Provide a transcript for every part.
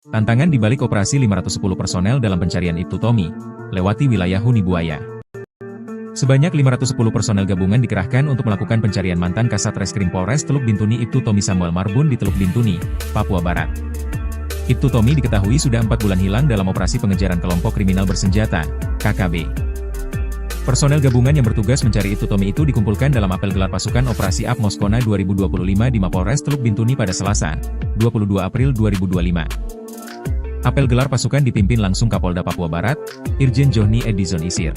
Tantangan di balik operasi 510 personel dalam pencarian Ibtu Tommy, lewati wilayah huni buaya. Sebanyak 510 personel gabungan dikerahkan untuk melakukan pencarian mantan Kasat Reskrim Polres Teluk Bintuni Ibtu Tommy Samuel Marbun di Teluk Bintuni, Papua Barat. Ibtu Tommy diketahui sudah 4 bulan hilang dalam operasi pengejaran kelompok kriminal bersenjata, KKB. Personel gabungan yang bertugas mencari Ibtu Tommy itu dikumpulkan dalam apel gelar pasukan Operasi Ab Moskona 2025 di Mapolres Teluk Bintuni pada Selasa, 22 April 2025. Apel gelar pasukan dipimpin langsung Kapolda Papua Barat, Irjen Johnny Edison Isir.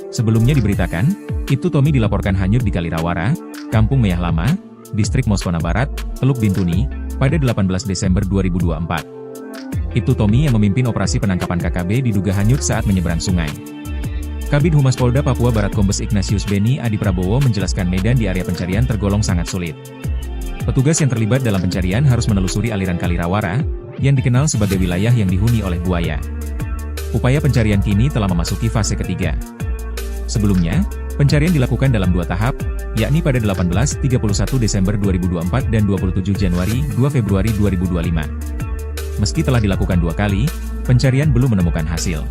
Sebelumnya diberitakan, Ibtu Tommy dilaporkan hanyut di Kalirawara, Kampung Meyah Lama, Distrik Moskona Barat, Teluk Bintuni, pada 18 Desember 2024. Ibtu Tommy yang memimpin operasi penangkapan KKB diduga hanyut saat menyeberang sungai. Kabid Humas Polda Papua Barat Kombes Ignatius Beni Adi Prabowo menjelaskan medan di area pencarian tergolong sangat sulit. Petugas yang terlibat dalam pencarian harus menelusuri aliran Kalirawara, yang dikenal sebagai wilayah yang dihuni oleh buaya. Upaya pencarian kini telah memasuki fase ketiga. Sebelumnya, pencarian dilakukan dalam 2 tahap, yakni pada 18-31 Desember 2024 dan 27 Januari 2 Februari 2025. Meski telah dilakukan 2 kali, pencarian belum menemukan hasil.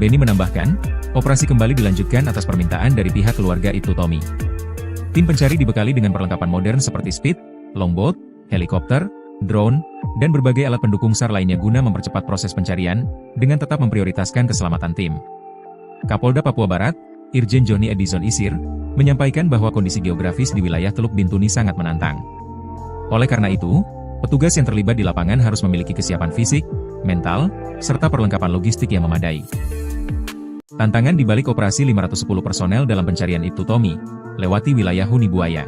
Beni menambahkan, operasi kembali dilanjutkan atas permintaan dari pihak keluarga Ibtu Tommy. Tim pencari dibekali dengan perlengkapan modern seperti speed, longboat, helikopter, drone, dan berbagai alat pendukung SAR lainnya guna mempercepat proses pencarian, dengan tetap memprioritaskan keselamatan tim. Kapolda Papua Barat, Irjen Johnny Edison Isir, menyampaikan bahwa kondisi geografis di wilayah Teluk Bintuni sangat menantang. Oleh karena itu, petugas yang terlibat di lapangan harus memiliki kesiapan fisik, mental, serta perlengkapan logistik yang memadai. Tantangan di balik operasi 510 personel dalam pencarian Ibtu Tommy, lewati wilayah huni buaya.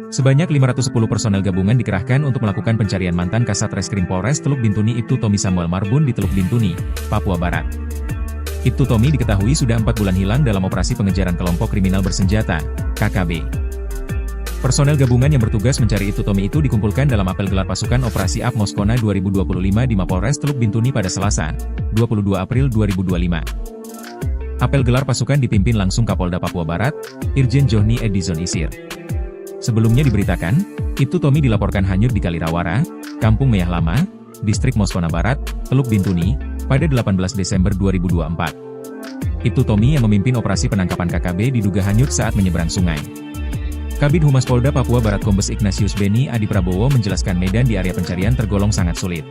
Sebanyak 510 personel gabungan dikerahkan untuk melakukan pencarian mantan Kasat Reskrim Polres Teluk Bintuni Ibtu Tommy Samuel Marbun di Teluk Bintuni, Papua Barat. Ibtu Tommy diketahui sudah 4 bulan hilang dalam operasi pengejaran kelompok kriminal bersenjata, KKB. Personel gabungan yang bertugas mencari Ibtu Tommy itu dikumpulkan dalam apel gelar pasukan Operasi Ab Moskona 2025 di Mapolres Teluk Bintuni pada Selasa, 22 April 2025. Apel gelar pasukan dipimpin langsung Kapolda Papua Barat, Irjen Johnny Edison Isir. Sebelumnya diberitakan, Ibtu Tommy dilaporkan hanyut di Kalirawara, Kampung Meyah Lama, Distrik Moskona Barat, Teluk Bintuni, pada 18 Desember 2024. Ibtu Tommy yang memimpin operasi penangkapan KKB diduga hanyut saat menyeberang sungai. Kabid Humas Polda Papua Barat Kombes Ignatius Beni Adi Prabowo menjelaskan medan di area pencarian tergolong sangat sulit.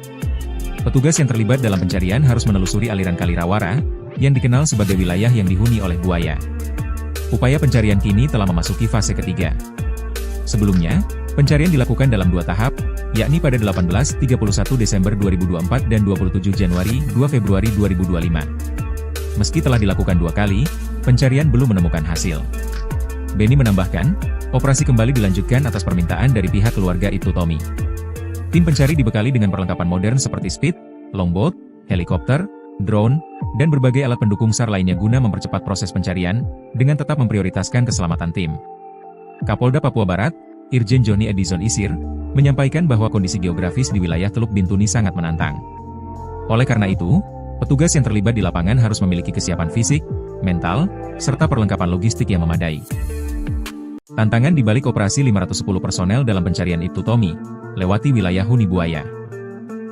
Petugas yang terlibat dalam pencarian harus menelusuri aliran Kalirawara, yang dikenal sebagai wilayah yang dihuni oleh buaya. Upaya pencarian kini telah memasuki fase ketiga. Sebelumnya, pencarian dilakukan dalam 2 tahap, yakni pada 18-31 Desember 2024 dan 27 Januari 2 Februari 2025. Meski telah dilakukan 2 kali, pencarian belum menemukan hasil. Beni menambahkan, operasi kembali dilanjutkan atas permintaan dari pihak keluarga Ibtu Tommy. Tim pencari dibekali dengan perlengkapan modern seperti speed, longboat, helikopter, drone, dan berbagai alat pendukung SAR lainnya guna mempercepat proses pencarian, dengan tetap memprioritaskan keselamatan tim. Kapolda Papua Barat, Irjen Johnny Edison Isir, menyampaikan bahwa kondisi geografis di wilayah Teluk Bintuni sangat menantang. Oleh karena itu, petugas yang terlibat di lapangan harus memiliki kesiapan fisik, mental, serta perlengkapan logistik yang memadai. Tantangan di balik operasi 510 personel dalam pencarian Ibtu Tommy, lewati wilayah huni buaya.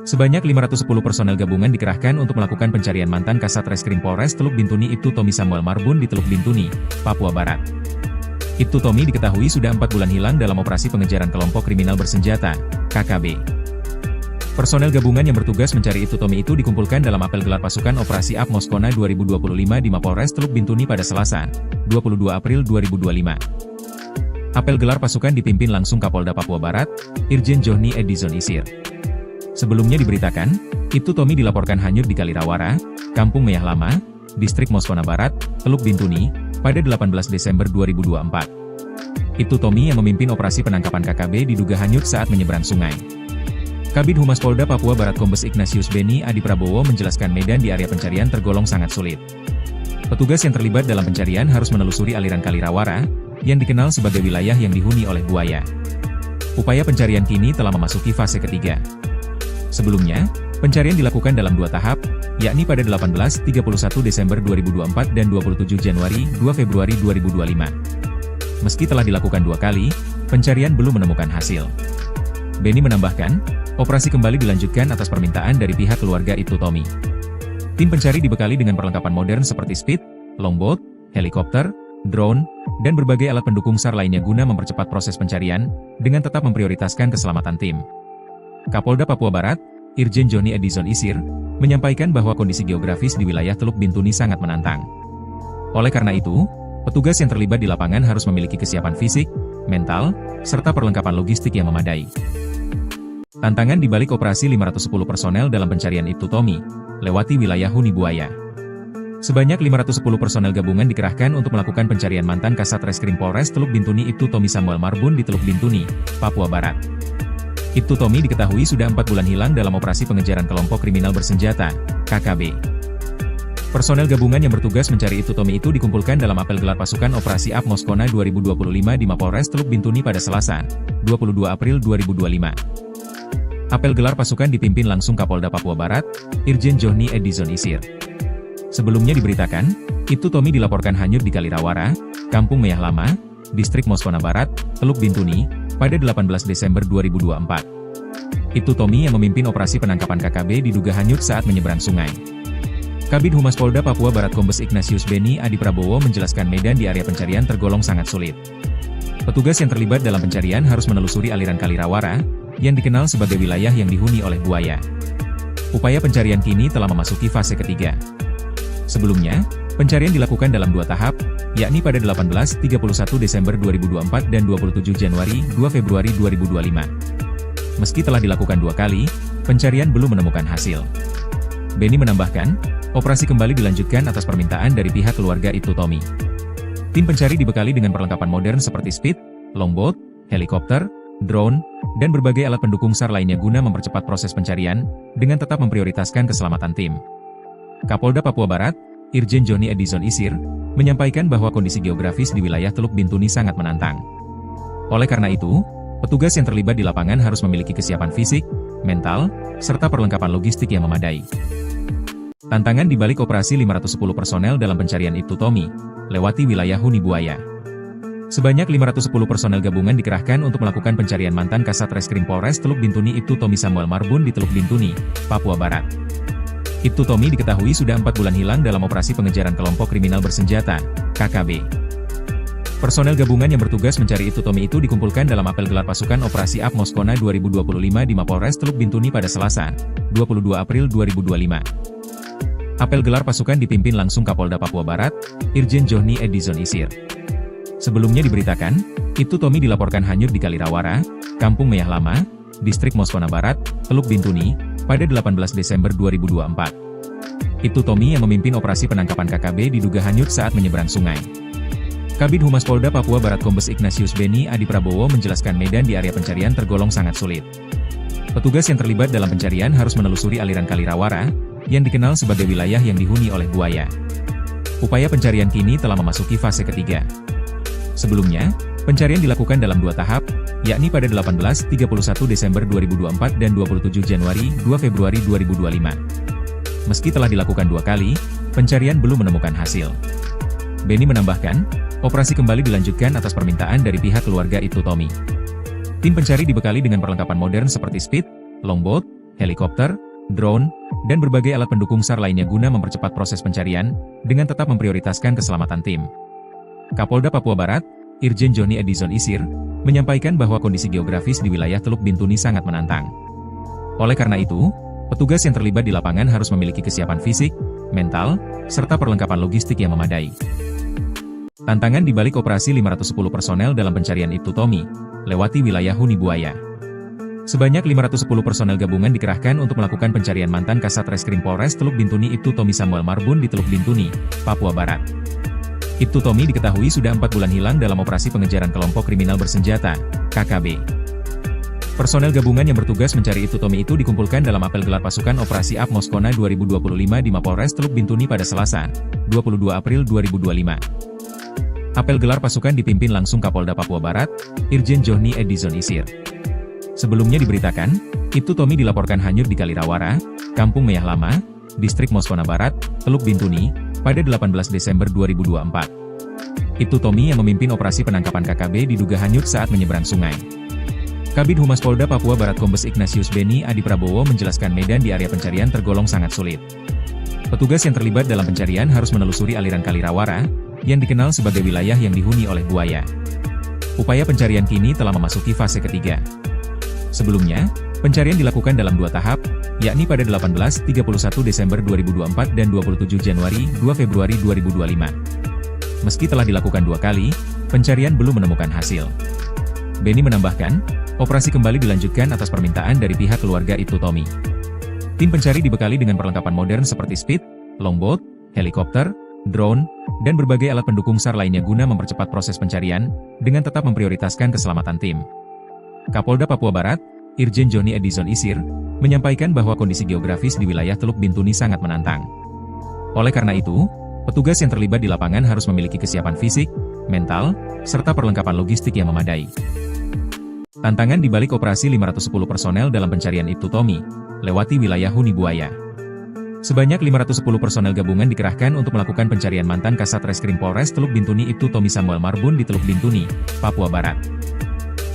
Sebanyak 510 personel gabungan dikerahkan untuk melakukan pencarian mantan Kasat Reskrim Polres Teluk Bintuni Ibtu Tommy Samuel Marbun di Teluk Bintuni, Papua Barat. Ibtu Tommy diketahui sudah 4 bulan hilang dalam operasi pengejaran kelompok kriminal bersenjata, KKB. Personel gabungan yang bertugas mencari Ibtu Tommy itu dikumpulkan dalam apel gelar pasukan Operasi Ab Moskona 2025 di Mapolres Teluk Bintuni pada Selasa, 22 April 2025. Apel gelar pasukan dipimpin langsung Kapolda Papua Barat, Irjen Johnny Edison Isir. Sebelumnya diberitakan, Ibtu Tommy dilaporkan hanyut di Kalirawara, Kampung Meyah Lama, Distrik Moskona Barat, Teluk Bintuni, pada 18 Desember 2024. Ibtu Tommy yang memimpin operasi penangkapan KKB diduga hanyut saat menyeberang sungai. Kabid Humas Polda Papua Barat Kombes Ignatius Beni Adi Prabowo menjelaskan medan di area pencarian tergolong sangat sulit. Petugas yang terlibat dalam pencarian harus menelusuri aliran Kalirawara, yang dikenal sebagai wilayah yang dihuni oleh buaya. Upaya pencarian kini telah memasuki fase ketiga. Sebelumnya, pencarian dilakukan dalam 2 tahap, yakni pada 18-31 Desember 2024 dan 27 Januari 2 Februari 2025. Meski telah dilakukan 2 kali, pencarian belum menemukan hasil. Beni menambahkan, Operasi kembali dilanjutkan atas permintaan dari pihak keluarga Ibtu Tommy. Tim pencari dibekali dengan perlengkapan modern seperti speed, longboat, helikopter, drone, dan berbagai alat pendukung SAR lainnya guna mempercepat proses pencarian, dengan tetap memprioritaskan keselamatan tim. Kapolda Papua Barat, Irjen Johnny Edison Isir, menyampaikan bahwa kondisi geografis di wilayah Teluk Bintuni sangat menantang. Oleh karena itu, petugas yang terlibat di lapangan harus memiliki kesiapan fisik, mental, serta perlengkapan logistik yang memadai. Tantangan di balik operasi 510 personel dalam pencarian Ibtu Tommy, lewati wilayah Huni Buaya. Sebanyak 510 personel gabungan dikerahkan untuk melakukan pencarian mantan Kasat Reskrim Polres Teluk Bintuni Ibtu Tommy Samuel Marbun di Teluk Bintuni, Papua Barat. Ibtu Tommy diketahui sudah 4 bulan hilang dalam operasi pengejaran kelompok kriminal bersenjata, KKB. Personel gabungan yang bertugas mencari Ibtu Tommy itu dikumpulkan dalam apel gelar pasukan Operasi AP Moskona 2025 di Mapolres Teluk Bintuni pada Selasa, 22 April 2025. Apel gelar pasukan dipimpin langsung Kapolda Papua Barat, Irjen Johnny Edison Isir. Sebelumnya diberitakan, Ibtu Tommy dilaporkan hanyut di Kalirawara, Kampung Meyah Lama, Distrik Moskona Barat, Teluk Bintuni, pada 18 Desember 2024. Ibtu Tommy yang memimpin operasi penangkapan KKB diduga hanyut saat menyeberang sungai. Kabid Humas Polda Papua Barat Kombes Ignatius Beni Adi Prabowo menjelaskan medan di area pencarian tergolong sangat sulit. Petugas yang terlibat dalam pencarian harus menelusuri aliran Kalirawara, yang dikenal sebagai wilayah yang dihuni oleh buaya. Upaya pencarian kini telah memasuki fase ketiga. Sebelumnya, pencarian dilakukan dalam 2 tahap, yakni pada 18-31 Desember 2024 dan 27 Januari 2 Februari 2025. Meski telah dilakukan 2 kali, pencarian belum menemukan hasil. Beni menambahkan, operasi kembali dilanjutkan atas permintaan dari pihak keluarga Ibtu Tommy. Tim pencari dibekali dengan perlengkapan modern seperti speed, longboat, helikopter, drone, dan berbagai alat pendukung SAR lainnya guna mempercepat proses pencarian, dengan tetap memprioritaskan keselamatan tim. Kapolda Papua Barat, Irjen Johnny Edison Isir, menyampaikan bahwa kondisi geografis di wilayah Teluk Bintuni sangat menantang. Oleh karena itu, petugas yang terlibat di lapangan harus memiliki kesiapan fisik, mental, serta perlengkapan logistik yang memadai. Tantangan di balik operasi 510 personel dalam pencarian Ibtu Tommy, lewati wilayah Huni Buaya. Sebanyak 510 personel gabungan dikerahkan untuk melakukan pencarian mantan Kasat Reskrim Polres Teluk Bintuni Ibtu Tommy Samuel Marbun di Teluk Bintuni, Papua Barat. Ibtu Tommy diketahui sudah 4 bulan hilang dalam operasi pengejaran kelompok kriminal bersenjata, KKB. Personel gabungan yang bertugas mencari Ibtu Tommy itu dikumpulkan dalam apel gelar pasukan Operasi AP Moskona 2025 di Mapolres Teluk Bintuni pada Selasa, 22 April 2025. Apel gelar pasukan dipimpin langsung Kapolda Papua Barat, Irjen Johnny Edison Isir. Sebelumnya diberitakan, Ibtu Tommy dilaporkan hanyut di Kalirawara, Kampung Meyah Lama, Distrik Moskona Barat, Teluk Bintuni, pada 18 Desember 2024. Ibtu Tommy yang memimpin operasi penangkapan KKB diduga hanyut saat menyeberang sungai. Kabid Humas Polda Papua Barat Kombes Ignatius Beni Adi Prabowo menjelaskan medan di area pencarian tergolong sangat sulit. Petugas yang terlibat dalam pencarian harus menelusuri aliran Kalirawara, yang dikenal sebagai wilayah yang dihuni oleh buaya. Upaya pencarian kini telah memasuki fase ketiga. Sebelumnya, pencarian dilakukan dalam 2 tahap, yakni pada 18-31 Desember 2024 dan 27 Januari 2 Februari 2025. Meski telah dilakukan 2 kali, pencarian belum menemukan hasil. Beni menambahkan, operasi kembali dilanjutkan atas permintaan dari pihak keluarga Ibtu Tommy. Tim pencari dibekali dengan perlengkapan modern seperti speed, longboat, helikopter, drone, dan berbagai alat pendukung SAR lainnya guna mempercepat proses pencarian, dengan tetap memprioritaskan keselamatan tim. Kapolda Papua Barat, Irjen Johnny Edison Isir, menyampaikan bahwa kondisi geografis di wilayah Teluk Bintuni sangat menantang. Oleh karena itu, petugas yang terlibat di lapangan harus memiliki kesiapan fisik, mental, serta perlengkapan logistik yang memadai. Tantangan di balik operasi 510 personel dalam pencarian Ibtu Tommy, lewati wilayah Huni Buaya. Sebanyak 510 personel gabungan dikerahkan untuk melakukan pencarian mantan Kasat Reskrim Polres Teluk Bintuni Ibtu Tommy Samuel Marbun di Teluk Bintuni, Papua Barat. Ibtu Tommy diketahui sudah 4 bulan hilang dalam operasi pengejaran kelompok kriminal bersenjata, KKB. Personel gabungan yang bertugas mencari Ibtu Tommy itu dikumpulkan dalam apel gelar pasukan Operasi AP Moskona 2025 di Mapolres Teluk Bintuni pada Selasa, 22 April 2025. Apel gelar pasukan dipimpin langsung Kapolda Papua Barat, Irjen Johnny Edison Isir. Sebelumnya diberitakan, Ibtu Tommy dilaporkan hanyut di Kalirawara, Kampung Meyah Lama, Distrik Moskona Barat, Teluk Bintuni, pada 18 Desember 2024. Ibtu Tommy yang memimpin operasi penangkapan KKB diduga hanyut saat menyeberang sungai. Kabid Humas Polda Papua Barat Kombes Ignatius Beni Adi Prabowo menjelaskan medan di area pencarian tergolong sangat sulit. Petugas yang terlibat dalam pencarian harus menelusuri aliran Kali Rawara, yang dikenal sebagai wilayah yang dihuni oleh buaya. Upaya pencarian kini telah memasuki fase ketiga. Sebelumnya, pencarian dilakukan dalam 2 tahap, yakni pada 18-31 Desember 2024 dan 27 Januari 2 Februari 2025. Meski telah dilakukan 2 kali, pencarian belum menemukan hasil. Beni menambahkan, operasi kembali dilanjutkan atas permintaan dari pihak keluarga Ibtu Tommy. Tim pencari dibekali dengan perlengkapan modern seperti speed, longboat, helikopter, drone, dan berbagai alat pendukung SAR lainnya guna mempercepat proses pencarian, dengan tetap memprioritaskan keselamatan tim. Kapolda Papua Barat, Irjen Johnny Edison Isir, menyampaikan bahwa kondisi geografis di wilayah Teluk Bintuni sangat menantang. Oleh karena itu, petugas yang terlibat di lapangan harus memiliki kesiapan fisik, mental, serta perlengkapan logistik yang memadai. Tantangan di balik operasi 510 personel dalam pencarian Ibtu Tommy, lewati wilayah huni buaya. Sebanyak 510 personel gabungan dikerahkan untuk melakukan pencarian mantan Kasat Reskrim Polres Teluk Bintuni Ibtu Tommy Samuel Marbun di Teluk Bintuni, Papua Barat.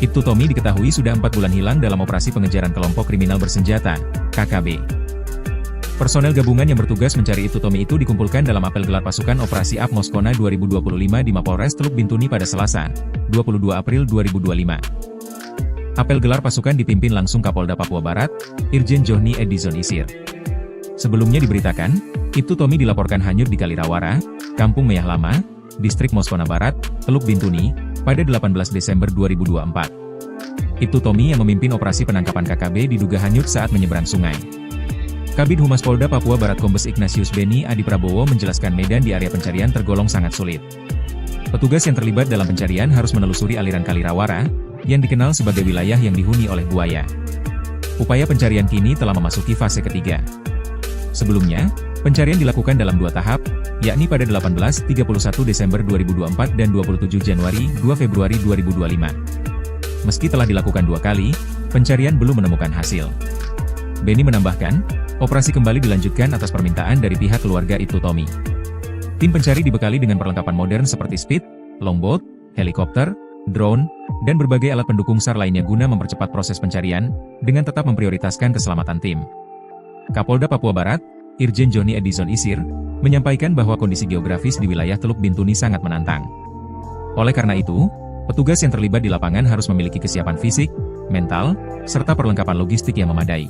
Ibtu Tommy diketahui sudah 4 bulan hilang dalam operasi pengejaran kelompok kriminal bersenjata, KKB. Personel gabungan yang bertugas mencari Ibtu Tommy itu dikumpulkan dalam apel gelar pasukan Operasi AP Moskona 2025 di Mapolres Teluk Bintuni pada Selasa, 22 April 2025. Apel gelar pasukan dipimpin langsung Kapolda Papua Barat, Irjen Johnny Edison Isir. Sebelumnya diberitakan, Ibtu Tommy dilaporkan hanyut di Kali Rawara, Kampung Meyah Lama, Distrik Moskona Barat, Teluk Bintuni, pada 18 Desember 2024. Ibtu Tommy yang memimpin operasi penangkapan KKB diduga hanyut saat menyeberang sungai. Kabid Humas Polda Papua Barat Kombes Ignatius Beni Adi Prabowo menjelaskan medan di area pencarian tergolong sangat sulit. Petugas yang terlibat dalam pencarian harus menelusuri aliran Kali Rawara, yang dikenal sebagai wilayah yang dihuni oleh buaya. Upaya pencarian kini telah memasuki fase ketiga. Sebelumnya, pencarian dilakukan dalam 2 tahap, yakni pada 18-31 Desember 2024 dan 27 Januari 2 Februari 2025. Meski telah dilakukan 2 kali, pencarian belum menemukan hasil. Beni menambahkan, operasi kembali dilanjutkan atas permintaan dari pihak keluarga Ibtu Tommy. Tim pencari dibekali dengan perlengkapan modern seperti speed, longboat, helikopter, drone, dan berbagai alat pendukung SAR lainnya guna mempercepat proses pencarian, dengan tetap memprioritaskan keselamatan tim. Kapolda Papua Barat, Irjen Johnny Edison Isir, menyampaikan bahwa kondisi geografis di wilayah Teluk Bintuni sangat menantang. Oleh karena itu, petugas yang terlibat di lapangan harus memiliki kesiapan fisik, mental, serta perlengkapan logistik yang memadai.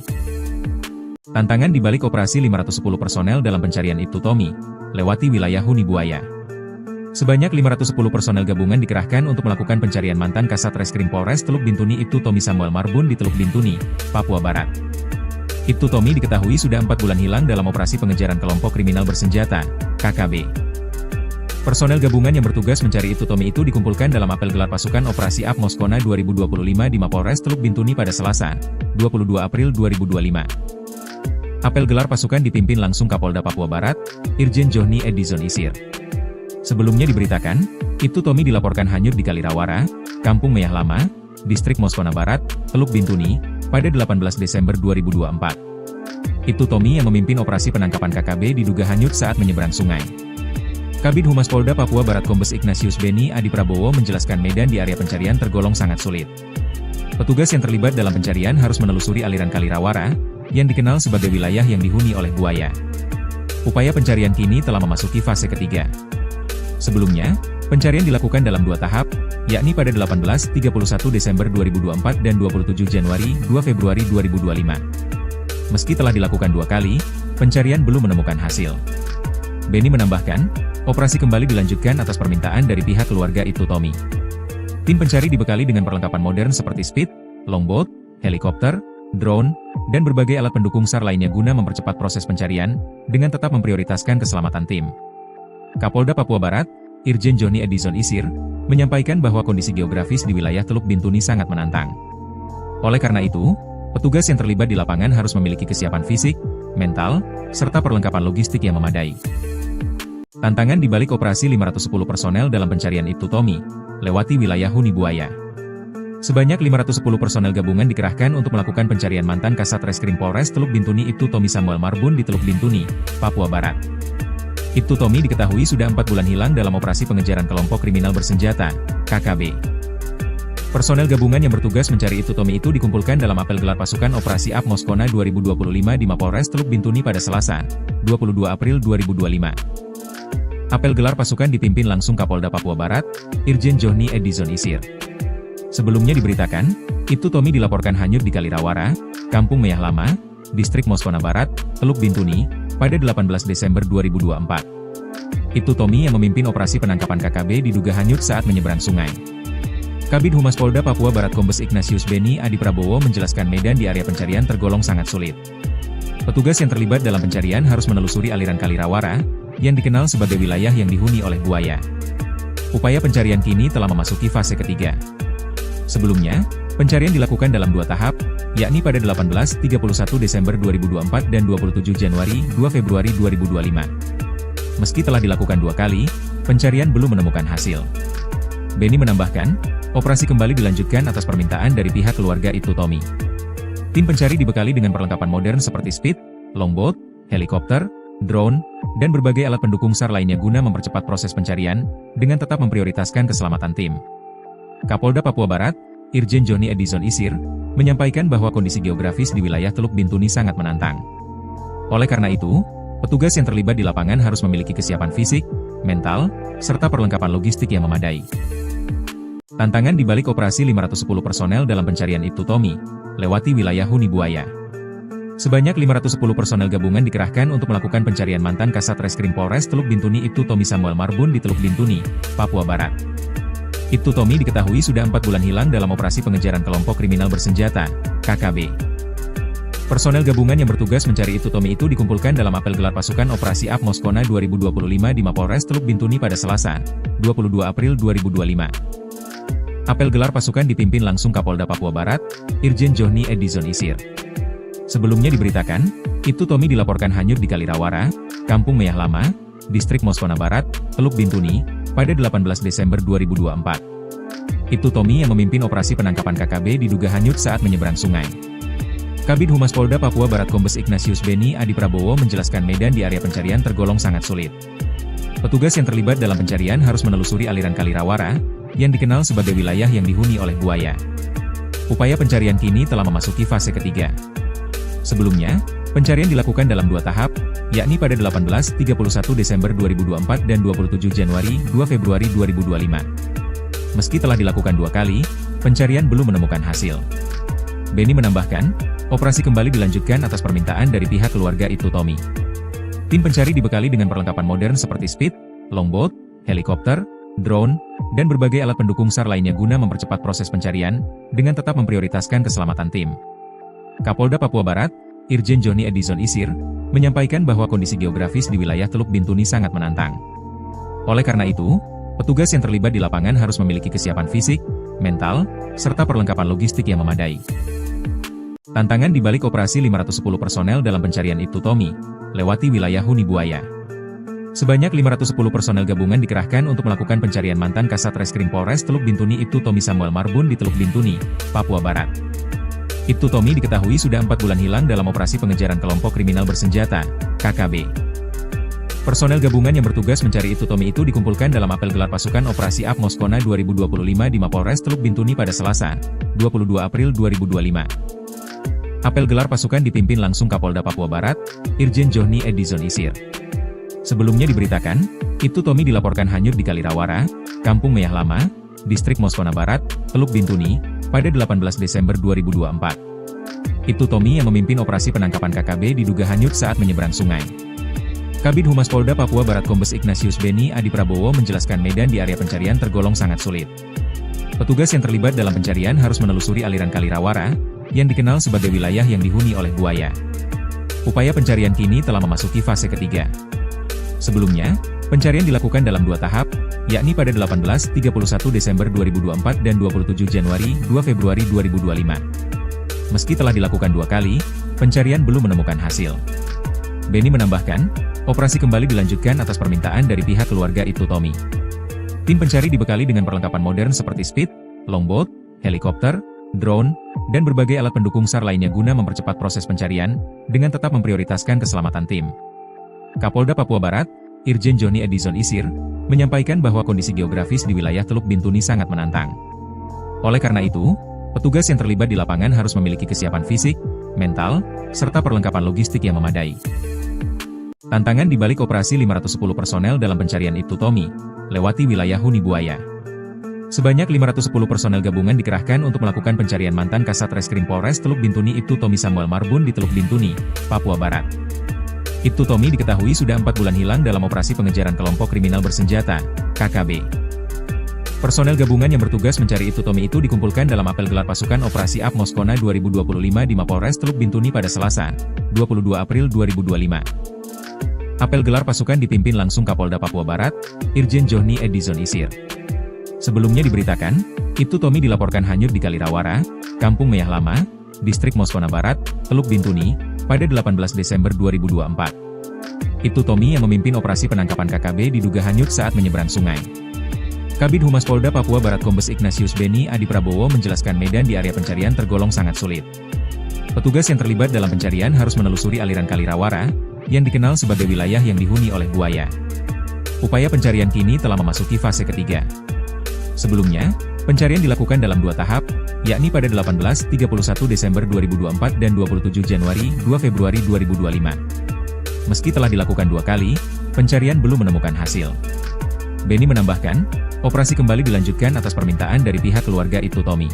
Tantangan di balik operasi 510 personel dalam pencarian Ibtu Tommy, lewati wilayah huni buaya. Sebanyak 510 personel gabungan dikerahkan untuk melakukan pencarian mantan Kasat Reskrim Polres Teluk Bintuni Ibtu Tommy Samuel Marbun di Teluk Bintuni, Papua Barat. Ibtu Tommy diketahui sudah 4 bulan hilang dalam operasi pengejaran kelompok kriminal bersenjata, KKB. Personel gabungan yang bertugas mencari Ibtu Tommy itu dikumpulkan dalam apel gelar pasukan Operasi AP Moskona 2025 di Mapolres Teluk Bintuni pada Selasa, 22 April 2025. Apel gelar pasukan dipimpin langsung Kapolda Papua Barat, Irjen Johnny Edison Isir. Sebelumnya diberitakan, Ibtu Tommy dilaporkan hanyut di Kali Rawara, Kampung Meyah Lama, Distrik Moskona Barat, Teluk Bintuni, pada 18 Desember 2024. Ibtu Tommy yang memimpin operasi penangkapan KKB diduga hanyut saat menyeberang sungai. Kabid Humas Polda Papua Barat Kombes Ignatius Beni Adi Prabowo menjelaskan medan di area pencarian tergolong sangat sulit. Petugas yang terlibat dalam pencarian harus menelusuri aliran Kali Rawara, yang dikenal sebagai wilayah yang dihuni oleh buaya. Upaya pencarian kini telah memasuki fase ketiga. Sebelumnya, pencarian dilakukan dalam 2 tahap, yakni pada 18-31 Desember 2024 dan 27 Januari 2 Februari 2025. Meski telah dilakukan 2 kali, pencarian belum menemukan hasil. Beni menambahkan, operasi kembali dilanjutkan atas permintaan dari pihak keluarga Ibtu Tommy. Tim pencari dibekali dengan perlengkapan modern seperti speed, longboat, helikopter, drone, dan berbagai alat pendukung SAR lainnya guna mempercepat proses pencarian, dengan tetap memprioritaskan keselamatan tim. Kapolda Papua Barat, Irjen Johnny Edison Isir, menyampaikan bahwa kondisi geografis di wilayah Teluk Bintuni sangat menantang. Oleh karena itu, petugas yang terlibat di lapangan harus memiliki kesiapan fisik, mental, serta perlengkapan logistik yang memadai. Tantangan di balik operasi 510 personel dalam pencarian Ibtu Tommy, lewati wilayah huni buaya. Sebanyak 510 personel gabungan dikerahkan untuk melakukan pencarian mantan Kasat Reskrim Polres Teluk Bintuni Ibtu Tommy Samuel Marbun di Teluk Bintuni, Papua Barat. Ibtu Tommy diketahui sudah 4 bulan hilang dalam operasi pengejaran kelompok kriminal bersenjata, KKB. Personel gabungan yang bertugas mencari Ibtu Tommy itu dikumpulkan dalam apel gelar pasukan Operasi Up Moskona 2025 di Mapolres Teluk Bintuni pada Selasa, 22 April 2025. Apel gelar pasukan dipimpin langsung Kapolda Papua Barat, Irjen Johnny Edison Isir. Sebelumnya diberitakan, Ibtu Tommy dilaporkan hanyut di Kalirawara, Kampung Meyah Lama, Distrik Moskona Barat, Teluk Bintuni, pada 18 Desember 2024. Ibtu Tommy yang memimpin operasi penangkapan KKB diduga hanyut saat menyeberang sungai. Kabid Humas Polda Papua Barat Kombes Ignatius Beni Adi Prabowo menjelaskan medan di area pencarian tergolong sangat sulit. Petugas yang terlibat dalam pencarian harus menelusuri aliran Kalirawara, yang dikenal sebagai wilayah yang dihuni oleh buaya. Upaya pencarian kini telah memasuki fase ketiga. Sebelumnya, pencarian dilakukan dalam 2 tahap, yakni pada 18-31 Desember 2024 dan 27 Januari 2 Februari 2025. Meski telah dilakukan 2 kali, pencarian belum menemukan hasil. Beni menambahkan, operasi kembali dilanjutkan atas permintaan dari pihak keluarga Ibtu Tommy. Tim pencari dibekali dengan perlengkapan modern seperti speed, longboat, helikopter, drone, dan berbagai alat pendukung SAR lainnya guna mempercepat proses pencarian, dengan tetap memprioritaskan keselamatan tim. Kapolda Papua Barat, Irjen Johnny Edison Isir, menyampaikan bahwa kondisi geografis di wilayah Teluk Bintuni sangat menantang. Oleh karena itu, petugas yang terlibat di lapangan harus memiliki kesiapan fisik, mental, serta perlengkapan logistik yang memadai. Tantangan di balik operasi 510 personel dalam pencarian Ibtu Tommy, lewati wilayah huni buaya. Sebanyak 510 personel gabungan dikerahkan untuk melakukan pencarian mantan Kasat Reskrim Polres Teluk Bintuni Ibtu Tommy Samuel Marbun di Teluk Bintuni, Papua Barat. Ibtu Tommy diketahui sudah 4 bulan hilang dalam operasi pengejaran kelompok kriminal bersenjata, KKB. Personel gabungan yang bertugas mencari Ibtu Tommy itu dikumpulkan dalam apel gelar pasukan Operasi Up Moskona 2025 di Mapolres Teluk Bintuni pada Selasa, 22 April 2025. Apel gelar pasukan dipimpin langsung Kapolda Papua Barat, Irjen Johnny Edison Isir. Sebelumnya diberitakan, Ibtu Tommy dilaporkan hanyut di Kalirawara, Kampung Meyah Lama, Distrik Moskona Barat, Teluk Bintuni, pada 18 Desember 2024. Ibtu Tommy yang memimpin operasi penangkapan KKB diduga hanyut saat menyeberang sungai. Kabid Humas Polda Papua Barat Kombes Ignatius Beni Adi Prabowo menjelaskan medan di area pencarian tergolong sangat sulit. Petugas yang terlibat dalam pencarian harus menelusuri aliran Kalirawara, yang dikenal sebagai wilayah yang dihuni oleh buaya. Upaya pencarian kini telah memasuki fase ketiga. Sebelumnya, pencarian dilakukan dalam 2 tahap, yakni pada 18-31 Desember 2024 dan 27 Januari 2 Februari 2025. Meski telah dilakukan 2 kali, pencarian belum menemukan hasil. Beni menambahkan, operasi kembali dilanjutkan atas permintaan dari pihak keluarga Ibtu Tommy. Tim pencari dibekali dengan perlengkapan modern seperti speed, longboat, helikopter, drone, dan berbagai alat pendukung SAR lainnya guna mempercepat proses pencarian, dengan tetap memprioritaskan keselamatan tim. Kapolda Papua Barat, Irjen Johnny Edison Isir, menyampaikan bahwa kondisi geografis di wilayah Teluk Bintuni sangat menantang. Oleh karena itu, petugas yang terlibat di lapangan harus memiliki kesiapan fisik, mental, serta perlengkapan logistik yang memadai. Tantangan di balik operasi 510 personel dalam pencarian Ibtu Tommy, lewati wilayah huni buaya. Sebanyak 510 personel gabungan dikerahkan untuk melakukan pencarian mantan Kasat Reskrim Polres Teluk Bintuni Ibtu Tommy Samuel Marbun di Teluk Bintuni, Papua Barat. Ibtu Tommy diketahui sudah 4 bulan hilang dalam operasi pengejaran kelompok kriminal bersenjata, KKB. Personel gabungan yang bertugas mencari Ibtu Tommy itu dikumpulkan dalam apel gelar pasukan Operasi Up Moskona 2025 di Mapolres Teluk Bintuni pada Selasa, 22 April 2025. Apel gelar pasukan dipimpin langsung Kapolda Papua Barat, Irjen Johnny Edison Isir. Sebelumnya diberitakan, Ibtu Tommy dilaporkan hanyut di Kalirawara, Kampung Meyah Lama, Distrik Moskona Barat, Teluk Bintuni, pada 18 Desember 2024. Ibtu Tommy yang memimpin operasi penangkapan KKB diduga hanyut saat menyeberang sungai. Kabid Humas Polda Papua Barat Kombes Ignatius Beni Adi Prabowo menjelaskan medan di area pencarian tergolong sangat sulit. Petugas yang terlibat dalam pencarian harus menelusuri aliran Kalirawara, yang dikenal sebagai wilayah yang dihuni oleh buaya. Upaya pencarian kini telah memasuki fase ketiga. Sebelumnya, pencarian dilakukan dalam 2 tahap, yakni pada 18-31 Desember 2024 dan 27 Januari 2 Februari 2025. Meski telah dilakukan 2 kali, pencarian belum menemukan hasil. Beni menambahkan, operasi kembali dilanjutkan atas permintaan dari pihak keluarga Ibtu Tommy. Tim pencari dibekali dengan perlengkapan modern seperti speed, longboat, helikopter, drone, dan berbagai alat pendukung SAR lainnya guna mempercepat proses pencarian, dengan tetap memprioritaskan keselamatan tim. Kapolda Papua Barat, Irjen Johnny Edison Isir, menyampaikan bahwa kondisi geografis di wilayah Teluk Bintuni sangat menantang. Oleh karena itu, petugas yang terlibat di lapangan harus memiliki kesiapan fisik, mental, serta perlengkapan logistik yang memadai. Tantangan di balik operasi 510 personel dalam pencarian Ibtu Tommy, lewati wilayah Huni Buaya. Sebanyak 510 personel gabungan dikerahkan untuk melakukan pencarian mantan Kasat Reskrim Polres Teluk Bintuni Ibtu Tommy Samuel Marbun di Teluk Bintuni, Papua Barat. Ibtu Tommy diketahui sudah 4 bulan hilang dalam operasi pengejaran kelompok kriminal bersenjata, KKB. Personel gabungan yang bertugas mencari Ibtu Tommy itu dikumpulkan dalam apel gelar pasukan Operasi AP Moskona 2025 di Mapolres Teluk Bintuni pada Selasa, 22 April 2025. Apel gelar pasukan dipimpin langsung Kapolda Papua Barat, Irjen Johnny Edison Isir. Sebelumnya diberitakan, Ibtu Tommy dilaporkan hanyut di Kalirawara, Kampung Meyah Lama, Distrik Moskona Barat, Teluk Bintuni, pada 18 Desember 2024. Ibtu Tommy yang memimpin operasi penangkapan KKB diduga hanyut saat menyeberang sungai. Kabid Humas Polda Papua Barat Kombes Ignatius Beni Adi Prabowo menjelaskan medan di area pencarian tergolong sangat sulit. Petugas yang terlibat dalam pencarian harus menelusuri aliran Kalirawara, yang dikenal sebagai wilayah yang dihuni oleh buaya. Upaya pencarian kini telah memasuki fase ketiga. Sebelumnya, pencarian dilakukan dalam 2 tahap, yakni pada 18-31 Desember 2024 dan 27 Januari 2 Februari 2025. Meski telah dilakukan 2 kali, pencarian belum menemukan hasil. Beni menambahkan, operasi kembali dilanjutkan atas permintaan dari pihak keluarga Ibtu Tommy.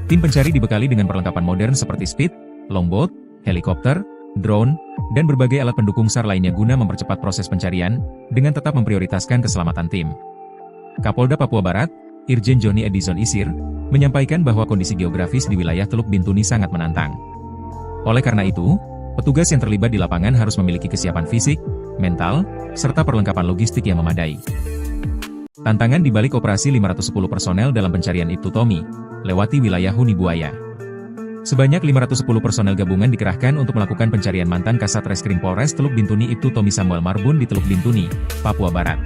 Tim pencari dibekali dengan perlengkapan modern seperti speed, longboat, helikopter, drone, dan berbagai alat pendukung SAR lainnya guna mempercepat proses pencarian, dengan tetap memprioritaskan keselamatan tim. Kapolda Papua Barat, Irjen Johnny Edison Isir, menyampaikan bahwa kondisi geografis di wilayah Teluk Bintuni sangat menantang. Oleh karena itu, petugas yang terlibat di lapangan harus memiliki kesiapan fisik, mental, serta perlengkapan logistik yang memadai. Tantangan di balik operasi 510 personel dalam pencarian Ibtu Tommy, lewati wilayah Huni Buaya. Sebanyak 510 personel gabungan dikerahkan untuk melakukan pencarian mantan Kasat Reskrim Polres Teluk Bintuni Ibtu Tommy Samuel Marbun di Teluk Bintuni, Papua Barat.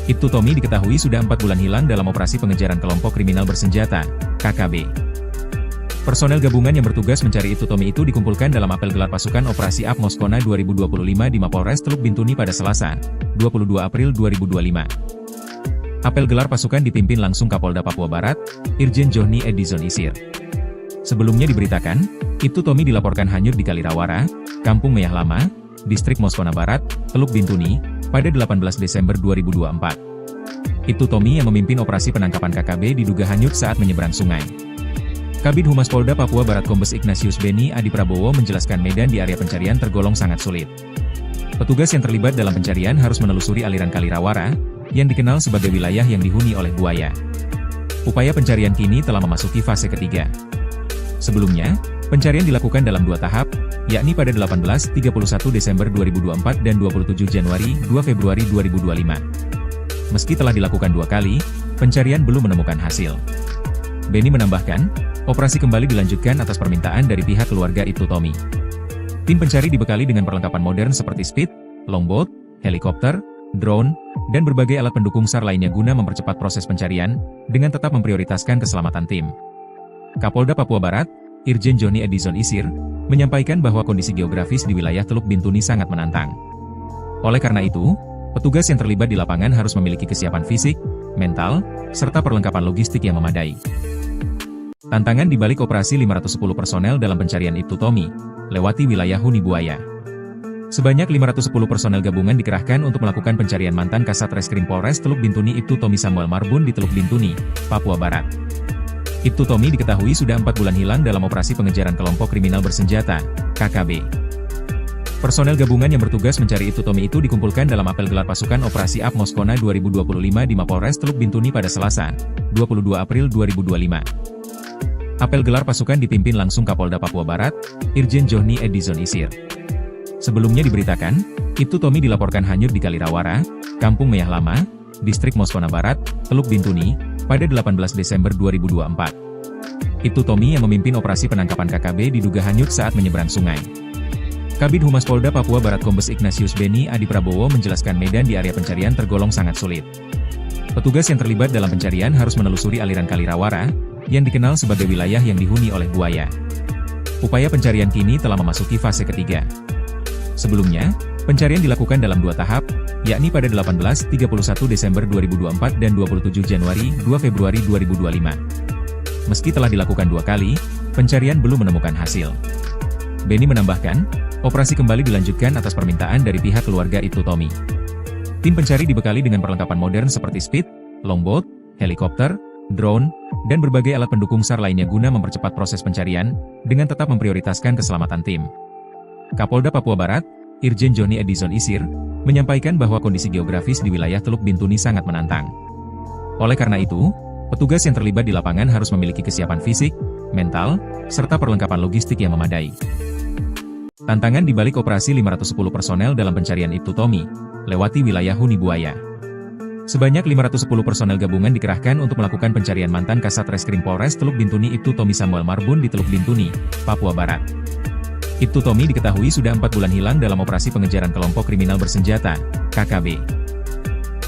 Ibtu Tommy diketahui sudah 4 bulan hilang dalam operasi pengejaran kelompok kriminal bersenjata, KKB. Personel gabungan yang bertugas mencari Ibtu Tommy itu dikumpulkan dalam apel gelar pasukan Operasi AP Moskona 2025 di Mapolres Teluk Bintuni pada Selasa, 22 April 2025. Apel gelar pasukan dipimpin langsung Kapolda Papua Barat, Irjen Johnny Edison Isir. Sebelumnya diberitakan, Ibtu Tommy dilaporkan hanyut di Kalirawara, Kampung Meyah Lama, Distrik Moskona Barat, Teluk Bintuni, pada 18 Desember 2024. Ibtu Tommy yang memimpin operasi penangkapan KKB diduga hanyut saat menyeberang sungai. Kabid Humas Polda Papua Barat Kombes Ignatius Beni Adi Prabowo menjelaskan medan di area pencarian tergolong sangat sulit. Petugas yang terlibat dalam pencarian harus menelusuri aliran Kalirawara, yang dikenal sebagai wilayah yang dihuni oleh buaya. Upaya pencarian kini telah memasuki fase ketiga. Sebelumnya, pencarian dilakukan dalam 2 tahap, yakni pada 18-31 Desember 2024 dan 27 Januari 2 Februari 2025. Meski telah dilakukan 2 kali, pencarian belum menemukan hasil. Beni menambahkan, operasi kembali dilanjutkan atas permintaan dari pihak keluarga Ibtu Tommy. Tim pencari dibekali dengan perlengkapan modern seperti speed, longboat, helikopter, drone, dan berbagai alat pendukung SAR lainnya guna mempercepat proses pencarian, dengan tetap memprioritaskan keselamatan tim. Kapolda Papua Barat, Irjen Johnny Edison Isir, menyampaikan bahwa kondisi geografis di wilayah Teluk Bintuni sangat menantang. Oleh karena itu, petugas yang terlibat di lapangan harus memiliki kesiapan fisik, mental, serta perlengkapan logistik yang memadai. Tantangan di balik operasi 510 personel dalam pencarian Ibtu Tommy, lewati wilayah Huni Buaya. Sebanyak 510 personel gabungan dikerahkan untuk melakukan pencarian mantan Kasat Reskrim Polres Teluk Bintuni Ibtu Tommy Samuel Marbun di Teluk Bintuni, Papua Barat. Ibtu Tommy diketahui sudah 4 bulan hilang dalam operasi pengejaran kelompok kriminal bersenjata, KKB. Personel gabungan yang bertugas mencari Ibtu Tommy itu dikumpulkan dalam apel gelar pasukan Operasi AP Moskona 2025 di Mapolres Teluk Bintuni pada Selasa, 22 April 2025. Apel gelar pasukan dipimpin langsung Kapolda Papua Barat, Irjen Johnny Edison Isir. Sebelumnya diberitakan, Ibtu Tommy dilaporkan hanyut di Kalirawara, Kampung Meyah Lama, Distrik Moskona Barat, Teluk Bintuni, pada 18 Desember 2024. Ibtu Tommy yang memimpin operasi penangkapan KKB diduga hanyut saat menyeberang sungai. Kabid Humas Polda Papua Barat Kombes Ignatius Beni Adi Prabowo menjelaskan medan di area pencarian tergolong sangat sulit. Petugas yang terlibat dalam pencarian harus menelusuri aliran Kalirawara, yang dikenal sebagai wilayah yang dihuni oleh buaya. Upaya pencarian kini telah memasuki fase ketiga. Sebelumnya, pencarian dilakukan dalam 2 tahap, yakni pada 18-31 Desember 2024 dan 27 Januari 2 Februari 2025. Meski telah dilakukan 2 kali, pencarian belum menemukan hasil. Benny menambahkan, operasi kembali dilanjutkan atas permintaan dari pihak keluarga Ibtu Tommy. Tim pencari dibekali dengan perlengkapan modern seperti speed, longboat, helikopter, drone, dan berbagai alat pendukung SAR lainnya guna mempercepat proses pencarian, dengan tetap memprioritaskan keselamatan tim. Kapolda Papua Barat, Irjen Johnny Edison Isir, menyampaikan bahwa kondisi geografis di wilayah Teluk Bintuni sangat menantang. Oleh karena itu, petugas yang terlibat di lapangan harus memiliki kesiapan fisik, mental, serta perlengkapan logistik yang memadai. Tantangan di balik operasi 510 personel dalam pencarian Ibtu Tommy, lewati wilayah Huni Buaya. Sebanyak 510 personel gabungan dikerahkan untuk melakukan pencarian mantan Kasat Reskrim Polres Teluk Bintuni Ibtu Tommy Samuel Marbun di Teluk Bintuni, Papua Barat. Ibtu Tommy diketahui sudah 4 bulan hilang dalam operasi pengejaran kelompok kriminal bersenjata, KKB.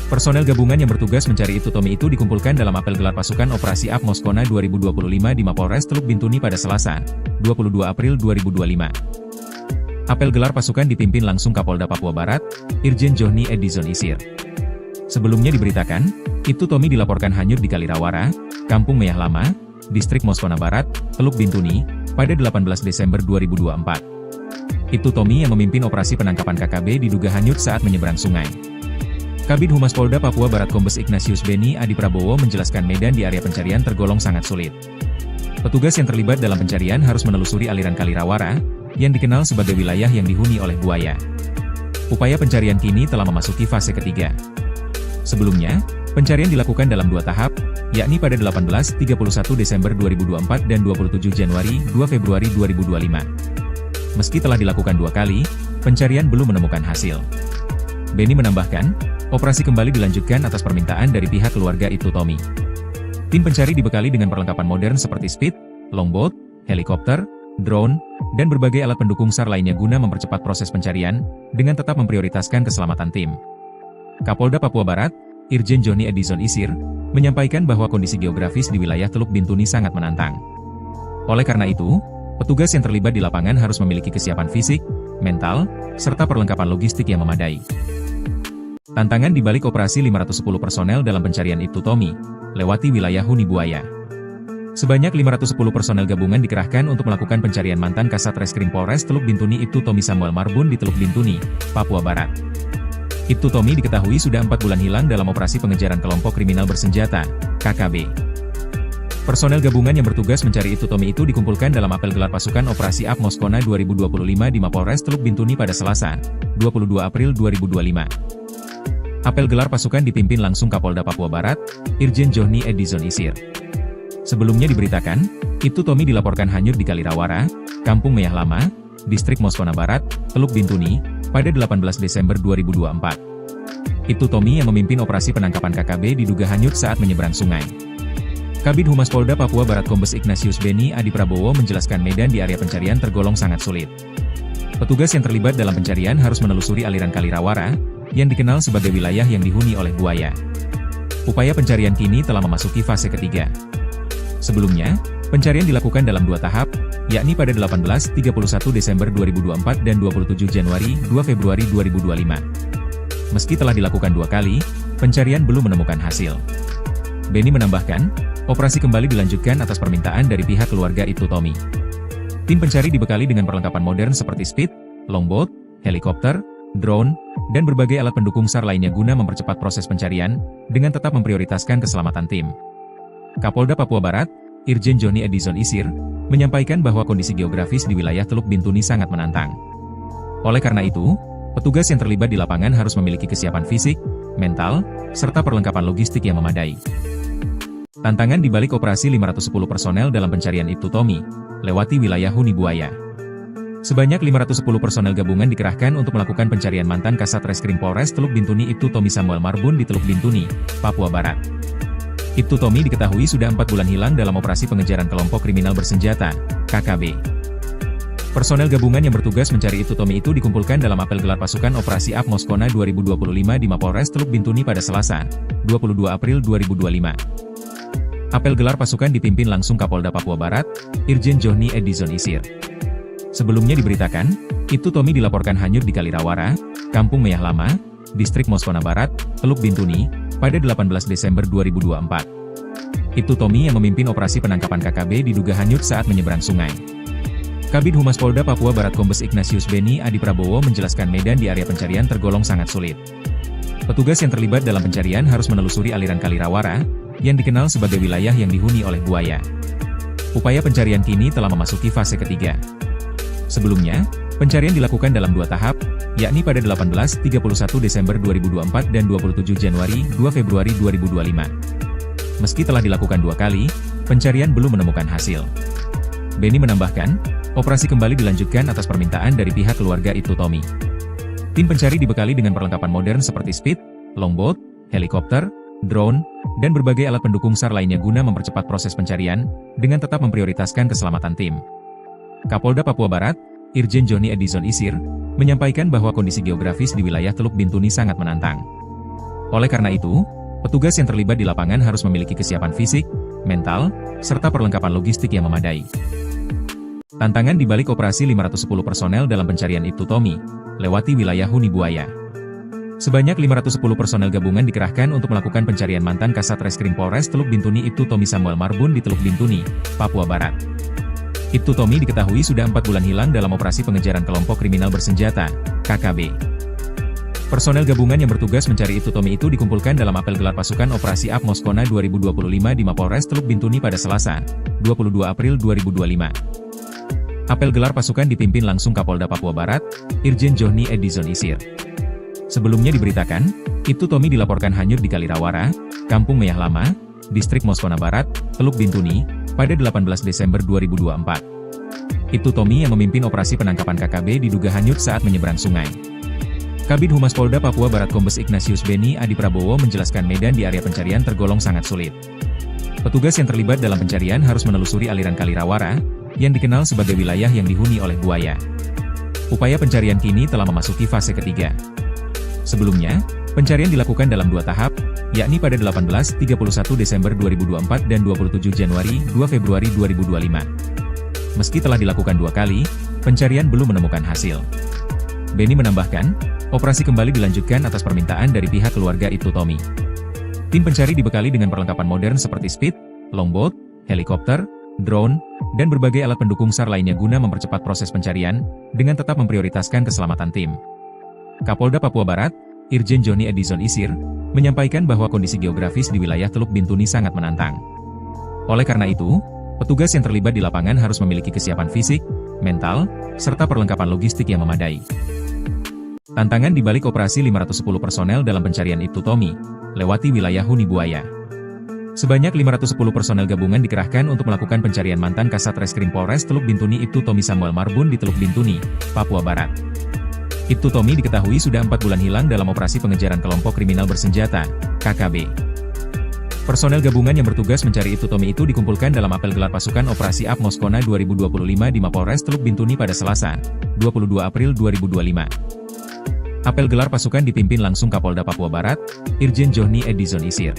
Personel gabungan yang bertugas mencari Ibtu Tommy itu dikumpulkan dalam apel gelar pasukan Operasi AP Moskona 2025 di Mapolres Teluk Bintuni pada Selasa, 22 April 2025. Apel gelar pasukan dipimpin langsung Kapolda Papua Barat, Irjen Johnny Edison Isir. Sebelumnya diberitakan, Ibtu Tommy dilaporkan hanyut di Kalirawara, Kampung Meyah Lama, Distrik Moskona Barat, Teluk Bintuni, pada 18 Desember 2024. Ibtu Tommy yang memimpin operasi penangkapan KKB diduga hanyut saat menyeberang sungai. Kabid Humas Polda Papua Barat Kombes Ignatius Benny Adi Prabowo menjelaskan medan di area pencarian tergolong sangat sulit. Petugas yang terlibat dalam pencarian harus menelusuri aliran Kalirawara, yang dikenal sebagai wilayah yang dihuni oleh buaya. Upaya pencarian kini telah memasuki fase ketiga. Sebelumnya, pencarian dilakukan dalam 2 tahap, yakni pada 18-31 Desember 2024 dan 27 Januari 2 Februari 2025. Meski telah dilakukan 2 kali, pencarian belum menemukan hasil. Benny menambahkan, operasi kembali dilanjutkan atas permintaan dari pihak keluarga Ibtu Tommy. Tim pencari dibekali dengan perlengkapan modern seperti speed, longboat, helikopter, drone, dan berbagai alat pendukung SAR lainnya guna mempercepat proses pencarian, dengan tetap memprioritaskan keselamatan tim. Kapolda Papua Barat, Irjen Johnny Edison Isir, menyampaikan bahwa kondisi geografis di wilayah Teluk Bintuni sangat menantang. Oleh karena itu, petugas yang terlibat di lapangan harus memiliki kesiapan fisik, mental, serta perlengkapan logistik yang memadai. Tantangan di balik operasi 510 personel dalam pencarian Ibtu Tommy, lewati wilayah Huni Buaya. Sebanyak 510 personel gabungan dikerahkan untuk melakukan pencarian mantan Kasat Reskrim Polres Teluk Bintuni Ibtu Tommy Samuel Marbun di Teluk Bintuni, Papua Barat. Ibtu Tommy diketahui sudah 4 bulan hilang dalam operasi pengejaran kelompok kriminal bersenjata, KKB. Personel gabungan yang bertugas mencari Ibtu Tommy itu dikumpulkan dalam apel gelar pasukan Operasi AP Moskona 2025 di Mapolres Teluk Bintuni pada Selasa, 22 April 2025. Apel gelar pasukan dipimpin langsung Kapolda Papua Barat, Irjen Johnny Edison Isir. Sebelumnya diberitakan, Ibtu Tommy dilaporkan hanyut di Kalirawara, Kampung Meyah Lama, Distrik Moskona Barat, Teluk Bintuni, pada 18 Desember 2024. Ibtu Tommy yang memimpin operasi penangkapan KKB diduga hanyut saat menyeberang sungai. Kabid Humas Polda Papua Barat Kombes Ignatius Benny Adi Prabowo menjelaskan medan di area pencarian tergolong sangat sulit. Petugas yang terlibat dalam pencarian harus menelusuri aliran Kalirawara, yang dikenal sebagai wilayah yang dihuni oleh buaya. Upaya pencarian kini telah memasuki fase ketiga. Sebelumnya, pencarian dilakukan dalam 2 tahap, yakni pada 18-31 Desember 2024 dan 27 Januari 2 Februari 2025. Meski telah dilakukan 2 kali, pencarian belum menemukan hasil. Benny menambahkan, operasi kembali dilanjutkan atas permintaan dari pihak keluarga Ibtu Tommy. Tim pencari dibekali dengan perlengkapan modern seperti speed, longboat, helikopter, drone, dan berbagai alat pendukung SAR lainnya guna mempercepat proses pencarian, dengan tetap memprioritaskan keselamatan tim. Kapolda Papua Barat, Irjen Johnny Edison Isir, menyampaikan bahwa kondisi geografis di wilayah Teluk Bintuni sangat menantang. Oleh karena itu, petugas yang terlibat di lapangan harus memiliki kesiapan fisik, mental, serta perlengkapan logistik yang memadai. Tantangan di balik operasi 510 personel dalam pencarian Ibtu Tommy, lewati wilayah Huni Buaya. Sebanyak 510 personel gabungan dikerahkan untuk melakukan pencarian mantan Kasat Reskrim Polres Teluk Bintuni Ibtu Tommy Samuel Marbun di Teluk Bintuni, Papua Barat. Ibtu Tommy diketahui sudah 4 bulan hilang dalam operasi pengejaran kelompok kriminal bersenjata, KKB. Personel gabungan yang bertugas mencari Ibtu Tommy itu dikumpulkan dalam apel gelar pasukan Operasi AP Moskona 2025 di Mapolres Teluk Bintuni pada Selasa, 22 April 2025. Apel gelar pasukan dipimpin langsung Kapolda Papua Barat, Irjen Johnny Edison Isir. Sebelumnya diberitakan, Ibtu Tommy dilaporkan hanyut di Kalirawara, Kampung Meyah Lama, Distrik Moskona Barat, Teluk Bintuni, pada 18 Desember 2024. Ibtu Tommy yang memimpin operasi penangkapan KKB diduga hanyut saat menyeberang sungai. Kabid Humas Polda Papua Barat Kombes Ignatius Beni Adi Prabowo menjelaskan medan di area pencarian tergolong sangat sulit. Petugas yang terlibat dalam pencarian harus menelusuri aliran Kali Rawara, yang dikenal sebagai wilayah yang dihuni oleh buaya. Upaya pencarian kini telah memasuki fase ketiga. Sebelumnya, pencarian dilakukan dalam 2 tahap, yakni pada 18-31 Desember 2024 dan 27 Januari 2 Februari 2025. Meski telah dilakukan 2 kali, pencarian belum menemukan hasil. Beni menambahkan, operasi kembali dilanjutkan atas permintaan dari pihak keluarga Ibtu Tommy. Tim pencari dibekali dengan perlengkapan modern seperti speed, longboat, helikopter, drone, dan berbagai alat pendukung SAR lainnya guna mempercepat proses pencarian, dengan tetap memprioritaskan keselamatan tim. Kapolda Papua Barat, Irjen Johnny Edison Isir, menyampaikan bahwa kondisi geografis di wilayah Teluk Bintuni sangat menantang. Oleh karena itu, petugas yang terlibat di lapangan harus memiliki kesiapan fisik, mental, serta perlengkapan logistik yang memadai. Tantangan di balik operasi 510 personel dalam pencarian Ibtu Tommy, lewati wilayah huni buaya. Sebanyak 510 personel gabungan dikerahkan untuk melakukan pencarian mantan Kasat Reskrim Polres Teluk Bintuni Ibtu Tommy Samuel Marbun di Teluk Bintuni, Papua Barat. Ibtu Tommy diketahui sudah 4 bulan hilang dalam operasi pengejaran kelompok kriminal bersenjata, KKB. Personel gabungan yang bertugas mencari Ibtu Tommy itu dikumpulkan dalam apel gelar pasukan Operasi AP Moskona 2025 di Mapolres Teluk Bintuni pada Selasa, 22 April 2025. Apel gelar pasukan dipimpin langsung Kapolda Papua Barat, Irjen Johnny Edison Isir. Sebelumnya diberitakan, Ibtu Tommy dilaporkan hanyut di Kali Rawara, Kampung Meyah Lama, Distrik Moskona Barat, Teluk Bintuni, pada 18 Desember 2024. Ibtu Tommy yang memimpin operasi penangkapan KKB diduga hanyut saat menyeberang sungai. Kabid Humas Polda Papua Barat Kombes Ignatius Beni Adi Prabowo menjelaskan medan di area pencarian tergolong sangat sulit. Petugas yang terlibat dalam pencarian harus menelusuri aliran Kali Rawara, yang dikenal sebagai wilayah yang dihuni oleh buaya. Upaya pencarian kini telah memasuki fase ketiga. Sebelumnya, pencarian dilakukan dalam 2 tahap, yakni pada 18-31 Desember 2024 dan 27 Januari 2 Februari 2025. Meski telah dilakukan 2 kali, pencarian belum menemukan hasil. Beni menambahkan, operasi kembali dilanjutkan atas permintaan dari pihak keluarga Ibtu Tommy. Tim pencari dibekali dengan perlengkapan modern seperti speed, longboat, helikopter, drone, dan berbagai alat pendukung SAR lainnya guna mempercepat proses pencarian, dengan tetap memprioritaskan keselamatan tim. Kapolda Papua Barat, Irjen Johnny Edison Isir, menyampaikan bahwa kondisi geografis di wilayah Teluk Bintuni sangat menantang. Oleh karena itu, petugas yang terlibat di lapangan harus memiliki kesiapan fisik, mental, serta perlengkapan logistik yang memadai. Tantangan di balik operasi 510 personel dalam pencarian Ibtu Tommy, lewati wilayah huni buaya. Sebanyak 510 personel gabungan dikerahkan untuk melakukan pencarian mantan Kasat Reskrim Polres Teluk Bintuni Ibtu Tommy Samuel Marbun di Teluk Bintuni, Papua Barat. Ibtu Tommy diketahui sudah 4 bulan hilang dalam operasi pengejaran kelompok kriminal bersenjata, KKB. Personel gabungan yang bertugas mencari Ibtu Tommy itu dikumpulkan dalam apel gelar pasukan Operasi AP Moskona 2025 di Mapolres Teluk Bintuni pada Selasa, 22 April 2025. Apel gelar pasukan dipimpin langsung Kapolda Papua Barat, Irjen Johnny Edison Isir.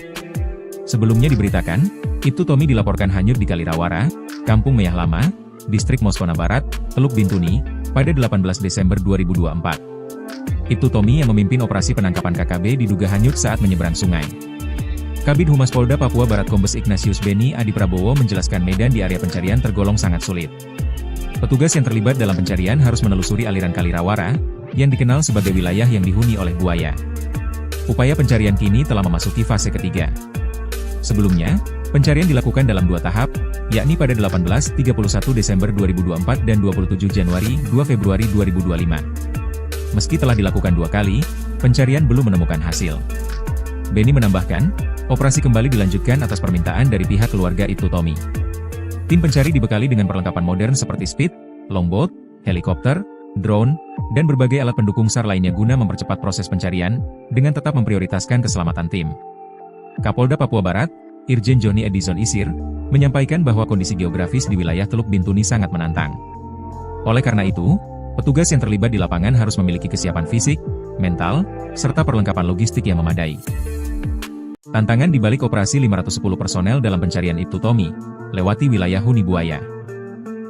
Sebelumnya diberitakan, Ibtu Tommy dilaporkan hanyut di Kali Rawara, Kampung Meyah Lama, Distrik Moskona Barat, Teluk Bintuni, pada 18 Desember 2024. Ibtu Tommy yang memimpin operasi penangkapan KKB diduga hanyut saat menyeberang sungai. Kabid Humas Polda Papua Barat Kombes Ignatius Beni Adi Prabowo menjelaskan medan di area pencarian tergolong sangat sulit. Petugas yang terlibat dalam pencarian harus menelusuri aliran Kali Rawara, yang dikenal sebagai wilayah yang dihuni oleh buaya. Upaya pencarian kini telah memasuki fase ketiga. Sebelumnya, pencarian dilakukan dalam 2 tahap, yakni pada 18-31 Desember 2024 dan 27 Januari 2 Februari 2025. Meski telah dilakukan 2 kali, pencarian belum menemukan hasil. Beni menambahkan, operasi kembali dilanjutkan atas permintaan dari pihak keluarga Ibtu Tommy. Tim pencari dibekali dengan perlengkapan modern seperti speed, longboat, helikopter, drone, dan berbagai alat pendukung SAR lainnya guna mempercepat proses pencarian, dengan tetap memprioritaskan keselamatan tim. Kapolda Papua Barat, Irjen Johnny Edison Isir, menyampaikan bahwa kondisi geografis di wilayah Teluk Bintuni sangat menantang. Oleh karena itu, petugas yang terlibat di lapangan harus memiliki kesiapan fisik, mental, serta perlengkapan logistik yang memadai. Tantangan di balik operasi 510 personel dalam pencarian Ibtu Tommy, lewati wilayah huni buaya.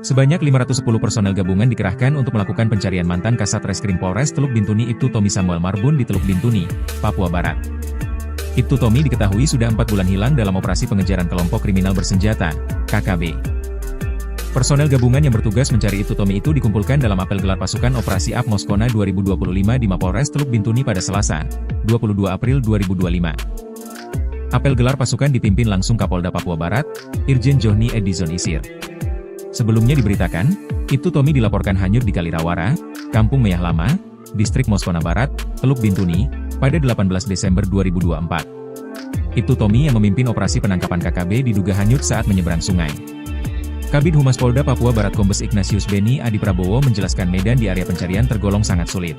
Sebanyak 510 personel gabungan dikerahkan untuk melakukan pencarian mantan Kasat Reskrim Polres Teluk Bintuni Ibtu Tommy Samuel Marbun di Teluk Bintuni, Papua Barat. Ibtu Tommy diketahui sudah 4 bulan hilang dalam operasi pengejaran kelompok kriminal bersenjata, KKB. Personel gabungan yang bertugas mencari Ibtu Tommy itu dikumpulkan dalam apel gelar pasukan Operasi Up Moskona 2025 di Mapolres Teluk Bintuni pada Selasa, 22 April 2025. Apel gelar pasukan dipimpin langsung Kapolda Papua Barat, Irjen Johnny Edison Isir. Sebelumnya diberitakan, Ibtu Tommy dilaporkan hanyut di Kalirawara, Kampung Meyah Lama, Distrik Moskona Barat, Teluk Bintuni, pada 18 Desember 2024. Ibtu Tommy yang memimpin operasi penangkapan KKB diduga hanyut saat menyeberang sungai. Kabid Humas Polda Papua Barat Kombes Ignatius Beni Adi Prabowo menjelaskan medan di area pencarian tergolong sangat sulit.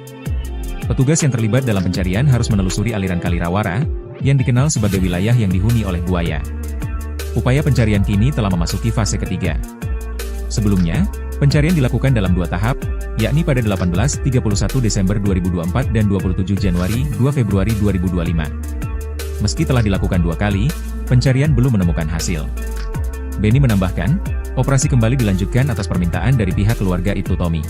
Petugas yang terlibat dalam pencarian harus menelusuri aliran Kalirawara, yang dikenal sebagai wilayah yang dihuni oleh buaya. Upaya pencarian kini telah memasuki fase ketiga. Sebelumnya, pencarian dilakukan dalam 2 tahap, yakni pada 18-31 Desember 2024 dan 27 Januari 2 Februari 2025. Meski telah dilakukan 2 kali, pencarian belum menemukan hasil. Beni menambahkan, operasi kembali dilanjutkan atas permintaan dari pihak keluarga Ibtu Tommy.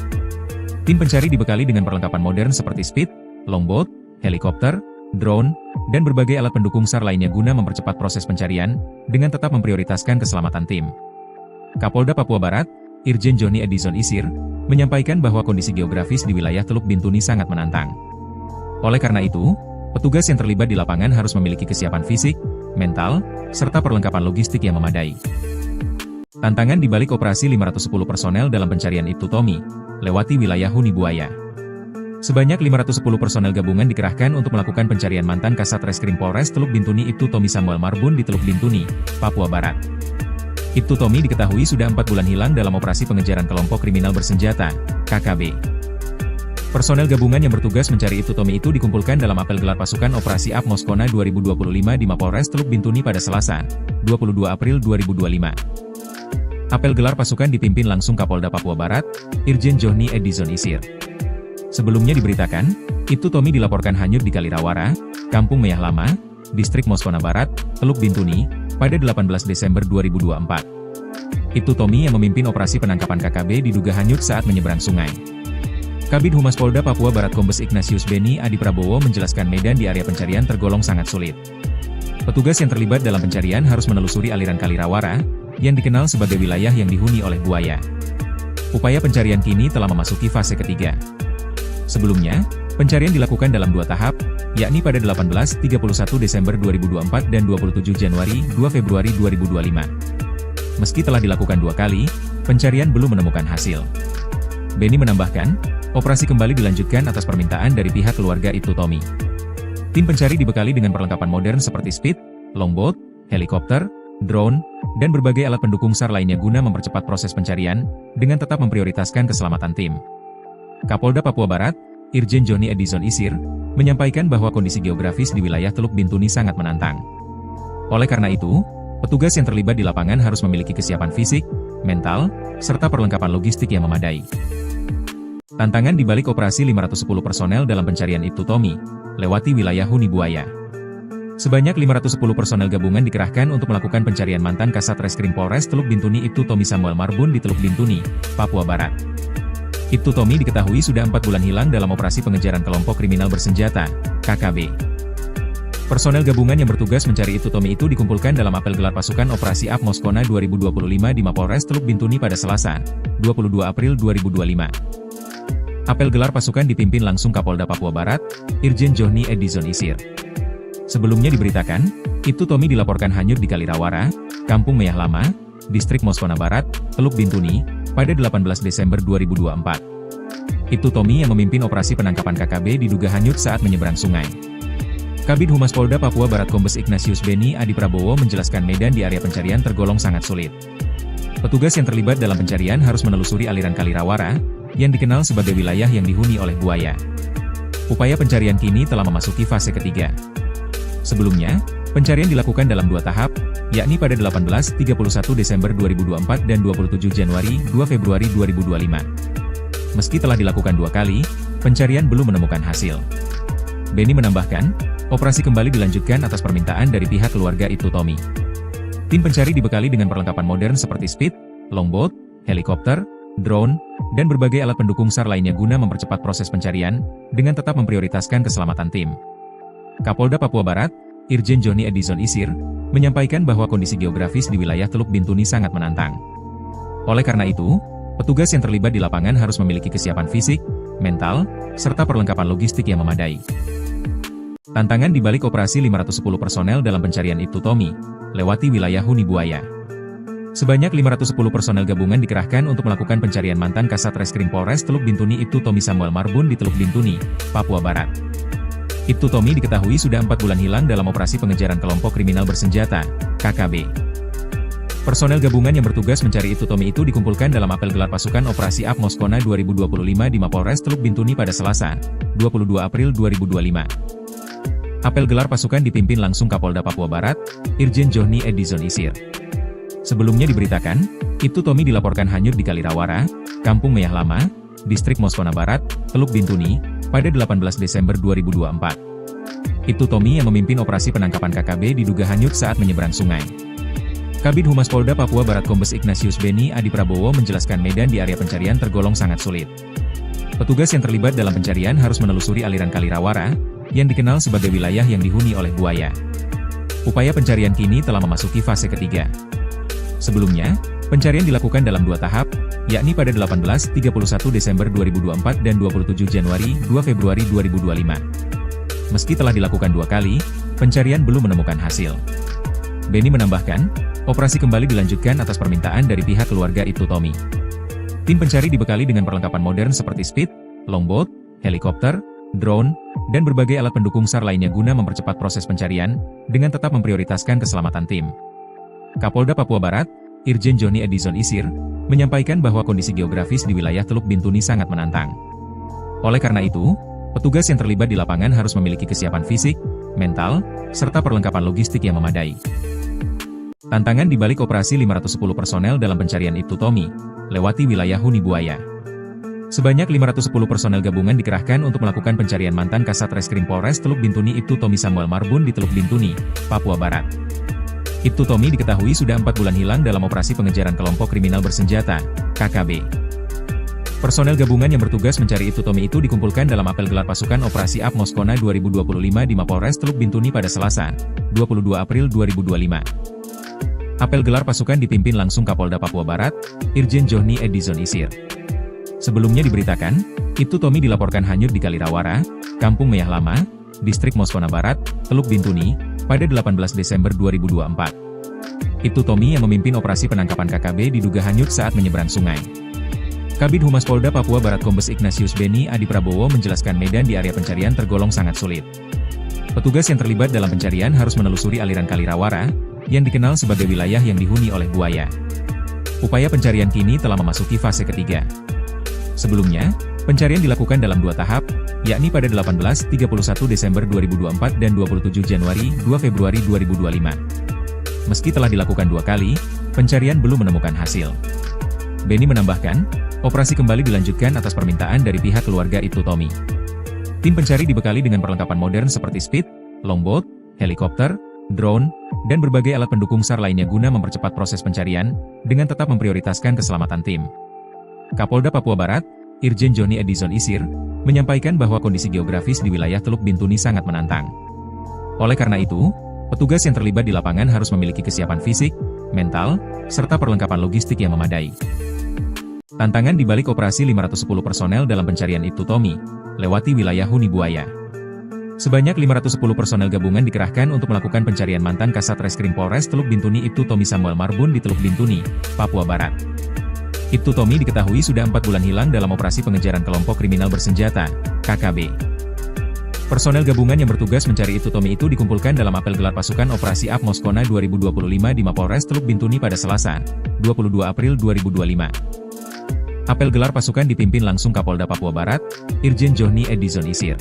Tim pencari dibekali dengan perlengkapan modern seperti speed, longboat, helikopter, drone, dan berbagai alat pendukung SAR lainnya guna mempercepat proses pencarian, dengan tetap memprioritaskan keselamatan tim. Kapolda Papua Barat, Irjen Johnny Edison Isir, menyampaikan bahwa kondisi geografis di wilayah Teluk Bintuni sangat menantang. Oleh karena itu, petugas yang terlibat di lapangan harus memiliki kesiapan fisik, mental, serta perlengkapan logistik yang memadai. Tantangan di balik operasi 510 personel dalam pencarian Ibtu Tommy, lewati wilayah huni buaya. Sebanyak 510 personel gabungan dikerahkan untuk melakukan pencarian mantan Kasat Reskrim Polres Teluk Bintuni Ibtu Tommy Samuel Marbun di Teluk Bintuni, Papua Barat. Ibtu Tommy diketahui sudah 4 bulan hilang dalam operasi pengejaran kelompok kriminal bersenjata, KKB. Personel gabungan yang bertugas mencari Ibtu Tommy itu dikumpulkan dalam apel gelar pasukan Operasi Up Moskona 2025 di Mapolres Teluk Bintuni pada Selasa, 22 April 2025. Apel gelar pasukan dipimpin langsung Kapolda Papua Barat, Irjen Johnny Edison Isir. Sebelumnya diberitakan, Ibtu Tommy dilaporkan hanyut di Kalirawara, Kampung Meyah Lama, Distrik Moskona Barat, Teluk Bintuni, pada 18 Desember 2024. Ibtu Tommy yang memimpin operasi penangkapan KKB diduga hanyut saat menyeberang sungai. Kabid Humas Polda Papua Barat Kombes Ignatius Beni Adi Prabowo menjelaskan medan di area pencarian tergolong sangat sulit. Petugas yang terlibat dalam pencarian harus menelusuri aliran Kalirawara, yang dikenal sebagai wilayah yang dihuni oleh buaya. Upaya pencarian kini telah memasuki fase ketiga. Sebelumnya, pencarian dilakukan dalam 2 tahap, yakni pada 18-31 Desember 2024 dan 27 Januari 2 Februari 2025. Meski telah dilakukan 2 kali, pencarian belum menemukan hasil. Beni menambahkan, operasi kembali dilanjutkan atas permintaan dari pihak keluarga Ibtu Tommy. Tim pencari dibekali dengan perlengkapan modern seperti speed, longboat, helikopter, drone, dan berbagai alat pendukung SAR lainnya guna mempercepat proses pencarian, dengan tetap memprioritaskan keselamatan tim. Kapolda Papua Barat, Irjen Johnny Edison Isir, menyampaikan bahwa kondisi geografis di wilayah Teluk Bintuni sangat menantang. Oleh karena itu, petugas yang terlibat di lapangan harus memiliki kesiapan fisik, mental, serta perlengkapan logistik yang memadai. Tantangan di balik operasi 510 personel dalam pencarian Ibtu Tommy, lewati wilayah huni buaya. Sebanyak 510 personel gabungan dikerahkan untuk melakukan pencarian mantan Kasat Reskrim Polres Teluk Bintuni Ibtu Tommy Samuel Marbun di Teluk Bintuni, Papua Barat. Ibtu Tommy diketahui sudah 4 bulan hilang dalam operasi pengejaran kelompok kriminal bersenjata, KKB. Personel gabungan yang bertugas mencari Ibtu Tommy itu dikumpulkan dalam apel gelar pasukan Operasi Up Moskona 2025 di Mapolres Teluk Bintuni pada Selasa, 22 April 2025. Apel gelar pasukan dipimpin langsung Kapolda Papua Barat, Irjen Johnny Edison Isir. Sebelumnya diberitakan, Ibtu Tommy dilaporkan hanyut di Kalirawara, Kampung Meyah Lama, Distrik Moskona Barat, Teluk Bintuni, pada 18 Desember 2024. Ibtu Tommy yang memimpin operasi penangkapan KKB diduga hanyut saat menyeberang sungai. Kabid Humas Polda Papua Barat Kombes Ignatius Beni Adi Prabowo menjelaskan medan di area pencarian tergolong sangat sulit. Petugas yang terlibat dalam pencarian harus menelusuri aliran Kalirawara, yang dikenal sebagai wilayah yang dihuni oleh buaya. Upaya pencarian kini telah memasuki fase ketiga. Sebelumnya, pencarian dilakukan dalam 2 tahap, yakni pada 18-31 Desember 2024 dan 27 Januari 2 Februari 2025. Meski telah dilakukan 2 kali, pencarian belum menemukan hasil. Beni menambahkan, operasi kembali dilanjutkan atas permintaan dari pihak keluarga Ibtu Tommy. Tim pencari dibekali dengan perlengkapan modern seperti speed, longboat, helikopter, drone, dan berbagai alat pendukung SAR lainnya guna mempercepat proses pencarian, dengan tetap memprioritaskan keselamatan tim. Kapolda Papua Barat, Irjen Johnny Edison Isir, menyampaikan bahwa kondisi geografis di wilayah Teluk Bintuni sangat menantang. Oleh karena itu, petugas yang terlibat di lapangan harus memiliki kesiapan fisik, mental, serta perlengkapan logistik yang memadai. Tantangan di balik operasi 510 personel dalam pencarian Ibtu Tommy, lewati wilayah Huni Buaya. Sebanyak 510 personel gabungan dikerahkan untuk melakukan pencarian mantan Kasat Reskrim Polres Teluk Bintuni Ibtu Tommy Samuel Marbun di Teluk Bintuni, Papua Barat. Ibtu Tommy diketahui sudah 4 bulan hilang dalam operasi pengejaran kelompok kriminal bersenjata, KKB. Personel gabungan yang bertugas mencari Ibtu Tommy itu dikumpulkan dalam apel gelar pasukan Operasi Up Moskona 2025 di Mapolres Teluk Bintuni pada Selasa, 22 April 2025. Apel gelar pasukan dipimpin langsung Kapolda Papua Barat, Irjen Johnny Edison Isir. Sebelumnya diberitakan, Ibtu Tommy dilaporkan hanyut di Kalirawara, Kampung Meyah Lama, Distrik Moskona Barat, Teluk Bintuni, pada 18 Desember 2024. Ibtu Tommy yang memimpin operasi penangkapan KKB diduga hanyut saat menyeberang sungai. Kabid Humas Polda Papua Barat Kombes Ignatius Beni Adi Prabowo menjelaskan medan di area pencarian tergolong sangat sulit. Petugas yang terlibat dalam pencarian harus menelusuri aliran Kalirawara, yang dikenal sebagai wilayah yang dihuni oleh buaya. Upaya pencarian kini telah memasuki fase ketiga. Sebelumnya, pencarian dilakukan dalam 2 tahap, yakni pada 18-31 Desember 2024 dan 27 Januari 2 Februari 2025. Meski telah dilakukan 2 kali, pencarian belum menemukan hasil. Beni menambahkan, operasi kembali dilanjutkan atas permintaan dari pihak keluarga Ibtu Tommy. Tim pencari dibekali dengan perlengkapan modern seperti speed, longboat, helikopter, drone, dan berbagai alat pendukung SAR lainnya guna mempercepat proses pencarian, dengan tetap memprioritaskan keselamatan tim. Kapolda Papua Barat, Irjen Johnny Edison Isir, menyampaikan bahwa kondisi geografis di wilayah Teluk Bintuni sangat menantang. Oleh karena itu, petugas yang terlibat di lapangan harus memiliki kesiapan fisik, mental, serta perlengkapan logistik yang memadai. Tantangan di balik operasi 510 personel dalam pencarian Ibtu Tommy, lewati wilayah Huni Buaya. Sebanyak 510 personel gabungan dikerahkan untuk melakukan pencarian mantan Kasat Reskrim Polres Teluk Bintuni Ibtu Tommy Samuel Marbun di Teluk Bintuni, Papua Barat. Ibtu Tommy diketahui sudah 4 bulan hilang dalam operasi pengejaran kelompok kriminal bersenjata, KKB. Personel gabungan yang bertugas mencari Ibtu Tommy itu dikumpulkan dalam apel gelar pasukan Operasi Up Moskona 2025 di Mapolres Teluk Bintuni pada Selasa, 22 April 2025. Apel gelar pasukan dipimpin langsung Kapolda Papua Barat, Irjen Johnny Edison Isir. Sebelumnya diberitakan, Ibtu Tommy dilaporkan hanyut di Kalirawara, Kampung Meyah Lama, Distrik Moskona Barat, Teluk Bintuni, pada 18 Desember 2024. Ibtu Tommy yang memimpin operasi penangkapan KKB diduga hanyut saat menyeberang sungai. Kabid Humas Polda Papua Barat Kombes Ignatius Beni Adi Prabowo menjelaskan medan di area pencarian tergolong sangat sulit. Petugas yang terlibat dalam pencarian harus menelusuri aliran Kalirawara, yang dikenal sebagai wilayah yang dihuni oleh buaya. Upaya pencarian kini telah memasuki fase ketiga. Sebelumnya, pencarian dilakukan dalam 2 tahap, yakni pada 18-31 Desember 2024 dan 27 Januari 2 Februari 2025. Meski telah dilakukan 2 kali, pencarian belum menemukan hasil. Beni menambahkan, operasi kembali dilanjutkan atas permintaan dari pihak keluarga Ibtu Tommy. Tim pencari dibekali dengan perlengkapan modern seperti speed, longboat, helikopter, drone, dan berbagai alat pendukung SAR lainnya guna mempercepat proses pencarian, dengan tetap memprioritaskan keselamatan tim. Kapolda Papua Barat, Irjen Johnny Edison Isir, menyampaikan bahwa kondisi geografis di wilayah Teluk Bintuni sangat menantang. Oleh karena itu, petugas yang terlibat di lapangan harus memiliki kesiapan fisik, mental, serta perlengkapan logistik yang memadai. Tantangan di balik operasi 510 personel dalam pencarian Ibtu Tommy, lewati wilayah Huni Buaya. Sebanyak 510 personel gabungan dikerahkan untuk melakukan pencarian mantan Kasat Reskrim Polres Teluk Bintuni Ibtu Tommy Samuel Marbun di Teluk Bintuni, Papua Barat. Ibtu Tommy diketahui sudah 4 bulan hilang dalam operasi pengejaran kelompok kriminal bersenjata, KKB. Personel gabungan yang bertugas mencari Ibtu Tommy itu dikumpulkan dalam apel gelar pasukan Operasi Up Moskona 2025 di Mapolres Teluk Bintuni pada Selasa, 22 April 2025. Apel gelar pasukan dipimpin langsung Kapolda Papua Barat, Irjen Johnny Edison Isir.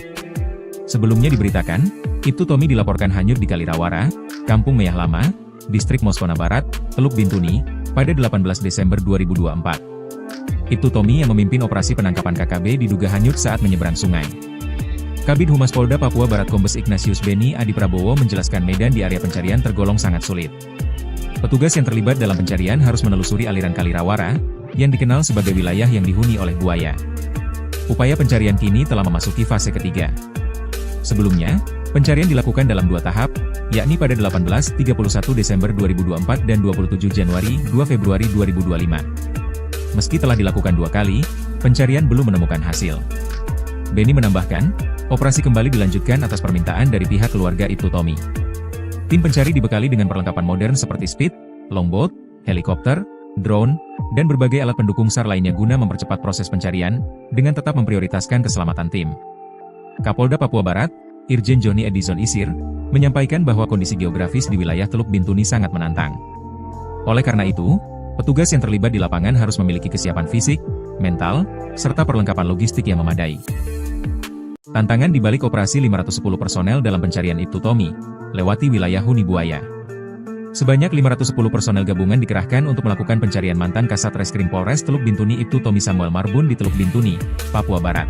Sebelumnya diberitakan, Ibtu Tommy dilaporkan hanyut di Kalirawara, Kampung Meyah Lama, Distrik Moskona Barat, Teluk Bintuni, pada 18 Desember 2024. Ibtu Tommy yang memimpin operasi penangkapan KKB diduga hanyut saat menyeberang sungai. Kabid Humas Polda Papua Barat Kombes Ignatius Beni Adi Prabowo menjelaskan medan di area pencarian tergolong sangat sulit. Petugas yang terlibat dalam pencarian harus menelusuri aliran Kalirawara, yang dikenal sebagai wilayah yang dihuni oleh buaya. Upaya pencarian kini telah memasuki fase ketiga. Sebelumnya, pencarian dilakukan dalam 2 tahap, yakni pada 18-31 Desember 2024 dan 27 Januari 2 Februari 2025. Meski telah dilakukan 2 kali, pencarian belum menemukan hasil. Benny menambahkan, operasi kembali dilanjutkan atas permintaan dari pihak keluarga Ibtu Tommy. Tim pencari dibekali dengan perlengkapan modern seperti speed, longboat, helikopter, drone, dan berbagai alat pendukung SAR lainnya guna mempercepat proses pencarian, dengan tetap memprioritaskan keselamatan tim. Kapolda Papua Barat, Irjen Johnny Edison Isir, menyampaikan bahwa kondisi geografis di wilayah Teluk Bintuni sangat menantang. Oleh karena itu, petugas yang terlibat di lapangan harus memiliki kesiapan fisik, mental, serta perlengkapan logistik yang memadai. Tantangan di balik operasi 510 personel dalam pencarian Ibtu Tommy, lewati wilayah Huni Buaya. Sebanyak 510 personel gabungan dikerahkan untuk melakukan pencarian mantan Kasat Reskrim Polres Teluk Bintuni Ibtu Tommy Samuel Marbun di Teluk Bintuni, Papua Barat.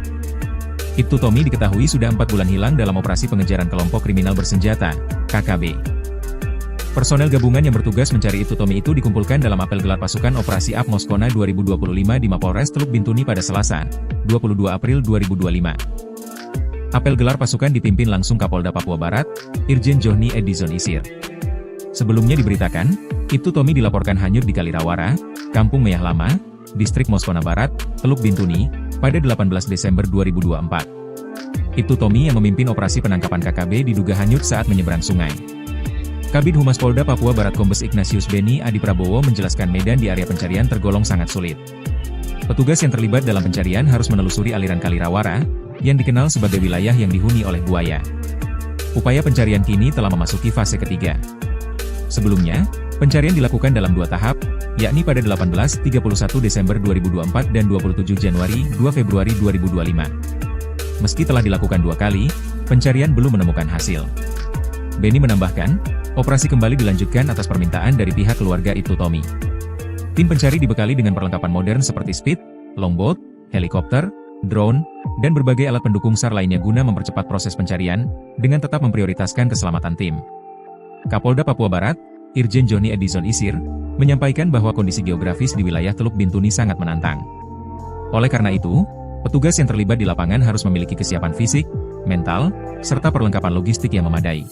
Ibtu Tommy diketahui sudah 4 bulan hilang dalam operasi pengejaran kelompok kriminal bersenjata, KKB. Personel gabungan yang bertugas mencari Ibtu Tommy itu dikumpulkan dalam apel gelar pasukan Operasi AP Moskona 2025 di Mapolres Teluk Bintuni pada Selasa, 22 April 2025. Apel gelar pasukan dipimpin langsung Kapolda Papua Barat, Irjen Johnny Edison Isir. Sebelumnya diberitakan, Ibtu Tommy dilaporkan hanyut di Kalirawara, Kampung Meyah Lama, Distrik Moskona Barat, Teluk Bintuni, pada 18 Desember 2024. Ibtu Tommy yang memimpin operasi penangkapan KKB diduga hanyut saat menyeberang sungai. Kabid Humas Polda Papua Barat Kombes Ignatius Benny Adi Prabowo menjelaskan medan di area pencarian tergolong sangat sulit. Petugas yang terlibat dalam pencarian harus menelusuri aliran Kalirawara, yang dikenal sebagai wilayah yang dihuni oleh buaya. Upaya pencarian kini telah memasuki fase ketiga. Sebelumnya, pencarian dilakukan dalam 2 tahap, yakni pada 18-31 Desember 2024 dan 27 Januari 2 Februari 2025. Meski telah dilakukan 2 kali, pencarian belum menemukan hasil. Benny menambahkan, operasi kembali dilanjutkan atas permintaan dari pihak keluarga Ibtu Tommy. Tim pencari dibekali dengan perlengkapan modern seperti speed, longboat, helikopter, drone, dan berbagai alat pendukung SAR lainnya guna mempercepat proses pencarian, dengan tetap memprioritaskan keselamatan tim. Kapolda Papua Barat, Irjen Johnny Edison Isir, menyampaikan bahwa kondisi geografis di wilayah Teluk Bintuni sangat menantang. Oleh karena itu, petugas yang terlibat di lapangan harus memiliki kesiapan fisik, mental, serta perlengkapan logistik yang memadai.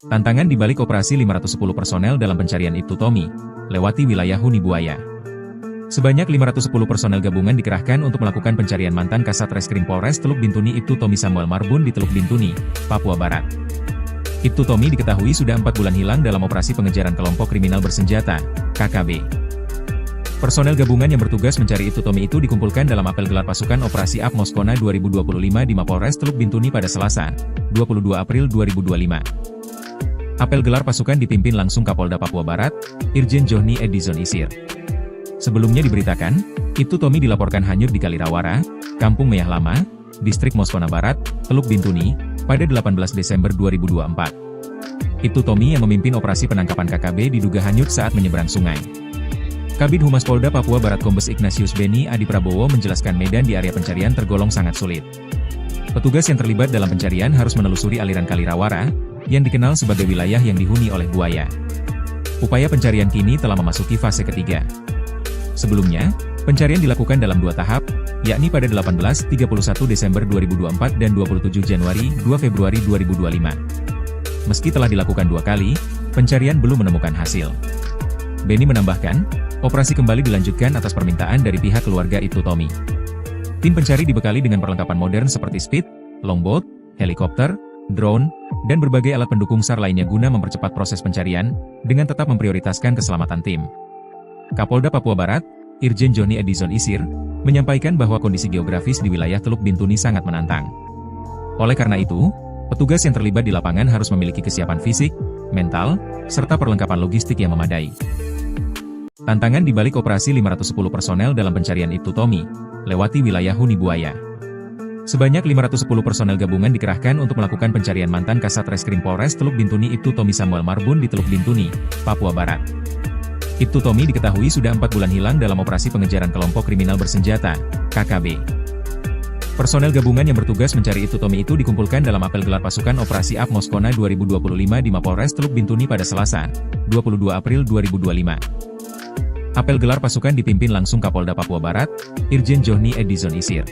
Tantangan di balik operasi 510 personel dalam pencarian Ibtu Tommy, lewati wilayah Huni Buaya. Sebanyak 510 personel gabungan dikerahkan untuk melakukan pencarian mantan Kasat Reskrim Polres Teluk Bintuni Ibtu Tommy Samuel Marbun di Teluk Bintuni, Papua Barat. Ibtu Tommy diketahui sudah 4 bulan hilang dalam operasi pengejaran kelompok kriminal bersenjata, KKB. Personel gabungan yang bertugas mencari Ibtu Tommy itu dikumpulkan dalam apel gelar pasukan Operasi AP Moskona 2025 di Mapolres Teluk Bintuni pada Selasa, 22 April 2025. Apel gelar pasukan dipimpin langsung Kapolda Papua Barat, Irjen Johnny Edison Isir. Sebelumnya diberitakan, Ibtu Tommy dilaporkan hanyut di Kalirawara, Kampung Meyah Lama, Distrik Moskona Barat, Teluk Bintuni, pada 18 Desember 2024. Ibtu Tommy yang memimpin operasi penangkapan KKB diduga hanyut saat menyeberang sungai. Kabid Humas Polda Papua Barat Kombes Ignatius Benny Adi Prabowo menjelaskan medan di area pencarian tergolong sangat sulit. Petugas yang terlibat dalam pencarian harus menelusuri aliran Kalirawara, yang dikenal sebagai wilayah yang dihuni oleh buaya. Upaya pencarian kini telah memasuki fase ketiga. Sebelumnya, pencarian dilakukan dalam 2 tahap, yakni pada 18-31 Desember 2024 dan 27 Januari 2 Februari 2025. Meski telah dilakukan 2 kali, pencarian belum menemukan hasil. Benny menambahkan, operasi kembali dilanjutkan atas permintaan dari pihak keluarga Ibtu Tommy. Tim pencari dibekali dengan perlengkapan modern seperti speed, longboat, helikopter, drone, dan berbagai alat pendukung SAR lainnya guna mempercepat proses pencarian, dengan tetap memprioritaskan keselamatan tim. Kapolda Papua Barat, Irjen Johnny Edison Isir, menyampaikan bahwa kondisi geografis di wilayah Teluk Bintuni sangat menantang. Oleh karena itu, petugas yang terlibat di lapangan harus memiliki kesiapan fisik, mental, serta perlengkapan logistik yang memadai. Tantangan di balik operasi 510 personel dalam pencarian Ibtu Tommy, lewati wilayah Huni Buaya. Sebanyak 510 personel gabungan dikerahkan untuk melakukan pencarian mantan Kasat Reskrim Polres Teluk Bintuni Ibtu Tommy Samuel Marbun di Teluk Bintuni, Papua Barat. Ibtu Tommy diketahui sudah 4 bulan hilang dalam operasi pengejaran kelompok kriminal bersenjata, KKB. Personel gabungan yang bertugas mencari Ibtu Tommy itu dikumpulkan dalam apel gelar pasukan Operasi AP Moskona 2025 di Mapolres Teluk Bintuni pada Selasa, 22 April 2025. Apel gelar pasukan dipimpin langsung Kapolda Papua Barat, Irjen Johnny Edison Isir.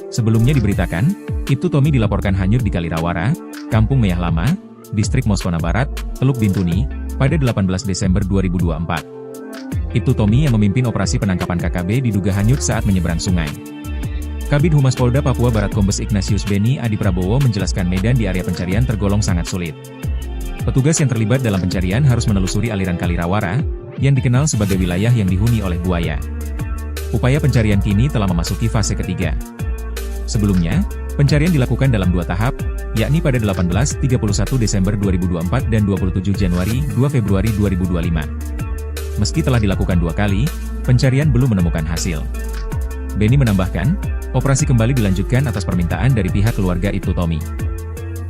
Sebelumnya diberitakan, Ibtu Tommy dilaporkan hanyut di Kalirawara, Kampung Meyah Lama, Distrik Moskona Barat, Teluk Bintuni, pada 18 Desember 2024. Ibtu Tommy yang memimpin operasi penangkapan KKB diduga hanyut saat menyeberang sungai. Kabid Humas Polda Papua Barat Kombes Ignatius Beni Adi Prabowo menjelaskan medan di area pencarian tergolong sangat sulit. Petugas yang terlibat dalam pencarian harus menelusuri aliran Kali Rawara, yang dikenal sebagai wilayah yang dihuni oleh buaya. Upaya pencarian kini telah memasuki fase ketiga. Sebelumnya, pencarian dilakukan dalam 2 tahap, yakni pada 18-31 Desember 2024 dan 27 Januari 2 Februari 2025. Meski telah dilakukan 2 kali, pencarian belum menemukan hasil. Beni menambahkan, operasi kembali dilanjutkan atas permintaan dari pihak keluarga Ibtu Tommy.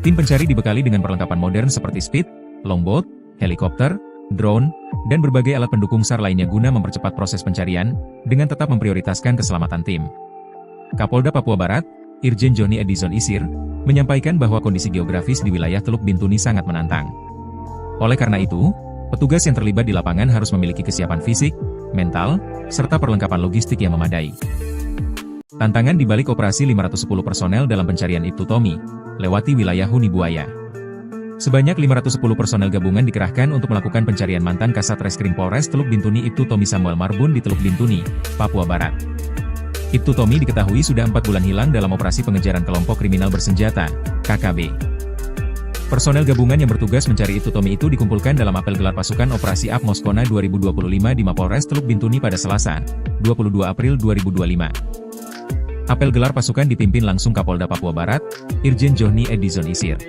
Tim pencari dibekali dengan perlengkapan modern seperti speed, longboat, helikopter, drone, dan berbagai alat pendukung SAR lainnya guna mempercepat proses pencarian, dengan tetap memprioritaskan keselamatan tim. Kapolda Papua Barat, Irjen Johnny Edison Isir, menyampaikan bahwa kondisi geografis di wilayah Teluk Bintuni sangat menantang. Oleh karena itu, petugas yang terlibat di lapangan harus memiliki kesiapan fisik, mental, serta perlengkapan logistik yang memadai. Tantangan di balik operasi 510 personel dalam pencarian Ibtu Tommy, lewati wilayah huni buaya. Sebanyak 510 personel gabungan dikerahkan untuk melakukan pencarian mantan Kasat Reskrim Polres Teluk Bintuni Ibtu Tommy Samuel Marbun di Teluk Bintuni, Papua Barat. Ibtu Tommy diketahui sudah 4 bulan hilang dalam operasi pengejaran kelompok kriminal bersenjata, KKB. Personel gabungan yang bertugas mencari Ibtu Tommy itu dikumpulkan dalam apel gelar pasukan Operasi AP Moskona 2025 di Mapolres Teluk Bintuni pada Selasa, 22 April 2025. Apel gelar pasukan dipimpin langsung Kapolda Papua Barat, Irjen Johnny Edison Isir.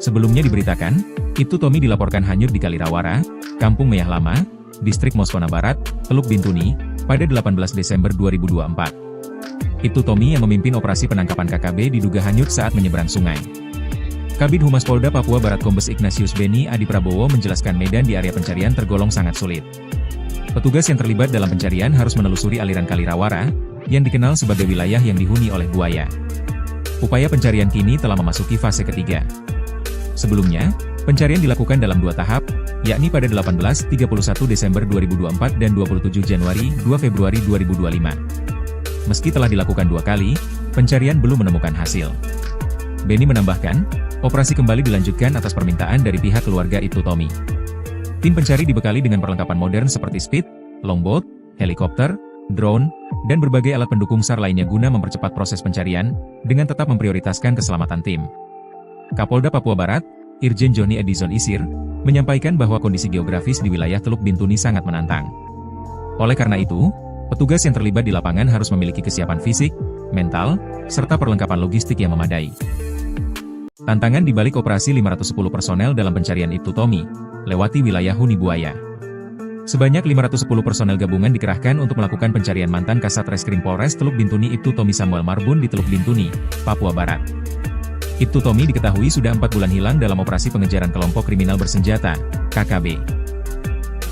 Sebelumnya diberitakan, Ibtu Tommy dilaporkan hanyut di Kali Rawara, Kampung Meyah Lama, Distrik Moskona Barat, Teluk Bintuni, pada 18 Desember 2024. Ibtu Tommy yang memimpin operasi penangkapan KKB diduga hanyut saat menyeberang sungai. Kabid Humas Polda Papua Barat Kombes Ignatius Beni Adi Prabowo menjelaskan medan di area pencarian tergolong sangat sulit. Petugas yang terlibat dalam pencarian harus menelusuri aliran Kali Rawara, yang dikenal sebagai wilayah yang dihuni oleh buaya. Upaya pencarian kini telah memasuki fase ketiga. Sebelumnya, pencarian dilakukan dalam 2 tahap, yakni pada 18-31 Desember 2024 dan 27 Januari 2 Februari 2025. Meski telah dilakukan 2 kali, pencarian belum menemukan hasil. Beni menambahkan, operasi kembali dilanjutkan atas permintaan dari pihak keluarga Ibtu Tommy. Tim pencari dibekali dengan perlengkapan modern seperti speed, longboat, helikopter, drone, dan berbagai alat pendukung SAR lainnya guna mempercepat proses pencarian, dengan tetap memprioritaskan keselamatan tim. Kapolda Papua Barat, Irjen Johnny Edison Isir, menyampaikan bahwa kondisi geografis di wilayah Teluk Bintuni sangat menantang. Oleh karena itu, petugas yang terlibat di lapangan harus memiliki kesiapan fisik, mental, serta perlengkapan logistik yang memadai. Tantangan di balik operasi 510 personel dalam pencarian Ibtu Tommy, lewati wilayah huni buaya. Sebanyak 510 personel gabungan dikerahkan untuk melakukan pencarian mantan Kasat Reskrim Polres Teluk Bintuni Ibtu Tommy Samuel Marbun di Teluk Bintuni, Papua Barat. Ibtu Tommy diketahui sudah 4 bulan hilang dalam operasi pengejaran kelompok kriminal bersenjata, KKB.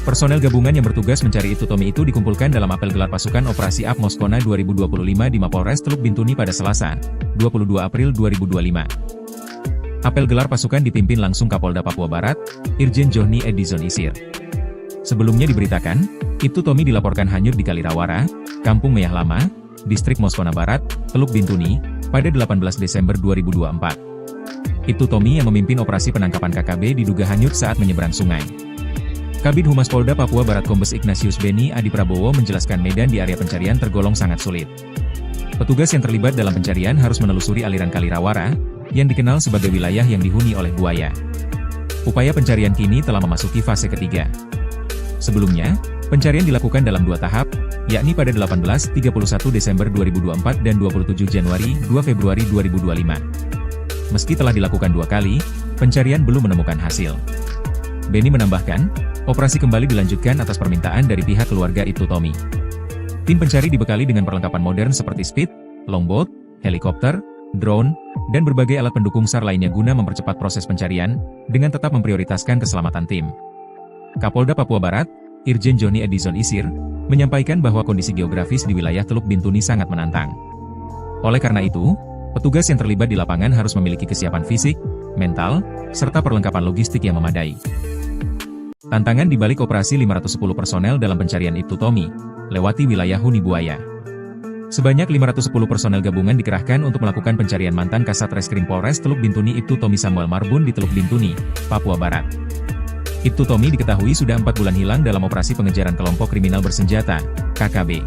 Personel gabungan yang bertugas mencari Ibtu Tommy itu dikumpulkan dalam apel gelar pasukan Operasi AP Moskona 2025 di Mapolres Teluk Bintuni pada Selasa, 22 April 2025. Apel gelar pasukan dipimpin langsung Kapolda Papua Barat, Irjen Johnny Edison Isir. Sebelumnya diberitakan, Ibtu Tommy dilaporkan hanyut di Kali Rawara, Kampung Meyah Lama, Distrik Moskona Barat, Teluk Bintuni, pada 18 Desember 2024. Ibtu Tommy yang memimpin operasi penangkapan KKB diduga hanyut saat menyeberang sungai. Kabid Humas Polda Papua Barat Kombes Ignatius Beni Adi Prabowo menjelaskan medan di area pencarian tergolong sangat sulit. Petugas yang terlibat dalam pencarian harus menelusuri aliran Kali Rawara, yang dikenal sebagai wilayah yang dihuni oleh buaya. Upaya pencarian kini telah memasuki fase ketiga. Sebelumnya, pencarian dilakukan dalam 2 tahap, yakni pada 18-31 Desember 2024 dan 27 Januari 2 Februari 2025. Meski telah dilakukan 2 kali, pencarian belum menemukan hasil. Beni menambahkan, operasi kembali dilanjutkan atas permintaan dari pihak keluarga Ibtu Tommy. Tim pencari dibekali dengan perlengkapan modern seperti speed, longboat, helikopter, drone, dan berbagai alat pendukung SAR lainnya guna mempercepat proses pencarian, dengan tetap memprioritaskan keselamatan tim. Kapolda Papua Barat, Irjen Johnny Edison Isir, menyampaikan bahwa kondisi geografis di wilayah Teluk Bintuni sangat menantang. Oleh karena itu, petugas yang terlibat di lapangan harus memiliki kesiapan fisik, mental, serta perlengkapan logistik yang memadai. Tantangan di balik operasi 510 personel dalam pencarian Ibtu Tommy, lewati wilayah huni buaya. Sebanyak 510 personel gabungan dikerahkan untuk melakukan pencarian mantan Kasat Reskrim Polres Teluk Bintuni Ibtu Tommy Samuel Marbun di Teluk Bintuni, Papua Barat. Ibtu Tommy diketahui sudah 4 bulan hilang dalam operasi pengejaran kelompok kriminal bersenjata, KKB.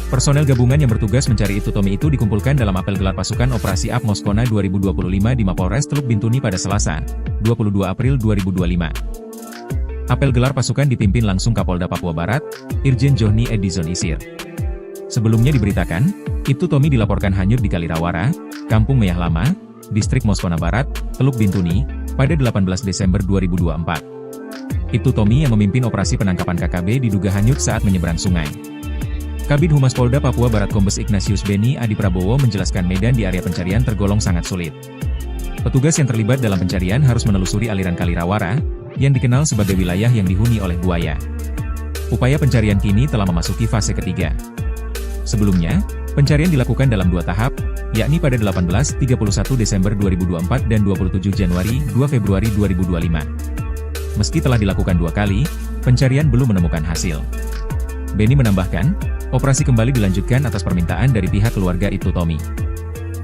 Personel gabungan yang bertugas mencari Ibtu Tommy itu dikumpulkan dalam apel gelar pasukan Operasi Ab Moskona 2025 di Mapolres Teluk Bintuni pada Selasa, 22 April 2025. Apel gelar pasukan dipimpin langsung Kapolda Papua Barat, Irjen Johnny Edison Isir. Sebelumnya diberitakan, Ibtu Tommy dilaporkan hanyut di Kalirawara, Kampung Meyah Lama, Distrik Moskona Barat, Teluk Bintuni, pada 18 Desember 2024. Ibtu Tommy yang memimpin operasi penangkapan KKB diduga hanyut saat menyeberang sungai. Kabid Humas Polda Papua Barat Kombes Ignatius Beni Adi Prabowo menjelaskan medan di area pencarian tergolong sangat sulit. Petugas yang terlibat dalam pencarian harus menelusuri aliran Kalirawara, yang dikenal sebagai wilayah yang dihuni oleh buaya. Upaya pencarian kini telah memasuki fase ketiga. Sebelumnya, pencarian dilakukan dalam 2 tahap, yakni pada 18-31 Desember 2024 dan 27 Januari 2 Februari 2025. Meski telah dilakukan 2 kali, pencarian belum menemukan hasil. Beni menambahkan, operasi kembali dilanjutkan atas permintaan dari pihak keluarga Ibtu Tommy.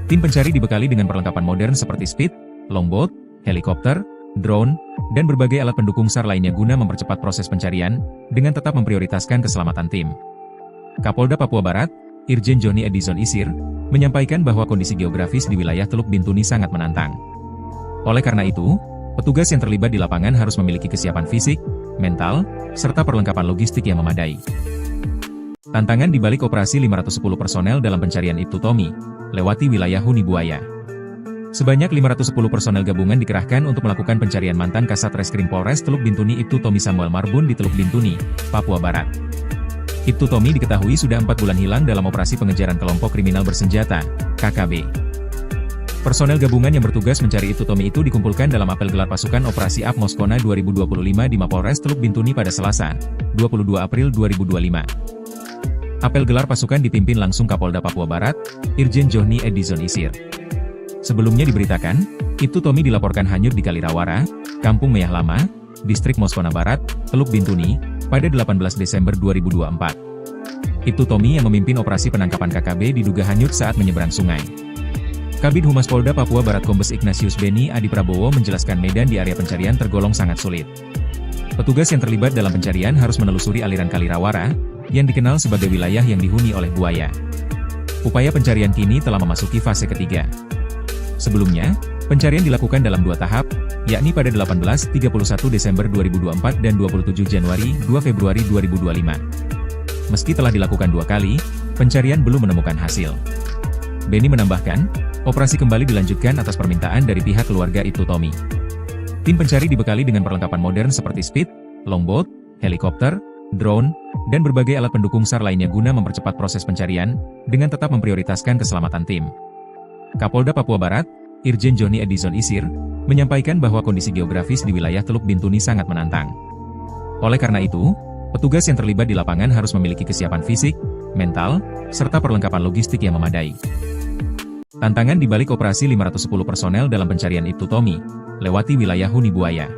Tim pencari dibekali dengan perlengkapan modern seperti speed, longboat, helikopter, drone, dan berbagai alat pendukung SAR lainnya guna mempercepat proses pencarian, dengan tetap memprioritaskan keselamatan tim. Kapolda Papua Barat, Irjen Johnny Edison Isir, menyampaikan bahwa kondisi geografis di wilayah Teluk Bintuni sangat menantang. Oleh karena itu, petugas yang terlibat di lapangan harus memiliki kesiapan fisik, mental, serta perlengkapan logistik yang memadai. Tantangan di balik operasi 510 personel dalam pencarian Ibtu Tommy, lewati wilayah huni buaya. Sebanyak 510 personel gabungan dikerahkan untuk melakukan pencarian mantan Kasat Reskrim Polres Teluk Bintuni Ibtu Tommy Samuel Marbun di Teluk Bintuni, Papua Barat. Ibtu Tommy diketahui sudah 4 bulan hilang dalam operasi pengejaran kelompok kriminal bersenjata, KKB. Personel gabungan yang bertugas mencari Ibtu Tommy itu dikumpulkan dalam apel gelar pasukan Operasi Ab Moskona 2025 di Mapolres Teluk Bintuni pada Selasa, 22 April 2025. Apel gelar pasukan dipimpin langsung Kapolda Papua Barat, Irjen Johnny Edison Isir. Sebelumnya diberitakan, Ibtu Tommy dilaporkan hanyut di Kalirawara, Kampung Meyah Lama, Distrik Moskona Barat, Teluk Bintuni, pada 18 Desember 2024. Ibtu Tommy yang memimpin operasi penangkapan KKB diduga hanyut saat menyeberang sungai. Kabid Humas Polda Papua Barat Kombes Ignatius Beni Adi Prabowo menjelaskan medan di area pencarian tergolong sangat sulit. Petugas yang terlibat dalam pencarian harus menelusuri aliran Kalirawara, yang dikenal sebagai wilayah yang dihuni oleh buaya. Upaya pencarian kini telah memasuki fase ketiga. Sebelumnya, pencarian dilakukan dalam 2 tahap, yakni pada 18-31 Desember 2024 dan 27 Januari 2 Februari 2025. Meski telah dilakukan 2 kali, pencarian belum menemukan hasil. Beni menambahkan, operasi kembali dilanjutkan atas permintaan dari pihak keluarga Ibtu Tommy. Tim pencari dibekali dengan perlengkapan modern seperti speed, longboat, helikopter, drone, dan berbagai alat pendukung SAR lainnya guna mempercepat proses pencarian, dengan tetap memprioritaskan keselamatan tim. Kapolda Papua Barat, Irjen Johnny Edison Isir, menyampaikan bahwa kondisi geografis di wilayah Teluk Bintuni sangat menantang. Oleh karena itu, petugas yang terlibat di lapangan harus memiliki kesiapan fisik, mental, serta perlengkapan logistik yang memadai. Tantangan di balik operasi 510 personel dalam pencarian Ibtu Tommy, lewati wilayah huni buaya.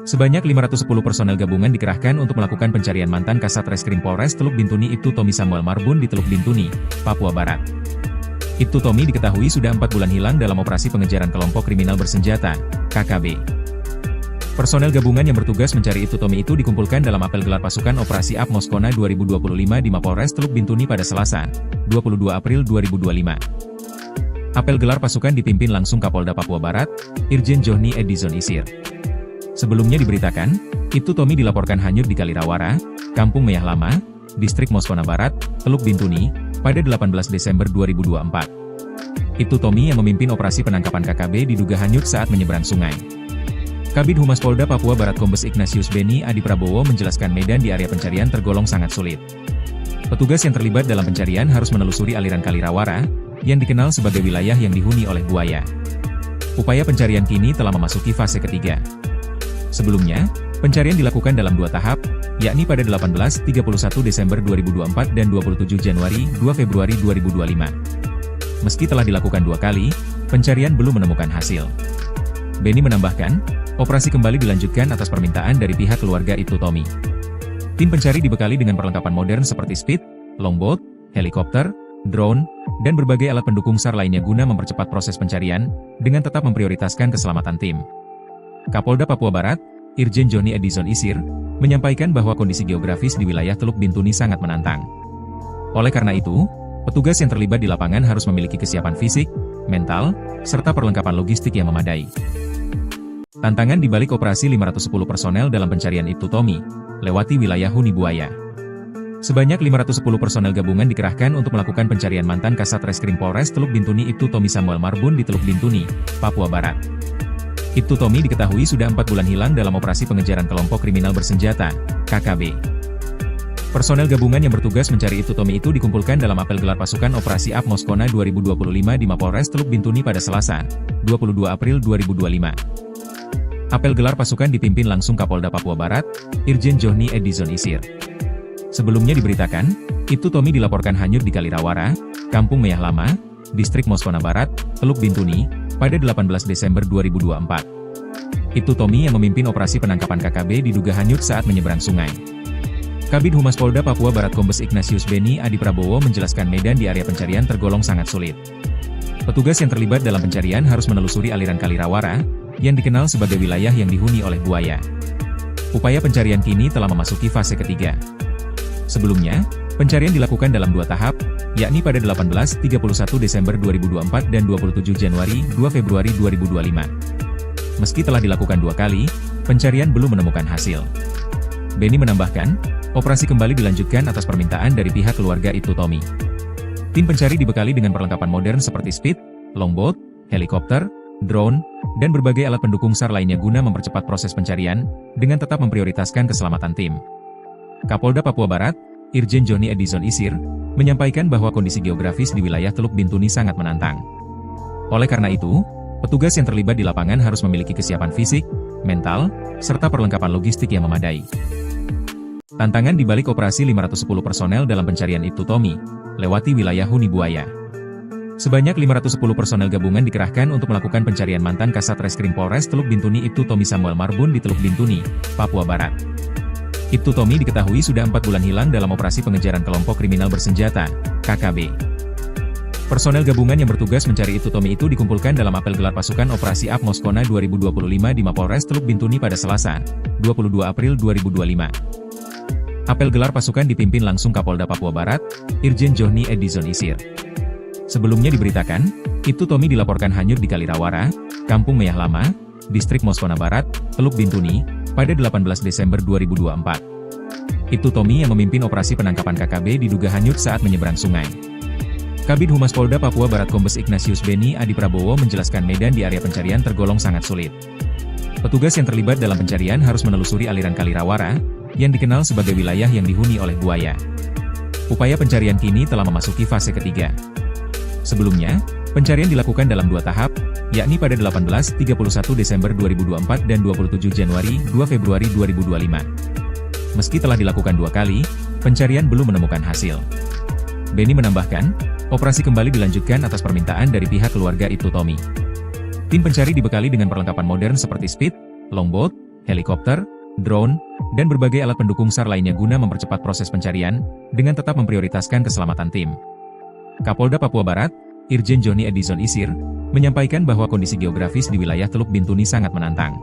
Sebanyak 510 personel gabungan dikerahkan untuk melakukan pencarian mantan Kasat Reskrim Polres Teluk Bintuni Ibtu Tommy Samuel Marbun di Teluk Bintuni, Papua Barat. Ibtu Tommy diketahui sudah 4 bulan hilang dalam operasi pengejaran kelompok kriminal bersenjata, KKB. Personel gabungan yang bertugas mencari Ibtu Tommy itu dikumpulkan dalam apel gelar pasukan Operasi Ab Moskona 2025 di Mapolres Teluk Bintuni pada Selasa, 22 April 2025. Apel gelar pasukan dipimpin langsung Kapolda Papua Barat, Irjen Johnny Edison Isir. Sebelumnya diberitakan, Ibtu Tommy dilaporkan hanyut di Kalirawara, Kampung Meyah Lama, Distrik Moskona Barat, Teluk Bintuni, pada 18 Desember 2024. Ibtu Tommy yang memimpin operasi penangkapan KKB diduga hanyut saat menyeberang sungai. Kabid Humas Polda Papua Barat Kombes Ignatius Beni Adi Prabowo menjelaskan medan di area pencarian tergolong sangat sulit. Petugas yang terlibat dalam pencarian harus menelusuri aliran Kalirawara, yang dikenal sebagai wilayah yang dihuni oleh buaya. Upaya pencarian kini telah memasuki fase ketiga. Sebelumnya, pencarian dilakukan dalam 2 tahap, yakni pada 18-31 Desember 2024 dan 27 Januari 2 Februari 2025. Meski telah dilakukan 2 kali, pencarian belum menemukan hasil. Beni menambahkan, operasi kembali dilanjutkan atas permintaan dari pihak keluarga Ibtu Tommy. Tim pencari dibekali dengan perlengkapan modern seperti speed, longboat, helikopter, drone, dan berbagai alat pendukung SAR lainnya guna mempercepat proses pencarian, dengan tetap memprioritaskan keselamatan tim. Kapolda Papua Barat, Irjen Johnny Edison Isir, menyampaikan bahwa kondisi geografis di wilayah Teluk Bintuni sangat menantang. Oleh karena itu, petugas yang terlibat di lapangan harus memiliki kesiapan fisik, mental, serta perlengkapan logistik yang memadai. Tantangan di balik operasi 510 personel dalam pencarian Ibtu Tommy, lewati wilayah Huni Buaya. Sebanyak 510 personel gabungan dikerahkan untuk melakukan pencarian mantan Kasat Reskrim Polres Teluk Bintuni Ibtu Tommy Samuel Marbun di Teluk Bintuni, Papua Barat. Ibtu Tommy diketahui sudah 4 bulan hilang dalam operasi pengejaran kelompok kriminal bersenjata, KKB. Personel gabungan yang bertugas mencari Ibtu Tommy itu dikumpulkan dalam apel gelar pasukan Operasi AP Moskona 2025 di Mapolres Teluk Bintuni pada Selasa, 22 April 2025. Apel gelar pasukan dipimpin langsung Kapolda Papua Barat, Irjen Johnny Edison Isir. Sebelumnya diberitakan, Ibtu Tommy dilaporkan hanyut di Kalirawara, Kampung Meyah Lama, Distrik Moskona Barat, Teluk Bintuni, pada 18 Desember 2024. Ibtu Tommy yang memimpin operasi penangkapan KKB diduga hanyut saat menyeberang sungai. Kabid Humas Polda Papua Barat Kombes Ignatius Beni Adi Prabowo menjelaskan medan di area pencarian tergolong sangat sulit. Petugas yang terlibat dalam pencarian harus menelusuri aliran Kalirawara, yang dikenal sebagai wilayah yang dihuni oleh buaya. Upaya pencarian kini telah memasuki fase ketiga. Sebelumnya, pencarian dilakukan dalam 2 tahap, yakni pada 18-31 Desember 2024 dan 27 Januari 2 Februari 2025. Meski telah dilakukan 2 kali, pencarian belum menemukan hasil. Beni menambahkan, operasi kembali dilanjutkan atas permintaan dari pihak keluarga Ibtu Tommy. Tim pencari dibekali dengan perlengkapan modern seperti speed, longboat, helikopter, drone, dan berbagai alat pendukung SAR lainnya guna mempercepat proses pencarian, dengan tetap memprioritaskan keselamatan tim. Kapolda Papua Barat, Irjen Johnny Edison Isir, menyampaikan bahwa kondisi geografis di wilayah Teluk Bintuni sangat menantang. Oleh karena itu, petugas yang terlibat di lapangan harus memiliki kesiapan fisik, mental, serta perlengkapan logistik yang memadai. Tantangan di balik operasi 510 personel dalam pencarian Ibtu Tommy, lewati wilayah Huni Buaya. Sebanyak 510 personel gabungan dikerahkan untuk melakukan pencarian mantan Kasat Reskrim Polres Teluk Bintuni Ibtu Tommy Samuel Marbun di Teluk Bintuni, Papua Barat. Ibtu Tommy diketahui sudah 4 bulan hilang dalam operasi pengejaran kelompok kriminal bersenjata, KKB. Personel gabungan yang bertugas mencari Ibtu Tommy itu dikumpulkan dalam apel gelar pasukan Operasi AP Moskona 2025 di Mapolres Teluk Bintuni pada Selasa, 22 April 2025. Apel gelar pasukan dipimpin langsung Kapolda Papua Barat, Irjen Johnny Edison Isir. Sebelumnya diberitakan, Ibtu Tommy dilaporkan hanyut di Kalirawara, Kampung Meyah Lama, Distrik Moskona Barat, Teluk Bintuni, pada 18 Desember 2024. Ibtu Tommy yang memimpin operasi penangkapan KKB diduga hanyut saat menyeberang sungai. Kabid Humas Polda Papua Barat Kombes Ignatius Beni Adi Prabowo menjelaskan medan di area pencarian tergolong sangat sulit. Petugas yang terlibat dalam pencarian harus menelusuri aliran Kalirawara, yang dikenal sebagai wilayah yang dihuni oleh buaya. Upaya pencarian kini telah memasuki fase ketiga. Sebelumnya, pencarian dilakukan dalam 2 tahap, yakni pada 18-31 Desember 2024 dan 27 Januari 2 Februari 2025. Meski telah dilakukan 2 kali, pencarian belum menemukan hasil. Beni menambahkan, operasi kembali dilanjutkan atas permintaan dari pihak keluarga Ibtu Tommy. Tim pencari dibekali dengan perlengkapan modern seperti speed, longboat, helikopter, drone, dan berbagai alat pendukung SAR lainnya guna mempercepat proses pencarian, dengan tetap memprioritaskan keselamatan tim. Kapolda Papua Barat, Irjen Johnny Edison Isir, menyampaikan bahwa kondisi geografis di wilayah Teluk Bintuni sangat menantang.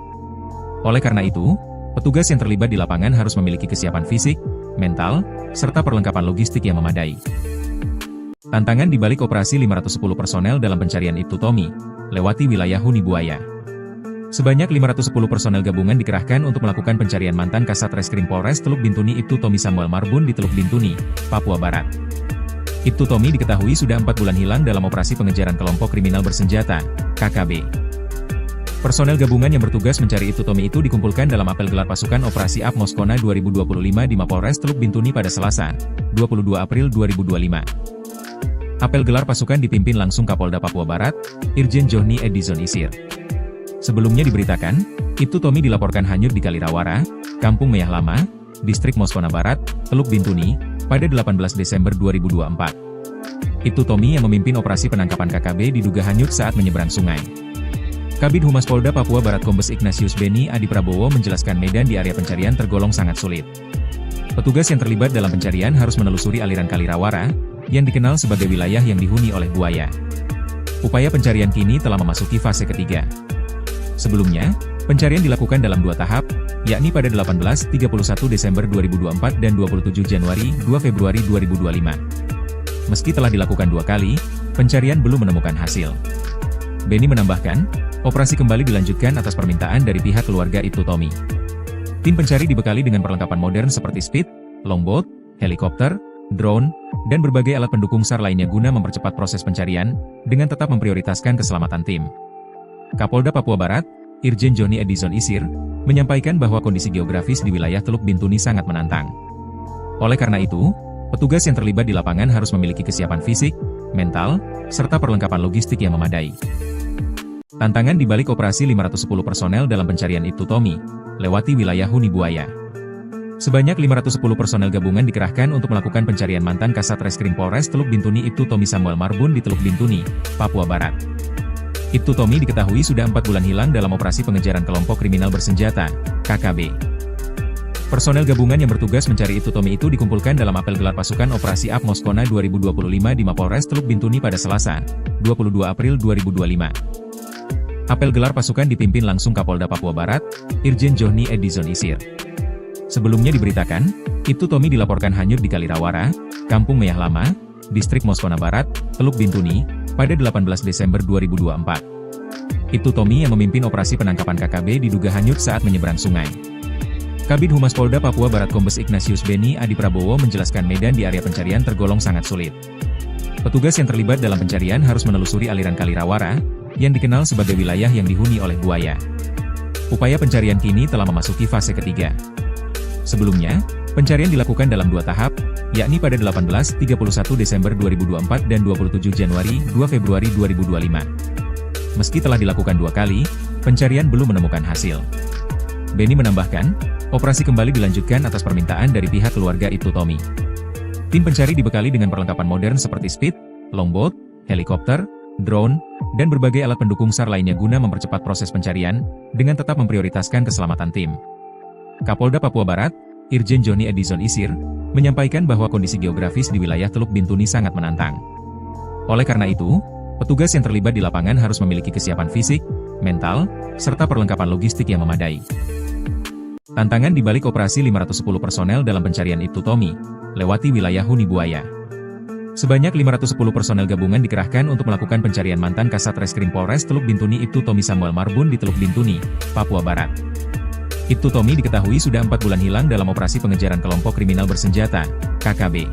Oleh karena itu, petugas yang terlibat di lapangan harus memiliki kesiapan fisik, mental, serta perlengkapan logistik yang memadai. Tantangan di balik operasi 510 personel dalam pencarian Ibtu Tommy, lewati wilayah Huni Buaya. Sebanyak 510 personel gabungan dikerahkan untuk melakukan pencarian mantan Kasat Reskrim Polres Teluk Bintuni Ibtu Tommy Samuel Marbun di Teluk Bintuni, Papua Barat. Ibtu Tommy diketahui sudah 4 bulan hilang dalam operasi pengejaran kelompok kriminal bersenjata, KKB. Personel gabungan yang bertugas mencari Ibtu Tommy itu dikumpulkan dalam apel gelar pasukan Operasi AP Moskona 2025 di Mapolres Teluk Bintuni pada Selasa, 22 April 2025. Apel gelar pasukan dipimpin langsung Kapolda Papua Barat, Irjen Johnny Edison Isir. Sebelumnya diberitakan, Ibtu Tommy dilaporkan hanyut di Kalirawara, Kampung Meyah Lama, Distrik Moskona Barat, Teluk Bintuni, pada 18 Desember 2024. Ibtu Tommy yang memimpin operasi penangkapan KKB diduga hanyut saat menyeberang sungai. Kabid Humas Polda Papua Barat Kombes Ignatius Beni Adi Prabowo menjelaskan medan di area pencarian tergolong sangat sulit. Petugas yang terlibat dalam pencarian harus menelusuri aliran Kalirawara, yang dikenal sebagai wilayah yang dihuni oleh buaya. Upaya pencarian kini telah memasuki fase ketiga. Sebelumnya, pencarian dilakukan dalam 2 tahap, yakni pada 18-31 Desember 2024 dan 27 Januari 2 Februari 2025. Meski telah dilakukan 2 kali, pencarian belum menemukan hasil. Benny menambahkan, operasi kembali dilanjutkan atas permintaan dari pihak keluarga Ibtu Tommy. Tim pencari dibekali dengan perlengkapan modern seperti speed, longboat, helikopter, drone, dan berbagai alat pendukung SAR lainnya guna mempercepat proses pencarian, dengan tetap memprioritaskan keselamatan tim. Kapolda Papua Barat, Irjen Johnny Edison Isir, menyampaikan bahwa kondisi geografis di wilayah Teluk Bintuni sangat menantang. Oleh karena itu, petugas yang terlibat di lapangan harus memiliki kesiapan fisik, mental, serta perlengkapan logistik yang memadai. Tantangan di balik operasi 510 personel dalam pencarian Ibtu Tommy, lewati wilayah huni buaya. Sebanyak 510 personel gabungan dikerahkan untuk melakukan pencarian mantan Kasat Reskrim Polres Teluk Bintuni Ibtu Tommy Samuel Marbun di Teluk Bintuni, Papua Barat. Ibtu Tommy diketahui sudah 4 bulan hilang dalam operasi pengejaran kelompok kriminal bersenjata, KKB. Personel gabungan yang bertugas mencari Ibtu Tommy itu dikumpulkan dalam apel gelar pasukan Operasi AP Moskona 2025 di Mapolres Teluk Bintuni pada Selasa, 22 April 2025. Apel gelar pasukan dipimpin langsung Kapolda Papua Barat, Irjen Johnny Edison Isir. Sebelumnya diberitakan, Ibtu Tommy dilaporkan hanyut di Kalirawara, Kampung Meyah Lama, Distrik Moskona Barat, Teluk Bintuni, pada 18 Desember 2024. Ibtu Tommy yang memimpin operasi penangkapan KKB diduga hanyut saat menyeberang sungai. Kabid Humas Polda Papua Barat Kombes Ignatius Benny Adi Prabowo menjelaskan medan di area pencarian tergolong sangat sulit. Petugas yang terlibat dalam pencarian harus menelusuri aliran Kalirawara, yang dikenal sebagai wilayah yang dihuni oleh buaya. Upaya pencarian kini telah memasuki fase ketiga. Sebelumnya, pencarian dilakukan dalam 2 tahap, yakni pada 18-31 Desember 2024 dan 27 Januari 2 Februari 2025. Meski telah dilakukan 2 kali, pencarian belum menemukan hasil. Benny menambahkan, operasi kembali dilanjutkan atas permintaan dari pihak keluarga Ibtu Tommy. Tim pencari dibekali dengan perlengkapan modern seperti speed, longboat, helikopter, drone, dan berbagai alat pendukung SAR lainnya guna mempercepat proses pencarian, dengan tetap memprioritaskan keselamatan tim. Kapolda Papua Barat, Irjen Johnny Edison Isir, menyampaikan bahwa kondisi geografis di wilayah Teluk Bintuni sangat menantang. Oleh karena itu, petugas yang terlibat di lapangan harus memiliki kesiapan fisik, mental, serta perlengkapan logistik yang memadai. Tantangan di balik operasi 510 personel dalam pencarian Ibtu Tommy, lewati wilayah huni buaya. Sebanyak 510 personel gabungan dikerahkan untuk melakukan pencarian mantan Kasat Reskrim Polres Teluk Bintuni Ibtu Tommy Samuel Marbun di Teluk Bintuni, Papua Barat. Ibtu Tommy diketahui sudah 4 bulan hilang dalam operasi pengejaran kelompok kriminal bersenjata, KKB.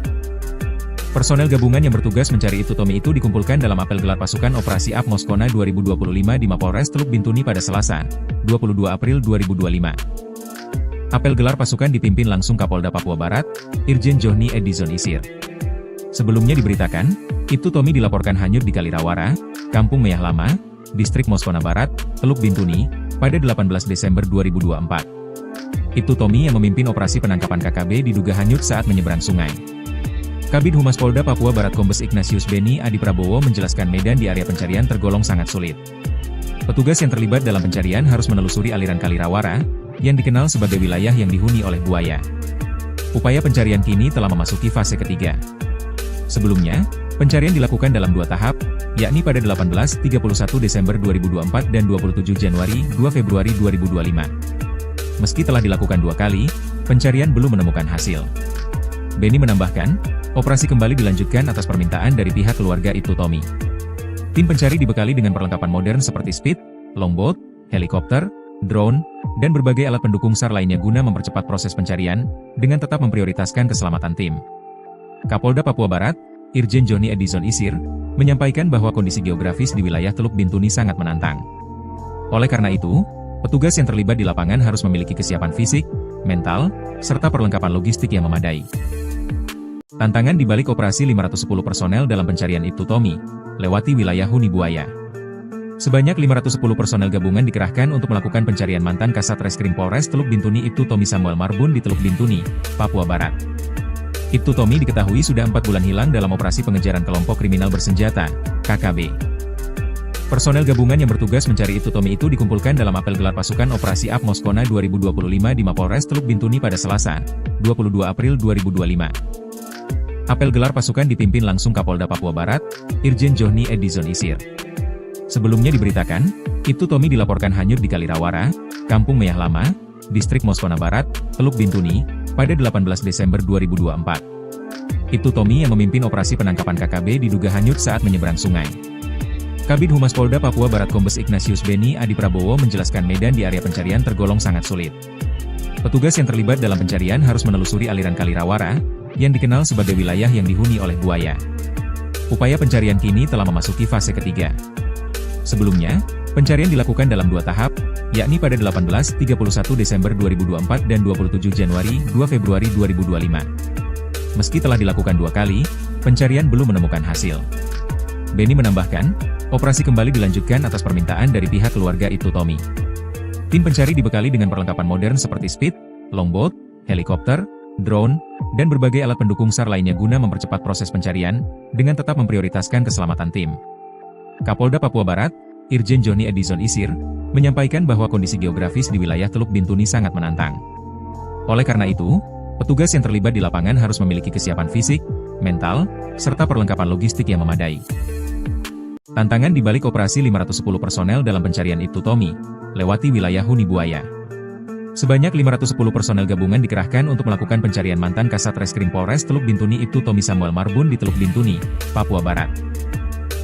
Personel gabungan yang bertugas mencari Ibtu Tommy itu dikumpulkan dalam apel gelar pasukan Operasi AP Moskona 2025 di Mapolres Teluk Bintuni pada Selasa, 22 April 2025. Apel gelar pasukan dipimpin langsung Kapolda Papua Barat, Irjen Johnny Edison Isir. Sebelumnya diberitakan, Ibtu Tommy dilaporkan hanyut di Kalirawara, Kampung Meyah Lama, Distrik Moskona Barat, Teluk Bintuni, pada 18 Desember 2024. Ibtu Tommy yang memimpin operasi penangkapan KKB diduga hanyut saat menyeberang sungai. Kabid Humas Polda Papua Barat Kombes Ignatius Benny Adi Prabowo menjelaskan medan di area pencarian tergolong sangat sulit. Petugas yang terlibat dalam pencarian harus menelusuri aliran Kalirawara, yang dikenal sebagai wilayah yang dihuni oleh buaya. Upaya pencarian kini telah memasuki fase ketiga. Sebelumnya, pencarian dilakukan dalam 2 tahap, yakni pada 18-31 Desember 2024 dan 27 Januari 2 Februari 2025. Meski telah dilakukan 2 kali, pencarian belum menemukan hasil. Benny menambahkan, operasi kembali dilanjutkan atas permintaan dari pihak keluarga Ibtu Tommy. Tim pencari dibekali dengan perlengkapan modern seperti speed, longboat, helikopter, drone, dan berbagai alat pendukung SAR lainnya guna mempercepat proses pencarian, dengan tetap memprioritaskan keselamatan tim. Kapolda Papua Barat, Irjen Johnny Edison Isir, menyampaikan bahwa kondisi geografis di wilayah Teluk Bintuni sangat menantang. Oleh karena itu, petugas yang terlibat di lapangan harus memiliki kesiapan fisik, mental, serta perlengkapan logistik yang memadai. Tantangan di balik operasi 510 personel dalam pencarian Ibtu Tommy, lewati wilayah huni buaya. Sebanyak 510 personel gabungan dikerahkan untuk melakukan pencarian mantan Kasat Reskrim Polres Teluk Bintuni Ibtu Tommy Samuel Marbun di Teluk Bintuni, Papua Barat. Ibtu Tommy diketahui sudah 4 bulan hilang dalam operasi pengejaran kelompok kriminal bersenjata, KKB. Personel gabungan yang bertugas mencari Ibtu Tommy itu dikumpulkan dalam apel gelar pasukan Operasi AP Moskona 2025 di Mapolres Teluk Bintuni pada Selasa, 22 April 2025. Apel gelar pasukan dipimpin langsung Kapolda Papua Barat, Irjen Johnny Edison Isir. Sebelumnya diberitakan, Ibtu Tommy dilaporkan hanyut di Kalirawara, Kampung Meyah Lama, Distrik Moskona Barat, Teluk Bintuni, pada 18 Desember 2024. Ibtu Tommy yang memimpin operasi penangkapan KKB diduga hanyut saat menyeberang sungai. Kabid Humas Polda Papua Barat Kombes Ignatius Beni Adi Prabowo menjelaskan medan di area pencarian tergolong sangat sulit. Petugas yang terlibat dalam pencarian harus menelusuri aliran Kalirawara, yang dikenal sebagai wilayah yang dihuni oleh buaya. Upaya pencarian kini telah memasuki fase ketiga. Sebelumnya, pencarian dilakukan dalam 2 tahap, yakni pada 18-31 Desember 2024 dan 27 Januari 2 Februari 2025. Meski telah dilakukan 2 kali, pencarian belum menemukan hasil. Beni menambahkan, operasi kembali dilanjutkan atas permintaan dari pihak keluarga Ibtu Tommy. Tim pencari dibekali dengan perlengkapan modern seperti speed, longboat, helikopter, drone, dan berbagai alat pendukung SAR lainnya guna mempercepat proses pencarian, dengan tetap memprioritaskan keselamatan tim. Kapolda Papua Barat, Irjen Johnny Edison Isir, menyampaikan bahwa kondisi geografis di wilayah Teluk Bintuni sangat menantang. Oleh karena itu, petugas yang terlibat di lapangan harus memiliki kesiapan fisik, mental, serta perlengkapan logistik yang memadai. Tantangan di balik operasi 510 personel dalam pencarian Ibtu Tommy, lewati wilayah huni buaya. Sebanyak 510 personel gabungan dikerahkan untuk melakukan pencarian mantan Kasat Reskrim Polres Teluk Bintuni Ibtu Tommy Samuel Marbun di Teluk Bintuni, Papua Barat.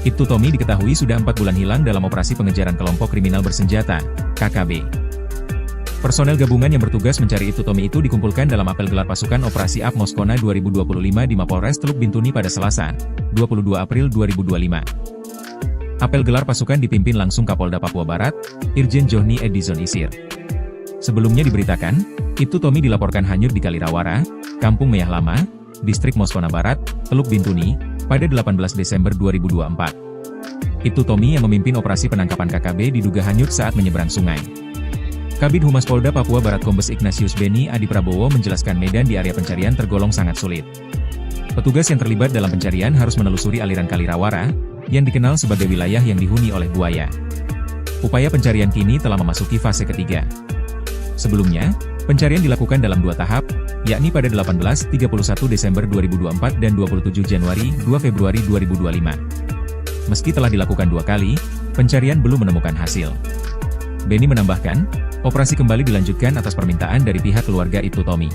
Ibtu Tommy diketahui sudah 4 bulan hilang dalam operasi pengejaran kelompok kriminal bersenjata, KKB. Personel gabungan yang bertugas mencari Ibtu Tommy itu dikumpulkan dalam apel gelar pasukan Operasi AP Moskona 2025 di Mapolres Teluk Bintuni pada Selasa, 22 April 2025. Apel gelar pasukan dipimpin langsung Kapolda Papua Barat, Irjen Johnny Edison Isir. Sebelumnya diberitakan, Ibtu Tommy dilaporkan hanyut di Kalirawara, Kampung Meyah Lama, Distrik Moskona Barat, Teluk Bintuni, pada 18 Desember 2024. Ibtu Tommy yang memimpin operasi penangkapan KKB diduga hanyut saat menyeberang sungai. Kabid Humas Polda Papua Barat Kombes Ignatius Beni Adi Prabowo menjelaskan medan di area pencarian tergolong sangat sulit. Petugas yang terlibat dalam pencarian harus menelusuri aliran Kalirawara, yang dikenal sebagai wilayah yang dihuni oleh buaya. Upaya pencarian kini telah memasuki fase ketiga. Sebelumnya, pencarian dilakukan dalam 2 tahap, yakni pada 18-31 Desember 2024 dan 27 Januari 2 Februari 2025. Meski telah dilakukan 2 kali, pencarian belum menemukan hasil. Beni menambahkan, operasi kembali dilanjutkan atas permintaan dari pihak keluarga Ibtu Tommy.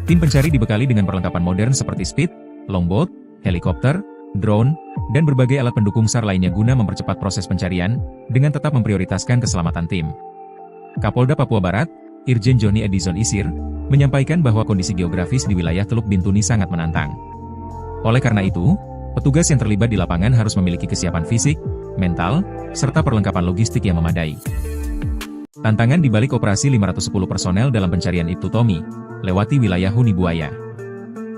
Tim pencari dibekali dengan perlengkapan modern seperti speed, longboat, helikopter, drone, dan berbagai alat pendukung SAR lainnya guna mempercepat proses pencarian, dengan tetap memprioritaskan keselamatan tim. Kapolda Papua Barat, Irjen Johnny Edison Isir, menyampaikan bahwa kondisi geografis di wilayah Teluk Bintuni sangat menantang. Oleh karena itu, petugas yang terlibat di lapangan harus memiliki kesiapan fisik, mental, serta perlengkapan logistik yang memadai. Tantangan di balik operasi 510 personel dalam pencarian Ibtu Tommy, lewati wilayah huni buaya.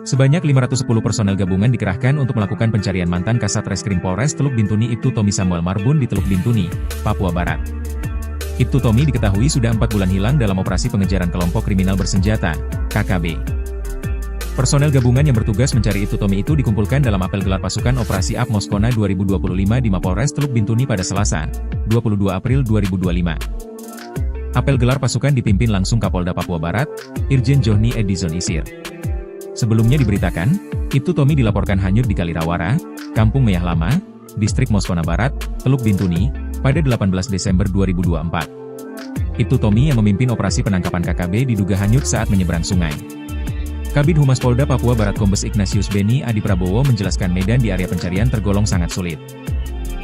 Sebanyak 510 personel gabungan dikerahkan untuk melakukan pencarian mantan Kasat Reskrim Polres Teluk Bintuni Ibtu Tommy Samuel Marbun di Teluk Bintuni, Papua Barat. Ibtu Tommy diketahui sudah 4 bulan hilang dalam operasi pengejaran kelompok kriminal bersenjata, KKB. Personel gabungan yang bertugas mencari Ibtu Tommy itu dikumpulkan dalam apel gelar pasukan Operasi AP Moskona 2025 di Mapolres Teluk Bintuni pada Selasa, 22 April 2025. Apel gelar pasukan dipimpin langsung Kapolda Papua Barat, Irjen Johnny Edison Isir. Sebelumnya diberitakan, Ibtu Tommy dilaporkan hanyut di Kalirawara, Kampung Meyah Lama, Distrik Moskona Barat, Teluk Bintuni, pada 18 Desember 2024. Ibtu Tommy yang memimpin operasi penangkapan KKB diduga hanyut saat menyeberang sungai. Kabid Humas Polda Papua Barat Kombes Ignatius Beni Adi Prabowo menjelaskan medan di area pencarian tergolong sangat sulit.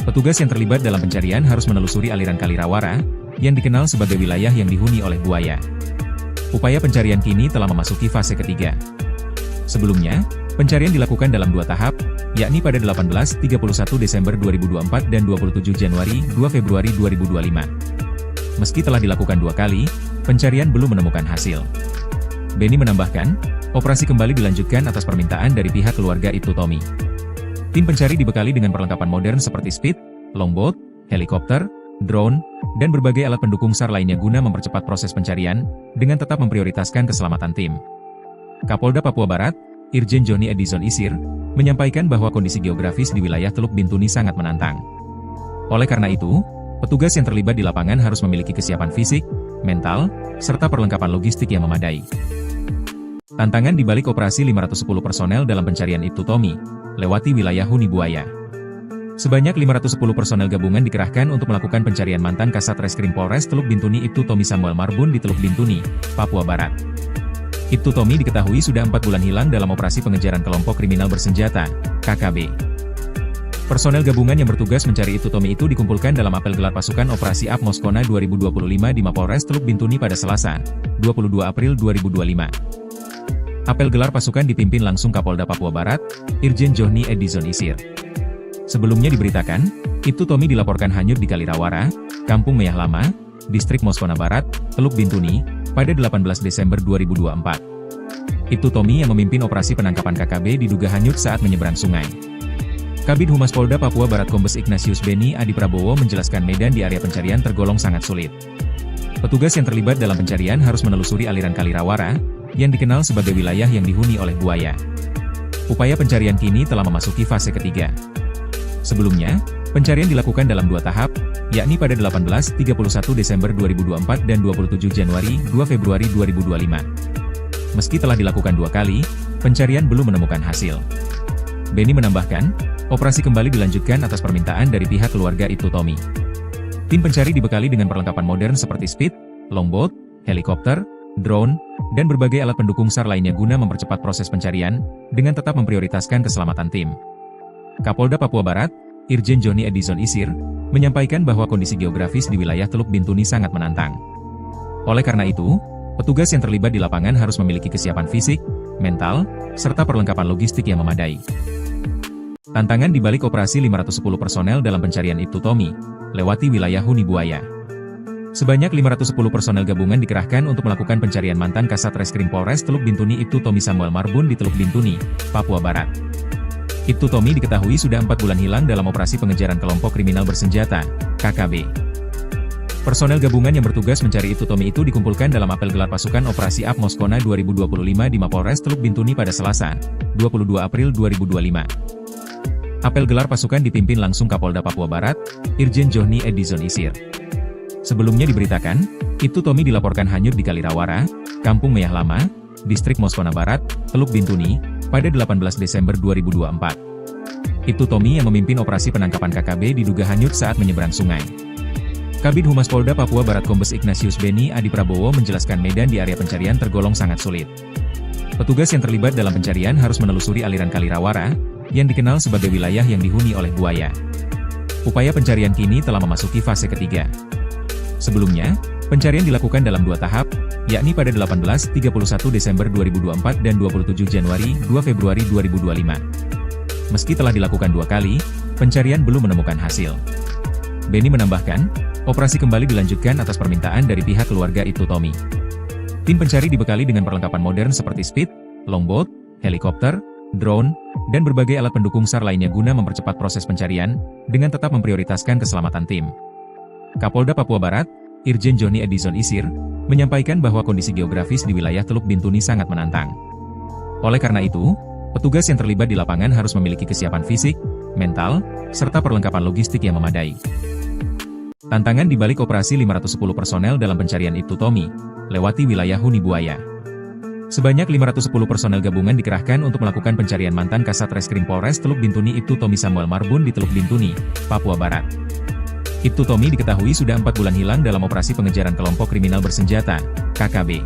Petugas yang terlibat dalam pencarian harus menelusuri aliran Kalirawara, yang dikenal sebagai wilayah yang dihuni oleh buaya. Upaya pencarian kini telah memasuki fase ketiga. Sebelumnya, pencarian dilakukan dalam 2 tahap, yakni pada 18-31 Desember 2024 dan 27 Januari 2 Februari 2025. Meski telah dilakukan 2 kali, pencarian belum menemukan hasil. Beni menambahkan, operasi kembali dilanjutkan atas permintaan dari pihak keluarga Ibtu Tommy. Tim pencari dibekali dengan perlengkapan modern seperti speed, longboat, helikopter, drone, dan berbagai alat pendukung SAR lainnya guna mempercepat proses pencarian, dengan tetap memprioritaskan keselamatan tim. Kapolda Papua Barat, Irjen Johnny Edison Isir, menyampaikan bahwa kondisi geografis di wilayah Teluk Bintuni sangat menantang. Oleh karena itu, petugas yang terlibat di lapangan harus memiliki kesiapan fisik, mental, serta perlengkapan logistik yang memadai. Tantangan di balik operasi 510 personel dalam pencarian Ibtu Tommy, lewati wilayah Huni Buaya. Sebanyak 510 personel gabungan dikerahkan untuk melakukan pencarian mantan Kasat Reskrim Polres Teluk Bintuni Ibtu Tommy Samuel Marbun di Teluk Bintuni, Papua Barat. Ibtu Tommy diketahui sudah 4 bulan hilang dalam operasi pengejaran kelompok kriminal bersenjata, KKB. Personel gabungan yang bertugas mencari Ibtu Tommy itu dikumpulkan dalam apel gelar pasukan Operasi AP Moskona 2025 di Mapolres Teluk Bintuni pada Selasa, 22 April 2025. Apel gelar pasukan dipimpin langsung Kapolda Papua Barat, Irjen Johnny Edison Isir. Sebelumnya diberitakan, Ibtu Tommy dilaporkan hanyut di Kalirawara, Kampung Meyah Lama, Distrik Moskona Barat, Teluk Bintuni, pada 18 Desember 2024. Ibtu Tommy yang memimpin operasi penangkapan KKB diduga hanyut saat menyeberang sungai. Kabid Humas Polda Papua Barat Kombes Ignatius Beni Adi Prabowo menjelaskan medan di area pencarian tergolong sangat sulit. Petugas yang terlibat dalam pencarian harus menelusuri aliran Kalirawara, yang dikenal sebagai wilayah yang dihuni oleh buaya. Upaya pencarian kini telah memasuki fase ketiga. Sebelumnya, pencarian dilakukan dalam 2 tahap, yakni pada 18-31 Desember 2024 dan 27 Januari 2 Februari 2025. Meski telah dilakukan 2 kali, pencarian belum menemukan hasil. Beni menambahkan, operasi kembali dilanjutkan atas permintaan dari pihak keluarga Ibtu Tommy. Tim pencari dibekali dengan perlengkapan modern seperti speed, longboat, helikopter, drone, dan berbagai alat pendukung SAR lainnya guna mempercepat proses pencarian, dengan tetap memprioritaskan keselamatan tim. Kapolda Papua Barat, Irjen Johnny Edison Isir, menyampaikan bahwa kondisi geografis di wilayah Teluk Bintuni sangat menantang. Oleh karena itu, petugas yang terlibat di lapangan harus memiliki kesiapan fisik, mental, serta perlengkapan logistik yang memadai. Tantangan di balik operasi 510 personel dalam pencarian Ibtu Tommy, lewati wilayah Huni Buaya. Sebanyak 510 personel gabungan dikerahkan untuk melakukan pencarian mantan Kasat Reskrim Polres Teluk Bintuni Ibtu Tommy Samuel Marbun di Teluk Bintuni, Papua Barat. Ibtu Tommy diketahui sudah 4 bulan hilang dalam operasi pengejaran kelompok kriminal bersenjata, KKB. Personel gabungan yang bertugas mencari Ibtu Tommy itu dikumpulkan dalam apel gelar pasukan Operasi AP Moskona 2025 di Mapolres Teluk Bintuni pada Selasa, 22 April 2025. Apel gelar pasukan dipimpin langsung Kapolda Papua Barat, Irjen Johnny Edison Isir. Sebelumnya diberitakan, Ibtu Tommy dilaporkan hanyut di Kalirawara, Kampung Meyah Lama, Distrik Moskona Barat, Teluk Bintuni, pada 18 Desember 2024. Ibtu Tommy yang memimpin operasi penangkapan KKB diduga hanyut saat menyeberang sungai. Kabid Humas Polda Papua Barat Kombes Ignatius Beni Adi Prabowo menjelaskan medan di area pencarian tergolong sangat sulit. Petugas yang terlibat dalam pencarian harus menelusuri aliran Kalirawara, yang dikenal sebagai wilayah yang dihuni oleh buaya. Upaya pencarian kini telah memasuki fase ketiga. Sebelumnya, pencarian dilakukan dalam 2 tahap, yakni pada 18-31 Desember 2024 dan 27 Januari 2 Februari 2025. Meski telah dilakukan 2 kali, pencarian belum menemukan hasil. Beni menambahkan, operasi kembali dilanjutkan atas permintaan dari pihak keluarga Ibtu Tommy. Tim pencari dibekali dengan perlengkapan modern seperti speed, longboat, helikopter, drone, dan berbagai alat pendukung SAR lainnya guna mempercepat proses pencarian, dengan tetap memprioritaskan keselamatan tim. Kapolda Papua Barat, Irjen Johnny Edison Isir, menyampaikan bahwa kondisi geografis di wilayah Teluk Bintuni sangat menantang. Oleh karena itu, petugas yang terlibat di lapangan harus memiliki kesiapan fisik, mental, serta perlengkapan logistik yang memadai. Tantangan di balik operasi 510 personel dalam pencarian Ibtu Tommy, lewati wilayah Huni Buaya. Sebanyak 510 personel gabungan dikerahkan untuk melakukan pencarian mantan Kasat Reskrim Polres Teluk Bintuni Ibtu Tommy Samuel Marbun di Teluk Bintuni, Papua Barat. Ibtu Tommy diketahui sudah 4 bulan hilang dalam operasi pengejaran kelompok kriminal bersenjata, KKB.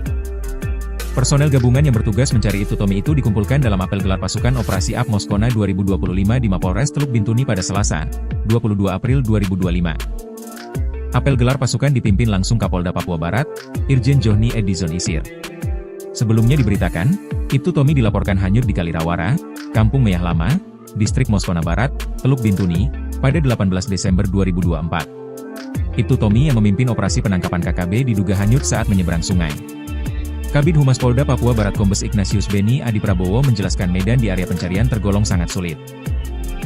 Personel gabungan yang bertugas mencari Ibtu Tommy itu dikumpulkan dalam apel gelar pasukan Operasi AP Moskona 2025 di Mapolres Teluk Bintuni pada Selasa, 22 April 2025. Apel gelar pasukan dipimpin langsung Kapolda Papua Barat, Irjen Johnny Edison Isir. Sebelumnya diberitakan, Ibtu Tommy dilaporkan hanyut di Kalirawara, Kampung Meyah Lama, Distrik Moskona Barat, Teluk Bintuni, pada 18 Desember 2024. Ibtu Tommy yang memimpin operasi penangkapan KKB diduga hanyut saat menyeberang sungai. Kabid Humas Polda Papua Barat Kombes Ignatius Beni Adi Prabowo menjelaskan medan di area pencarian tergolong sangat sulit.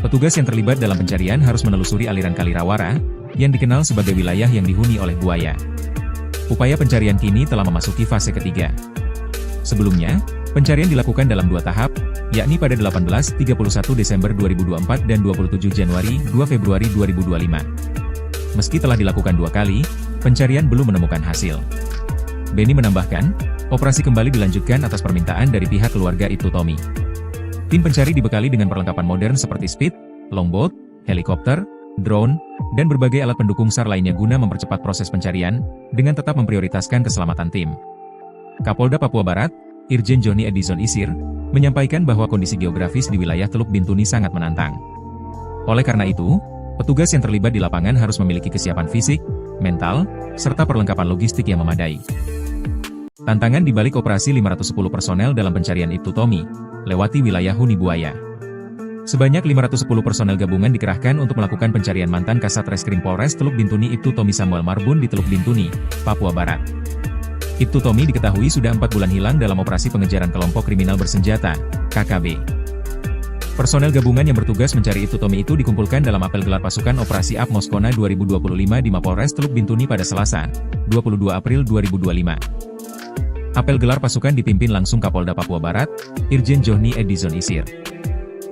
Petugas yang terlibat dalam pencarian harus menelusuri aliran Kalirawara, yang dikenal sebagai wilayah yang dihuni oleh buaya. Upaya pencarian kini telah memasuki fase ketiga. Sebelumnya, pencarian dilakukan dalam 2 tahap, yakni pada 18-31 Desember 2024 dan 27 Januari 2 Februari 2025. Meski telah dilakukan 2 kali, pencarian belum menemukan hasil. Beni menambahkan, Operasi kembali dilanjutkan atas permintaan dari pihak keluarga Ibtu Tommy. Tim pencari dibekali dengan perlengkapan modern seperti speed, longboat, helikopter, drone, dan berbagai alat pendukung SAR lainnya guna mempercepat proses pencarian, dengan tetap memprioritaskan keselamatan tim. Kapolda Papua Barat, Irjen Johnny Edison Isir, menyampaikan bahwa kondisi geografis di wilayah Teluk Bintuni sangat menantang. Oleh karena itu, petugas yang terlibat di lapangan harus memiliki kesiapan fisik, mental, serta perlengkapan logistik yang memadai. Tantangan di balik operasi 510 personel dalam pencarian Ibtu Tommy, lewati wilayah Huni Buaya. Sebanyak 510 personel gabungan dikerahkan untuk melakukan pencarian mantan Kasat Reskrim Polres Teluk Bintuni Ibtu Tommy Samuel Marbun di Teluk Bintuni, Papua Barat. Ibtu Tommy diketahui sudah 4 bulan hilang dalam operasi pengejaran kelompok kriminal bersenjata, KKB. Personel gabungan yang bertugas mencari Ibtu Tommy itu dikumpulkan dalam apel gelar pasukan Operasi AP Moskona 2025 di Mapolres Teluk Bintuni pada Selasa, 22 April 2025. Apel gelar pasukan dipimpin langsung Kapolda Papua Barat, Irjen Johnny Edison Isir.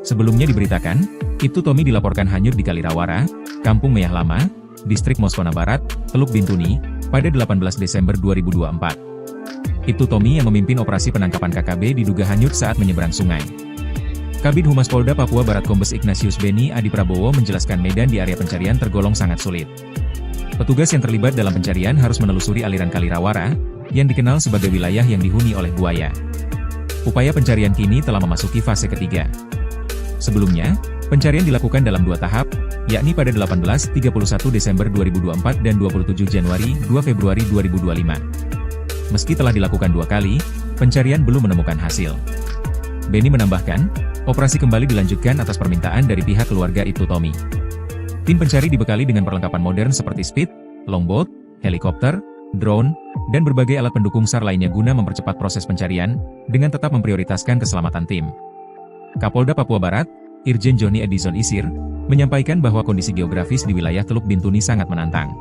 Sebelumnya diberitakan, Ibtu Tommy dilaporkan hanyut di Kalirawara, Kampung Meyah Lama, Distrik Moskona Barat, Teluk Bintuni, pada 18 Desember 2024. Ibtu Tommy yang memimpin operasi penangkapan KKB diduga hanyut saat menyeberang sungai. Kabid Humas Polda Papua Barat Kombes Ignatius Beni Adi Prabowo menjelaskan medan di area pencarian tergolong sangat sulit. Petugas yang terlibat dalam pencarian harus menelusuri aliran Kalirawara, yang dikenal sebagai wilayah yang dihuni oleh buaya. Upaya pencarian kini telah memasuki fase ketiga. Sebelumnya, pencarian dilakukan dalam 2 tahap, yakni pada 18-31 Desember 2024 dan 27 Januari 2 Februari 2025. Meski telah dilakukan 2 kali, pencarian belum menemukan hasil. Beni menambahkan, operasi kembali dilanjutkan atas permintaan dari pihak keluarga Ibtu Tommy. Tim pencari dibekali dengan perlengkapan modern seperti speed, longboat, helikopter, drone, dan berbagai alat pendukung SAR lainnya guna mempercepat proses pencarian, dengan tetap memprioritaskan keselamatan tim. Kapolda Papua Barat, Irjen Johnny Edison Isir, menyampaikan bahwa kondisi geografis di wilayah Teluk Bintuni sangat menantang.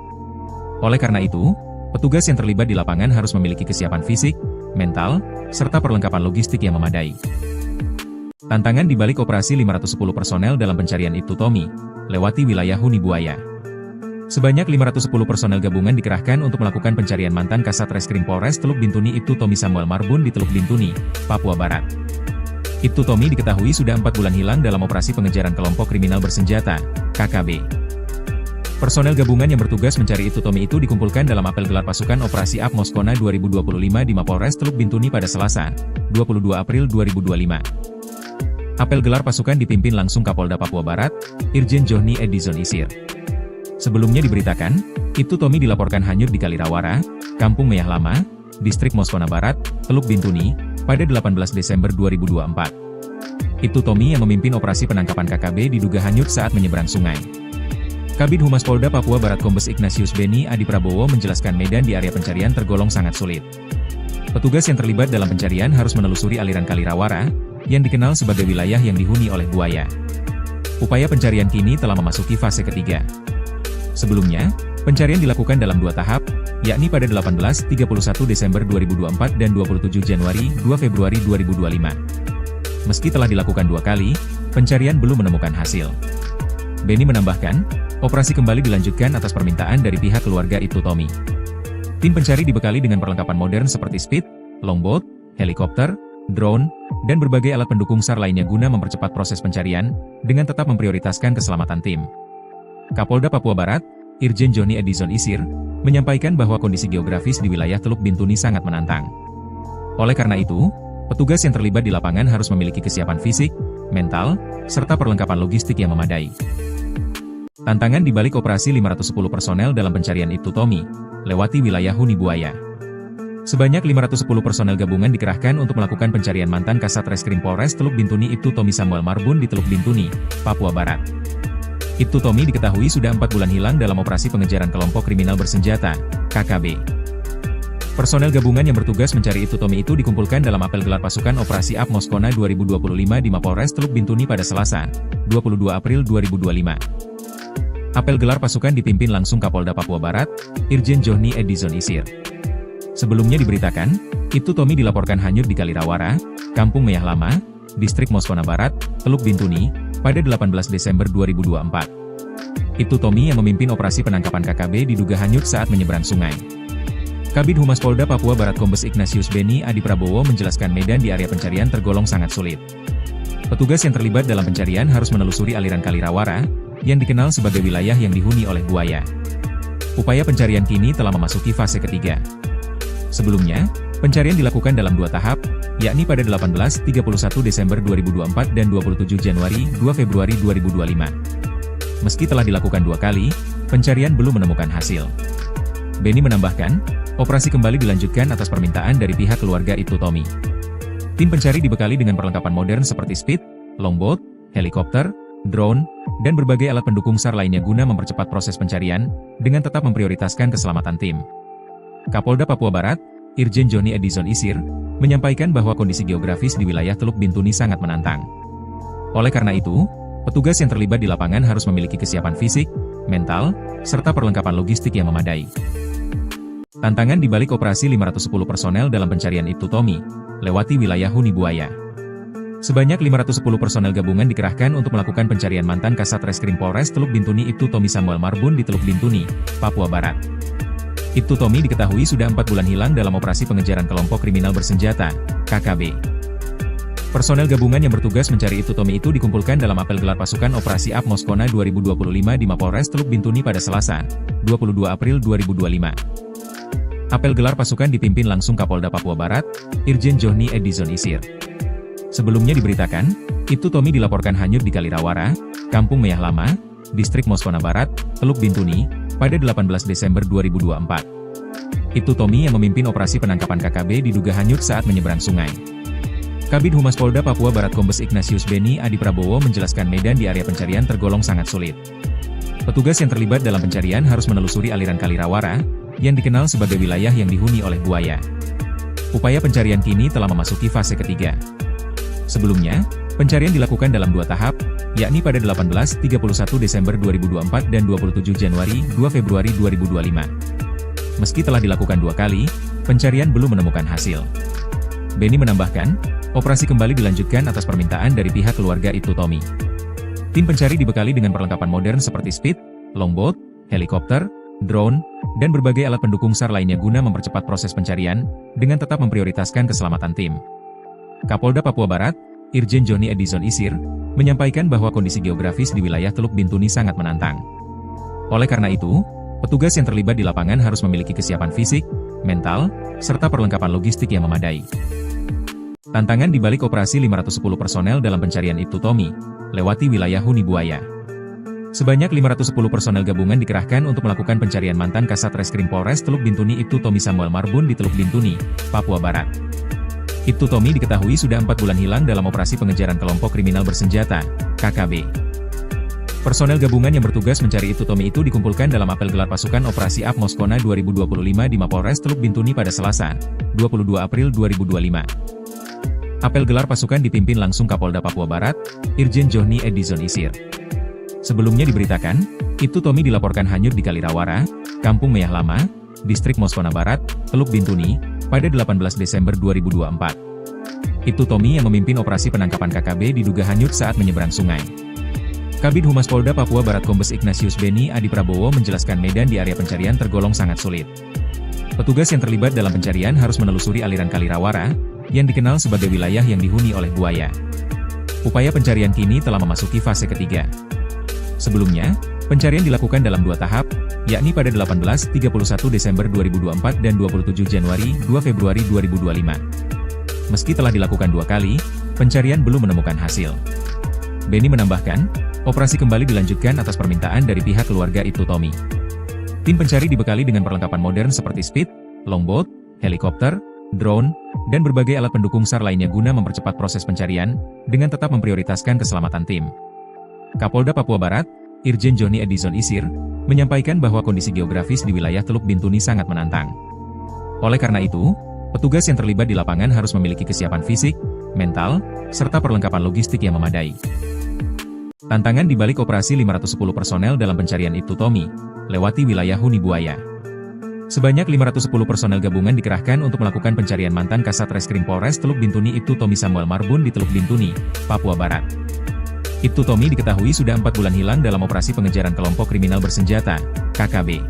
Oleh karena itu, petugas yang terlibat di lapangan harus memiliki kesiapan fisik, mental, serta perlengkapan logistik yang memadai. Tantangan di balik operasi 510 personel dalam pencarian Ibtu Tommy, lewati wilayah Huni Buaya. Sebanyak 510 personel gabungan dikerahkan untuk melakukan pencarian mantan Kasat Reskrim Polres Teluk Bintuni Ibtu Tommy Samuel Marbun di Teluk Bintuni, Papua Barat. Ibtu Tommy diketahui sudah 4 bulan hilang dalam operasi pengejaran kelompok kriminal bersenjata, KKB. Personel gabungan yang bertugas mencari Ibtu Tommy itu dikumpulkan dalam apel gelar pasukan Operasi AP Moskona 2025 di Mapolres Teluk Bintuni pada Selasa, 22 April 2025. Apel gelar pasukan dipimpin langsung Kapolda Papua Barat, Irjen Johnny Edison Isir. Sebelumnya diberitakan, Ibtu Tommy dilaporkan hanyut di Kalirawara, Kampung Meyah Lama, Distrik Moskona Barat, Teluk Bintuni, pada 18 Desember 2024. Ibtu Tommy yang memimpin operasi penangkapan KKB diduga hanyut saat menyeberang sungai. Kabid Humas Polda Papua Barat Kombes Ignatius Beni Adi Prabowo menjelaskan medan di area pencarian tergolong sangat sulit. Petugas yang terlibat dalam pencarian harus menelusuri aliran Kalirawara, yang dikenal sebagai wilayah yang dihuni oleh buaya. Upaya pencarian kini telah memasuki fase ketiga. Sebelumnya, pencarian dilakukan dalam 2 tahap, yakni pada 18-31 Desember 2024 dan 27 Januari 2 Februari 2025. Meski telah dilakukan 2 kali, pencarian belum menemukan hasil. Beni menambahkan, operasi kembali dilanjutkan atas permintaan dari pihak keluarga Ibtu Tommy. Tim pencari dibekali dengan perlengkapan modern seperti speed, longboat, helikopter, drone, dan berbagai alat pendukung SAR lainnya guna mempercepat proses pencarian, dengan tetap memprioritaskan keselamatan tim. Kapolda Papua Barat, Irjen Johnny Edison Isir, menyampaikan bahwa kondisi geografis di wilayah Teluk Bintuni sangat menantang. Oleh karena itu, petugas yang terlibat di lapangan harus memiliki kesiapan fisik, mental, serta perlengkapan logistik yang memadai. Tantangan di balik operasi 510 personel dalam pencarian Ibtu Tommy, lewati wilayah Huni Buaya. Sebanyak 510 personel gabungan dikerahkan untuk melakukan pencarian mantan Kasat Reskrim Polres Teluk Bintuni Ibtu Tommy Samuel Marbun di Teluk Bintuni, Papua Barat. Ibtu Tommy diketahui sudah 4 bulan hilang dalam operasi pengejaran kelompok kriminal bersenjata, KKB. Personel gabungan yang bertugas mencari Ibtu Tommy itu dikumpulkan dalam apel gelar pasukan Operasi AP Moskona 2025 di Mapolres Teluk Bintuni pada Selasa, 22 April 2025. Apel gelar pasukan dipimpin langsung Kapolda Papua Barat, Irjen Johnny Edison Isir. Sebelumnya diberitakan, Ibtu Tommy dilaporkan hanyut di Kalirawara, Kampung Meyah Lama, Distrik Moskona Barat, Teluk Bintuni, pada 18 Desember 2024. Ibtu Tommy yang memimpin operasi penangkapan KKB diduga hanyut saat menyeberang sungai. Kabid Humas Polda Papua Barat Kombes Ignatius Beni Adi Prabowo menjelaskan medan di area pencarian tergolong sangat sulit. Petugas yang terlibat dalam pencarian harus menelusuri aliran Kali Rawara, yang dikenal sebagai wilayah yang dihuni oleh buaya. Upaya pencarian kini telah memasuki fase ketiga. Sebelumnya, pencarian dilakukan dalam 2 tahap, yakni pada 18-31 Desember 2024 dan 27 Januari 2 Februari 2025. Meski telah dilakukan 2 kali, pencarian belum menemukan hasil. Beni menambahkan, operasi kembali dilanjutkan atas permintaan dari pihak keluarga Ibtu Tommy. Tim pencari dibekali dengan perlengkapan modern seperti speed, longboat, helikopter, drone, dan berbagai alat pendukung SAR lainnya guna mempercepat proses pencarian, dengan tetap memprioritaskan keselamatan tim. Kapolda Papua Barat, Irjen Johnny Edison Isir, menyampaikan bahwa kondisi geografis di wilayah Teluk Bintuni sangat menantang. Oleh karena itu, petugas yang terlibat di lapangan harus memiliki kesiapan fisik, mental, serta perlengkapan logistik yang memadai. Tantangan di balik operasi 510 personel dalam pencarian Ibtu Tommy, lewati wilayah huni buaya. Sebanyak 510 personel gabungan dikerahkan untuk melakukan pencarian mantan Kasat Reskrim Polres Teluk Bintuni Ibtu Tommy Samuel Marbun di Teluk Bintuni, Papua Barat. Ibtu Tommy diketahui sudah 4 bulan hilang dalam operasi pengejaran kelompok kriminal bersenjata, KKB. Personel gabungan yang bertugas mencari Ibtu Tommy itu dikumpulkan dalam apel gelar pasukan Operasi AP Moskona 2025 di Mapolres Teluk Bintuni pada Selasa, 22 April 2025. Apel gelar pasukan dipimpin langsung Kapolda Papua Barat, Irjen Johnny Edison Isir. Sebelumnya diberitakan, Ibtu Tommy dilaporkan hanyut di Kali Rawara, Kampung Meyah Lama, Distrik Moskona Barat, Teluk Bintuni, pada 18 Desember 2024. Ibtu Tommy yang memimpin operasi penangkapan KKB diduga hanyut saat menyeberang sungai. Kabid Humas Polda Papua Barat Kombes Ignatius Beni Adi Prabowo menjelaskan medan di area pencarian tergolong sangat sulit. Petugas yang terlibat dalam pencarian harus menelusuri aliran Kali Rawara, yang dikenal sebagai wilayah yang dihuni oleh buaya. Upaya pencarian kini telah memasuki fase ketiga. Sebelumnya, pencarian dilakukan dalam 2 tahap, yakni pada 18-31 Desember 2024 dan 27 Januari 2 Februari 2025. Meski telah dilakukan 2 kali, pencarian belum menemukan hasil. Beni menambahkan, operasi kembali dilanjutkan atas permintaan dari pihak keluarga Ibtu Tommy. Tim pencari dibekali dengan perlengkapan modern seperti speed, longboat, helikopter, drone, dan berbagai alat pendukung SAR lainnya guna mempercepat proses pencarian, dengan tetap memprioritaskan keselamatan tim. Kapolda Papua Barat, Irjen Johnny Edison Isir, menyampaikan bahwa kondisi geografis di wilayah Teluk Bintuni sangat menantang. Oleh karena itu, petugas yang terlibat di lapangan harus memiliki kesiapan fisik, mental, serta perlengkapan logistik yang memadai. Tantangan di balik operasi 510 personel dalam pencarian Ibtu Tommy, lewati wilayah huni buaya. Sebanyak 510 personel gabungan dikerahkan untuk melakukan pencarian mantan Kasat Reskrim Polres Teluk Bintuni Ibtu Tommy Samuel Marbun di Teluk Bintuni, Papua Barat. Ibtu Tommy diketahui sudah 4 bulan hilang dalam operasi pengejaran kelompok kriminal bersenjata, KKB. Personel gabungan yang bertugas mencari Ibtu Tommy itu dikumpulkan dalam apel gelar pasukan Operasi AP Moskona 2025 di Mapolres Teluk Bintuni pada Selasa, 22 April 2025. Apel gelar pasukan dipimpin langsung Kapolda Papua Barat, Irjen Johnny Edison Isir. Sebelumnya diberitakan, Ibtu Tommy dilaporkan hanyut di Kali Rawara, Kampung Meyah Lama, Distrik Moskona Barat, Teluk Bintuni, pada 18 Desember 2024. Ibtu Tommy yang memimpin operasi penangkapan KKB diduga hanyut saat menyeberang sungai. Kabid Humas Polda Papua Barat Kombes Ignatius Beni Adi Prabowo menjelaskan medan di area pencarian tergolong sangat sulit. Petugas yang terlibat dalam pencarian harus menelusuri aliran Kali Rawara, yang dikenal sebagai wilayah yang dihuni oleh buaya. Upaya pencarian kini telah memasuki fase ketiga. Sebelumnya, pencarian dilakukan dalam 2 tahap, yakni pada 18-31 Desember 2024 dan 27 Januari 2 Februari 2025. Meski telah dilakukan 2 kali, pencarian belum menemukan hasil. Beni menambahkan, operasi kembali dilanjutkan atas permintaan dari pihak keluarga Ibtu Tommy. Tim pencari dibekali dengan perlengkapan modern seperti speed, longboat, helikopter, drone, dan berbagai alat pendukung SAR lainnya guna mempercepat proses pencarian, dengan tetap memprioritaskan keselamatan tim. Kapolda Papua Barat, Irjen Johnny Edison Isir, menyampaikan bahwa kondisi geografis di wilayah Teluk Bintuni sangat menantang. Oleh karena itu, petugas yang terlibat di lapangan harus memiliki kesiapan fisik, mental, serta perlengkapan logistik yang memadai. Tantangan di balik operasi 510 personel dalam pencarian Ibtu Tommy, lewati wilayah huni buaya. Sebanyak 510 personel gabungan dikerahkan untuk melakukan pencarian mantan Kasat Reskrim Polres Teluk Bintuni Ibtu Tommy Samuel Marbun di Teluk Bintuni, Papua Barat. Ibtu Tommy diketahui sudah 4 bulan hilang dalam operasi pengejaran kelompok kriminal bersenjata, KKB.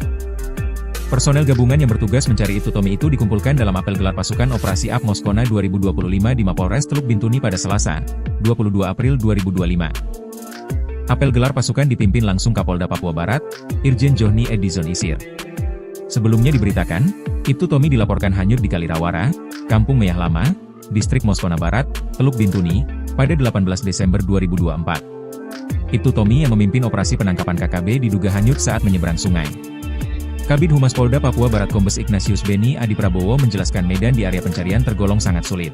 Personel gabungan yang bertugas mencari Ibtu Tommy itu dikumpulkan dalam apel gelar pasukan Operasi Ab Moskona 2025 di Mapolres Teluk Bintuni pada Selasa, 22 April 2025. Apel gelar pasukan dipimpin langsung Kapolda Papua Barat, Irjen Johni Edison Isir. Sebelumnya diberitakan, Ibtu Tommy dilaporkan hanyut di Kalirawara, Kampung Meyah Lama, Distrik Moskona Barat, Teluk Bintuni, pada 18 Desember 2024. Ibtu Tommy yang memimpin operasi penangkapan KKB diduga hanyut saat menyeberang sungai. Kabid Humas Polda Papua Barat Kombes Ignatius Beni Adi Prabowo menjelaskan medan di area pencarian tergolong sangat sulit.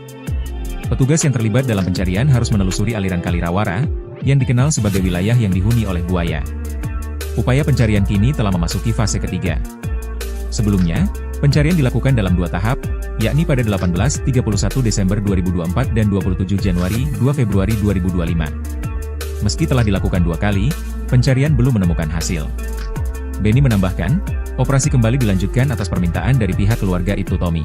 Petugas yang terlibat dalam pencarian harus menelusuri aliran Kalirawara, yang dikenal sebagai wilayah yang dihuni oleh buaya. Upaya pencarian kini telah memasuki fase ketiga. Sebelumnya, pencarian dilakukan dalam 2 tahap, yakni pada 18-31 Desember 2024 dan 27 Januari 2 Februari 2025. Meski telah dilakukan 2 kali, pencarian belum menemukan hasil. Beni menambahkan, operasi kembali dilanjutkan atas permintaan dari pihak keluarga Ibtu Tommy.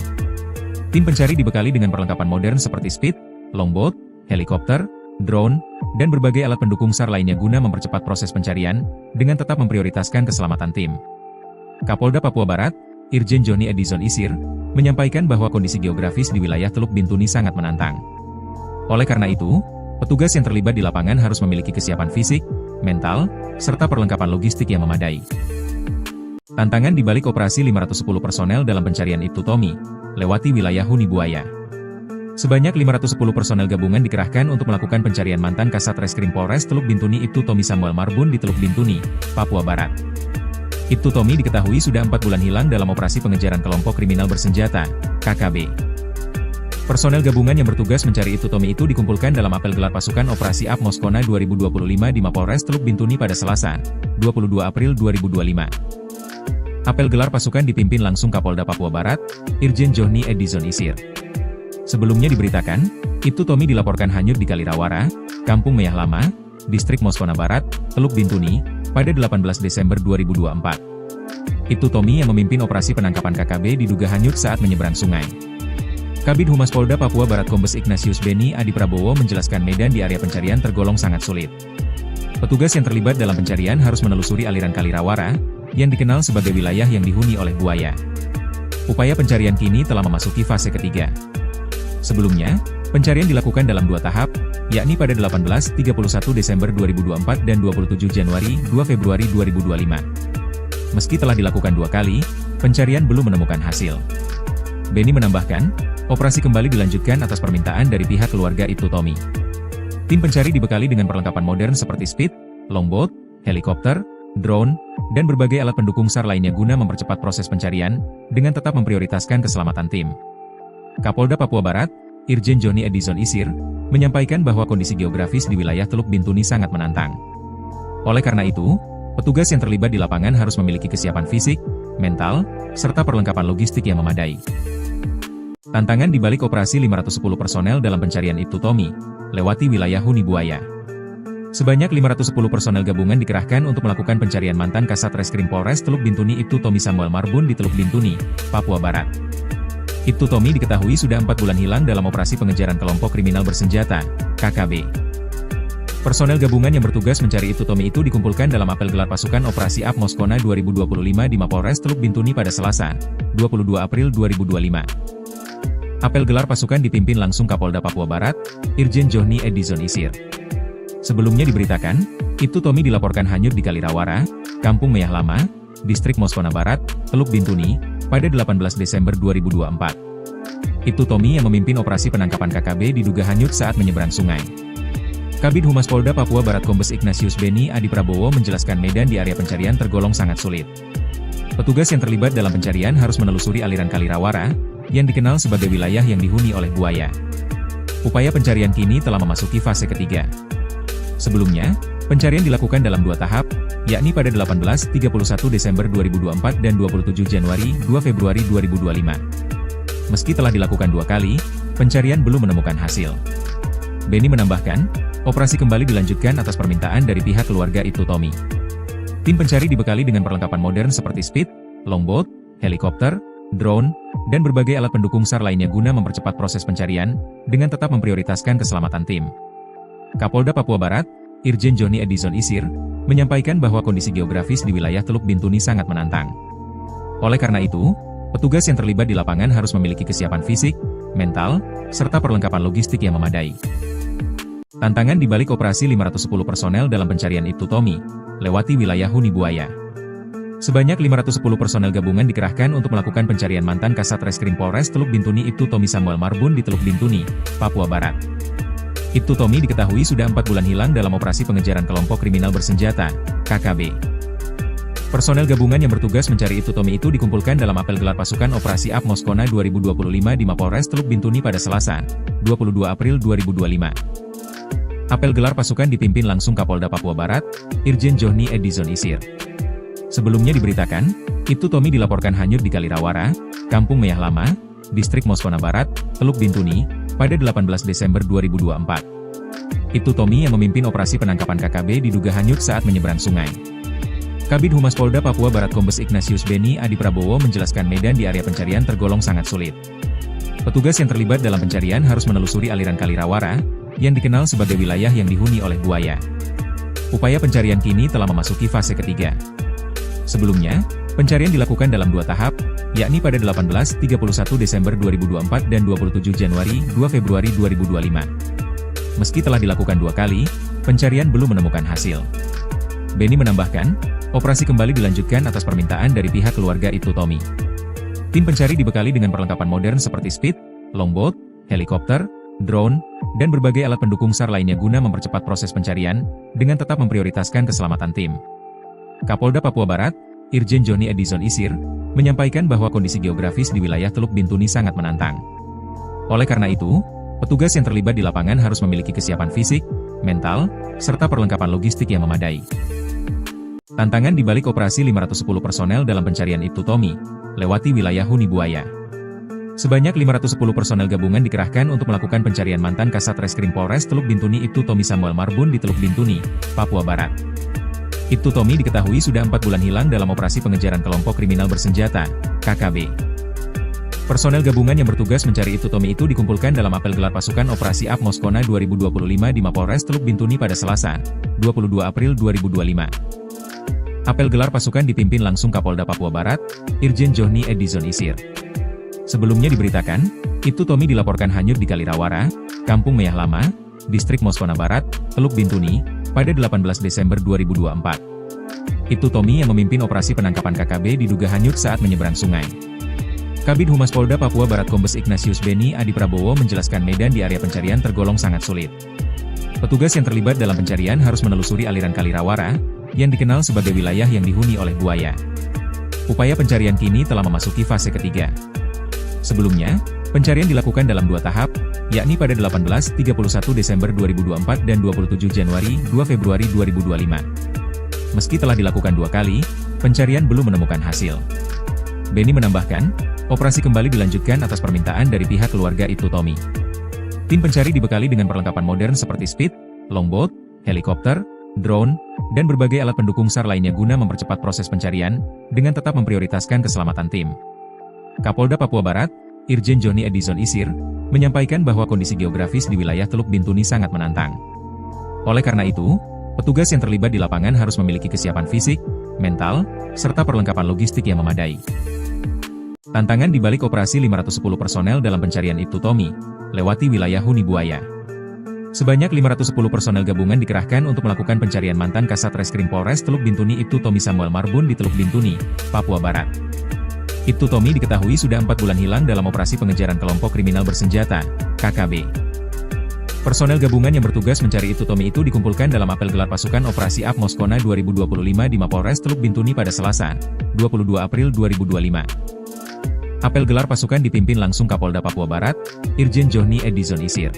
Tim pencari dibekali dengan perlengkapan modern seperti speed, longboat, helikopter, drone, dan berbagai alat pendukung SAR lainnya guna mempercepat proses pencarian, dengan tetap memprioritaskan keselamatan tim. Kapolda Papua Barat, Irjen Johni Edison Isir, menyampaikan bahwa kondisi geografis di wilayah Teluk Bintuni sangat menantang. Oleh karena itu, petugas yang terlibat di lapangan harus memiliki kesiapan fisik, mental, serta perlengkapan logistik yang memadai. Tantangan di balik operasi 510 personel dalam pencarian Ibtu Tommy, lewati wilayah huni buaya. Sebanyak 510 personel gabungan dikerahkan untuk melakukan pencarian mantan Kasat Reskrim Polres Teluk Bintuni Ibtu Tommy Samuel Marbun di Teluk Bintuni, Papua Barat. Ibtu Tommy diketahui sudah 4 bulan hilang dalam operasi pengejaran kelompok kriminal bersenjata, KKB. Personel gabungan yang bertugas mencari Ibtu Tommy itu dikumpulkan dalam apel gelar pasukan Operasi Ab Moskona 2025 di Mapolres Teluk Bintuni pada Selasa, 22 April 2025. Apel gelar pasukan dipimpin langsung Kapolda Papua Barat, Irjen Johni Edison Isir. Sebelumnya diberitakan, Ibtu Tommy dilaporkan hanyut di Kalirawara, Kampung Meyah Lama, Distrik Moskona Barat, Teluk Bintuni, pada 18 Desember 2024. Ibtu Tommy yang memimpin operasi penangkapan KKB diduga hanyut saat menyeberang sungai. Kabid Humas Polda Papua Barat Kombes Ignatius Beni Adi Prabowo menjelaskan medan di area pencarian tergolong sangat sulit. Petugas yang terlibat dalam pencarian harus menelusuri aliran Kalirawara, yang dikenal sebagai wilayah yang dihuni oleh buaya. Upaya pencarian kini telah memasuki fase ketiga. Sebelumnya, pencarian dilakukan dalam 2 tahap, yakni pada 18-31 Desember 2024 dan 27 Januari 2 Februari 2025. Meski telah dilakukan 2 kali, pencarian belum menemukan hasil. Beni menambahkan, operasi kembali dilanjutkan atas permintaan dari pihak keluarga Ibtu Tommy. Tim pencari dibekali dengan perlengkapan modern seperti speed, longboat, helikopter, drone, dan berbagai alat pendukung SAR lainnya guna mempercepat proses pencarian, dengan tetap memprioritaskan keselamatan tim. Kapolda Papua Barat, Irjen Johni Edison Isir, menyampaikan bahwa kondisi geografis di wilayah Teluk Bintuni sangat menantang. Oleh karena itu, petugas yang terlibat di lapangan harus memiliki kesiapan fisik, mental, serta perlengkapan logistik yang memadai. Tantangan di balik operasi 510 personel dalam pencarian Ibtu Tommy, lewati wilayah huni buaya. Sebanyak 510 personel gabungan dikerahkan untuk melakukan pencarian mantan Kasat Reskrim Polres Teluk Bintuni Ibtu Tommy Samuel Marbun di Teluk Bintuni, Papua Barat. Ibtu Tommy diketahui sudah 4 bulan hilang dalam operasi pengejaran kelompok kriminal bersenjata, KKB. Personel gabungan yang bertugas mencari Ibtu Tommy itu dikumpulkan dalam apel gelar pasukan Operasi Ab Moskona 2025 di Mapolres Teluk Bintuni pada Selasa, 22 April 2025. Apel gelar pasukan dipimpin langsung Kapolda Papua Barat, Irjen Johni Edison Isir. Sebelumnya diberitakan, Ibtu Tommy dilaporkan hanyut di Kalirawara, Kampung Meyah Lama, Distrik Moskona Barat, Teluk Bintuni, pada 18 Desember 2024. Ibtu Tommy yang memimpin operasi penangkapan KKB diduga hanyut saat menyeberang sungai. Kabid Humas Polda Papua Barat Kombes Ignatius Beni Adi Prabowo menjelaskan medan di area pencarian tergolong sangat sulit. Petugas yang terlibat dalam pencarian harus menelusuri aliran Kalirawara, yang dikenal sebagai wilayah yang dihuni oleh buaya. Upaya pencarian kini telah memasuki fase ketiga. Sebelumnya, pencarian dilakukan dalam 2 tahap, yakni pada 18-31 Desember 2024 dan 27 Januari 2 Februari 2025. Meski telah dilakukan 2 kali, pencarian belum menemukan hasil. Beni menambahkan, operasi kembali dilanjutkan atas permintaan dari pihak keluarga Ibtu Tommy. Tim pencari dibekali dengan perlengkapan modern seperti speed, longboat, helikopter, drone, dan berbagai alat pendukung SAR lainnya guna mempercepat proses pencarian, dengan tetap memprioritaskan keselamatan tim. Kapolda Papua Barat, Irjen Johni Edison Isir, menyampaikan bahwa kondisi geografis di wilayah Teluk Bintuni sangat menantang. Oleh karena itu, petugas yang terlibat di lapangan harus memiliki kesiapan fisik, mental, serta perlengkapan logistik yang memadai. Tantangan di balik operasi 510 personel dalam pencarian Ibtu Tommy, lewati wilayah Huni Buaya. Sebanyak 510 personel gabungan dikerahkan untuk melakukan pencarian mantan Kasat Reskrim Polres Teluk Bintuni Ibtu Tommy Samuel Marbun di Teluk Bintuni, Papua Barat. Ibtu Tommy diketahui sudah 4 bulan hilang dalam operasi pengejaran kelompok kriminal bersenjata, KKB. Personel gabungan yang bertugas mencari Ibtu Tommy itu dikumpulkan dalam apel gelar pasukan Operasi Ap Moskona 2025 di Mapolres Teluk Bintuni pada Selasa, 22 April 2025. Apel gelar pasukan dipimpin langsung Kapolda Papua Barat, Irjen Johni Edison Isir. Sebelumnya diberitakan, Ibtu Tommy dilaporkan hanyut di Kalirawara, Kampung Meyah Lama, Distrik Moskona Barat, Teluk Bintuni, pada 18 Desember 2024. Ibtu Tommy yang memimpin operasi penangkapan KKB diduga hanyut saat menyeberang sungai. Kabid Humas Polda Papua Barat Kombes Ignatius Beni Adi Prabowo menjelaskan medan di area pencarian tergolong sangat sulit. Petugas yang terlibat dalam pencarian harus menelusuri aliran Kali Rawara, yang dikenal sebagai wilayah yang dihuni oleh buaya. Upaya pencarian kini telah memasuki fase ketiga. Sebelumnya, pencarian dilakukan dalam 2 tahap, yakni pada 18-31 Desember 2024 dan 27 Januari 2 Februari 2025. Meski telah dilakukan 2 kali, pencarian belum menemukan hasil. Beni menambahkan, operasi kembali dilanjutkan atas permintaan dari pihak keluarga Ibtu Tommy. Tim pencari dibekali dengan perlengkapan modern seperti speed, longboat, helikopter, drone, dan berbagai alat pendukung SAR lainnya guna mempercepat proses pencarian, dengan tetap memprioritaskan keselamatan tim. Kapolda Papua Barat, Irjen Johni Edison Isir, menyampaikan bahwa kondisi geografis di wilayah Teluk Bintuni sangat menantang. Oleh karena itu, petugas yang terlibat di lapangan harus memiliki kesiapan fisik, mental, serta perlengkapan logistik yang memadai. Tantangan di balik operasi 510 personel dalam pencarian Ibtu Tommy, lewati wilayah Huni Buaya. Sebanyak 510 personel gabungan dikerahkan untuk melakukan pencarian mantan Kasat Reskrim Polres Teluk Bintuni Ibtu Tommy Samuel Marbun di Teluk Bintuni, Papua Barat. Ibtu Tommy diketahui sudah 4 bulan hilang dalam operasi pengejaran kelompok kriminal bersenjata, KKB. Personel gabungan yang bertugas mencari Ibtu Tommy itu dikumpulkan dalam apel gelar pasukan Operasi Ap Moskona 2025 di Mapolres Teluk Bintuni pada Selasa, 22 April 2025. Apel gelar pasukan dipimpin langsung Kapolda Papua Barat, Irjen Johni Edison Isir. Sebelumnya diberitakan, Ibtu Tommy dilaporkan hanyut di Kalirawara, Kampung Meyah Lama, Distrik Moskona Barat, Teluk Bintuni, pada 18 Desember 2024. Ibtu Tommy yang memimpin operasi penangkapan KKB diduga hanyut saat menyeberang sungai. Kabid Humas Polda Papua Barat Kombes Ignatius Beni Adi Prabowo menjelaskan medan di area pencarian tergolong sangat sulit. Petugas yang terlibat dalam pencarian harus menelusuri aliran Kali Rawara, yang dikenal sebagai wilayah yang dihuni oleh buaya. Upaya pencarian kini telah memasuki fase ketiga. Sebelumnya, pencarian dilakukan dalam 2 tahap, yakni pada 18-31 Desember 2024 dan 27 Januari 2 Februari 2025. Meski telah dilakukan 2 kali, pencarian belum menemukan hasil. Beni menambahkan, operasi kembali dilanjutkan atas permintaan dari pihak keluarga Ibtu Tommy. Tim pencari dibekali dengan perlengkapan modern seperti speed, longboat, helikopter, drone, dan berbagai alat pendukung SAR lainnya guna mempercepat proses pencarian, dengan tetap memprioritaskan keselamatan tim. Kapolda Papua Barat, Irjen Johni Edison Isir, menyampaikan bahwa kondisi geografis di wilayah Teluk Bintuni sangat menantang. Oleh karena itu, petugas yang terlibat di lapangan harus memiliki kesiapan fisik, mental, serta perlengkapan logistik yang memadai. Tantangan di balik operasi 510 personel dalam pencarian Ibtu Tommy, lewati wilayah Huni Buaya. Sebanyak 510 personel gabungan dikerahkan untuk melakukan pencarian mantan Kasat Reskrim Polres Teluk Bintuni Ibtu Tommy Samuel Marbun di Teluk Bintuni, Papua Barat. Ibtu Tommy diketahui sudah 4 bulan hilang dalam operasi pengejaran kelompok kriminal bersenjata, KKB. Personel gabungan yang bertugas mencari Ibtu Tommy itu dikumpulkan dalam apel gelar pasukan Operasi Ap Moskona 2025 di Mapolres Teluk Bintuni pada Selasa, 22 April 2025. Apel gelar pasukan dipimpin langsung Kapolda Papua Barat, Irjen Johni Edison Isir.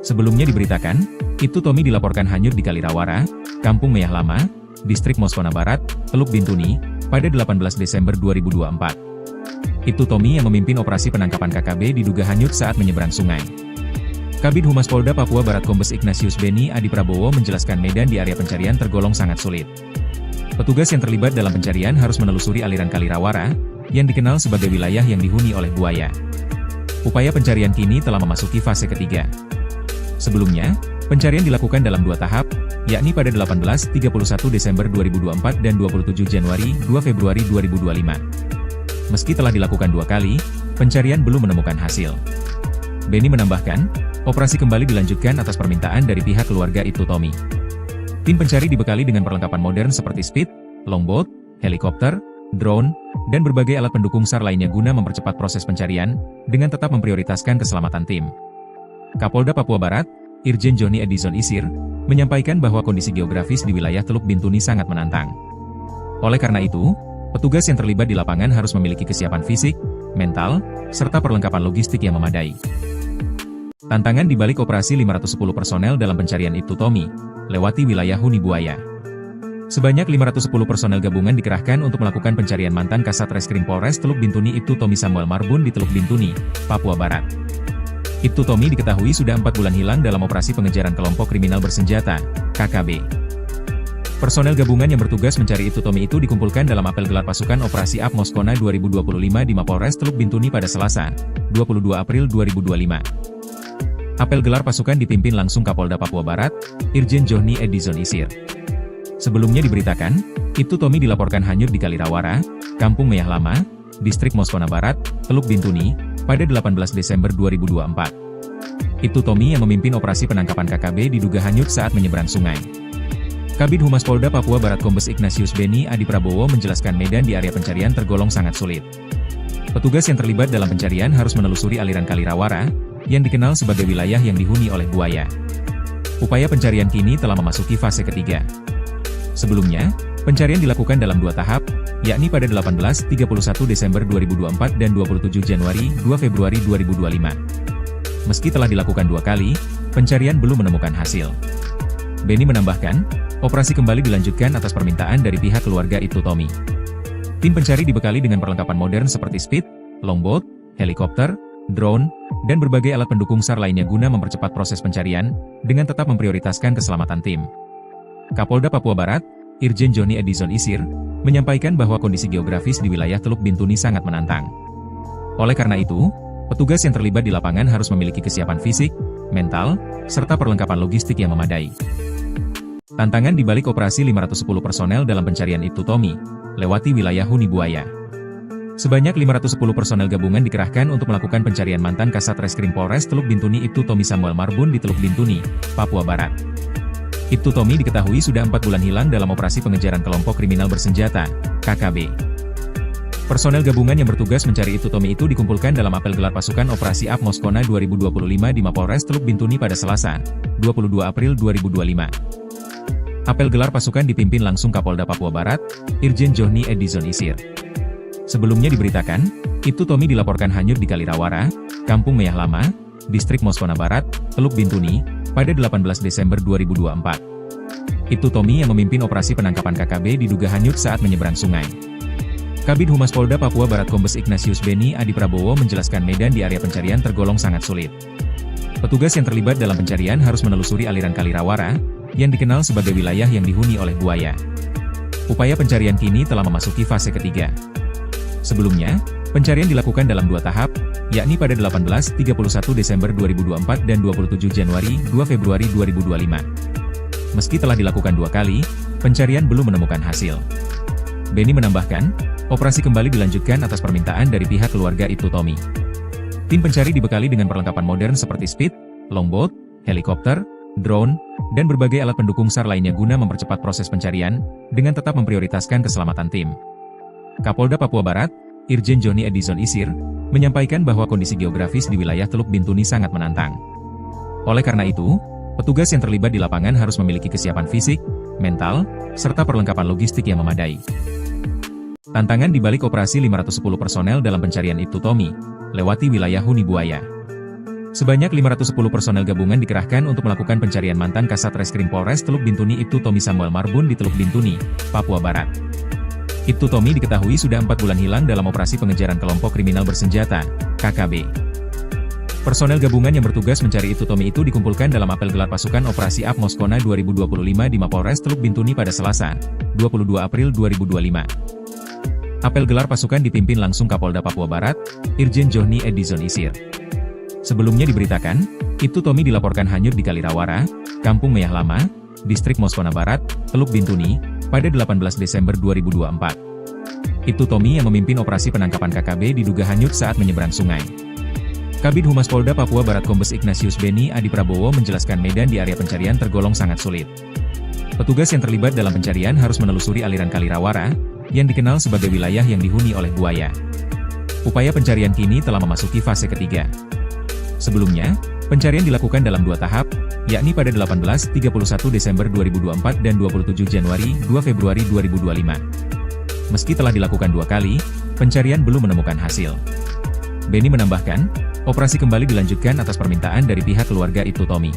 Sebelumnya diberitakan, Ibtu Tommy dilaporkan hanyut di Kalirawara, Kampung Meyah Lama, Distrik Moskona Barat, Teluk Bintuni, pada 18 Desember 2024. Ibtu Tommy yang memimpin operasi penangkapan KKB diduga hanyut saat menyeberang sungai. Kabid Humas Polda Papua Barat Kombes Ignatius Beni Adi Prabowo menjelaskan medan di area pencarian tergolong sangat sulit. Petugas yang terlibat dalam pencarian harus menelusuri aliran Kali Rawara, yang dikenal sebagai wilayah yang dihuni oleh buaya. Upaya pencarian kini telah memasuki fase ketiga. Sebelumnya, pencarian dilakukan dalam 2 tahap, yakni pada 18-31 Desember 2024 dan 27 Januari 2 Februari 2025. Meski telah dilakukan 2 kali, pencarian belum menemukan hasil. Benny menambahkan, operasi kembali dilanjutkan atas permintaan dari pihak keluarga Ibtu Tommy. Tim pencari dibekali dengan perlengkapan modern seperti speed, longboat, helikopter, drone, dan berbagai alat pendukung SAR lainnya guna mempercepat proses pencarian, dengan tetap memprioritaskan keselamatan tim. Kapolda Papua Barat, Irjen Johnny Edison Isir, menyampaikan bahwa kondisi geografis di wilayah Teluk Bintuni sangat menantang. Oleh karena itu, petugas yang terlibat di lapangan harus memiliki kesiapan fisik, mental, serta perlengkapan logistik yang memadai. Tantangan di balik operasi 510 personel dalam pencarian Ibtu Tommy, lewati wilayah Huni Buaya. Sebanyak 510 personel gabungan dikerahkan untuk melakukan pencarian mantan Kasat Reskrim Polres Teluk Bintuni Ibtu Tommy Samuel Marbun di Teluk Bintuni, Papua Barat. Ibtu Tommy diketahui sudah 4 bulan hilang dalam operasi pengejaran kelompok kriminal bersenjata, KKB. Personel gabungan yang bertugas mencari Ibtu Tommy itu dikumpulkan dalam apel gelar pasukan Operasi AP Moskona 2025 di Mapolres Teluk Bintuni pada Selasa, 22 April 2025. Apel gelar pasukan dipimpin langsung Kapolda Papua Barat, Irjen Johnny Edison Isir. Sebelumnya diberitakan, Ibtu Tommy dilaporkan hanyut di Kalirawara, Kampung Meyah Lama, Distrik Moskona Barat, Teluk Bintuni, pada 18 Desember 2024. Ibtu Tommy yang memimpin operasi penangkapan KKB diduga hanyut saat menyeberang sungai. Kabid Humas Polda Papua Barat Kombes Ignatius Benny Adi Prabowo menjelaskan medan di area pencarian tergolong sangat sulit. Petugas yang terlibat dalam pencarian harus menelusuri aliran Kalirawara, yang dikenal sebagai wilayah yang dihuni oleh buaya. Upaya pencarian kini telah memasuki fase ketiga. Sebelumnya, pencarian dilakukan dalam 2 tahap, yakni pada 18-31 Desember 2024 dan 27 Januari 2 Februari 2025. Meski telah dilakukan 2 kali, pencarian belum menemukan hasil. Benny menambahkan, operasi kembali dilanjutkan atas permintaan dari pihak keluarga Ibtu Tommy. Tim pencari dibekali dengan perlengkapan modern seperti speed, longboat, helikopter, drone, dan berbagai alat pendukung SAR lainnya guna mempercepat proses pencarian, dengan tetap memprioritaskan keselamatan tim. Kapolda Papua Barat, Irjen Johnny Edison Isir, menyampaikan bahwa kondisi geografis di wilayah Teluk Bintuni sangat menantang. Oleh karena itu, petugas yang terlibat di lapangan harus memiliki kesiapan fisik, mental, serta perlengkapan logistik yang memadai. Tantangan di balik operasi 510 personel dalam pencarian Ibtu Tommy, lewati wilayah Huni Buaya. Sebanyak 510 personel gabungan dikerahkan untuk melakukan pencarian mantan Kasat Reskrim Polres Teluk Bintuni Ibtu Tommy Samuel Marbun di Teluk Bintuni, Papua Barat. Ibtu Tommy diketahui sudah 4 bulan hilang dalam operasi pengejaran kelompok kriminal bersenjata, KKB. Personel gabungan yang bertugas mencari Ibtu Tommy itu dikumpulkan dalam apel gelar pasukan Operasi AP Moskona 2025 di Mapolres Teluk Bintuni pada Selasa, 22 April 2025. Apel gelar pasukan dipimpin langsung Kapolda Papua Barat, Irjen Johnny Edison Isir. Sebelumnya diberitakan, Ibtu Tommy dilaporkan hanyut di Kalirawara, Kampung Meyah Lama, Distrik Moskona Barat, Teluk Bintuni, pada 18 Desember 2024. Ibtu Tommy yang memimpin operasi penangkapan KKB diduga hanyut saat menyeberang sungai. Kabid Humas Polda Papua Barat Kombes Ignatius Benny Adi Prabowo menjelaskan medan di area pencarian tergolong sangat sulit. Petugas yang terlibat dalam pencarian harus menelusuri aliran Kalirawara, yang dikenal sebagai wilayah yang dihuni oleh buaya. Upaya pencarian kini telah memasuki fase ketiga. Sebelumnya, pencarian dilakukan dalam 2 tahap, yakni pada 18-31 Desember 2024 dan 27 Januari 2 Februari 2025. Meski telah dilakukan 2 kali, pencarian belum menemukan hasil. Benny menambahkan, operasi kembali dilanjutkan atas permintaan dari pihak keluarga Ibtu Tommy. Tim pencari dibekali dengan perlengkapan modern seperti speed, longboat, helikopter, drone, dan berbagai alat pendukung SAR lainnya guna mempercepat proses pencarian, dengan tetap memprioritaskan keselamatan tim. Kapolda Papua Barat, Irjen Johnny Edison Isir, menyampaikan bahwa kondisi geografis di wilayah Teluk Bintuni sangat menantang. Oleh karena itu, petugas yang terlibat di lapangan harus memiliki kesiapan fisik, mental, serta perlengkapan logistik yang memadai. Tantangan di balik operasi 510 personel dalam pencarian Ibtu Tommy, lewati wilayah Huni Buaya. Sebanyak 510 personel gabungan dikerahkan untuk melakukan pencarian mantan Kasat Reskrim Polres Teluk Bintuni Ibtu Tommy Samuel Marbun di Teluk Bintuni, Papua Barat. Ibtu Tommy diketahui sudah 4 bulan hilang dalam operasi pengejaran kelompok kriminal bersenjata, KKB. Personel gabungan yang bertugas mencari Ibtu Tommy itu dikumpulkan dalam apel gelar pasukan Operasi AP Moskona 2025 di Mapolres Teluk Bintuni pada Selasa, 22 April 2025. Apel gelar pasukan dipimpin langsung Kapolda Papua Barat, Irjen Johnny Edison Isir. Sebelumnya diberitakan, Ibtu Tommy dilaporkan hanyut di Kalirawara, Kampung Meyah Lama, Distrik Moskona Barat, Teluk Bintuni, pada 18 Desember 2024. Ibtu Tommy yang memimpin operasi penangkapan KKB diduga hanyut saat menyeberang sungai. Kabid Humas Polda Papua Barat Kombes Ignatius Beni Adi Prabowo menjelaskan medan di area pencarian tergolong sangat sulit. Petugas yang terlibat dalam pencarian harus menelusuri aliran Kali Rawara, yang dikenal sebagai wilayah yang dihuni oleh buaya. Upaya pencarian kini telah memasuki fase ketiga. Sebelumnya, pencarian dilakukan dalam 2 tahap, yakni pada 18-31 Desember 2024 dan 27 Januari-2 Februari 2025. Meski telah dilakukan 2 kali, pencarian belum menemukan hasil. Beni menambahkan, operasi kembali dilanjutkan atas permintaan dari pihak keluarga Ibtu Tommy.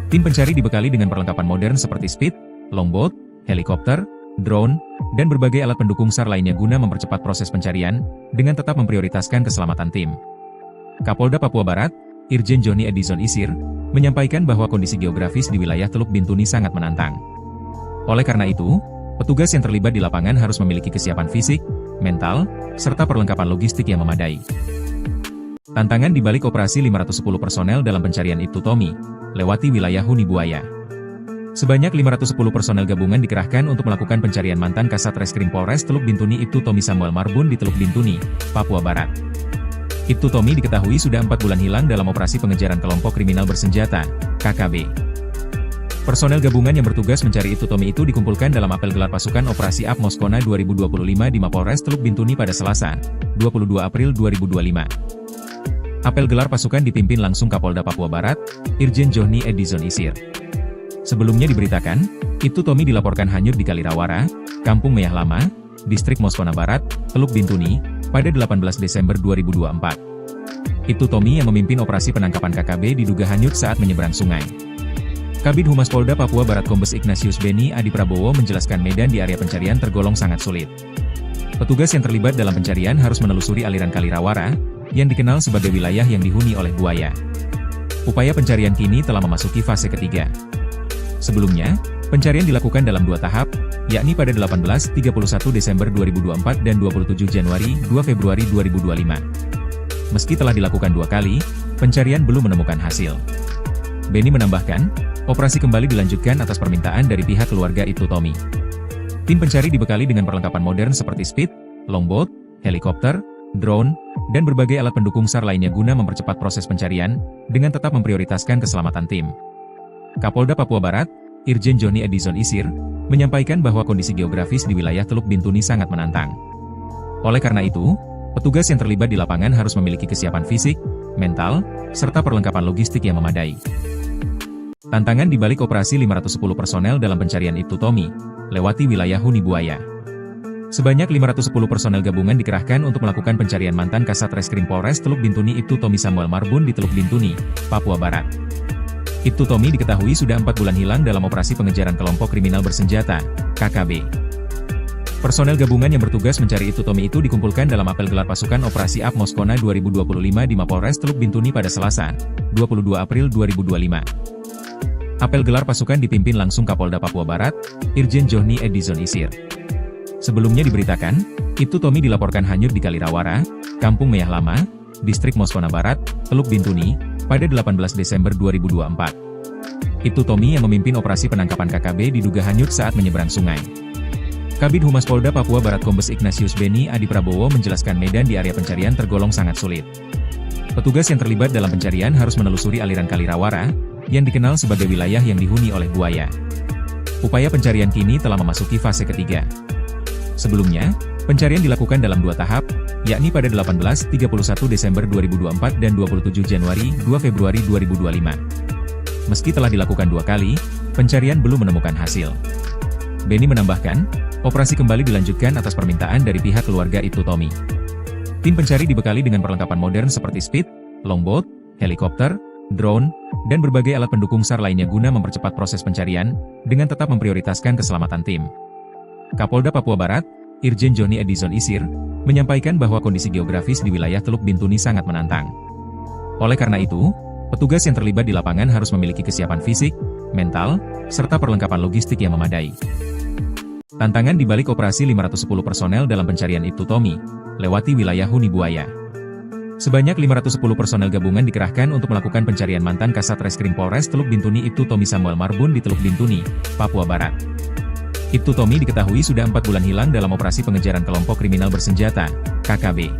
Tim pencari dibekali dengan perlengkapan modern seperti speed, longboat, helikopter, drone, dan berbagai alat pendukung SAR lainnya guna mempercepat proses pencarian, dengan tetap memprioritaskan keselamatan tim. Kapolda Papua Barat, Irjen Johnny Edison Isir, menyampaikan bahwa kondisi geografis di wilayah Teluk Bintuni sangat menantang. Oleh karena itu, petugas yang terlibat di lapangan harus memiliki kesiapan fisik, mental, serta perlengkapan logistik yang memadai. Tantangan di balik operasi 510 personel dalam pencarian Ibtu Tommy, lewati wilayah huni buaya. Sebanyak 510 personel gabungan dikerahkan untuk melakukan pencarian mantan Kasat Reskrim Polres Teluk Bintuni Ibtu Tommy Samuel Marbun di Teluk Bintuni, Papua Barat. Ibtu Tommy diketahui sudah 4 bulan hilang dalam operasi pengejaran kelompok kriminal bersenjata, KKB. Personel gabungan yang bertugas mencari Ibtu Tommy itu dikumpulkan dalam apel gelar pasukan Operasi AB Moskona 2025 di Mapolres Teluk Bintuni pada Selasa, 22 April 2025. Apel gelar pasukan dipimpin langsung Kapolda Papua Barat, Irjen Johnny Edison Isir. Sebelumnya diberitakan, Ibtu Tommy dilaporkan hanyut di Kali Rawara, Kampung Meyah Lama, Distrik Moskona Barat, Teluk Bintuni, pada 18 Desember 2024. Ibtu Tommy yang memimpin operasi penangkapan KKB diduga hanyut saat menyeberang sungai. Kabid Humas Polda Papua Barat Kombes Ignatius Beni Adi Prabowo menjelaskan medan di area pencarian tergolong sangat sulit. Petugas yang terlibat dalam pencarian harus menelusuri aliran Kali Rawara, yang dikenal sebagai wilayah yang dihuni oleh buaya. Upaya pencarian kini telah memasuki fase ketiga. Sebelumnya, pencarian dilakukan dalam 2 tahap, yakni pada 18-31 Desember 2024 dan 27 Januari-2 Februari 2025. Meski telah dilakukan 2 kali, pencarian belum menemukan hasil. Beni menambahkan, operasi kembali dilanjutkan atas permintaan dari pihak keluarga Ibtu Tommy. Tim pencari dibekali dengan perlengkapan modern seperti speed, longboat, helikopter, drone, dan berbagai alat pendukung SAR lainnya guna mempercepat proses pencarian, dengan tetap memprioritaskan keselamatan tim. Kapolda Papua Barat, Irjen Johnny Edison Isir, menyampaikan bahwa kondisi geografis di wilayah Teluk Bintuni sangat menantang. Oleh karena itu, petugas yang terlibat di lapangan harus memiliki kesiapan fisik, mental, serta perlengkapan logistik yang memadai. Tantangan di balik operasi 510 personel dalam pencarian Ibtu Tommy, lewati wilayah huni buaya. Sebanyak 510 personel gabungan dikerahkan untuk melakukan pencarian mantan Kasat Reskrim Polres Teluk Bintuni Ibtu Tommy Samuel Marbun di Teluk Bintuni, Papua Barat. Ibtu Tommy diketahui sudah 4 bulan hilang dalam operasi pengejaran kelompok kriminal bersenjata, KKB. Personel gabungan yang bertugas mencari Ibtu Tommy itu dikumpulkan dalam apel gelar pasukan Operasi AB Moskona 2025 di Mapolres Teluk Bintuni pada Selasa, 22 April 2025. Apel gelar pasukan dipimpin langsung Kapolda Papua Barat, Irjen Johnny Edison Isir. Sebelumnya diberitakan, Ibtu Tommy dilaporkan hanyut di Kali Rawara, Kampung Meyah Lama, Distrik Moskona Barat, Teluk Bintuni, pada 18 Desember 2024. Ibtu Tommy yang memimpin operasi penangkapan KKB diduga hanyut saat menyeberang sungai. Kabid Humas Polda Papua Barat Kombes Ignatius Beni Adi Prabowo menjelaskan medan di area pencarian tergolong sangat sulit. Petugas yang terlibat dalam pencarian harus menelusuri aliran Kali Rawara, yang dikenal sebagai wilayah yang dihuni oleh buaya. Upaya pencarian kini telah memasuki fase ketiga. Sebelumnya, pencarian dilakukan dalam 2 tahap, yakni pada 18-31 Desember 2024 dan 27 Januari-2 Februari 2025. Meski telah dilakukan 2 kali, pencarian belum menemukan hasil. Beni menambahkan, operasi kembali dilanjutkan atas permintaan dari pihak keluarga Ibtu Tommy. Tim pencari dibekali dengan perlengkapan modern seperti speed, longboat, helikopter, drone, dan berbagai alat pendukung SAR lainnya guna mempercepat proses pencarian, dengan tetap memprioritaskan keselamatan tim. Kapolda Papua Barat, Irjen Johnny Edison Isir, menyampaikan bahwa kondisi geografis di wilayah Teluk Bintuni sangat menantang. Oleh karena itu, petugas yang terlibat di lapangan harus memiliki kesiapan fisik, mental, serta perlengkapan logistik yang memadai. Tantangan di balik operasi 510 personel dalam pencarian Ibtu Tommy, lewati wilayah huni buaya. Sebanyak 510 personel gabungan dikerahkan untuk melakukan pencarian mantan Kasat Reskrim Polres Teluk Bintuni Ibtu Tommy Samuel Marbun di Teluk Bintuni, Papua Barat. Ibtu Tommy diketahui sudah 4 bulan hilang dalam operasi pengejaran kelompok kriminal bersenjata, KKB.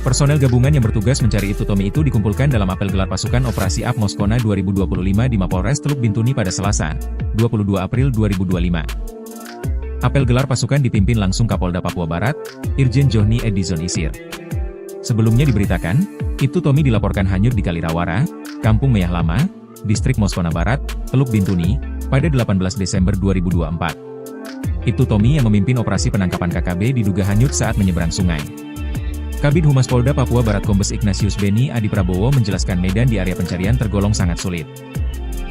Personel gabungan yang bertugas mencari Ibtu Tommy itu dikumpulkan dalam apel gelar pasukan Operasi Up Moskona 2025 di Mapolres Teluk Bintuni pada Selasa, 22 April 2025. Apel gelar pasukan dipimpin langsung Kapolda Papua Barat, Irjen Johnny Edison Isir. Sebelumnya diberitakan, Ibtu Tommy dilaporkan hanyut di Kalirawara, Kampung Meyah Lama, Distrik Moskona Barat, Teluk Bintuni, pada 18 Desember 2024. Ibtu Tommy yang memimpin operasi penangkapan KKB diduga hanyut saat menyeberang sungai. Kabid Humas Polda Papua Barat Kombes Ignatius Beni Adi Prabowo menjelaskan medan di area pencarian tergolong sangat sulit.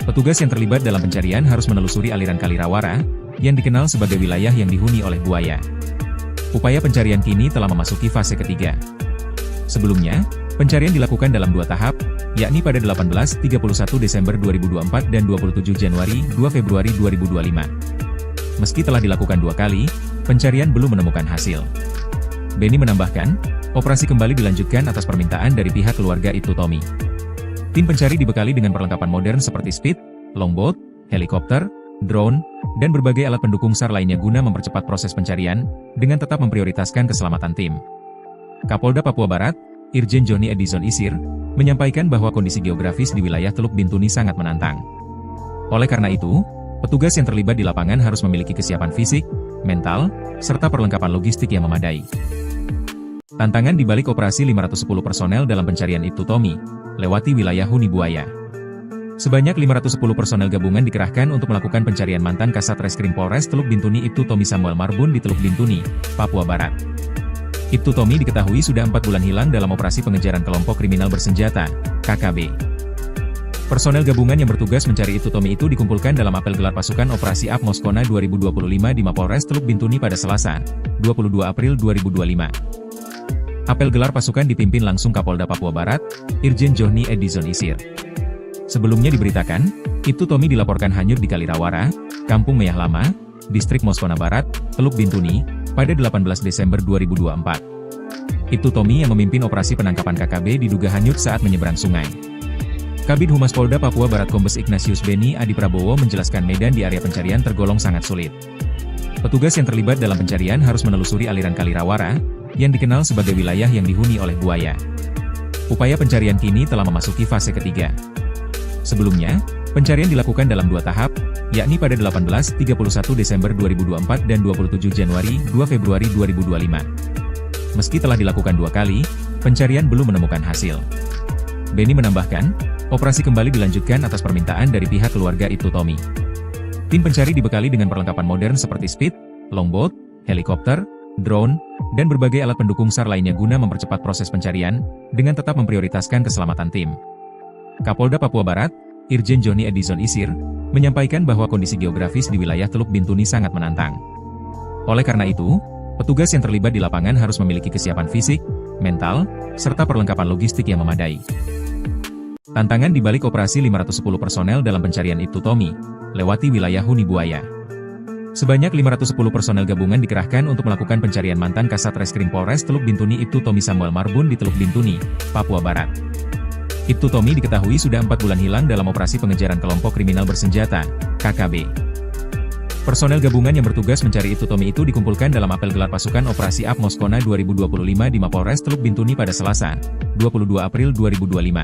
Petugas yang terlibat dalam pencarian harus menelusuri aliran Kalirawara, yang dikenal sebagai wilayah yang dihuni oleh buaya. Upaya pencarian kini telah memasuki fase ketiga. Sebelumnya, pencarian dilakukan dalam 2 tahap, yakni pada 18-31 Desember 2024 dan 27 Januari 2 Februari 2025. Meski telah dilakukan 2 kali, pencarian belum menemukan hasil. Beni menambahkan, operasi kembali dilanjutkan atas permintaan dari pihak keluarga Ibtu Tommy. Tim pencari dibekali dengan perlengkapan modern seperti speed, longboat, helikopter, drone, dan berbagai alat pendukung SAR lainnya guna mempercepat proses pencarian, dengan tetap memprioritaskan keselamatan tim. Kapolda Papua Barat, Irjen Johnny Edison Isir, menyampaikan bahwa kondisi geografis di wilayah Teluk Bintuni sangat menantang. Oleh karena itu, petugas yang terlibat di lapangan harus memiliki kesiapan fisik, mental, serta perlengkapan logistik yang memadai. Tantangan di balik operasi 510 personel dalam pencarian Ibtu Tommy, lewati wilayah huni buaya. Sebanyak 510 personel gabungan dikerahkan untuk melakukan pencarian mantan Kasat Reskrim Polres Teluk Bintuni Ibtu Tommy Samuel Marbun di Teluk Bintuni, Papua Barat. Ibtu Tommy diketahui sudah 4 bulan hilang dalam operasi pengejaran kelompok kriminal bersenjata, KKB. Personel gabungan yang bertugas mencari Ibtu Tommy itu dikumpulkan dalam apel gelar pasukan Operasi Up Moskona 2025 di Mapolres Teluk Bintuni pada Selasa, 22 April 2025. Apel gelar pasukan dipimpin langsung Kapolda Papua Barat, Irjen Johnny Edison Isir. Sebelumnya diberitakan, Ibtu Tommy dilaporkan hanyut di Kalirawara, Kampung Meyah Lama, Distrik Moskona Barat, Teluk Bintuni, pada 18 Desember 2024. Ibtu Tommy yang memimpin operasi penangkapan KKB diduga hanyut saat menyeberang sungai. Kabid Humas Polda Papua Barat Kombes Ignatius Beni Adi Prabowo menjelaskan medan di area pencarian tergolong sangat sulit. Petugas yang terlibat dalam pencarian harus menelusuri aliran Kalirawara, yang dikenal sebagai wilayah yang dihuni oleh buaya. Upaya pencarian kini telah memasuki fase ketiga. Sebelumnya, pencarian dilakukan dalam 2 tahap, yakni pada 18-31 Desember 2024 dan 27 Januari 2 Februari 2025. Meski telah dilakukan 2 kali, pencarian belum menemukan hasil. Beni menambahkan, operasi kembali dilanjutkan atas permintaan dari pihak keluarga Ibtu Tommy. Tim pencari dibekali dengan perlengkapan modern seperti speed, longboat, helikopter, drone, dan berbagai alat pendukung SAR lainnya guna mempercepat proses pencarian, dengan tetap memprioritaskan keselamatan tim. Kapolda Papua Barat, Irjen Johnny Edison Isir, menyampaikan bahwa kondisi geografis di wilayah Teluk Bintuni sangat menantang. Oleh karena itu, petugas yang terlibat di lapangan harus memiliki kesiapan fisik, mental, serta perlengkapan logistik yang memadai. Tantangan di balik operasi 510 personel dalam pencarian Ibtu Tommy, lewati wilayah huni buaya. Sebanyak 510 personel gabungan dikerahkan untuk melakukan pencarian mantan Kasat Reskrim Polres Teluk Bintuni Ibtu Tommy Samuel Marbun di Teluk Bintuni, Papua Barat. Ibtu Tommy diketahui sudah 4 bulan hilang dalam operasi pengejaran kelompok kriminal bersenjata, KKB. Personel gabungan yang bertugas mencari Ibtu Tommy itu dikumpulkan dalam apel gelar pasukan Operasi Up Moskona 2025 di Mapolres Teluk Bintuni pada Selasa, 22 April 2025.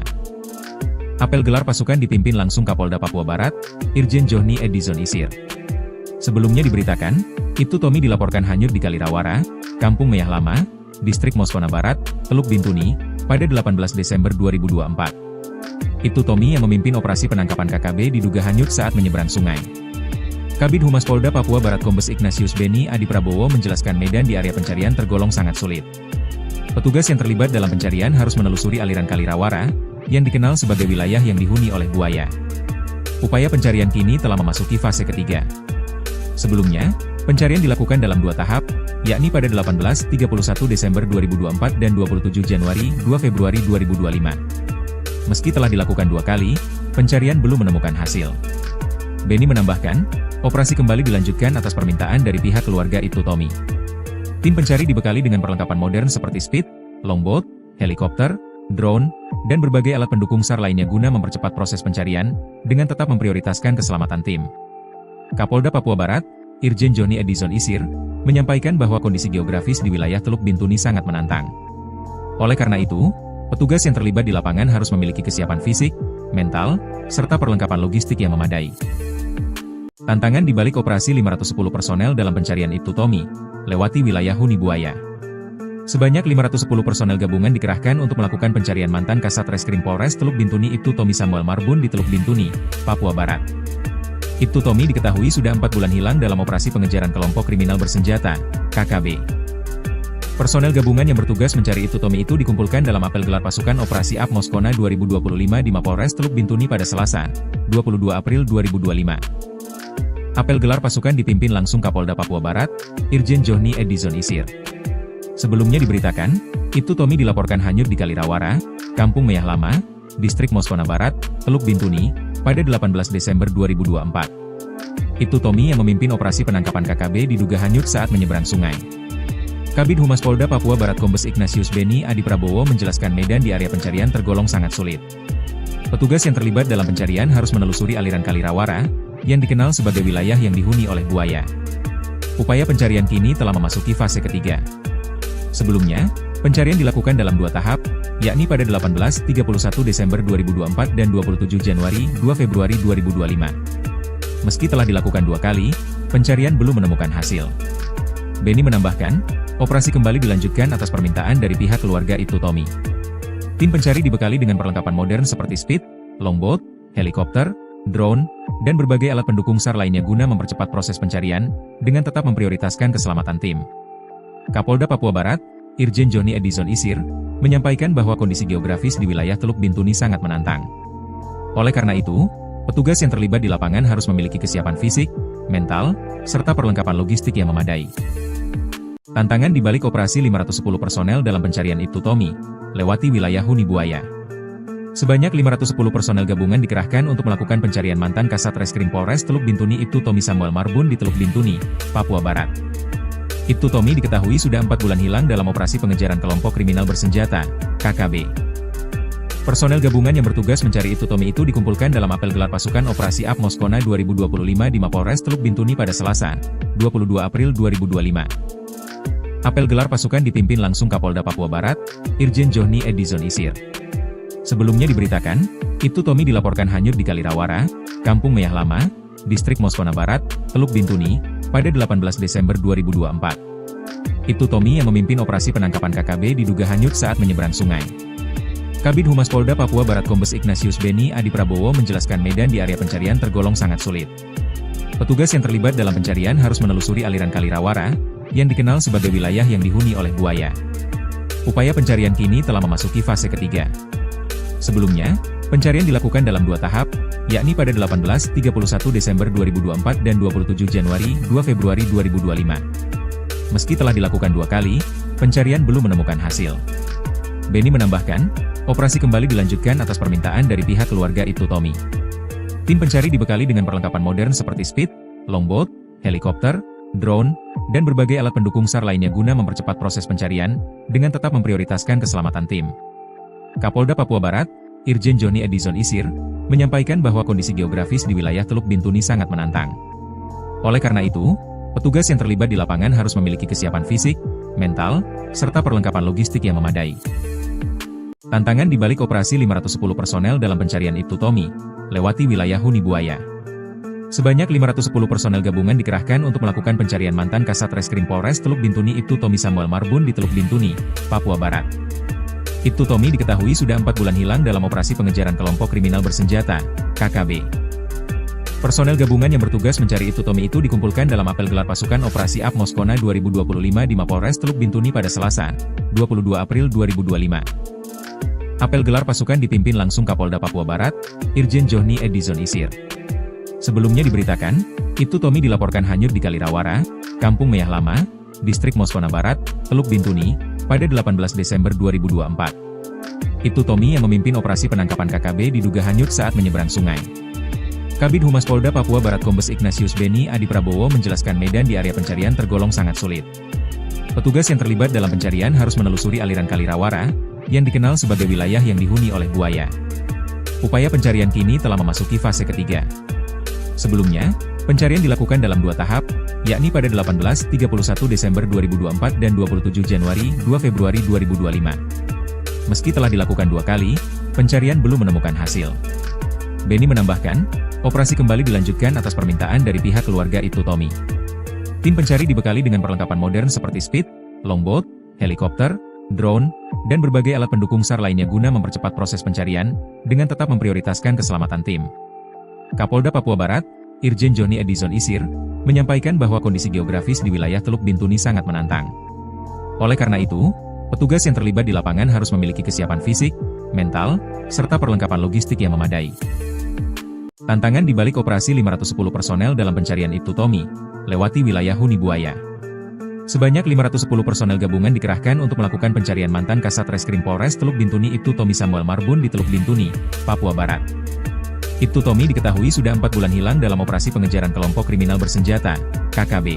Apel gelar pasukan dipimpin langsung Kapolda Papua Barat, Irjen Johnny Edison Isir. Sebelumnya diberitakan, Ibtu Tommy dilaporkan hanyut di Kalirawara, Kampung Meyah Lama, Distrik Moskona Barat, Teluk Bintuni, pada 18 Desember 2024. Ibtu Tommy yang memimpin operasi penangkapan KKB diduga hanyut saat menyeberang sungai. Kabid Humas Polda Papua Barat Kombes Ignatius Beni Adi Prabowo menjelaskan medan di area pencarian tergolong sangat sulit. Petugas yang terlibat dalam pencarian harus menelusuri aliran Kalirawara, yang dikenal sebagai wilayah yang dihuni oleh buaya. Upaya pencarian kini telah memasuki fase ketiga. Sebelumnya, pencarian dilakukan dalam 2 tahap, yakni pada 18-31 Desember 2024 dan 27 Januari 2 Februari 2025. Meski telah dilakukan 2 kali, pencarian belum menemukan hasil. Beni menambahkan, operasi kembali dilanjutkan atas permintaan dari pihak keluarga Ibtu Tommy. Tim pencari dibekali dengan perlengkapan modern seperti speed, longboat, helikopter, drone, dan berbagai alat pendukung SAR lainnya guna mempercepat proses pencarian, dengan tetap memprioritaskan keselamatan tim. Kapolda Papua Barat, Irjen Johnny Edison Isir, menyampaikan bahwa kondisi geografis di wilayah Teluk Bintuni sangat menantang. Oleh karena itu, petugas yang terlibat di lapangan harus memiliki kesiapan fisik, mental, serta perlengkapan logistik yang memadai. Tantangan di balik operasi 510 personel dalam pencarian Ibtu Tommy, lewati wilayah Huni Buaya. Sebanyak 510 personel gabungan dikerahkan untuk melakukan pencarian mantan Kasat Reskrim Polres Teluk Bintuni Ibtu Tommy Samuel Marbun di Teluk Bintuni, Papua Barat. Ibtu Tommy diketahui sudah 4 bulan hilang dalam operasi pengejaran kelompok kriminal bersenjata, KKB. Personel gabungan yang bertugas mencari Ibtu Tommy itu dikumpulkan dalam apel gelar pasukan Operasi AP Moskona 2025 di Mapolres Teluk Bintuni pada Selasa, 22 April 2025. Apel gelar pasukan dipimpin langsung Kapolda Papua Barat, Irjen Johnny Edison Isir. Sebelumnya diberitakan, Ibtu Tommy dilaporkan hanyut di Kalirawara, Kampung Meyah Lama, Distrik Moskona Barat, Teluk Bintuni, pada 18 Desember 2024. Ibtu Tommy yang memimpin operasi penangkapan KKB diduga hanyut saat menyeberang sungai. Kabid Humas Polda Papua Barat Kombes Ignatius Beni Adi Prabowo menjelaskan medan di area pencarian tergolong sangat sulit. Petugas yang terlibat dalam pencarian harus menelusuri aliran Kalirawara, yang dikenal sebagai wilayah yang dihuni oleh buaya. Upaya pencarian kini telah memasuki fase ketiga. Sebelumnya, pencarian dilakukan dalam 2 tahap, yakni pada 18-31 Desember 2024 dan 27 Januari 2 Februari 2025. Meski telah dilakukan 2 kali, pencarian belum menemukan hasil. Beni menambahkan, operasi kembali dilanjutkan atas permintaan dari pihak keluarga Ibtu Tommy. Tim pencari dibekali dengan perlengkapan modern seperti speed, longboat, helikopter, drone, dan berbagai alat pendukung SAR lainnya guna mempercepat proses pencarian, dengan tetap memprioritaskan keselamatan tim. Kapolda Papua Barat, Irjen Johnny Edison Isir, menyampaikan bahwa kondisi geografis di wilayah Teluk Bintuni sangat menantang. Oleh karena itu, petugas yang terlibat di lapangan harus memiliki kesiapan fisik, mental, serta perlengkapan logistik yang memadai. Tantangan di balik operasi 510 personel dalam pencarian Ibtu Tommy, lewati wilayah Huni Buaya. Sebanyak 510 personel gabungan dikerahkan untuk melakukan pencarian mantan Kasat Reskrim Polres Teluk Bintuni Ibtu Tommy Samuel Marbun di Teluk Bintuni, Papua Barat. Ibtu Tommy diketahui sudah 4 bulan hilang dalam operasi pengejaran kelompok kriminal bersenjata, KKB. Personel gabungan yang bertugas mencari Ibtu Tommy itu dikumpulkan dalam apel gelar pasukan Operasi AP Moskona 2025 di Mapolres Teluk Bintuni pada Selasa, 22 April 2025. Apel gelar pasukan dipimpin langsung Kapolda Papua Barat, Irjen Johnny Edison Isir. Sebelumnya diberitakan, Ibtu Tommy dilaporkan hanyut di Kalirawara, Kampung Meyah Lama, Distrik Moskona Barat, Teluk Bintuni, pada 18 Desember 2024. Ibtu Tommy yang memimpin operasi penangkapan KKB diduga hanyut saat menyeberang sungai. Kabid Humas Polda Papua Barat Kombes Ignatius Beni Adi Prabowo menjelaskan medan di area pencarian tergolong sangat sulit. Petugas yang terlibat dalam pencarian harus menelusuri aliran Kalirawara, yang dikenal sebagai wilayah yang dihuni oleh buaya. Upaya pencarian kini telah memasuki fase ketiga. Sebelumnya, pencarian dilakukan dalam 2 tahap, yakni pada 18-31 Desember 2024 dan 27 Januari 2 Februari 2025. Meski telah dilakukan 2 kali, pencarian belum menemukan hasil. Beni menambahkan, operasi kembali dilanjutkan atas permintaan dari pihak keluarga Ibtu Tommy. Tim pencari dibekali dengan perlengkapan modern seperti speed, longboat, helikopter, drone, dan berbagai alat pendukung SAR lainnya guna mempercepat proses pencarian, dengan tetap memprioritaskan keselamatan tim. Kapolda Papua Barat, Irjen Johnny Edison Isir, menyampaikan bahwa kondisi geografis di wilayah Teluk Bintuni sangat menantang. Oleh karena itu, petugas yang terlibat di lapangan harus memiliki kesiapan fisik, mental, serta perlengkapan logistik yang memadai. Tantangan di balik operasi 510 personel dalam pencarian Ibtu Tommy, lewati wilayah Huni Buaya. Sebanyak 510 personel gabungan dikerahkan untuk melakukan pencarian mantan Kasat Reskrim Polres Teluk Bintuni Ibtu Tommy Samuel Marbun di Teluk Bintuni, Papua Barat. Ibtu Tommy diketahui sudah 4 bulan hilang dalam operasi pengejaran kelompok kriminal bersenjata, KKB. Personel gabungan yang bertugas mencari Ibtu Tommy itu dikumpulkan dalam apel gelar pasukan Operasi AP Moskona 2025 di Mapolres Teluk Bintuni pada Selasa, 22 April 2025. Apel gelar pasukan dipimpin langsung Kapolda Papua Barat, Irjen Johnny Edison Isir. Sebelumnya diberitakan, Ibtu Tommy dilaporkan hanyut di Kalirawara, Kampung Meyah Lama, Distrik Moskona Barat, Teluk Bintuni, pada 18 Desember 2024. Ibtu Tommy yang memimpin operasi penangkapan KKB diduga hanyut saat menyeberang sungai. Kabid Humas Polda Papua Barat Kombes Ignatius Beni Adi Prabowo menjelaskan medan di area pencarian tergolong sangat sulit. Petugas yang terlibat dalam pencarian harus menelusuri aliran Kalirawara, yang dikenal sebagai wilayah yang dihuni oleh buaya. Upaya pencarian kini telah memasuki fase ketiga. Sebelumnya, Pencarian dilakukan dalam 2 tahap, yakni pada 18-31 Desember 2024 dan 27 Januari 2 Februari 2025. Meski telah dilakukan 2 kali, pencarian belum menemukan hasil. Benny menambahkan, operasi kembali dilanjutkan atas permintaan dari pihak keluarga Ibtu Tommy. Tim pencari dibekali dengan perlengkapan modern seperti speed, longboat, helikopter, drone, dan berbagai alat pendukung SAR lainnya guna mempercepat proses pencarian, dengan tetap memprioritaskan keselamatan tim. Kapolda Papua Barat, Irjen Johnny Edison Isir, menyampaikan bahwa kondisi geografis di wilayah Teluk Bintuni sangat menantang. Oleh karena itu, petugas yang terlibat di lapangan harus memiliki kesiapan fisik, mental, serta perlengkapan logistik yang memadai. Tantangan di balik operasi 510 personel dalam pencarian Ibtu Tommy, lewati wilayah Huni Buaya. Sebanyak 510 personel gabungan dikerahkan untuk melakukan pencarian mantan Kasat Reskrim Polres Teluk Bintuni Ibtu Tommy Samuel Marbun di Teluk Bintuni, Papua Barat. Ibtu Tommy diketahui sudah 4 bulan hilang dalam operasi pengejaran kelompok kriminal bersenjata, KKB.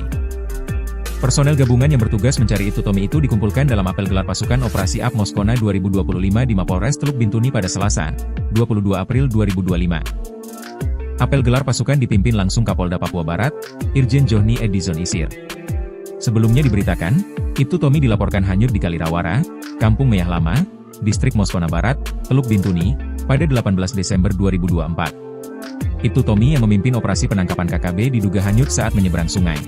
Personel gabungan yang bertugas mencari Ibtu Tommy itu dikumpulkan dalam apel gelar pasukan Operasi AP Moskona 2025 di Mapolres Teluk Bintuni pada Selasa, 22 April 2025. Apel gelar pasukan dipimpin langsung Kapolda Papua Barat, Irjen Johnny Edison Isir. Sebelumnya diberitakan, Ibtu Tommy dilaporkan hanyut di Kalirawara, Kampung Meyah Lama, Distrik Moskona Barat, Teluk Bintuni, pada 18 Desember 2024. Ibtu Tommy yang memimpin operasi penangkapan KKB diduga hanyut saat menyeberang sungai.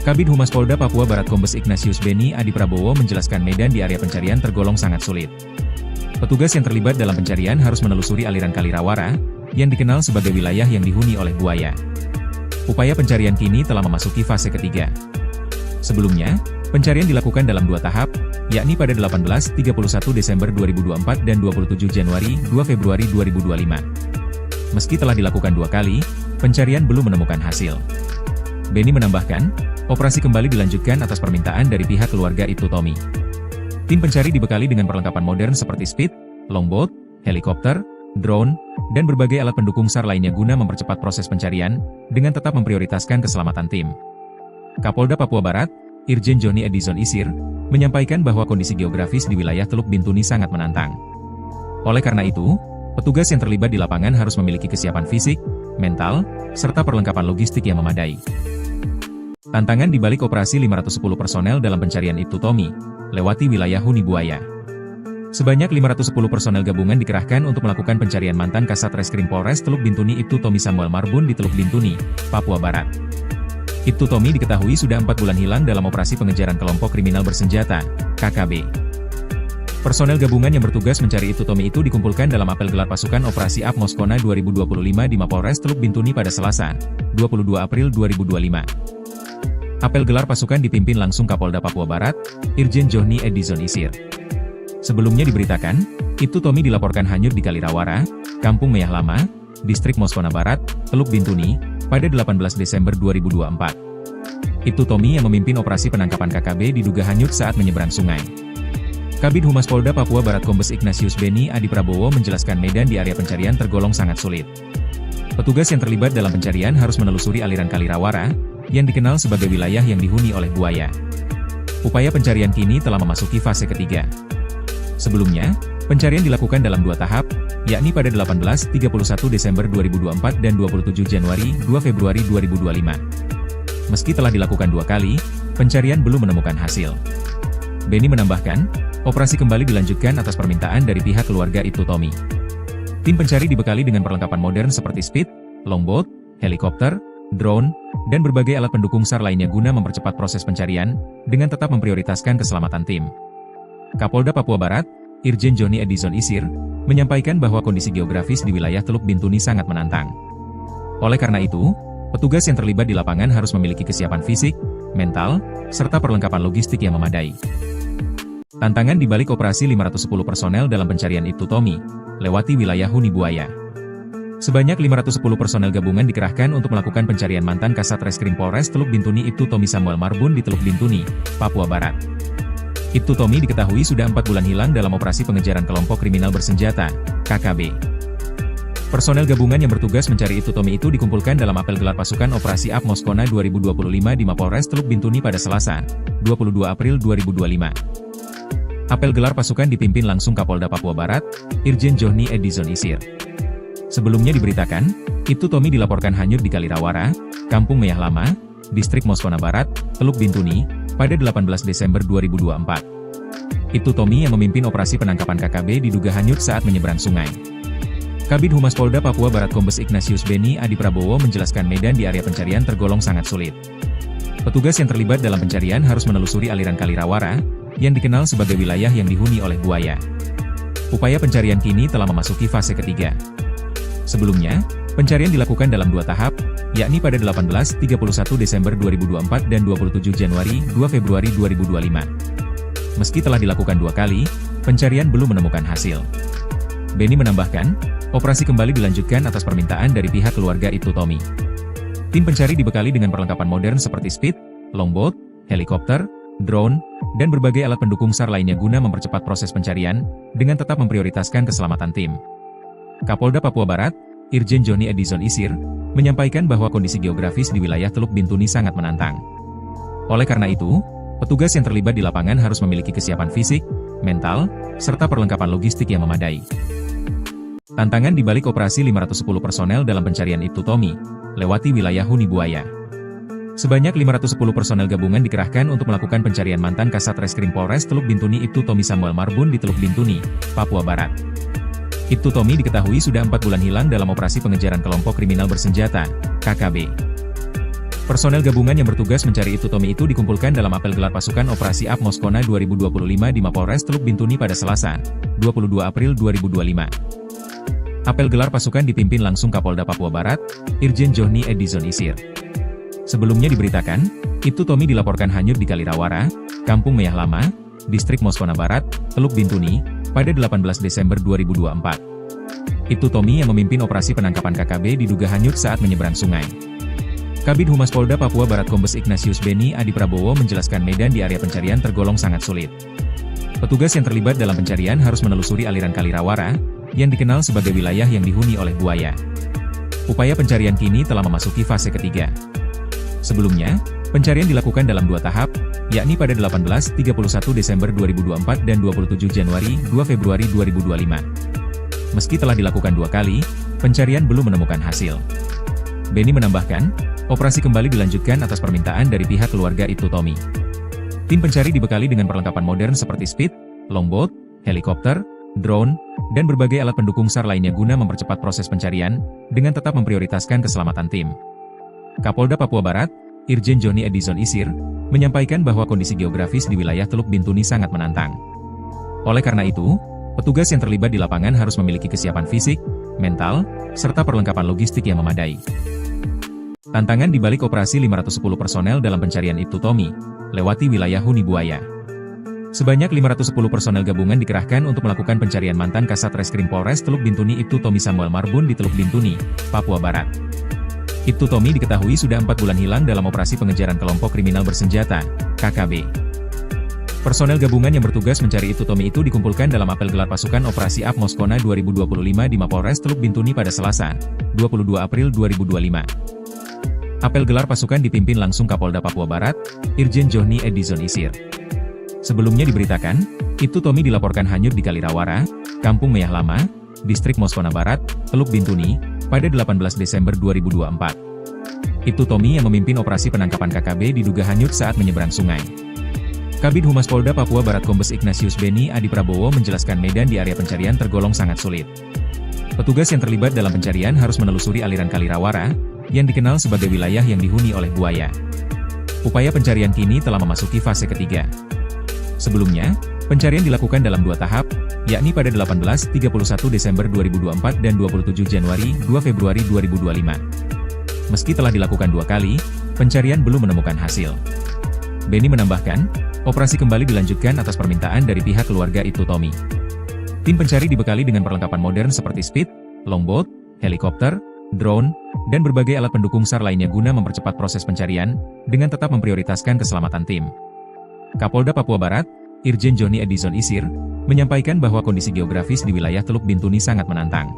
Kabid Humas Polda Papua Barat Kombes Ignatius Benny Adi Prabowo menjelaskan medan di area pencarian tergolong sangat sulit. Petugas yang terlibat dalam pencarian harus menelusuri aliran Kalirawara, yang dikenal sebagai wilayah yang dihuni oleh buaya. Upaya pencarian kini telah memasuki fase ketiga. Sebelumnya, pencarian dilakukan dalam 2 tahap, yakni pada 18-31 Desember 2024 dan 27 Januari 2 Februari 2025. Meski telah dilakukan 2 kali, pencarian belum menemukan hasil. Benny menambahkan, operasi kembali dilanjutkan atas permintaan dari pihak keluarga Ibtu Tommy. Tim pencari dibekali dengan perlengkapan modern seperti speed, longboat, helikopter, drone, dan berbagai alat pendukung SAR lainnya guna mempercepat proses pencarian, dengan tetap memprioritaskan keselamatan tim. Kapolda Papua Barat, Irjen Johnny Edison Isir, menyampaikan bahwa kondisi geografis di wilayah Teluk Bintuni sangat menantang. Oleh karena itu, petugas yang terlibat di lapangan harus memiliki kesiapan fisik, mental, serta perlengkapan logistik yang memadai. Tantangan di balik operasi 510 personel dalam pencarian Ibtu Tommy, lewati wilayah Huni Buaya. Sebanyak 510 personel gabungan dikerahkan untuk melakukan pencarian mantan Kasat Reskrim Polres Teluk Bintuni Ibtu Tommy Samuel Marbun di Teluk Bintuni, Papua Barat. Ibtu Tommy diketahui sudah 4 bulan hilang dalam operasi pengejaran kelompok kriminal bersenjata, KKB. Personel gabungan yang bertugas mencari Ibtu Tommy itu dikumpulkan dalam apel gelar pasukan Operasi AP Moskona 2025 di Mapolres Teluk Bintuni pada Selasa, 22 April 2025. Apel gelar pasukan dipimpin langsung Kapolda Papua Barat, Irjen Johnny Edison Isir. Sebelumnya diberitakan, Ibtu Tommy dilaporkan hanyut di Kalirawara, Kampung Meyah Lama, Distrik Moskona Barat, Teluk Bintuni, pada 18 Desember 2024. Ibtu Tommy yang memimpin operasi penangkapan KKB diduga hanyut saat menyeberang sungai. Kabid Humas Polda Papua Barat Kombes Ignatius Benny Adi Prabowo menjelaskan medan di area pencarian tergolong sangat sulit. Petugas yang terlibat dalam pencarian harus menelusuri aliran Kalirawara, yang dikenal sebagai wilayah yang dihuni oleh buaya. Upaya pencarian kini telah memasuki fase ketiga. Sebelumnya, pencarian dilakukan dalam 2 tahap, yakni pada 18-31 Desember 2024 dan 27 Januari 2 Februari 2025. Meski telah dilakukan 2 kali, pencarian belum menemukan hasil. Benny menambahkan, operasi kembali dilanjutkan atas permintaan dari pihak keluarga Ibtu Tommy. Tim pencari dibekali dengan perlengkapan modern seperti speed, longboat, helikopter, drone, dan berbagai alat pendukung SAR lainnya guna mempercepat proses pencarian, dengan tetap memprioritaskan keselamatan tim. Kapolda Papua Barat, Irjen Johnny Edison Isir, menyampaikan bahwa kondisi geografis di wilayah Teluk Bintuni sangat menantang. Oleh karena itu, petugas yang terlibat di lapangan harus memiliki kesiapan fisik, mental, serta perlengkapan logistik yang memadai. Tantangan di balik operasi 510 personel dalam pencarian Ibtu Tommy, lewati wilayah Huni Buaya. Sebanyak 510 personel gabungan dikerahkan untuk melakukan pencarian mantan Kasat Reskrim Polres Teluk Bintuni Ibtu Tommy Samuel Marbun di Teluk Bintuni, Papua Barat. Ibtu Tommy diketahui sudah 4 bulan hilang dalam operasi pengejaran kelompok kriminal bersenjata, KKB. Personel gabungan yang bertugas mencari Ibtu Tommy itu dikumpulkan dalam apel gelar pasukan Operasi AP Moskona 2025 di Mapolres Teluk Bintuni pada Selasa, 22 April 2025. Apel gelar pasukan dipimpin langsung Kapolda Papua Barat, Irjen Johnny Edison Isir. Sebelumnya diberitakan, Ibtu Tommy dilaporkan hanyut di Kalirawara, Kampung Meyah Lama, Distrik Moskona Barat, Teluk Bintuni, pada 18 Desember 2024. Ibtu Tommy yang memimpin operasi penangkapan KKB diduga hanyut saat menyeberang sungai. Kabid Humas Polda Papua Barat Kombes Ignatius Beni Adi Prabowo menjelaskan medan di area pencarian tergolong sangat sulit. Petugas yang terlibat dalam pencarian harus menelusuri aliran Kali Rawara, yang dikenal sebagai wilayah yang dihuni oleh buaya. Upaya pencarian kini telah memasuki fase ketiga. Sebelumnya, pencarian dilakukan dalam 2 tahap, yakni pada 18-31 Desember 2024 dan 27 Januari 2 Februari 2025. Meski telah dilakukan 2 kali, pencarian belum menemukan hasil. Beni menambahkan, operasi kembali dilanjutkan atas permintaan dari pihak keluarga Ibtu Tommy. Tim pencari dibekali dengan perlengkapan modern seperti speed, longboat, helikopter, drone, dan berbagai alat pendukung SAR lainnya guna mempercepat proses pencarian, dengan tetap memprioritaskan keselamatan tim. Kapolda Papua Barat, Irjen Johnny Edison Isir, menyampaikan bahwa kondisi geografis di wilayah Teluk Bintuni sangat menantang. Oleh karena itu, petugas yang terlibat di lapangan harus memiliki kesiapan fisik, mental, serta perlengkapan logistik yang memadai. Tantangan di balik operasi 510 personel dalam pencarian Ibtu Tommy, lewati wilayah huni buaya. Sebanyak 510 personel gabungan dikerahkan untuk melakukan pencarian mantan Kasat Reskrim Polres Teluk Bintuni Ibtu Tommy Samuel Marbun di Teluk Bintuni, Papua Barat. Ibtu Tommy diketahui sudah 4 bulan hilang dalam operasi pengejaran kelompok kriminal bersenjata, KKB. Personel gabungan yang bertugas mencari Ibtu Tommy itu dikumpulkan dalam apel gelar pasukan Operasi AP Moskona 2025 di Mapolres Teluk Bintuni pada Selasa, 22 April 2025. Apel gelar pasukan dipimpin langsung Kapolda Papua Barat, Irjen Johnny Edison Isir. Sebelumnya diberitakan, Ibtu Tommy dilaporkan hanyut di Kali Rawara, Kampung Meyah Lama, Distrik Moskona Barat, Teluk Bintuni, pada 18 Desember 2024. Ibtu Tommy yang memimpin operasi penangkapan KKB diduga hanyut saat menyeberang sungai. Kabid Humas Polda Papua Barat Kombes Ignatius Beni Adi Prabowo menjelaskan medan di area pencarian tergolong sangat sulit. Petugas yang terlibat dalam pencarian harus menelusuri aliran Kali Rawara, yang dikenal sebagai wilayah yang dihuni oleh buaya. Upaya pencarian kini telah memasuki fase ketiga. Sebelumnya, pencarian dilakukan dalam 2 tahap, yakni pada 18-31 Desember 2024 dan 27 Januari 2 Februari 2025. Meski telah dilakukan 2 kali, pencarian belum menemukan hasil. Beni menambahkan, operasi kembali dilanjutkan atas permintaan dari pihak keluarga Ibtu Tommy. Tim pencari dibekali dengan perlengkapan modern seperti speed, longboat, helikopter, drone, dan berbagai alat pendukung SAR lainnya guna mempercepat proses pencarian, dengan tetap memprioritaskan keselamatan tim. Kapolda Papua Barat, Irjen Johnny Edison Isir, menyampaikan bahwa kondisi geografis di wilayah Teluk Bintuni sangat menantang. Oleh karena itu, petugas yang terlibat di lapangan harus memiliki kesiapan fisik, mental, serta perlengkapan logistik yang memadai. Tantangan di balik operasi 510 personel dalam pencarian Ibtu Tommy, lewati wilayah huni buaya. Sebanyak 510 personel gabungan dikerahkan untuk melakukan pencarian mantan Kasat Reskrim Polres Teluk Bintuni Ibtu Tommy Samuel Marbun di Teluk Bintuni, Papua Barat. Ibtu Tommy diketahui sudah 4 bulan hilang dalam operasi pengejaran kelompok kriminal bersenjata, KKB. Personel gabungan yang bertugas mencari Ibtu Tommy itu dikumpulkan dalam apel gelar pasukan Operasi AP Moskona 2025 di Mapolres Teluk Bintuni pada Selasa, 22 April 2025. Apel gelar pasukan dipimpin langsung Kapolda Papua Barat, Irjen Johnny Edison Isir. Sebelumnya diberitakan, Ibtu Tommy dilaporkan hanyut di Kali Rawara, Kampung Meyah Lama, Distrik Moskona Barat, Teluk Bintuni, pada 18 Desember 2024. Ibtu Tommy yang memimpin operasi penangkapan KKB diduga hanyut saat menyeberang sungai. Kabid Humas Polda Papua Barat Kombes Ignatius Beni Adi Prabowo menjelaskan medan di area pencarian tergolong sangat sulit. Petugas yang terlibat dalam pencarian harus menelusuri aliran Kali Rawara, yang dikenal sebagai wilayah yang dihuni oleh buaya. Upaya pencarian kini telah memasuki fase ketiga. Sebelumnya, pencarian dilakukan dalam 2 tahap, yakni pada 18-31 Desember 2024 dan 27 Januari 2 Februari 2025. Meski telah dilakukan 2 kali, pencarian belum menemukan hasil. Beni menambahkan, operasi kembali dilanjutkan atas permintaan dari pihak keluarga Ibtu Tommy. Tim pencari dibekali dengan perlengkapan modern seperti speed, longboat, helikopter, drone, dan berbagai alat pendukung SAR lainnya guna mempercepat proses pencarian, dengan tetap memprioritaskan keselamatan tim. Kapolda Papua Barat, Irjen Johnny Edison Isir, menyampaikan bahwa kondisi geografis di wilayah Teluk Bintuni sangat menantang.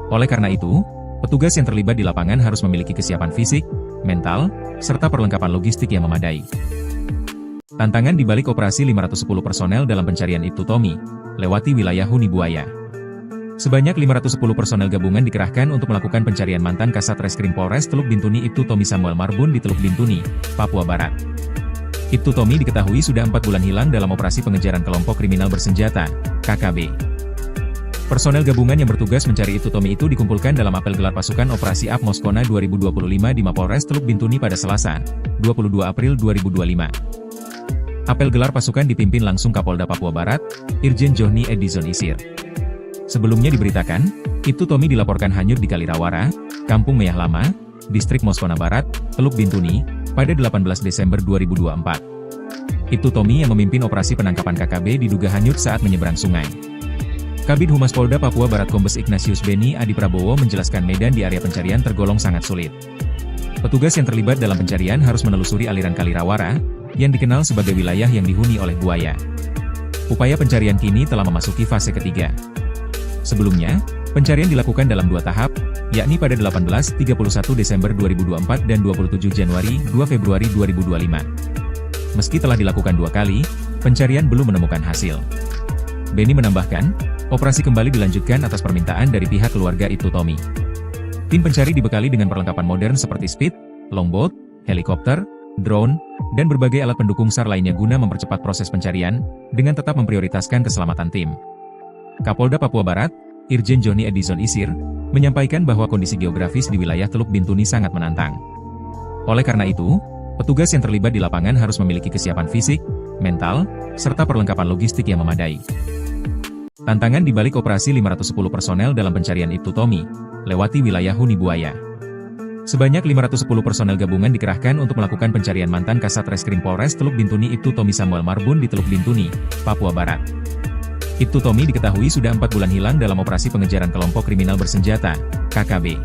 Oleh karena itu, petugas yang terlibat di lapangan harus memiliki kesiapan fisik, mental, serta perlengkapan logistik yang memadai. Tantangan di balik operasi 510 personel dalam pencarian Ibtu Tommy, lewati wilayah huni buaya. Sebanyak 510 personel gabungan dikerahkan untuk melakukan pencarian mantan Kasat Reskrim Polres Teluk Bintuni Ibtu Tommy Samuel Marbun di Teluk Bintuni, Papua Barat. Ibtu Tommy diketahui sudah 4 bulan hilang dalam operasi pengejaran kelompok kriminal bersenjata, KKB. Personel gabungan yang bertugas mencari Ibtu Tommy itu dikumpulkan dalam apel gelar pasukan Operasi AP Moskona 2025 di Mapolres Teluk Bintuni pada Selasa, 22 April 2025. Apel gelar pasukan dipimpin langsung Kapolda Papua Barat, Irjen Johnny Edison Isir. Sebelumnya diberitakan, Ibtu Tommy dilaporkan hanyut di Kalirawara, Kampung Meyah Lama, Distrik Moskona Barat, Teluk Bintuni, pada 18 Desember 2024. Ibtu Tommy yang memimpin operasi penangkapan KKB diduga hanyut saat menyeberang sungai. Kabid Humas Polda Papua Barat Kombes Ignatius Beni Adi Prabowo menjelaskan medan di area pencarian tergolong sangat sulit. Petugas yang terlibat dalam pencarian harus menelusuri aliran Kalirawara, yang dikenal sebagai wilayah yang dihuni oleh buaya. Upaya pencarian kini telah memasuki fase ketiga. Sebelumnya, pencarian dilakukan dalam 2 tahap, yakni pada 18-31 Desember 2024 dan 27 Januari 2 Februari 2025. Meski telah dilakukan 2 kali, pencarian belum menemukan hasil. Beni menambahkan, operasi kembali dilanjutkan atas permintaan dari pihak keluarga Ibtu Tommy. Tim pencari dibekali dengan perlengkapan modern seperti speed, longboat, helikopter, drone, dan berbagai alat pendukung SAR lainnya guna mempercepat proses pencarian, dengan tetap memprioritaskan keselamatan tim. Kapolda Papua Barat, Irjen Johnny Edison Isir, menyampaikan bahwa kondisi geografis di wilayah Teluk Bintuni sangat menantang. Oleh karena itu, petugas yang terlibat di lapangan harus memiliki kesiapan fisik, mental, serta perlengkapan logistik yang memadai. Tantangan di balik operasi 510 personel dalam pencarian Ibtu Tommy, lewati wilayah huni buaya. Sebanyak 510 personel gabungan dikerahkan untuk melakukan pencarian mantan Kasat Reskrim Polres Teluk Bintuni Ibtu Tommy Samuel Marbun di Teluk Bintuni, Papua Barat. Ibtu Tommy diketahui sudah 4 bulan hilang dalam operasi pengejaran kelompok kriminal bersenjata, KKB.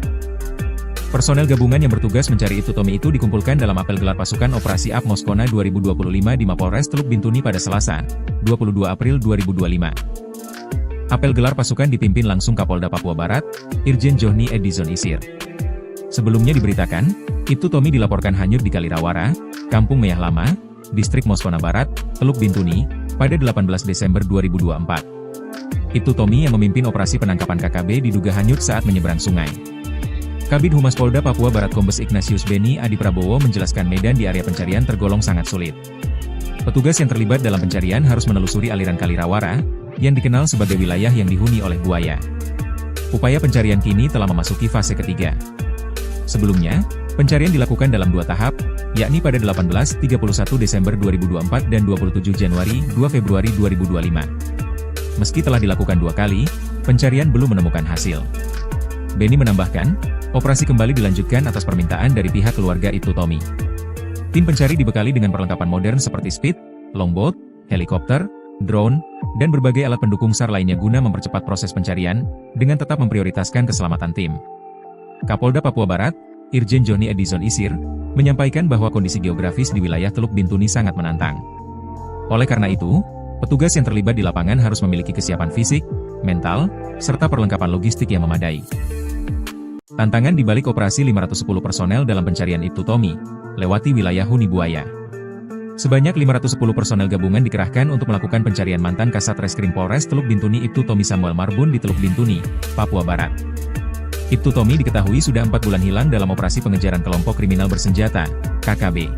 Personel gabungan yang bertugas mencari Ibtu Tommy itu dikumpulkan dalam apel gelar pasukan Operasi AP Moskona 2025 di Mapolres Teluk Bintuni pada Selasa, 22 April 2025. Apel gelar pasukan dipimpin langsung Kapolda Papua Barat, Irjen Johnny Edison Isir. Sebelumnya diberitakan, Ibtu Tommy dilaporkan hanyut di Kalirawara, Kampung Meyah Lama, Distrik Moskona Barat, Teluk Bintuni, pada 18 Desember 2024. Ibtu Tommy yang memimpin operasi penangkapan KKB diduga hanyut saat menyeberang sungai. Kabid Humas Polda Papua Barat Kombes Ignatius Beni Adi Prabowo menjelaskan medan di area pencarian tergolong sangat sulit. Petugas yang terlibat dalam pencarian harus menelusuri aliran Kalirawara, yang dikenal sebagai wilayah yang dihuni oleh buaya. Upaya pencarian kini telah memasuki fase ketiga. Sebelumnya, pencarian dilakukan dalam 2 tahap, yakni pada 18-31 Desember 2024 dan 27 Januari 2 Februari 2025. Meski telah dilakukan 2 kali, pencarian belum menemukan hasil. Beni menambahkan, operasi kembali dilanjutkan atas permintaan dari pihak keluarga Ibtu Tommy. Tim pencari dibekali dengan perlengkapan modern seperti speed, longboat, helikopter, drone, dan berbagai alat pendukung SAR lainnya guna mempercepat proses pencarian, dengan tetap memprioritaskan keselamatan tim. Kapolda Papua Barat, Irjen Johnny Edison Isir, menyampaikan bahwa kondisi geografis di wilayah Teluk Bintuni sangat menantang. Oleh karena itu, petugas yang terlibat di lapangan harus memiliki kesiapan fisik, mental, serta perlengkapan logistik yang memadai. Tantangan di balik operasi 510 personel dalam pencarian Ibtu Tommy, lewati wilayah huni buaya. Sebanyak 510 personel gabungan dikerahkan untuk melakukan pencarian mantan Kasat Reskrim Polres Teluk Bintuni Ibtu Tommy Samuel Marbun di Teluk Bintuni, Papua Barat. Ibtu Tommy diketahui sudah 4 bulan hilang dalam operasi pengejaran kelompok kriminal bersenjata, KKB.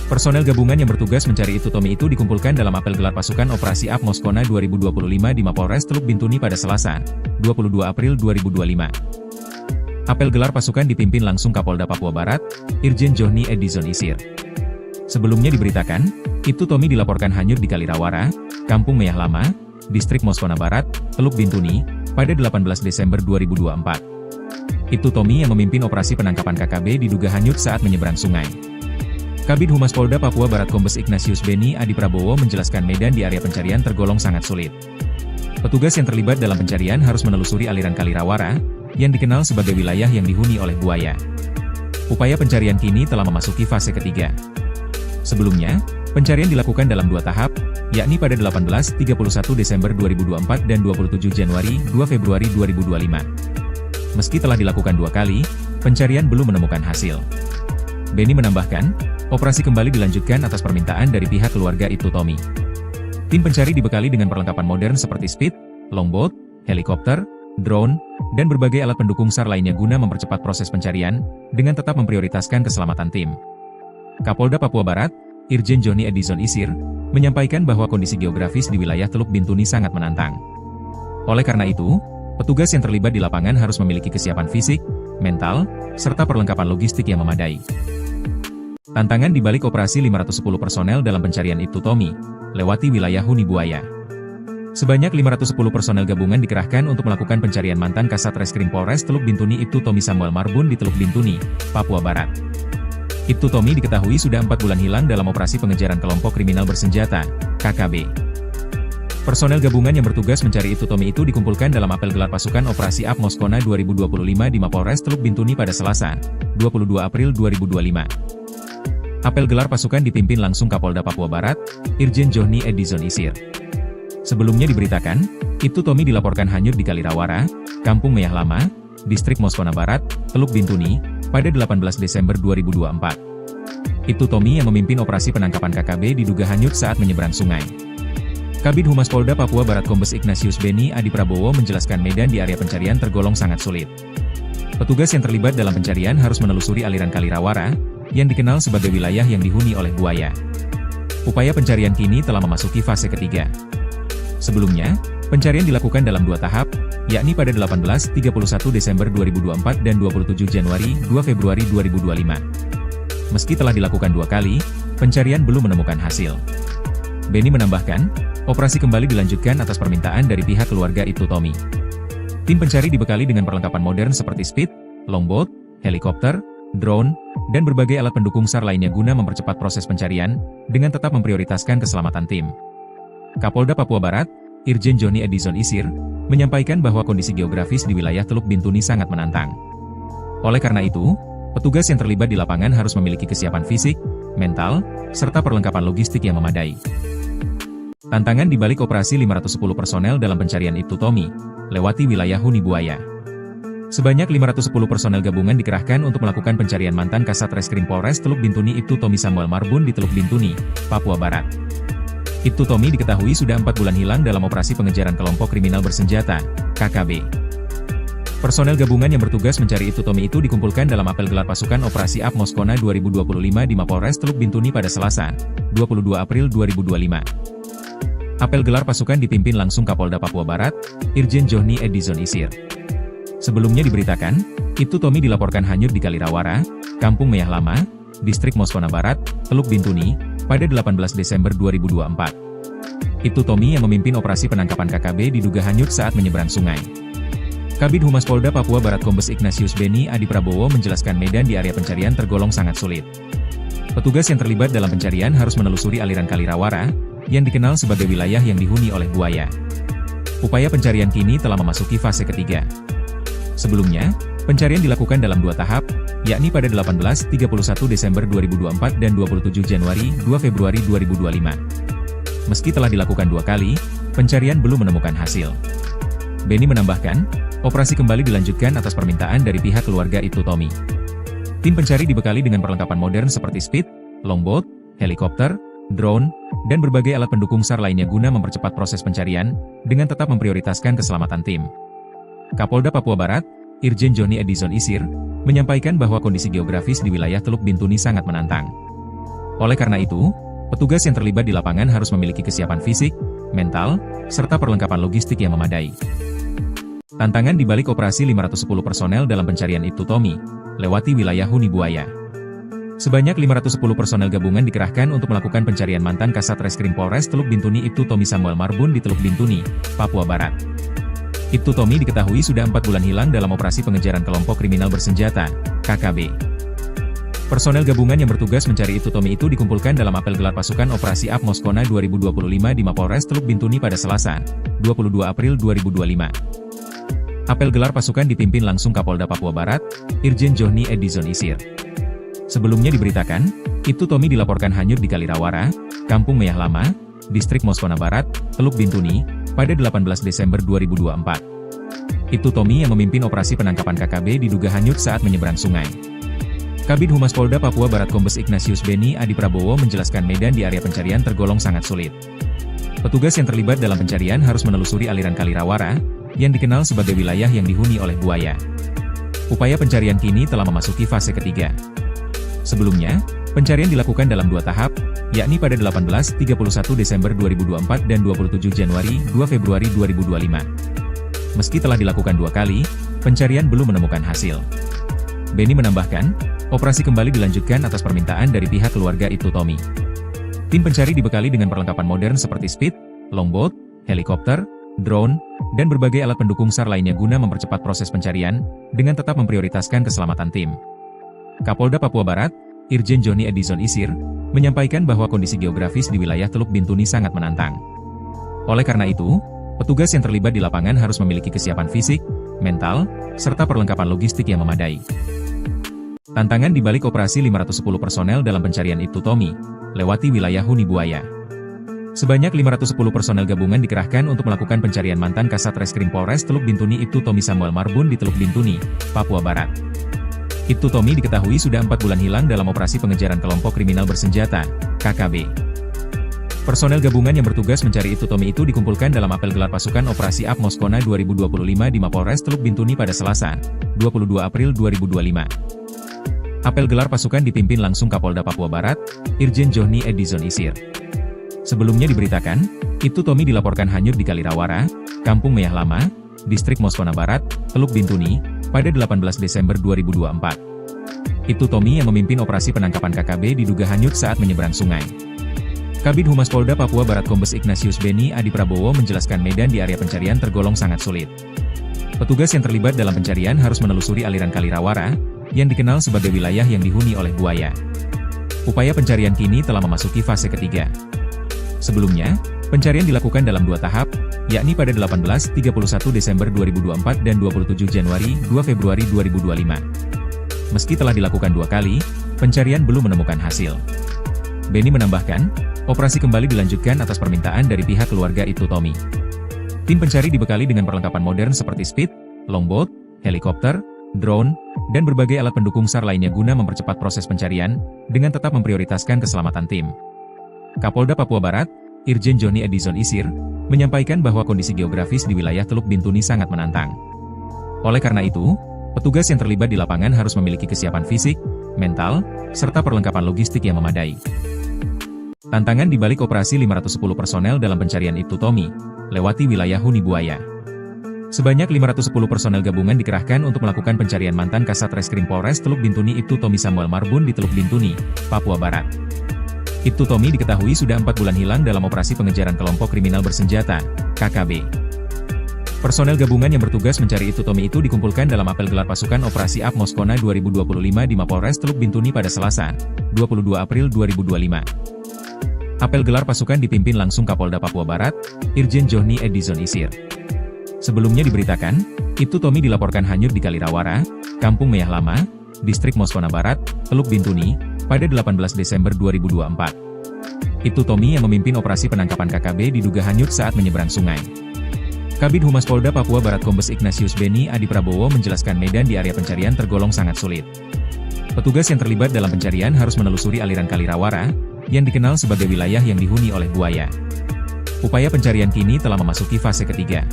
Personel gabungan yang bertugas mencari Ibtu Tommy itu dikumpulkan dalam apel gelar pasukan Operasi AP Moskona 2025 di Mapolres Teluk Bintuni pada Selasa, 22 April 2025. Apel gelar pasukan dipimpin langsung Kapolda Papua Barat, Irjen Johnny Edison Isir. Sebelumnya diberitakan, Ibtu Tommy dilaporkan hanyut di Kalirawara, Kampung Meyah Lama, Distrik Moskona Barat, Teluk Bintuni, pada 18 Desember 2024. Ibtu Tommy yang memimpin operasi penangkapan KKB diduga hanyut saat menyeberang sungai. Kabid Humas Polda Papua Barat Kombes Ignatius Beni Adi Prabowo menjelaskan medan di area pencarian tergolong sangat sulit. Petugas yang terlibat dalam pencarian harus menelusuri aliran Kalirawara, yang dikenal sebagai wilayah yang dihuni oleh buaya. Upaya pencarian kini telah memasuki fase ketiga. Sebelumnya, pencarian dilakukan dalam 2 tahap, yakni pada 18-31 Desember 2024 dan 27 Januari 2 Februari 2025. Meski telah dilakukan 2 kali, pencarian belum menemukan hasil. Beni menambahkan, operasi kembali dilanjutkan atas permintaan dari pihak keluarga Ibtu Tommy. Tim pencari dibekali dengan perlengkapan modern seperti speed, longboat, helikopter, drone, dan berbagai alat pendukung SAR lainnya guna mempercepat proses pencarian, dengan tetap memprioritaskan keselamatan tim. Kapolda Papua Barat, Irjen Johnny Edison Isir, menyampaikan bahwa kondisi geografis di wilayah Teluk Bintuni sangat menantang. Oleh karena itu, petugas yang terlibat di lapangan harus memiliki kesiapan fisik, mental, serta perlengkapan logistik yang memadai. Tantangan di balik operasi 510 personel dalam pencarian Ibtu Tommy, lewati wilayah Huni Buaya. Sebanyak 510 personel gabungan dikerahkan untuk melakukan pencarian mantan Kasat Reskrim Polres Teluk Bintuni Ibtu Tommy Samuel Marbun di Teluk Bintuni, Papua Barat. Ibtu Tommy diketahui sudah 4 bulan hilang dalam operasi pengejaran kelompok kriminal bersenjata, KKB. Personel gabungan yang bertugas mencari Ibtu Tommy itu dikumpulkan dalam apel gelar pasukan Operasi AP Moskona 2025 di Mapolres Teluk Bintuni pada Selasa, 22 April 2025. Apel gelar pasukan dipimpin langsung Kapolda Papua Barat, Irjen Johnny Edison Isir. Sebelumnya diberitakan, Ibtu Tommy dilaporkan hanyut di Kalirawara, Kampung Meyah Lama, Distrik Moskona Barat, Teluk Bintuni, pada 18 Desember 2024. Ibtu Tommy yang memimpin operasi penangkapan KKB diduga hanyut saat menyeberang sungai. Kabid Humas Polda Papua Barat Kombes Ignatius Beni Adi Prabowo menjelaskan medan di area pencarian tergolong sangat sulit. Petugas yang terlibat dalam pencarian harus menelusuri aliran Kalirawara, yang dikenal sebagai wilayah yang dihuni oleh buaya. Upaya pencarian kini telah memasuki fase ketiga. Sebelumnya, pencarian dilakukan dalam 2 tahap, yakni pada 18-31 Desember 2024 dan 27 Januari 2 Februari 2025. Meski telah dilakukan 2 kali, pencarian belum menemukan hasil. Beni menambahkan, operasi kembali dilanjutkan atas permintaan dari pihak keluarga Ibtu Tommy. Tim pencari dibekali dengan perlengkapan modern seperti speed, longboat, helikopter, drone, dan berbagai alat pendukung SAR lainnya guna mempercepat proses pencarian, dengan tetap memprioritaskan keselamatan tim. Kapolda Papua Barat, Irjen Johnny Edison Isir, menyampaikan bahwa kondisi geografis di wilayah Teluk Bintuni sangat menantang. Oleh karena itu, petugas yang terlibat di lapangan harus memiliki kesiapan fisik, mental, serta perlengkapan logistik yang memadai. Tantangan di balik operasi 510 personel dalam pencarian Ibtu Tommy, lewati wilayah Huni Buaya. Sebanyak 510 personel gabungan dikerahkan untuk melakukan pencarian mantan Kasat Reskrim Polres Teluk Bintuni Ibtu Tommy Samuel Marbun di Teluk Bintuni, Papua Barat. Ibtu Tommy diketahui sudah 4 bulan hilang dalam operasi pengejaran kelompok kriminal bersenjata, KKB. Personel gabungan yang bertugas mencari Ibtu Tommy itu dikumpulkan dalam apel gelar pasukan Operasi AP Moskona 2025 di Mapolres Teluk Bintuni pada Selasa, 22 April 2025. Apel gelar pasukan dipimpin langsung Kapolda Papua Barat, Irjen Johnny Edison Isir. Sebelumnya diberitakan, Ibtu Tommy dilaporkan hanyut di Kalirawara, Kampung Meyah Lama, Distrik Moskona Barat, Teluk Bintuni, pada 18 Desember 2024. Ibtu Tommy yang memimpin operasi penangkapan KKB diduga hanyut saat menyeberang sungai. Kabid Humas Polda Papua Barat Kombes Ignatius Beni Adi Prabowo menjelaskan medan di area pencarian tergolong sangat sulit. Petugas yang terlibat dalam pencarian harus menelusuri aliran Kalirawara, yang dikenal sebagai wilayah yang dihuni oleh buaya. Upaya pencarian kini telah memasuki fase ketiga. Sebelumnya, pencarian dilakukan dalam 2 tahap, yakni pada 18-31 Desember 2024 dan 27 Januari 2 Februari 2025. Meski telah dilakukan 2 kali, pencarian belum menemukan hasil. Beni menambahkan, operasi kembali dilanjutkan atas permintaan dari pihak keluarga Ibtu Tommy. Tim pencari dibekali dengan perlengkapan modern seperti speed, longboat, helikopter, drone, dan berbagai alat pendukung SAR lainnya guna mempercepat proses pencarian, dengan tetap memprioritaskan keselamatan tim. Kapolda Papua Barat, Irjen Johnny Edison Isir, menyampaikan bahwa kondisi geografis di wilayah Teluk Bintuni sangat menantang. Oleh karena itu, petugas yang terlibat di lapangan harus memiliki kesiapan fisik, mental, serta perlengkapan logistik yang memadai. Tantangan di balik operasi 510 personel dalam pencarian Ibtu Tommy, lewati wilayah Huni Buaya. Sebanyak 510 personel gabungan dikerahkan untuk melakukan pencarian mantan Kasat Reskrim Polres Teluk Bintuni Ibtu Tommy Samuel Marbun di Teluk Bintuni, Papua Barat. Ibtu Tommy diketahui sudah 4 bulan hilang dalam operasi pengejaran kelompok kriminal bersenjata, KKB. Personel gabungan yang bertugas mencari Ibtu Tommy itu dikumpulkan dalam apel gelar pasukan Operasi AP Moskona 2025 di Mapolres Teluk Bintuni pada Selasa, 22 April 2025. Apel gelar pasukan dipimpin langsung Kapolda Papua Barat, Irjen Johnny Edison Isir. Sebelumnya diberitakan, Ibtu Tommy dilaporkan hanyut di Kalirawara, Kampung Meyah Lama, Distrik Moskona Barat, Teluk Bintuni, pada 18 Desember 2024. Ibtu Tommy yang memimpin operasi penangkapan KKB diduga hanyut saat menyeberang sungai. Kabid Humas Polda Papua Barat Kombes Ignatius Beni Adi Prabowo menjelaskan medan di area pencarian tergolong sangat sulit. Petugas yang terlibat dalam pencarian harus menelusuri aliran Kalirawara, yang dikenal sebagai wilayah yang dihuni oleh buaya. Upaya pencarian kini telah memasuki fase ketiga. Sebelumnya, pencarian dilakukan dalam 2 tahap, yakni pada 18-31 Desember 2024 dan 27 Januari 2 Februari 2025. Meski telah dilakukan 2 kali, pencarian belum menemukan hasil. Benny menambahkan, operasi kembali dilanjutkan atas permintaan dari pihak keluarga Ibtu Tommy. Tim pencari dibekali dengan perlengkapan modern seperti speed, longboat, helikopter, drone, dan berbagai alat pendukung SAR lainnya guna mempercepat proses pencarian, dengan tetap memprioritaskan keselamatan tim. Kapolda Papua Barat, Irjen Johnny Edison Isir, menyampaikan bahwa kondisi geografis di wilayah Teluk Bintuni sangat menantang. Oleh karena itu, petugas yang terlibat di lapangan harus memiliki kesiapan fisik, mental, serta perlengkapan logistik yang memadai. Tantangan di balik operasi 510 personel dalam pencarian Ibtu Tommy, lewati wilayah huni buaya. Sebanyak 510 personel gabungan dikerahkan untuk melakukan pencarian mantan Kasat Reskrim Polres Teluk Bintuni Ibtu Tommy Samuel Marbun di Teluk Bintuni, Papua Barat. Ibtu Tommy diketahui sudah 4 bulan hilang dalam operasi pengejaran kelompok kriminal bersenjata, KKB. Personel gabungan yang bertugas mencari Ibtu Tommy itu dikumpulkan dalam apel gelar pasukan Operasi AB Moskona 2025 di Mapolres Teluk Bintuni pada Selasa, 22 April 2025. Apel gelar pasukan dipimpin langsung Kapolda Papua Barat, Irjen Johnny Edison Isir. Sebelumnya diberitakan, Ibtu Tommy dilaporkan hanyut di Kalirawara, Kampung Meyah Lama, Distrik Moskona Barat, Teluk Bintuni, pada 18 Desember 2024. Ibtu Tommy yang memimpin operasi penangkapan KKB diduga hanyut saat menyeberang sungai. Kabid Humas Polda Papua Barat Kombes Ignatius Benny Adi Prabowo menjelaskan medan di area pencarian tergolong sangat sulit. Petugas yang terlibat dalam pencarian harus menelusuri aliran Kalirawara, yang dikenal sebagai wilayah yang dihuni oleh buaya. Upaya pencarian kini telah memasuki fase ketiga. Sebelumnya, pencarian dilakukan dalam 2 tahap, yakni pada 18-31 Desember 2024 dan 27 Januari 2 Februari 2025. Meski telah dilakukan 2 kali, pencarian belum menemukan hasil. Benny menambahkan, operasi kembali dilanjutkan atas permintaan dari pihak keluarga Ibtu Tommy. Tim pencari dibekali dengan perlengkapan modern seperti speed, longboat, helikopter, drone, dan berbagai alat pendukung SAR lainnya guna mempercepat proses pencarian, dengan tetap memprioritaskan keselamatan tim. Kapolda Papua Barat, Irjen Johnny Edison Isir, menyampaikan bahwa kondisi geografis di wilayah Teluk Bintuni sangat menantang. Oleh karena itu, petugas yang terlibat di lapangan harus memiliki kesiapan fisik, mental, serta perlengkapan logistik yang memadai. Tantangan di balik operasi 510 personel dalam pencarian Ibtu Tommy, lewati wilayah huni buaya. Sebanyak 510 personel gabungan dikerahkan untuk melakukan pencarian mantan Kasat Reskrim Polres Teluk Bintuni Ibtu Tommy Samuel Marbun di Teluk Bintuni, Papua Barat. Ibtu Tommy diketahui sudah 4 bulan hilang dalam operasi pengejaran kelompok kriminal bersenjata, KKB. Personel gabungan yang bertugas mencari Ibtu Tommy itu dikumpulkan dalam apel gelar pasukan Operasi AB Moskona 2025 di Mapolres Teluk Bintuni pada Selasa, 22 April 2025. Apel gelar pasukan dipimpin langsung Kapolda Papua Barat, Irjen Johnny Edison Isir. Sebelumnya diberitakan, Ibtu Tommy dilaporkan hanyut di Kalirawara, Kampung Meyah Lama, Distrik Moskona Barat, Teluk Bintuni, pada 18 Desember 2024. Ibtu Tommy yang memimpin operasi penangkapan KKB diduga hanyut saat menyeberang sungai. Kabid Humas Polda Papua Barat Kombes Ignatius Benny Adi Prabowo menjelaskan medan di area pencarian tergolong sangat sulit. Petugas yang terlibat dalam pencarian harus menelusuri aliran Kalirawara, yang dikenal sebagai wilayah yang dihuni oleh buaya. Upaya pencarian kini telah memasuki fase ketiga.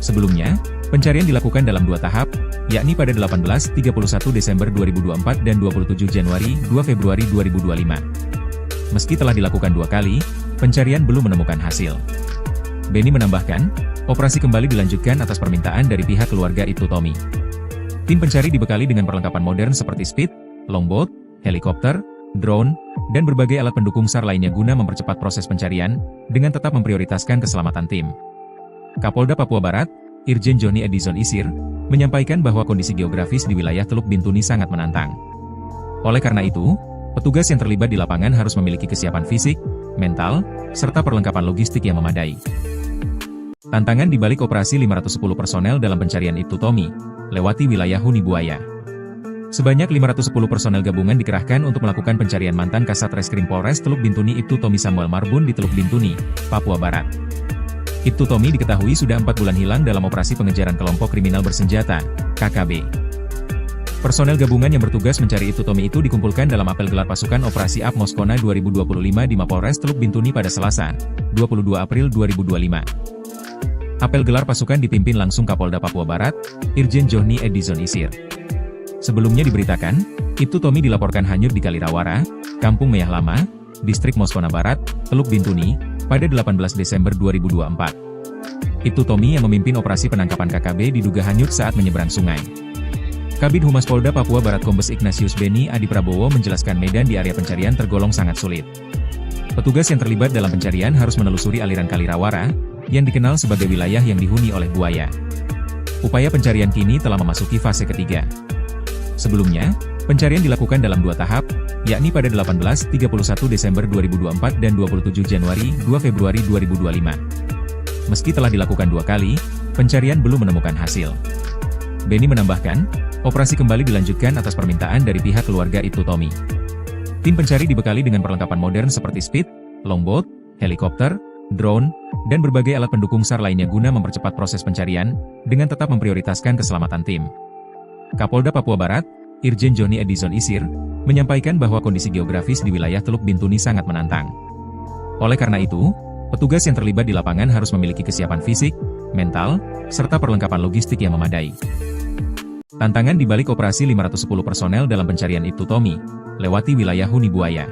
Sebelumnya, pencarian dilakukan dalam 2 tahap, yakni pada 18-31 Desember 2024 dan 27 Januari 2 Februari 2025. Meski telah dilakukan 2 kali, pencarian belum menemukan hasil. Benny menambahkan, operasi kembali dilanjutkan atas permintaan dari pihak keluarga Ibtu Tommy. Tim pencari dibekali dengan perlengkapan modern seperti speed, longboat, helikopter, drone, dan berbagai alat pendukung SAR lainnya guna mempercepat proses pencarian, dengan tetap memprioritaskan keselamatan tim. Kapolda Papua Barat, Irjen Johnny Edison Isir, menyampaikan bahwa kondisi geografis di wilayah Teluk Bintuni sangat menantang. Oleh karena itu, petugas yang terlibat di lapangan harus memiliki kesiapan fisik, mental, serta perlengkapan logistik yang memadai. Tantangan di balik operasi 510 personel dalam pencarian Ibtu Tommy, lewati wilayah huni buaya. Sebanyak 510 personel gabungan dikerahkan untuk melakukan pencarian mantan Kasat Reskrim Polres Teluk Bintuni Ibtu Tommy Samuel Marbun di Teluk Bintuni, Papua Barat. Ibtu Tommy diketahui sudah 4 bulan hilang dalam operasi pengejaran kelompok kriminal bersenjata, KKB. Personel gabungan yang bertugas mencari Ibtu Tommy itu dikumpulkan dalam apel gelar pasukan Operasi AB Moskona 2025 di Mapolres Teluk Bintuni pada Selasa, 22 April 2025. Apel gelar pasukan dipimpin langsung Kapolda Papua Barat, Irjen Johnny Edison Isir. Sebelumnya diberitakan, Ibtu Tommy dilaporkan hanyut di Kalirawara, Kampung Meyah Lama, Distrik Moskona Barat, Teluk Bintuni, pada 18 Desember 2024. Ibtu Tommy yang memimpin operasi penangkapan KKB diduga hanyut saat menyeberang sungai. Kabid Humas Polda Papua Barat Kombes Ignatius Beni Adi Prabowo menjelaskan medan di area pencarian tergolong sangat sulit. Petugas yang terlibat dalam pencarian harus menelusuri aliran Kalirawara, yang dikenal sebagai wilayah yang dihuni oleh buaya. Upaya pencarian kini telah memasuki fase ketiga. Sebelumnya, pencarian dilakukan dalam 2 tahap, yakni pada 18-31 Desember 2024 dan 27 Januari 2 Februari 2025. Meski telah dilakukan 2 kali, pencarian belum menemukan hasil. Beni menambahkan, operasi kembali dilanjutkan atas permintaan dari pihak keluarga Ibtu Tommy. Tim pencari dibekali dengan perlengkapan modern seperti speed, longboat, helikopter, drone, dan berbagai alat pendukung SAR lainnya guna mempercepat proses pencarian, dengan tetap memprioritaskan keselamatan tim. Kapolda Papua Barat, Irjen Johnny Edison Isir, menyampaikan bahwa kondisi geografis di wilayah Teluk Bintuni sangat menantang. Oleh karena itu, petugas yang terlibat di lapangan harus memiliki kesiapan fisik, mental, serta perlengkapan logistik yang memadai. Tantangan di balik operasi 510 personel dalam pencarian Ibtu Tommy, lewati wilayah huni buaya.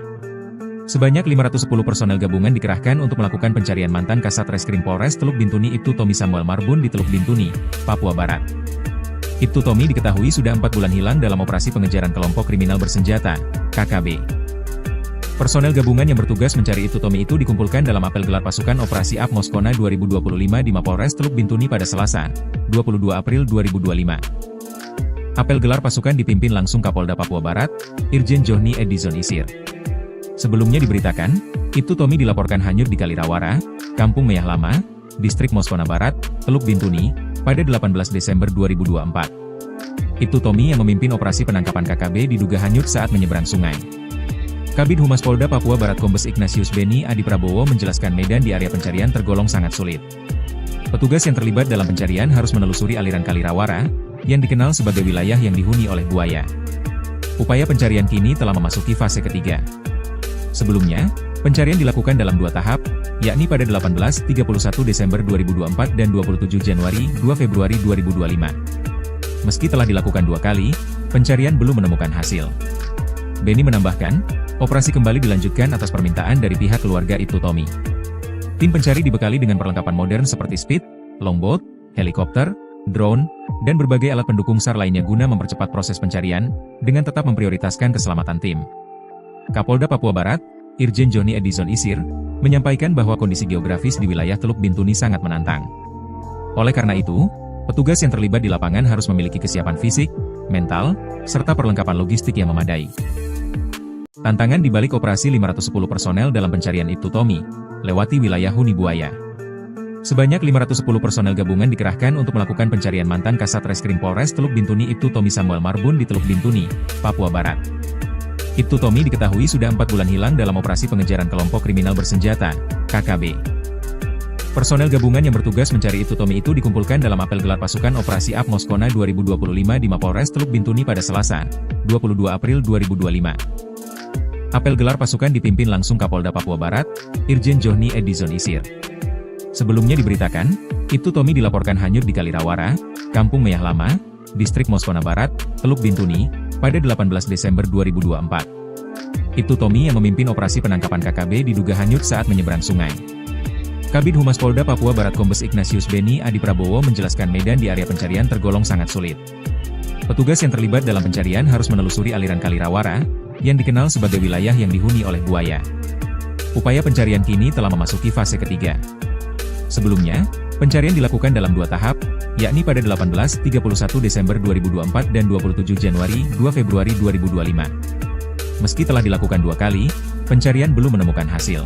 Sebanyak 510 personel gabungan dikerahkan untuk melakukan pencarian mantan Kasat Reskrim Polres Teluk Bintuni Ibtu Tommy Samuel Marbun di Teluk Bintuni, Papua Barat. Ibtu Tommy diketahui sudah 4 bulan hilang dalam operasi pengejaran kelompok kriminal bersenjata, KKB. Personel gabungan yang bertugas mencari Ibtu Tommy itu dikumpulkan dalam apel gelar pasukan Operasi AP Moskona 2025 di Mapolres Teluk Bintuni pada Selasa, 22 April 2025. Apel gelar pasukan dipimpin langsung Kapolda Papua Barat, Irjen Johnny Edison Isir. Sebelumnya diberitakan, Ibtu Tommy dilaporkan hanyut di Kalirawara, Kampung Meyah Lama, Distrik Moskona Barat, Teluk Bintuni, pada 18 Desember 2024. Ibtu Tommy yang memimpin operasi penangkapan KKB diduga hanyut saat menyeberang sungai. Kabid Humas Polda Papua Barat Kombes Ignatius Beni Adi Prabowo menjelaskan medan di area pencarian tergolong sangat sulit. Petugas yang terlibat dalam pencarian harus menelusuri aliran Kalirawara, yang dikenal sebagai wilayah yang dihuni oleh buaya. Upaya pencarian kini telah memasuki fase ketiga. Sebelumnya, pencarian dilakukan dalam 2 tahap, yakni pada 18-31 Desember 2024 dan 27 Januari 2 Februari 2025. Meski telah dilakukan 2 kali, pencarian belum menemukan hasil. Beni menambahkan, operasi kembali dilanjutkan atas permintaan dari pihak keluarga Ibtu Tommy. Tim pencari dibekali dengan perlengkapan modern seperti speed, longboat, helikopter, drone, dan berbagai alat pendukung SAR lainnya guna mempercepat proses pencarian, dengan tetap memprioritaskan keselamatan tim. Kapolda Papua Barat, Irjen Johnny Edison Isir, menyampaikan bahwa kondisi geografis di wilayah Teluk Bintuni sangat menantang. Oleh karena itu, petugas yang terlibat di lapangan harus memiliki kesiapan fisik, mental, serta perlengkapan logistik yang memadai. Tantangan di balik operasi 510 personel dalam pencarian Ibtu Tommy, lewati wilayah huni buaya. Sebanyak 510 personel gabungan dikerahkan untuk melakukan pencarian mantan Kasat Reskrim Polres Teluk Bintuni Ibtu Tommy Samuel Marbun di Teluk Bintuni, Papua Barat. Ibtu Tommy diketahui sudah 4 bulan hilang dalam operasi pengejaran kelompok kriminal bersenjata, KKB. Personel gabungan yang bertugas mencari Ibtu Tommy itu dikumpulkan dalam apel gelar pasukan Operasi AP Moskona 2025 di Mapolres Teluk Bintuni pada Selasa, 22 April 2025. Apel gelar pasukan dipimpin langsung Kapolda Papua Barat, Irjen Johnny Edison Isir. Sebelumnya diberitakan, Ibtu Tommy dilaporkan hanyut di Kalirawara, Kampung Meyah Lama, Distrik Moskona Barat, Teluk Bintuni, pada 18 Desember 2024. Ibtu Tommy yang memimpin operasi penangkapan KKB diduga hanyut saat menyeberang sungai. Kabid Humas Polda Papua Barat Kombes Ignatius Beni Adi Prabowo menjelaskan medan di area pencarian tergolong sangat sulit. Petugas yang terlibat dalam pencarian harus menelusuri aliran Kalirawara, yang dikenal sebagai wilayah yang dihuni oleh buaya. Upaya pencarian kini telah memasuki fase ketiga. Sebelumnya, pencarian dilakukan dalam 2 tahap, yakni pada 18-31 Desember 2024 dan 27 Januari 2 Februari 2025. Meski telah dilakukan 2 kali, pencarian belum menemukan hasil.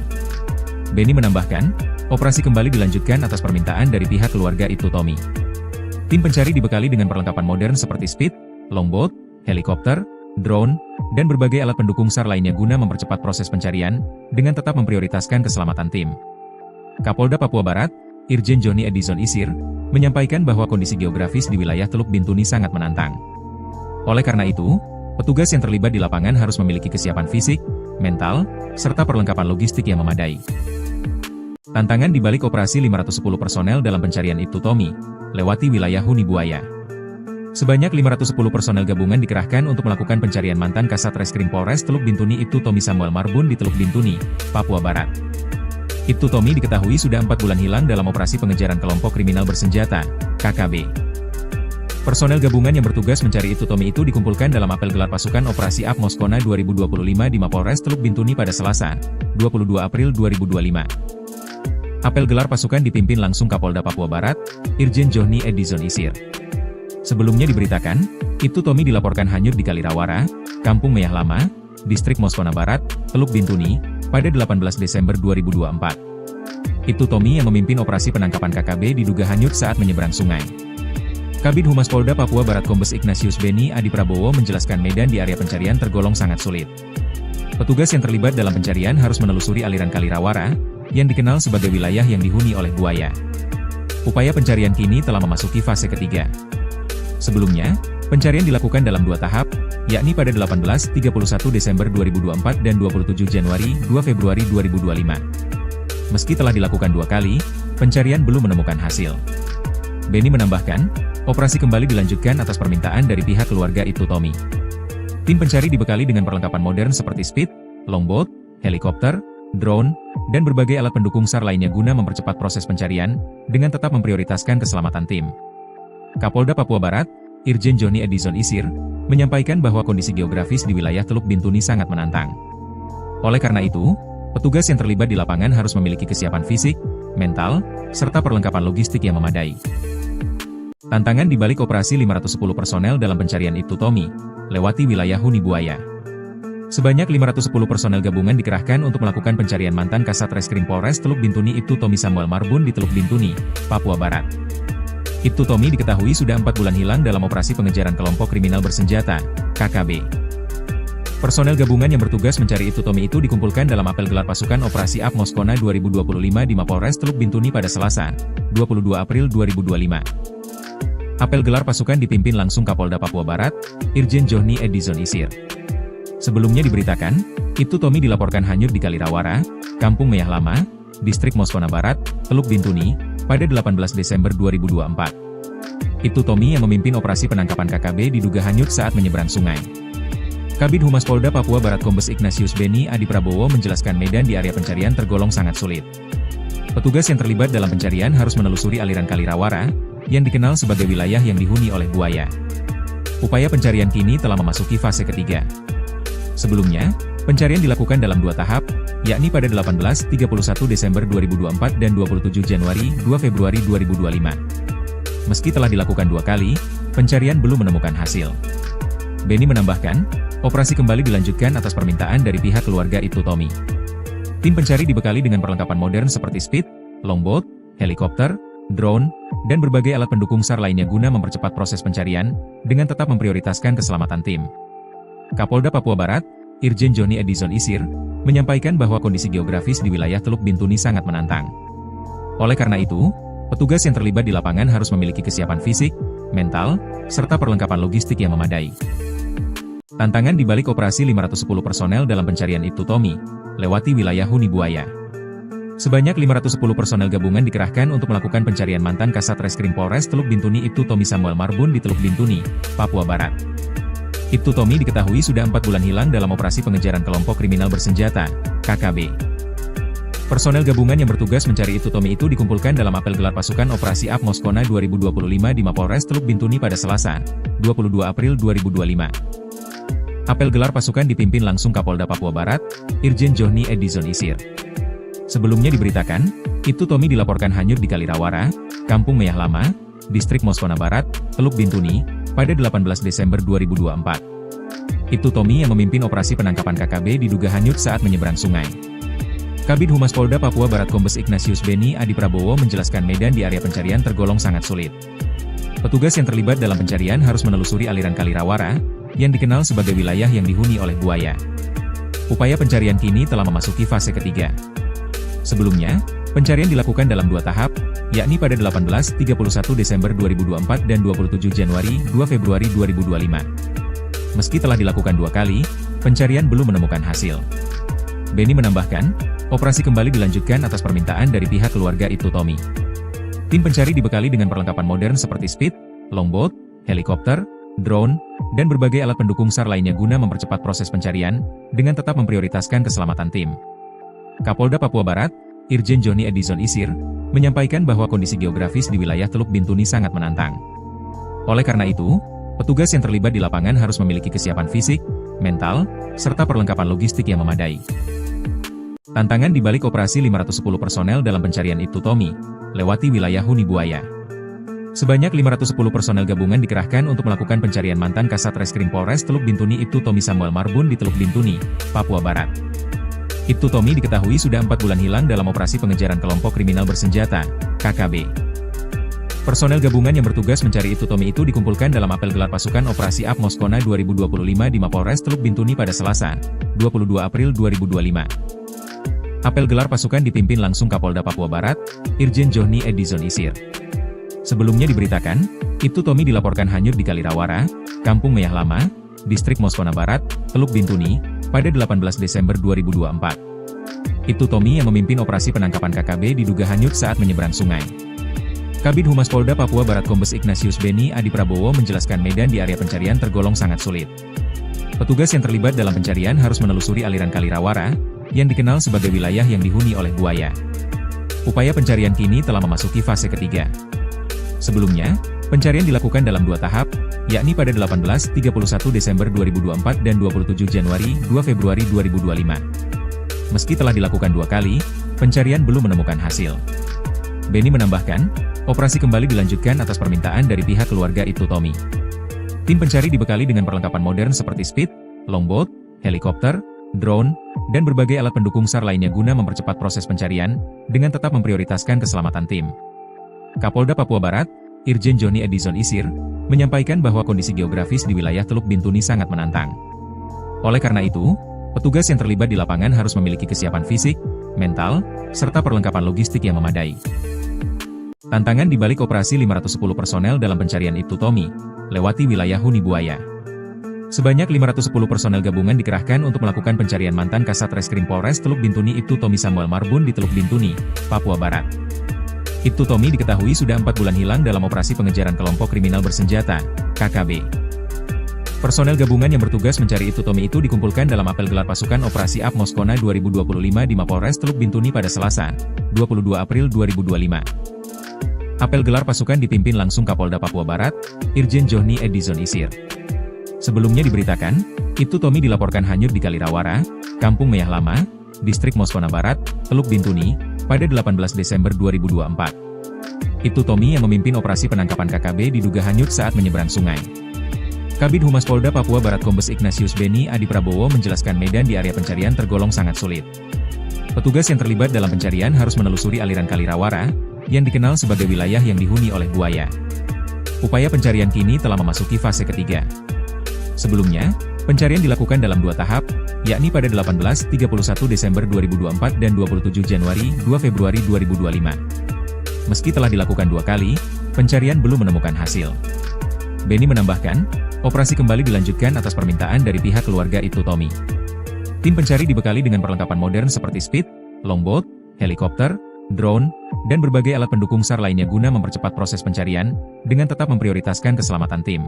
Beni menambahkan, operasi kembali dilanjutkan atas permintaan dari pihak keluarga Ibtu Tommy. Tim pencari dibekali dengan perlengkapan modern seperti speed, longboat, helikopter, drone, dan berbagai alat pendukung SAR lainnya guna mempercepat proses pencarian, dengan tetap memprioritaskan keselamatan tim. Kapolda Papua Barat, Irjen Johnny Edison Isir, menyampaikan bahwa kondisi geografis di wilayah Teluk Bintuni sangat menantang. Oleh karena itu, petugas yang terlibat di lapangan harus memiliki kesiapan fisik, mental, serta perlengkapan logistik yang memadai. Tantangan di balik operasi 510 personel dalam pencarian Ibtu Tommy, lewati wilayah Huni Buaya. Sebanyak 510 personel gabungan dikerahkan untuk melakukan pencarian mantan Kasat Reskrim Polres Teluk Bintuni Ibtu Tommy Samuel Marbun di Teluk Bintuni, Papua Barat. Ibtu Tommy diketahui sudah 4 bulan hilang dalam operasi pengejaran kelompok kriminal bersenjata, KKB. Personel gabungan yang bertugas mencari Ibtu Tommy itu dikumpulkan dalam apel gelar pasukan Operasi AP Moskona 2025 di Mapolres Teluk Bintuni pada Selasa, 22 April 2025. Apel gelar pasukan dipimpin langsung Kapolda Papua Barat, Irjen Johnny Edison Isir. Sebelumnya diberitakan, Ibtu Tommy dilaporkan hanyut di Kalirawara, Kampung Meyah Lama, Distrik Moskona Barat, Teluk Bintuni, pada 18 Desember 2024. Ibtu Tommy yang memimpin operasi penangkapan KKB diduga hanyut saat menyeberang sungai. Kabid Humas Polda Papua Barat Kombes Ignatius Beni Adi Prabowo menjelaskan medan di area pencarian tergolong sangat sulit. Petugas yang terlibat dalam pencarian harus menelusuri aliran Kalirawara, yang dikenal sebagai wilayah yang dihuni oleh buaya. Upaya pencarian kini telah memasuki fase ketiga. Sebelumnya, pencarian dilakukan dalam 2 tahap, yakni pada 18-31 Desember 2024 dan 27 Januari 2 Februari 2025. Meski telah dilakukan 2 kali, pencarian belum menemukan hasil. Beni menambahkan, operasi kembali dilanjutkan atas permintaan dari pihak keluarga Ibtu Tommy. Tim pencari dibekali dengan perlengkapan modern seperti speed, longboat, helikopter, drone, dan berbagai alat pendukung SAR lainnya guna mempercepat proses pencarian, dengan tetap memprioritaskan keselamatan tim. Kapolda Papua Barat, Irjen Johnny Edison Isir, menyampaikan bahwa kondisi geografis di wilayah Teluk Bintuni sangat menantang. Oleh karena itu, petugas yang terlibat di lapangan harus memiliki kesiapan fisik, mental, serta perlengkapan logistik yang memadai. Tantangan di balik operasi 510 personel dalam pencarian Ibtu Tommy, lewati wilayah Huni Buaya. Sebanyak 510 personel gabungan dikerahkan untuk melakukan pencarian mantan Kasat Reskrim Polres Teluk Bintuni Ibtu Tommy Samuel Marbun di Teluk Bintuni, Papua Barat. Ibtu Tommy diketahui sudah 4 bulan hilang dalam operasi pengejaran kelompok kriminal bersenjata, KKB. Personel gabungan yang bertugas mencari Ibtu Tommy itu dikumpulkan dalam apel gelar pasukan Operasi AP Moskona 2025 di Mapolres Teluk Bintuni pada Selasa, 22 April 2025. Apel gelar pasukan dipimpin langsung Kapolda Papua Barat, Irjen Johnny Edison Isir. Sebelumnya diberitakan, Ibtu Tommy dilaporkan hanyut di Kalirawara, Kampung Meyah Lama, Distrik Moskona Barat, Teluk Bintuni, pada 18 Desember 2024. Ibtu Tommy yang memimpin operasi penangkapan KKB diduga hanyut saat menyeberang sungai. Kabid Humas Polda Papua Barat Kombes Ignatius Beni Adi Prabowo menjelaskan medan di area pencarian tergolong sangat sulit. Petugas yang terlibat dalam pencarian harus menelusuri aliran Kalirawara, yang dikenal sebagai wilayah yang dihuni oleh buaya. Upaya pencarian kini telah memasuki fase ketiga. Sebelumnya, pencarian dilakukan dalam 2 tahap, yakni pada 18-31 Desember 2024 dan 27 Januari 2 Februari 2025. Meski telah dilakukan 2 kali, pencarian belum menemukan hasil. Beni menambahkan, operasi kembali dilanjutkan atas permintaan dari pihak keluarga Ibtu Tommy. Tim pencari dibekali dengan perlengkapan modern seperti speed, longboat, helikopter, drone, dan berbagai alat pendukung SAR lainnya guna mempercepat proses pencarian, dengan tetap memprioritaskan keselamatan tim. Kapolda Papua Barat, Irjen Johnny Edison Isir, menyampaikan bahwa kondisi geografis di wilayah Teluk Bintuni sangat menantang. Oleh karena itu, petugas yang terlibat di lapangan harus memiliki kesiapan fisik, mental, serta perlengkapan logistik yang memadai. Tantangan di balik operasi 510 personel dalam pencarian Ibtu Tommy, lewati wilayah Huni Buaya. Sebanyak 510 personel gabungan dikerahkan untuk melakukan pencarian mantan Kasat Reskrim Polres Teluk Bintuni Ibtu Tommy Samuel Marbun di Teluk Bintuni, Papua Barat. Ibtu Tommy diketahui sudah 4 bulan hilang dalam operasi pengejaran kelompok kriminal bersenjata, KKB. Personel gabungan yang bertugas mencari Ibtu Tommy itu dikumpulkan dalam apel gelar pasukan Operasi AP Moskona 2025 di Mapolres Teluk Bintuni pada Selasa, 22 April 2025. Apel gelar pasukan dipimpin langsung Kapolda Papua Barat, Irjen Johnny Edison Isir. Sebelumnya diberitakan, Ibtu Tommy dilaporkan hanyut di Kalirawara, Kampung Meyah Lama, Distrik Moskona Barat, Teluk Bintuni, pada 18 Desember 2024. Ibtu Tommy yang memimpin operasi penangkapan KKB diduga hanyut saat menyeberang sungai. Kabid Humas Polda Papua Barat Kombes Ignatius Beni Adi Prabowo menjelaskan medan di area pencarian tergolong sangat sulit. Petugas yang terlibat dalam pencarian harus menelusuri aliran Kalirawara, yang dikenal sebagai wilayah yang dihuni oleh buaya. Upaya pencarian kini telah memasuki fase ketiga. Sebelumnya, pencarian dilakukan dalam 2 tahap, yakni pada 18-31 Desember 2024 dan 27 Januari 2 Februari 2025. Meski telah dilakukan 2 kali, pencarian belum menemukan hasil. Beni menambahkan, operasi kembali dilanjutkan atas permintaan dari pihak keluarga Ibtu Tommy. Tim pencari dibekali dengan perlengkapan modern seperti speed, longboat, helikopter, drone, dan berbagai alat pendukung SAR lainnya guna mempercepat proses pencarian, dengan tetap memprioritaskan keselamatan tim. Kapolda Papua Barat, Irjen Johnny Edison Isir, menyampaikan bahwa kondisi geografis di wilayah Teluk Bintuni sangat menantang. Oleh karena itu, petugas yang terlibat di lapangan harus memiliki kesiapan fisik, mental, serta perlengkapan logistik yang memadai. Tantangan di balik operasi 510 personel dalam pencarian Ibtu Tommy, lewati wilayah Huni Buaya. Sebanyak 510 personel gabungan dikerahkan untuk melakukan pencarian mantan Kasat Reskrim Polres Teluk Bintuni Ibtu Tommy Samuel Marbun di Teluk Bintuni, Papua Barat. Ibtu Tommy diketahui sudah 4 bulan hilang dalam operasi pengejaran kelompok kriminal bersenjata, KKB. Personel gabungan yang bertugas mencari Ibtu Tommy itu dikumpulkan dalam apel gelar pasukan Operasi Up Moskona 2025 di Mapolres Teluk Bintuni pada Selasa, 22 April 2025. Apel gelar pasukan dipimpin langsung Kapolda Papua Barat, Irjen Johnny Edison Isir. Sebelumnya diberitakan, Ibtu Tommy dilaporkan hanyut di Kalirawara, Kampung Meyah Lama, Distrik Moskona Barat, Teluk Bintuni, pada 18 Desember 2024. Ibtu Tommy yang memimpin operasi penangkapan KKB diduga hanyut saat menyeberang sungai. Kabid Humas Polda Papua Barat Kombes Ignatius Beni Adi Prabowo menjelaskan medan di area pencarian tergolong sangat sulit. Petugas yang terlibat dalam pencarian harus menelusuri aliran Kalirawara, yang dikenal sebagai wilayah yang dihuni oleh buaya. Upaya pencarian kini telah memasuki fase ketiga. Sebelumnya, pencarian dilakukan dalam 2 tahap, yakni pada 18-31 Desember 2024 dan 27 Januari 2 Februari 2025. Meski telah dilakukan 2 kali, pencarian belum menemukan hasil. Beni menambahkan, operasi kembali dilanjutkan atas permintaan dari pihak keluarga Ibtu Tommy. Tim pencari dibekali dengan perlengkapan modern seperti speed, longboat, helikopter, drone, dan berbagai alat pendukung SAR lainnya guna mempercepat proses pencarian, dengan tetap memprioritaskan keselamatan tim. Kapolda Papua Barat, Irjen Johnny Edison Isir, menyampaikan bahwa kondisi geografis di wilayah Teluk Bintuni sangat menantang. Oleh karena itu, petugas yang terlibat di lapangan harus memiliki kesiapan fisik, mental, serta perlengkapan logistik yang memadai. Tantangan di balik operasi 510 personel dalam pencarian Ibtu Tommy, lewati wilayah Huni Buaya. Sebanyak 510 personel gabungan dikerahkan untuk melakukan pencarian mantan Kasat Reskrim Polres Teluk Bintuni Ibtu Tommy Samuel Marbun di Teluk Bintuni, Papua Barat. Ibtu Tommy diketahui sudah 4 bulan hilang dalam operasi pengejaran kelompok kriminal bersenjata, KKB. Personel gabungan yang bertugas mencari Ibtu Tommy itu dikumpulkan dalam apel gelar pasukan Operasi Up Moskona 2025 di Mapolres Teluk Bintuni pada Selasa, 22 April 2025. Apel gelar pasukan dipimpin langsung Kapolda Papua Barat, Irjen Johnny Edison Isir. Sebelumnya diberitakan, Ibtu Tommy dilaporkan hanyut di Kalirawara, Kampung Meyah Lama, Distrik Moskona Barat, Teluk Bintuni, pada 18 Desember 2024. Ibtu Tommy yang memimpin operasi penangkapan KKB diduga hanyut saat menyeberang sungai. Kabid Humas Polda Papua Barat Kombes Ignatius Beni Adi Prabowo menjelaskan medan di area pencarian tergolong sangat sulit. Petugas yang terlibat dalam pencarian harus menelusuri aliran Kalirawara, yang dikenal sebagai wilayah yang dihuni oleh buaya. Upaya pencarian kini telah memasuki fase ketiga. Sebelumnya, pencarian dilakukan dalam 2 tahap, yakni pada 18-31 Desember 2024 dan 27 Januari 2 Februari 2025. Meski telah dilakukan 2 kali, pencarian belum menemukan hasil. Beni menambahkan, operasi kembali dilanjutkan atas permintaan dari pihak keluarga Ibtu Tommy. Tim pencari dibekali dengan perlengkapan modern seperti speed, longboat, helikopter, drone, dan berbagai alat pendukung SAR lainnya guna mempercepat proses pencarian, dengan tetap memprioritaskan keselamatan tim.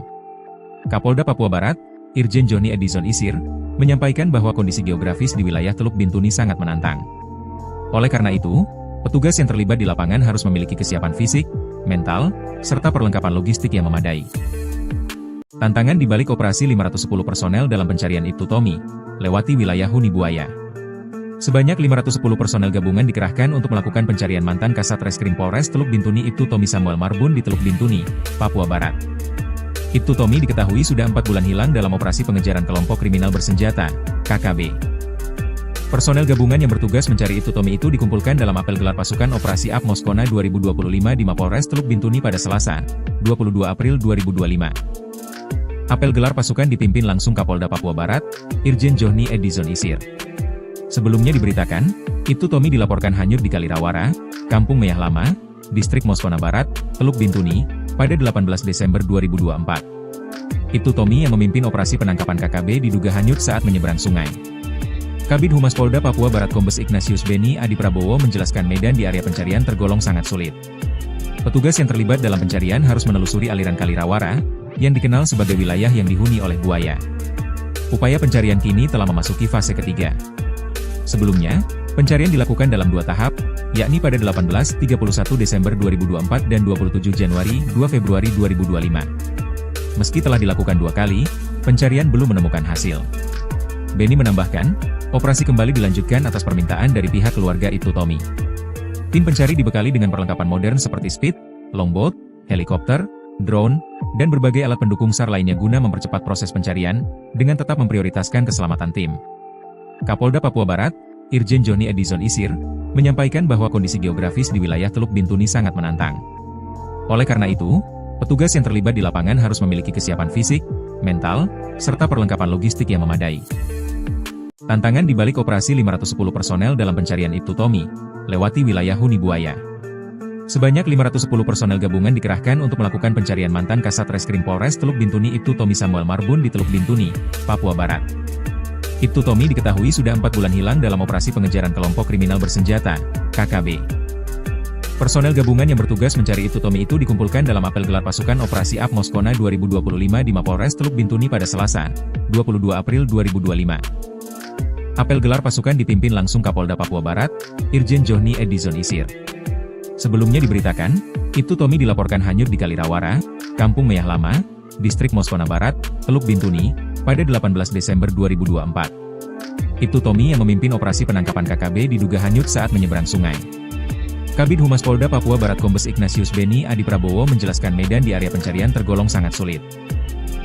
Kapolda Papua Barat, Irjen Johnny Edison Isir, menyampaikan bahwa kondisi geografis di wilayah Teluk Bintuni sangat menantang. Oleh karena itu, petugas yang terlibat di lapangan harus memiliki kesiapan fisik, mental, serta perlengkapan logistik yang memadai. Tantangan di balik operasi 510 personel dalam pencarian Ibtu Tommy, lewati wilayah Huni Buaya. Sebanyak 510 personel gabungan dikerahkan untuk melakukan pencarian mantan Kasat Reskrim Polres Teluk Bintuni Ibtu Tommy Samuel Marbun di Teluk Bintuni, Papua Barat. Ibtu Tommy diketahui sudah 4 bulan hilang dalam operasi pengejaran kelompok kriminal bersenjata, KKB. Personel gabungan yang bertugas mencari Ibtu Tommy itu dikumpulkan dalam apel gelar pasukan Operasi Up Moskona 2025 di Mapolres Teluk Bintuni pada Selasa, 22 April 2025. Apel gelar pasukan dipimpin langsung Kapolda Papua Barat, Irjen Johnny Edison Isir. Sebelumnya diberitakan, Ibtu Tommy dilaporkan hanyut di Kalirawara, Kampung Meyah Lama, Distrik Moskona Barat, Teluk Bintuni, pada 18 Desember 2024. Ibtu Tommy yang memimpin operasi penangkapan KKB diduga hanyut saat menyeberang sungai. Kabid Humas Polda Papua Barat Kombes Ignatius Beni Adi Prabowo menjelaskan medan di area pencarian tergolong sangat sulit. Petugas yang terlibat dalam pencarian harus menelusuri aliran Kali Rawara, yang dikenal sebagai wilayah yang dihuni oleh buaya. Upaya pencarian kini telah memasuki fase ketiga. Sebelumnya, pencarian dilakukan dalam 2 tahap, yakni pada 18-31 Desember 2024 dan 27 Januari 2 Februari 2025. Meski telah dilakukan 2 kali, pencarian belum menemukan hasil. Beni menambahkan, operasi kembali dilanjutkan atas permintaan dari pihak keluarga Ibtu Tommy. Tim pencari dibekali dengan perlengkapan modern seperti speed, longboat, helikopter, drone, dan berbagai alat pendukung SAR lainnya guna mempercepat proses pencarian, dengan tetap memprioritaskan keselamatan tim. Kapolda Papua Barat, Irjen Johnny Edison Isir, menyampaikan bahwa kondisi geografis di wilayah Teluk Bintuni sangat menantang. Oleh karena itu, petugas yang terlibat di lapangan harus memiliki kesiapan fisik, mental, serta perlengkapan logistik yang memadai. Tantangan di balik operasi 510 personel dalam pencarian Ibtu Tommy, lewati wilayah huni buaya. Sebanyak 510 personel gabungan dikerahkan untuk melakukan pencarian mantan Kasat Reskrim Polres Teluk Bintuni Ibtu Tommy Samuel Marbun di Teluk Bintuni, Papua Barat. Ibtu Tommy diketahui sudah 4 bulan hilang dalam operasi pengejaran kelompok kriminal bersenjata, KKB. Personel gabungan yang bertugas mencari Ibtu Tommy itu dikumpulkan dalam apel gelar pasukan Operasi AP Moskona 2025 di Mapolres Teluk Bintuni pada Selasa, 22 April 2025. Apel gelar pasukan dipimpin langsung Kapolda Papua Barat, Irjen Johnny Edison Isir. Sebelumnya diberitakan, Ibtu Tommy dilaporkan hanyut di Kali Rawara, Kampung Meyah Lama, Distrik Moskona Barat, Teluk Bintuni, pada 18 Desember 2024. Ibtu Tommy yang memimpin operasi penangkapan KKB diduga hanyut saat menyeberang sungai. Kabid Humas Polda Papua Barat Kombes Ignatius Beni Adi Prabowo menjelaskan medan di area pencarian tergolong sangat sulit.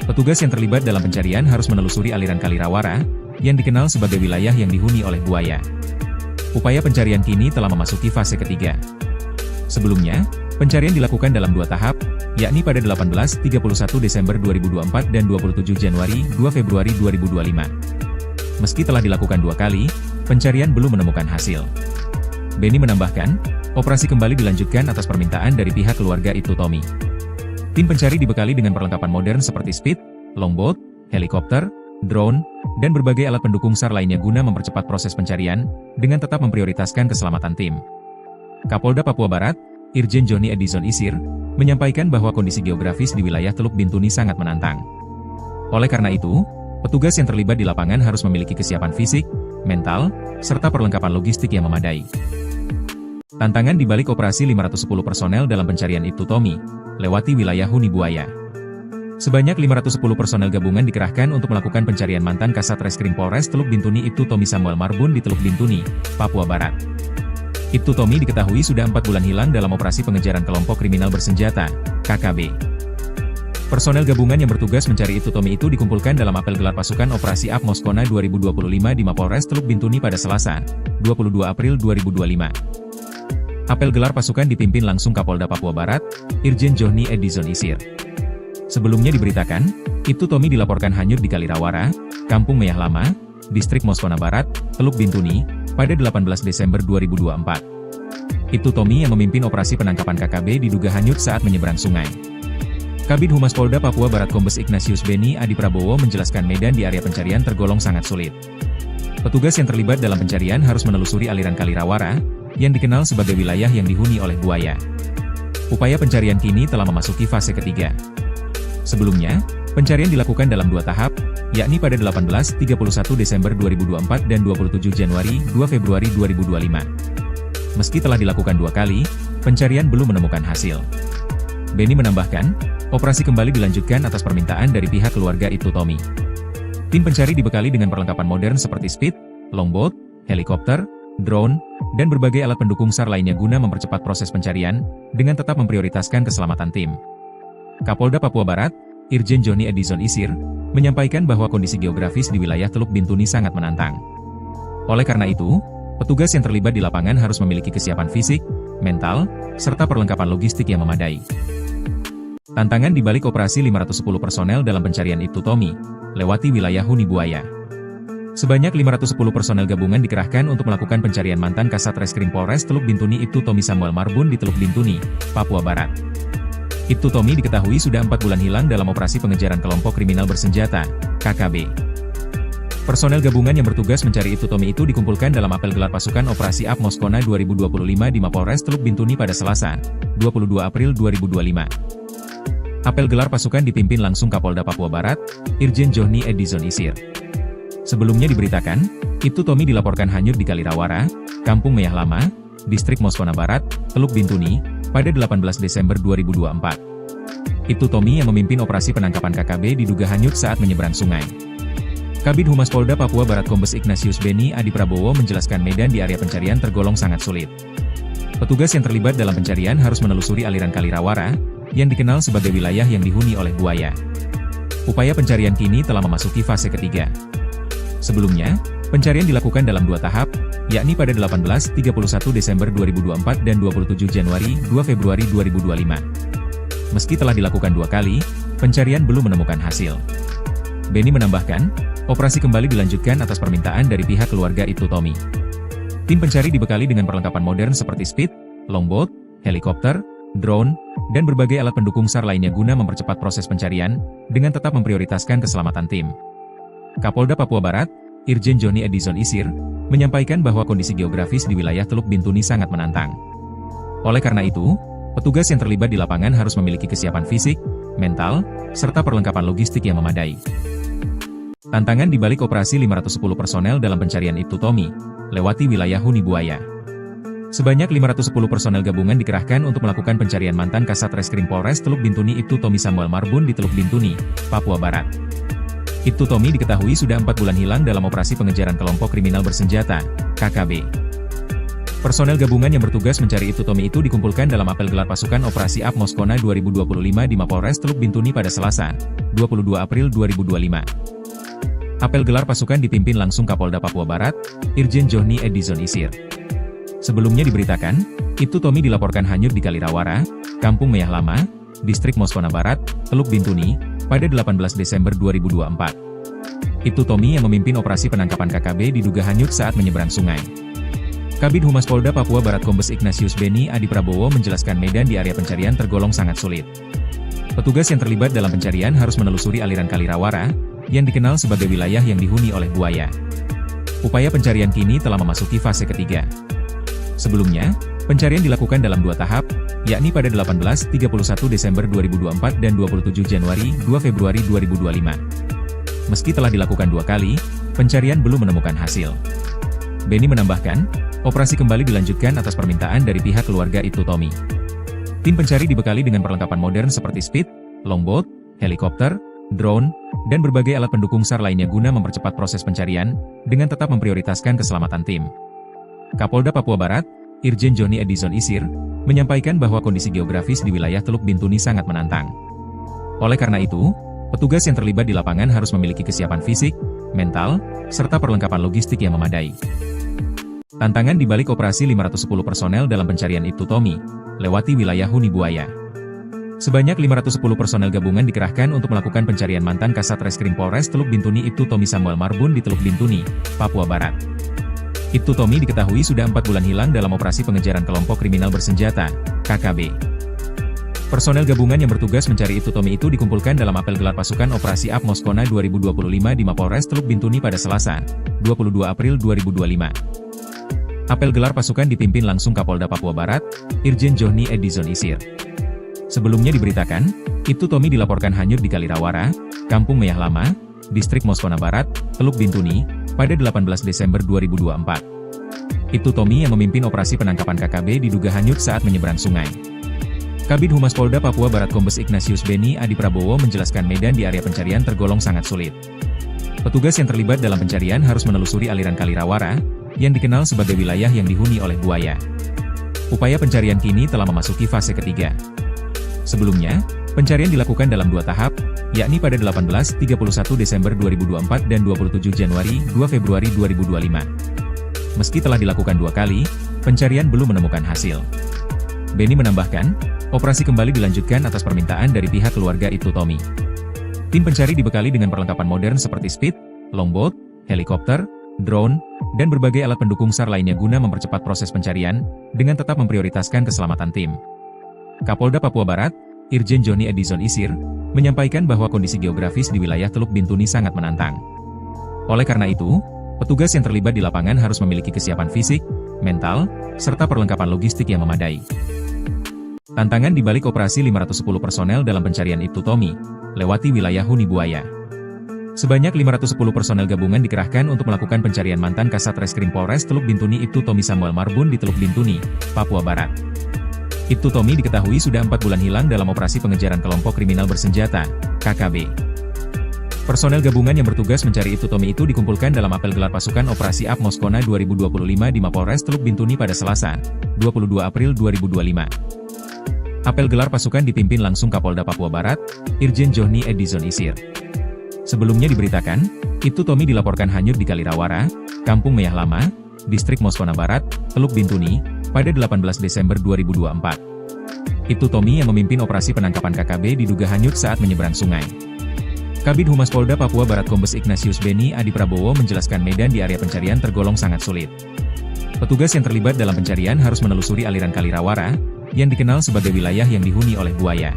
Petugas yang terlibat dalam pencarian harus menelusuri aliran Kali Rawara, yang dikenal sebagai wilayah yang dihuni oleh buaya. Upaya pencarian kini telah memasuki fase ketiga. Sebelumnya, pencarian dilakukan dalam 2 tahap, yakni pada 18-31 Desember 2024 dan 27 Januari 2 Februari 2025. Meski telah dilakukan 2 kali, pencarian belum menemukan hasil. Beni menambahkan, operasi kembali dilanjutkan atas permintaan dari pihak keluarga Ibtu Tommy. Tim pencari dibekali dengan perlengkapan modern seperti speed, longboat, helikopter, drone, dan berbagai alat pendukung SAR lainnya guna mempercepat proses pencarian, dengan tetap memprioritaskan keselamatan tim. Kapolda Papua Barat, Irjen Johnny Edison Isir, menyampaikan bahwa kondisi geografis di wilayah Teluk Bintuni sangat menantang. Oleh karena itu, petugas yang terlibat di lapangan harus memiliki kesiapan fisik, mental, serta perlengkapan logistik yang memadai. Tantangan di balik operasi 510 personel dalam pencarian Ibtu Tommy, lewati wilayah huni buaya. Sebanyak 510 personel gabungan dikerahkan untuk melakukan pencarian mantan Kasat Reskrim Polres Teluk Bintuni Ibtu Tommy Samuel Marbun di Teluk Bintuni, Papua Barat. Ibtu Tommy diketahui sudah 4 bulan hilang dalam operasi pengejaran kelompok kriminal bersenjata, KKB. Personel gabungan yang bertugas mencari Ibtu Tommy itu dikumpulkan dalam apel gelar pasukan Operasi AP Moskona 2025 di Mapolres Teluk Bintuni pada Selasa, 22 April 2025. Apel gelar pasukan dipimpin langsung Kapolda Papua Barat, Irjen Johnny Edison Isir. Sebelumnya diberitakan, Ibtu Tommy dilaporkan hanyut di Kali Rawara, Kampung Meyah Lama, Distrik Moskona Barat, Teluk Bintuni, pada 18 Desember 2024. Ibtu Tommy yang memimpin operasi penangkapan KKB diduga hanyut saat menyeberang sungai. Kabid Humas Polda Papua Barat Kombes Ignatius Beni Adi Prabowo menjelaskan medan di area pencarian tergolong sangat sulit. Petugas yang terlibat dalam pencarian harus menelusuri aliran Kali Rawara, yang dikenal sebagai wilayah yang dihuni oleh buaya. Upaya pencarian kini telah memasuki fase ketiga. Sebelumnya, pencarian dilakukan dalam 2 tahap, yakni pada 18-31 Desember 2024 dan 27 Januari 2 Februari 2025. Meski telah dilakukan 2 kali, pencarian belum menemukan hasil. Beni menambahkan, operasi kembali dilanjutkan atas permintaan dari pihak keluarga Ibtu Tommy. Tim pencari dibekali dengan perlengkapan modern seperti speed, longboat, helikopter, drone, dan berbagai alat pendukung SAR lainnya guna mempercepat proses pencarian, dengan tetap memprioritaskan keselamatan tim. Kapolda Papua Barat, Irjen Johnny Edison Isir, menyampaikan bahwa kondisi geografis di wilayah Teluk Bintuni sangat menantang. Oleh karena itu, petugas yang terlibat di lapangan harus memiliki kesiapan fisik, mental, serta perlengkapan logistik yang memadai. Tantangan di balik operasi 510 personel dalam pencarian Ibtu Tommy, lewati wilayah huni buaya. Sebanyak 510 personel gabungan dikerahkan untuk melakukan pencarian mantan Kasat Reskrim Polres Teluk Bintuni Ibtu Tommy Samuel Marbun di Teluk Bintuni, Papua Barat. Ibtu Tommy diketahui sudah 4 bulan hilang dalam operasi pengejaran kelompok kriminal bersenjata, KKB. Personel gabungan yang bertugas mencari Itutomi itu dikumpulkan dalam apel gelar pasukan Operasi Up Moskona 2025 di Mapolres Teluk Bintuni pada Selasa, 22 April 2025. Apel gelar pasukan dipimpin langsung Kapolda Papua Barat, Irjen Johni Edison Isir. Sebelumnya diberitakan, Itutomi dilaporkan hanyut di Kalirawara, Kampung Meyah Lama, Distrik Moskona Barat, Teluk Bintuni, pada 18 Desember 2024. Itutomi yang memimpin operasi penangkapan KKB diduga hanyut saat menyeberang sungai. Kabid Humas Polda Papua Barat Kombes Ignatius Beni Adi Prabowo menjelaskan medan di area pencarian tergolong sangat sulit. Petugas yang terlibat dalam pencarian harus menelusuri aliran Kalirawara, yang dikenal sebagai wilayah yang dihuni oleh buaya. Upaya pencarian kini telah memasuki fase ketiga. Sebelumnya, pencarian dilakukan dalam 2 tahap, yakni pada 18-31 Desember 2024 dan 27 Januari 2 Februari 2025. Meski telah dilakukan 2 kali, pencarian belum menemukan hasil. Beni menambahkan, operasi kembali dilanjutkan atas permintaan dari pihak keluarga Itutomi. Tim pencari dibekali dengan perlengkapan modern seperti speed, longboat, helikopter, drone, dan berbagai alat pendukung SAR lainnya guna mempercepat proses pencarian, dengan tetap memprioritaskan keselamatan tim. Kapolda Papua Barat, Irjen Johni Edison Isir, menyampaikan bahwa kondisi geografis di wilayah Teluk Bintuni sangat menantang. Oleh karena itu, petugas yang terlibat di lapangan harus memiliki kesiapan fisik, mental, serta perlengkapan logistik yang memadai. Tantangan di balik operasi 510 personel dalam pencarian Itutomi, lewati wilayah huni buaya. Sebanyak 510 personel gabungan dikerahkan untuk melakukan pencarian mantan Kasat Reskrim Polres Teluk Bintuni Itutomi Samuel Marbun di Teluk Bintuni, Papua Barat. Itutomi diketahui sudah 4 bulan hilang dalam operasi pengejaran kelompok kriminal bersenjata, KKB. Personel gabungan yang bertugas mencari Itutomi itu dikumpulkan dalam apel gelar pasukan Operasi Up Moskona 2025 di Mapolres Teluk Bintuni pada Selasa, 22 April 2025. Apel gelar pasukan dipimpin langsung Kapolda Papua Barat, Irjen Johni Edison Isir. Sebelumnya diberitakan, Itutomi dilaporkan hanyut di Kalirawara, Kampung Meyah Lama, Distrik Moskona Barat, Teluk Bintuni, pada 18 Desember 2024. Itutomi yang memimpin operasi penangkapan KKB diduga hanyut saat menyeberang sungai. Kabid Humas Polda Papua Barat Kombes Ignatius Beni Adi Prabowo menjelaskan medan di area pencarian tergolong sangat sulit. Petugas yang terlibat dalam pencarian harus menelusuri aliran Kalirawara, yang dikenal sebagai wilayah yang dihuni oleh buaya. Upaya pencarian kini telah memasuki fase ketiga. Sebelumnya, pencarian dilakukan dalam 2 tahap, yakni pada 18-31 Desember 2024 dan 27 Januari 2 Februari 2025. Meski telah dilakukan 2 kali, pencarian belum menemukan hasil. Beni menambahkan, operasi kembali dilanjutkan atas permintaan dari pihak keluarga Itutomi. Tim pencari dibekali dengan perlengkapan modern seperti speed, longboat, helikopter, drone, dan berbagai alat pendukung SAR lainnya guna mempercepat proses pencarian, dengan tetap memprioritaskan keselamatan tim. Kapolda Papua Barat, Irjen Johni Edison Isir, menyampaikan bahwa kondisi geografis di wilayah Teluk Bintuni sangat menantang. Oleh karena itu, petugas yang terlibat di lapangan harus memiliki kesiapan fisik, mental, serta perlengkapan logistik yang memadai. Tantangan di balik operasi 510 personel dalam pencarian Itutomi, lewati wilayah huni buaya. Sebanyak 510 personel gabungan dikerahkan untuk melakukan pencarian mantan Kasat Reskrim Polres Teluk Bintuni Itutomi Samuel Marbun di Teluk Bintuni, Papua Barat. Itutomi diketahui sudah 4 bulan hilang dalam operasi pengejaran kelompok kriminal bersenjata, KKB. Personel gabungan yang bertugas mencari Itutomi itu dikumpulkan dalam apel gelar pasukan Operasi Up Moskona 2025 di Mapolres Teluk Bintuni pada Selasa, 22 April 2025. Apel gelar pasukan dipimpin langsung Kapolda Papua Barat, Irjen Johni Edison Isir. Sebelumnya diberitakan, Itutomi dilaporkan hanyut di Kalirawara, Kampung Meyah Lama, Distrik Moskona Barat, Teluk Bintuni, pada 18 Desember 2024. Itutomi yang memimpin operasi penangkapan KKB diduga hanyut saat menyeberang sungai. Kabid Humas Polda Papua Barat Kombes Ignatius Beni Adi Prabowo menjelaskan medan di area pencarian tergolong sangat sulit. Petugas yang terlibat dalam pencarian harus menelusuri aliran Kalirawara, yang dikenal sebagai wilayah yang dihuni oleh buaya. Upaya pencarian kini telah memasuki fase ketiga. Sebelumnya, pencarian dilakukan dalam 2 tahap, yakni pada 18-31 Desember 2024 dan 27 Januari 2 Februari 2025. Meski telah dilakukan 2 kali, pencarian belum menemukan hasil. Beni menambahkan, operasi kembali dilanjutkan atas permintaan dari pihak keluarga Itutomi. Tim pencari dibekali dengan perlengkapan modern seperti speed, longboat, helikopter, drone, dan berbagai alat pendukung SAR lainnya guna mempercepat proses pencarian, dengan tetap memprioritaskan keselamatan tim. Kapolda Papua Barat, Irjen Johni Edison Isir, menyampaikan bahwa kondisi geografis di wilayah Teluk Bintuni sangat menantang. Oleh karena itu, petugas yang terlibat di lapangan harus memiliki kesiapan fisik, mental, serta perlengkapan logistik yang memadai. Tantangan di balik operasi 510 personel dalam pencarian Ibtu Tommy, lewati wilayah Huni Buaya. Sebanyak 510 personel gabungan dikerahkan untuk melakukan pencarian mantan Kasat Reskrim Polres Teluk Bintuni Ibtu Tommy Samuel Marbun di Teluk Bintuni, Papua Barat. Ibtu Tommy diketahui sudah 4 bulan hilang dalam operasi pengejaran kelompok kriminal bersenjata, KKB. Personel gabungan yang bertugas mencari Ibtu Tommy itu dikumpulkan dalam apel gelar pasukan Operasi AP Moskona 2025 di Mapolres Teluk Bintuni pada Selasa, 22 April 2025. Apel gelar pasukan dipimpin langsung Kapolda Papua Barat, Irjen Johnny Edison Isir. Sebelumnya diberitakan, Ibtu Tommy dilaporkan hanyut di Kalirawara, Kampung Meyah Lama, Distrik Moskona Barat, Teluk Bintuni, pada 18 Desember 2024. Ibtu Tommy yang memimpin operasi penangkapan KKB diduga hanyut saat menyeberang sungai. Kabid Humas Polda Papua Barat Kombes Ignatius Beni Adi Prabowo menjelaskan medan di area pencarian tergolong sangat sulit. Petugas yang terlibat dalam pencarian harus menelusuri aliran Kalirawara, yang dikenal sebagai wilayah yang dihuni oleh buaya.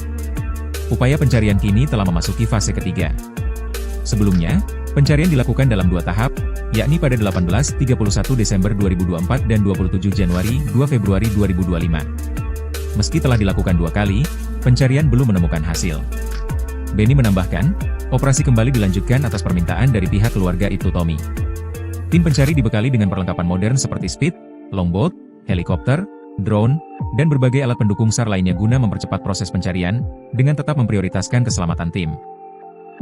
Upaya pencarian kini telah memasuki fase ketiga. Sebelumnya, pencarian dilakukan dalam 2 tahap, yakni pada 18-31 Desember 2024 dan 27 Januari 2 Februari 2025. Meski telah dilakukan 2 kali, pencarian belum menemukan hasil. Beni menambahkan, operasi kembali dilanjutkan atas permintaan dari pihak keluarga Ibtu Tommy. Tim pencari dibekali dengan perlengkapan modern seperti speed, longboat, helikopter, drone, dan berbagai alat pendukung SAR lainnya guna mempercepat proses pencarian, dengan tetap memprioritaskan keselamatan tim.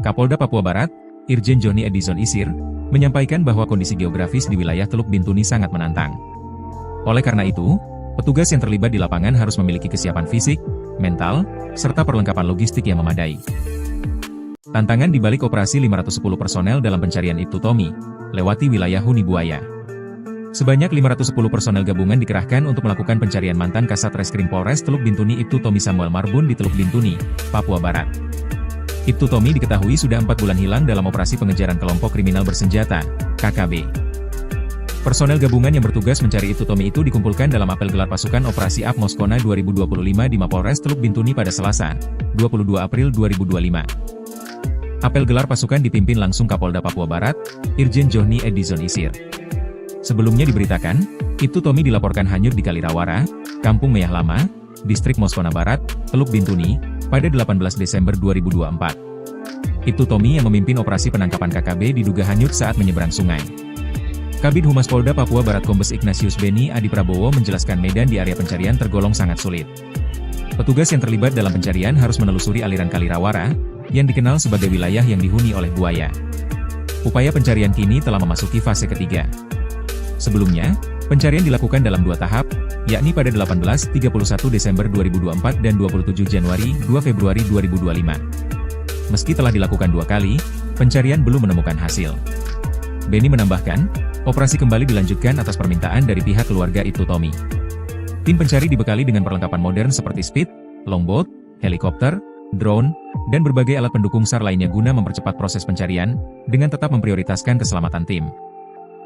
Kapolda Papua Barat, Irjen Johnny Edison Isir, menyampaikan bahwa kondisi geografis di wilayah Teluk Bintuni sangat menantang. Oleh karena itu, petugas yang terlibat di lapangan harus memiliki kesiapan fisik, mental, serta perlengkapan logistik yang memadai. Tantangan di balik operasi 510 personel dalam pencarian Ibtu Tommy, lewati wilayah Huni Buaya. Sebanyak 510 personel gabungan dikerahkan untuk melakukan pencarian mantan Kasat Reskrim Polres Teluk Bintuni Ibtu Tommy Samuel Marbun di Teluk Bintuni, Papua Barat. Ibtu Tommy diketahui sudah 4 bulan hilang dalam operasi pengejaran kelompok kriminal bersenjata, KKB. Personel gabungan yang bertugas mencari Ibtu Tommy itu dikumpulkan dalam apel gelar pasukan Operasi AP Moskona 2025 di Mapolres Teluk Bintuni pada Selasa, 22 April 2025. Apel gelar pasukan dipimpin langsung Kapolda Papua Barat, Irjen Johnny Edison Isir. Sebelumnya diberitakan, Ibtu Tommy dilaporkan hanyut di Kalirawara, Kampung Meyah Lama, Distrik Moskona Barat, Teluk Bintuni, pada 18 Desember 2024. Ibtu Tommy yang memimpin operasi penangkapan KKB diduga hanyut saat menyeberang sungai. Kabid Humas Polda Papua Barat Kombes Ignatius Beni Adi Prabowo menjelaskan medan di area pencarian tergolong sangat sulit. Petugas yang terlibat dalam pencarian harus menelusuri aliran Kalirawara, yang dikenal sebagai wilayah yang dihuni oleh buaya. Upaya pencarian kini telah memasuki fase ketiga. Sebelumnya, pencarian dilakukan dalam 2 tahap, yakni pada 18-31 Desember 2024 dan 27 Januari 2 Februari 2025. Meski telah dilakukan 2 kali, pencarian belum menemukan hasil. Beni menambahkan, operasi kembali dilanjutkan atas permintaan dari pihak keluarga Ibtu Tommy. Tim pencari dibekali dengan perlengkapan modern seperti speed, longboat, helikopter, drone, dan berbagai alat pendukung SAR lainnya guna mempercepat proses pencarian, dengan tetap memprioritaskan keselamatan tim.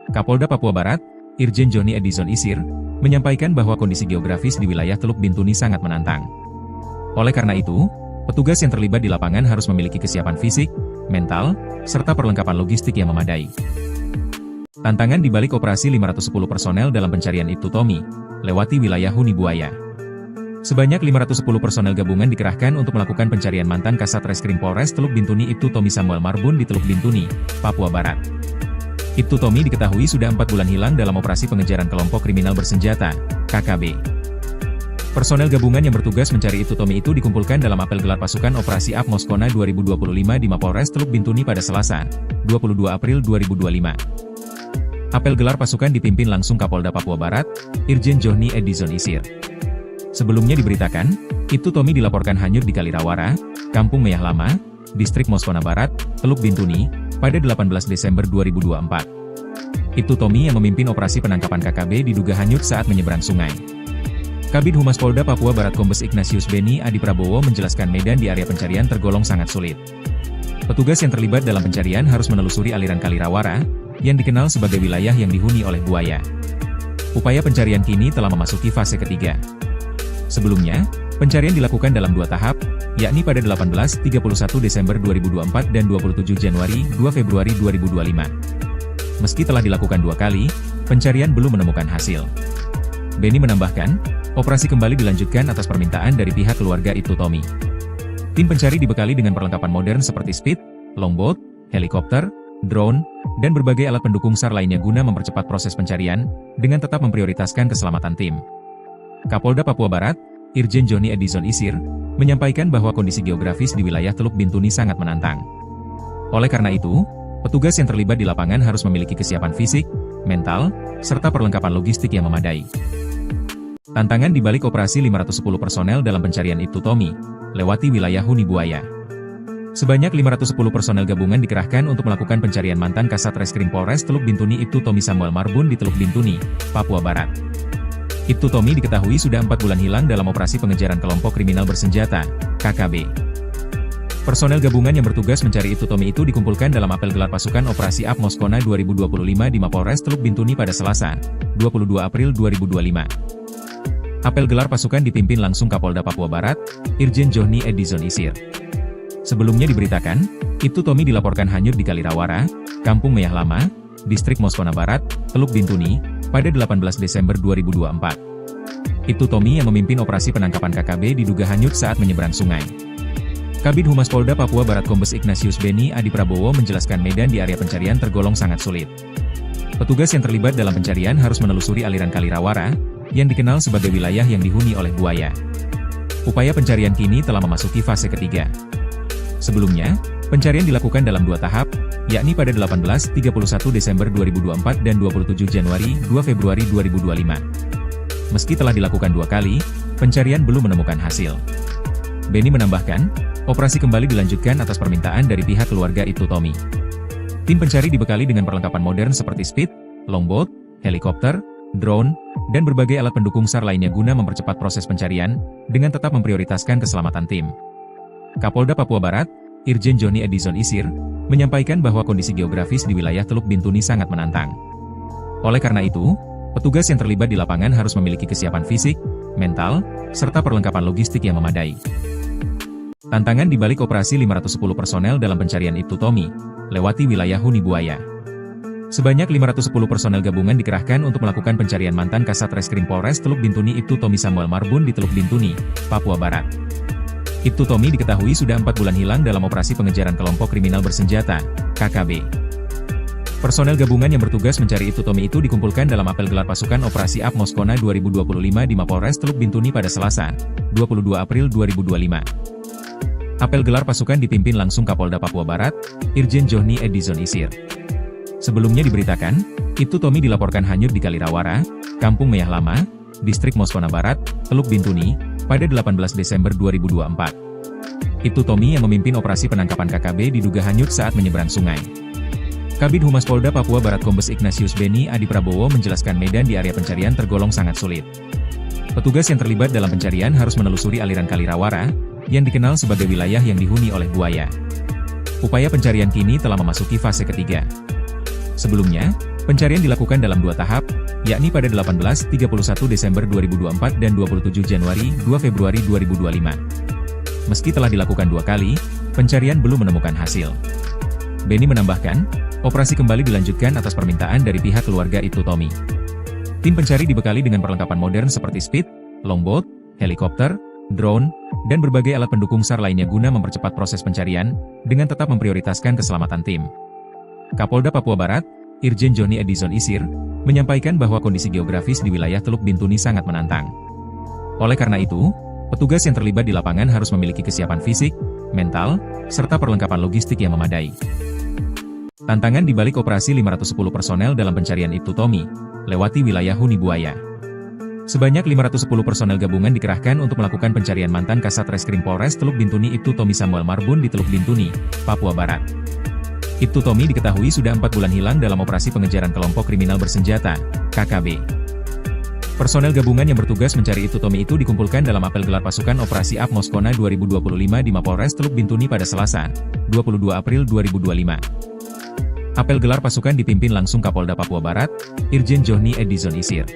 Kapolda Papua Barat, Irjen Johnny Edison Isir, menyampaikan bahwa kondisi geografis di wilayah Teluk Bintuni sangat menantang. Oleh karena itu, petugas yang terlibat di lapangan harus memiliki kesiapan fisik, mental, serta perlengkapan logistik yang memadai. Tantangan di balik operasi 510 personel dalam pencarian Ibtu Tommy, lewati wilayah Huni Buaya. Sebanyak 510 personel gabungan dikerahkan untuk melakukan pencarian mantan Kasat Reskrim Polres Teluk Bintuni Ibtu Tommy Samuel Marbun di Teluk Bintuni, Papua Barat. Ibtu Tommy diketahui sudah 4 bulan hilang dalam operasi pengejaran kelompok kriminal bersenjata, KKB. Personel gabungan yang bertugas mencari Ibtu Tommy itu dikumpulkan dalam apel gelar pasukan Operasi AP Moskona 2025 di Mapolres Teluk Bintuni pada Selasa, 22 April 2025. Apel gelar pasukan dipimpin langsung Kapolda Papua Barat, Irjen Johnny Edison Isir. Sebelumnya diberitakan, Ibtu Tommy dilaporkan hanyut di Kalirawara, Kampung Meyah Lama, Distrik Moskona Barat, Teluk Bintuni, pada 18 Desember 2024. Ibtu Tommy yang memimpin operasi penangkapan KKB diduga hanyut saat menyeberang sungai. Kabid Humas Polda Papua Barat Kombes Ignatius Beni Adi Prabowo menjelaskan medan di area pencarian tergolong sangat sulit. Petugas yang terlibat dalam pencarian harus menelusuri aliran Kalirawara, yang dikenal sebagai wilayah yang dihuni oleh buaya. Upaya pencarian kini telah memasuki fase ketiga. Sebelumnya, pencarian dilakukan dalam 2 tahap, yakni pada 18-31 Desember 2024 dan 27 Januari 2 Februari 2025. Meski telah dilakukan 2 kali, pencarian belum menemukan hasil. Benny menambahkan, operasi kembali dilanjutkan atas permintaan dari pihak keluarga Ibtu Tommy. Tim pencari dibekali dengan perlengkapan modern seperti speed, longboat, helikopter, drone, dan berbagai alat pendukung SAR lainnya guna mempercepat proses pencarian, dengan tetap memprioritaskan keselamatan tim. Kapolda Papua Barat, Irjen Johnny Edison Isir, menyampaikan bahwa kondisi geografis di wilayah Teluk Bintuni sangat menantang. Oleh karena itu, petugas yang terlibat di lapangan harus memiliki kesiapan fisik, mental, serta perlengkapan logistik yang memadai. Tantangan di balik operasi 510 personel dalam pencarian Ibtu Tommy, lewati wilayah Huni Buaya. Sebanyak 510 personel gabungan dikerahkan untuk melakukan pencarian mantan Kasat Reskrim Polres Teluk Bintuni Ibtu Tommy Samuel Marbun di Teluk Bintuni, Papua Barat. Ibtu Tommy diketahui sudah 4 bulan hilang dalam operasi pengejaran kelompok kriminal bersenjata, KKB. Personel gabungan yang bertugas mencari Ibtu Tommy itu dikumpulkan dalam apel gelar pasukan Operasi AP Moskona 2025 di Mapolres Teluk Bintuni pada Selasa, 22 April 2025. Apel gelar pasukan dipimpin langsung Kapolda Papua Barat, Irjen Johnny Edison Isir. Sebelumnya diberitakan, Ibtu Tommy dilaporkan hanyut di Kalirawara, Kampung Meyah Lama, Distrik Moskona Barat, Teluk Bintuni, pada 18 Desember 2024. Ibtu Tommy yang memimpin operasi penangkapan KKB diduga hanyut saat menyeberang sungai. Kabid Humas Polda Papua Barat Kombes Ignatius Benny Adi Prabowo menjelaskan medan di area pencarian tergolong sangat sulit. Petugas yang terlibat dalam pencarian harus menelusuri aliran Kalirawara, yang dikenal sebagai wilayah yang dihuni oleh buaya. Upaya pencarian kini telah memasuki fase ketiga. Sebelumnya, pencarian dilakukan dalam 2 tahap, yakni pada 18-31 Desember 2024 dan 27 Januari 2 Februari 2025. Meski telah dilakukan 2 kali, pencarian belum menemukan hasil. Benny menambahkan, operasi kembali dilanjutkan atas permintaan dari pihak keluarga Ibtu Tommy. Tim pencari dibekali dengan perlengkapan modern seperti speed, longboat, helikopter, drone, dan berbagai alat pendukung SAR lainnya guna mempercepat proses pencarian, dengan tetap memprioritaskan keselamatan tim. Kapolda Papua Barat, Irjen Johnny Edison Isir, menyampaikan bahwa kondisi geografis di wilayah Teluk Bintuni sangat menantang. Oleh karena itu, petugas yang terlibat di lapangan harus memiliki kesiapan fisik, mental, serta perlengkapan logistik yang memadai. Tantangan di balik operasi 510 personel dalam pencarian Ibtu Tommy, lewati wilayah Huni Buaya. Sebanyak 510 personel gabungan dikerahkan untuk melakukan pencarian mantan Kasat Reskrim Polres Teluk Bintuni Ibtu Tommy Samuel Marbun di Teluk Bintuni, Papua Barat. Ibtu Tommy diketahui sudah 4 bulan hilang dalam operasi pengejaran kelompok kriminal bersenjata, KKB. Personel gabungan yang bertugas mencari Ibtu Tommy itu dikumpulkan dalam apel gelar pasukan Operasi AP Moskona 2025 di Mapolres Teluk Bintuni pada Selasa, 22 April 2025. Apel gelar pasukan dipimpin langsung Kapolda Papua Barat, Irjen Johnny Edison Isir. Sebelumnya diberitakan, Ibtu Tommy dilaporkan hanyut di Kalirawara, Kampung Meyah Lama, Distrik Moskona Barat, Teluk Bintuni, pada 18 Desember 2024. Ibtu Tommy yang memimpin operasi penangkapan KKB diduga hanyut saat menyeberang sungai. Kabid Humas Polda Papua Barat Kombes Ignatius Benny Adi Prabowo menjelaskan medan di area pencarian tergolong sangat sulit. Petugas yang terlibat dalam pencarian harus menelusuri aliran Kalirawara, yang dikenal sebagai wilayah yang dihuni oleh buaya. Upaya pencarian kini telah memasuki fase ketiga. Sebelumnya, pencarian dilakukan dalam 2 tahap, yakni pada 18-31 Desember 2024 dan 27 Januari 2 Februari 2025. Meski telah dilakukan 2 kali, pencarian belum menemukan hasil. Benny menambahkan, operasi kembali dilanjutkan atas permintaan dari pihak keluarga Ibtu Tommy. Tim pencari dibekali dengan perlengkapan modern seperti speed, longboat, helikopter, drone, dan berbagai alat pendukung SAR lainnya guna mempercepat proses pencarian, dengan tetap memprioritaskan keselamatan tim. Kapolda Papua Barat, Irjen Johnny Edison Isir, menyampaikan bahwa kondisi geografis di wilayah Teluk Bintuni sangat menantang. Oleh karena itu, petugas yang terlibat di lapangan harus memiliki kesiapan fisik, mental, serta perlengkapan logistik yang memadai. Tantangan di balik operasi 510 personel dalam pencarian Ibtu Tommy, lewati wilayah Huni Buaya. Sebanyak 510 personel gabungan dikerahkan untuk melakukan pencarian mantan Kasat Reskrim Polres Teluk Bintuni Ibtu Tommy Samuel Marbun di Teluk Bintuni, Papua Barat. Ibtu Tommy diketahui sudah 4 bulan hilang dalam operasi pengejaran kelompok kriminal bersenjata, KKB. Personel gabungan yang bertugas mencari Ibtu Tommy itu dikumpulkan dalam apel gelar pasukan Operasi AP Moskona 2025 di Mapolres Teluk Bintuni pada Selasa, 22 April 2025. Apel gelar pasukan dipimpin langsung Kapolda Papua Barat, Irjen Johnny Edison Isir.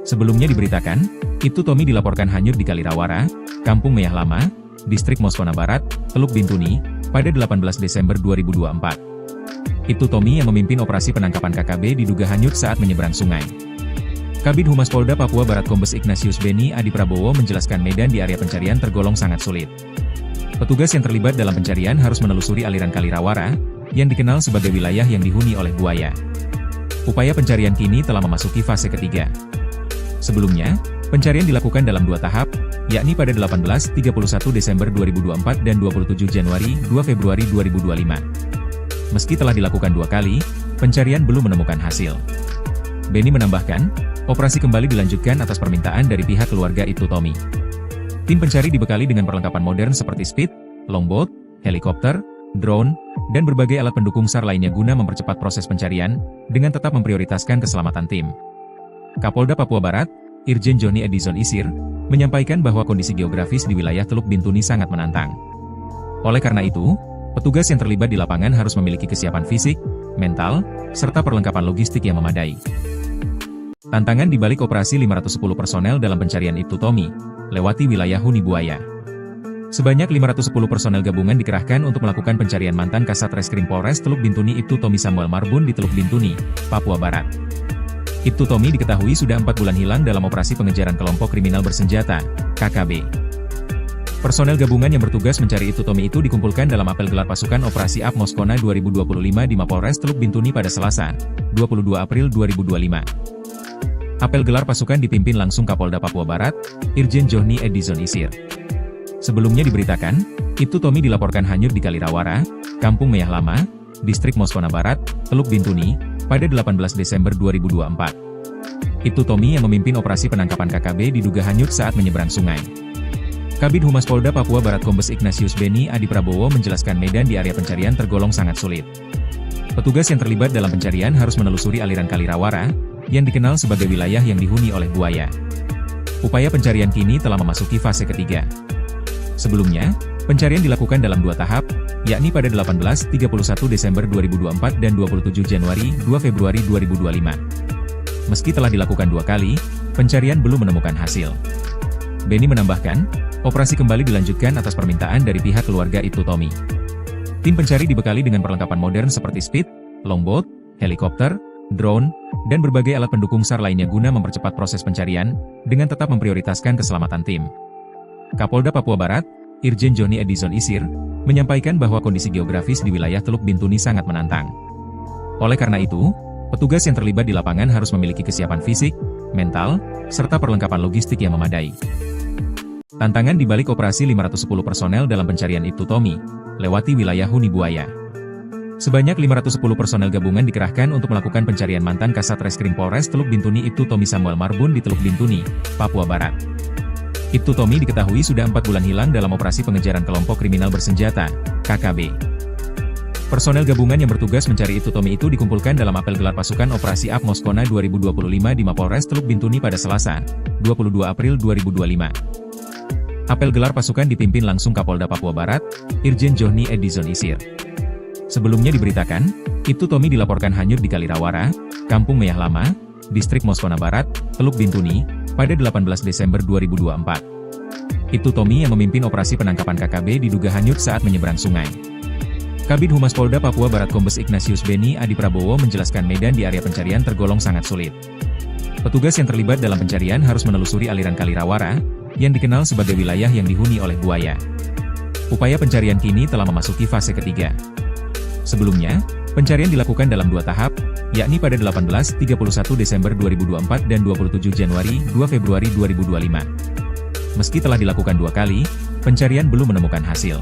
Sebelumnya diberitakan, Ibtu Tommy dilaporkan hanyut di Kalirawara, Kampung Meyah Lama, Distrik Moskona Barat, Teluk Bintuni, pada 18 Desember 2024. Ibtu Tommy yang memimpin operasi penangkapan KKB diduga hanyut saat menyeberang sungai. Kabid Humas Polda Papua Barat Kombes Ignatius Beni Adi Prabowo menjelaskan medan di area pencarian tergolong sangat sulit. Petugas yang terlibat dalam pencarian harus menelusuri aliran Kali Rawara, yang dikenal sebagai wilayah yang dihuni oleh buaya. Upaya pencarian kini telah memasuki fase ketiga. Sebelumnya, pencarian dilakukan dalam 2 tahap, yakni pada 18-31 Desember 2024 dan 27 Januari 2 Februari 2025. Meski telah dilakukan 2 kali, pencarian belum menemukan hasil. Beni menambahkan, operasi kembali dilanjutkan atas permintaan dari pihak keluarga Ibtu Tommy. Tim pencari dibekali dengan perlengkapan modern seperti speed, longboat, helikopter, drone, dan berbagai alat pendukung SAR lainnya guna mempercepat proses pencarian, dengan tetap memprioritaskan keselamatan tim. Kapolda Papua Barat, Irjen Johnny Edison Isir, menyampaikan bahwa kondisi geografis di wilayah Teluk Bintuni sangat menantang. Oleh karena itu, petugas yang terlibat di lapangan harus memiliki kesiapan fisik, mental, serta perlengkapan logistik yang memadai. Tantangan di balik operasi 510 personel dalam pencarian Ibtu Tommy, lewati wilayah huni buaya. Sebanyak 510 personel gabungan dikerahkan untuk melakukan pencarian mantan Kasat Reskrim Polres Teluk Bintuni Ibtu Tommy Samuel Marbun di Teluk Bintuni, Papua Barat. Ibtu Tommy diketahui sudah 4 bulan hilang dalam operasi pengejaran kelompok kriminal bersenjata, KKB. Personel gabungan yang bertugas mencari Ibtu Tommy itu dikumpulkan dalam apel gelar pasukan Operasi AP Moskona 2025 di Mapolres Teluk Bintuni pada Selasa, 22 April 2025. Apel gelar pasukan dipimpin langsung Kapolda Papua Barat, Irjen Johnny Edison Isir. Sebelumnya diberitakan, Ibtu Tommy dilaporkan hanyut di Kali Rawara, Kampung Meyah Lama, Distrik Moskona Barat, Teluk Bintuni, pada 18 Desember 2024. Ibtu Tommy yang memimpin operasi penangkapan KKB diduga hanyut saat menyeberang sungai. Kabid Humas Polda Papua Barat Kombes Ignatius Beni Adi Prabowo menjelaskan medan di area pencarian tergolong sangat sulit. Petugas yang terlibat dalam pencarian harus menelusuri aliran Kali Rawara, yang dikenal sebagai wilayah yang dihuni oleh buaya. Upaya pencarian kini telah memasuki fase ketiga. Sebelumnya, pencarian dilakukan dalam 2 tahap, yakni pada 18-31 Desember 2024 dan 27 Januari 2 Februari 2025. Meski telah dilakukan 2 kali, pencarian belum menemukan hasil. Beni menambahkan, operasi kembali dilanjutkan atas permintaan dari pihak keluarga Ibtu Tommy. Tim pencari dibekali dengan perlengkapan modern seperti speed, longboat, helikopter, drone, dan berbagai alat pendukung SAR lainnya guna mempercepat proses pencarian, dengan tetap memprioritaskan keselamatan tim. Kapolda Papua Barat, Irjen Johnny Edison Isir, menyampaikan bahwa kondisi geografis di wilayah Teluk Bintuni sangat menantang. Oleh karena itu, petugas yang terlibat di lapangan harus memiliki kesiapan fisik, mental, serta perlengkapan logistik yang memadai. Tantangan di balik operasi 510 personel dalam pencarian Ibtu Tommy, lewati wilayah huni buaya. Sebanyak 510 personel gabungan dikerahkan untuk melakukan pencarian mantan Kasat Reskrim Polres Teluk Bintuni Ibtu Tommy Samuel Marbun di Teluk Bintuni, Papua Barat. Ibtu Tommy diketahui sudah 4 bulan hilang dalam operasi pengejaran kelompok kriminal bersenjata, KKB. Personel gabungan yang bertugas mencari Ibtu Tommy itu dikumpulkan dalam apel gelar pasukan Operasi AP Moskona 2025 di Mapolres Teluk Bintuni pada Selasa, 22 April 2025. Apel gelar pasukan dipimpin langsung Kapolda Papua Barat, Irjen Johnny Edison Isir. Sebelumnya diberitakan, Ibtu Tommy dilaporkan hanyut di Kali Rawara, Kampung Meyah Lama, Distrik Moskona Barat, Teluk Bintuni, pada 18 Desember 2024. Ibtu Tommy yang memimpin operasi penangkapan KKB diduga hanyut saat menyeberang sungai. Kabid Humas Polda Papua Barat Kombes Ignatius Beni Adi Prabowo menjelaskan medan di area pencarian tergolong sangat sulit. Petugas yang terlibat dalam pencarian harus menelusuri aliran Kali Rawara, yang dikenal sebagai wilayah yang dihuni oleh buaya. Upaya pencarian kini telah memasuki fase ketiga. Sebelumnya, pencarian dilakukan dalam 2 tahap, yakni pada 18-31 Desember 2024 dan 27 Januari 2 Februari 2025. Meski telah dilakukan 2 kali, pencarian belum menemukan hasil.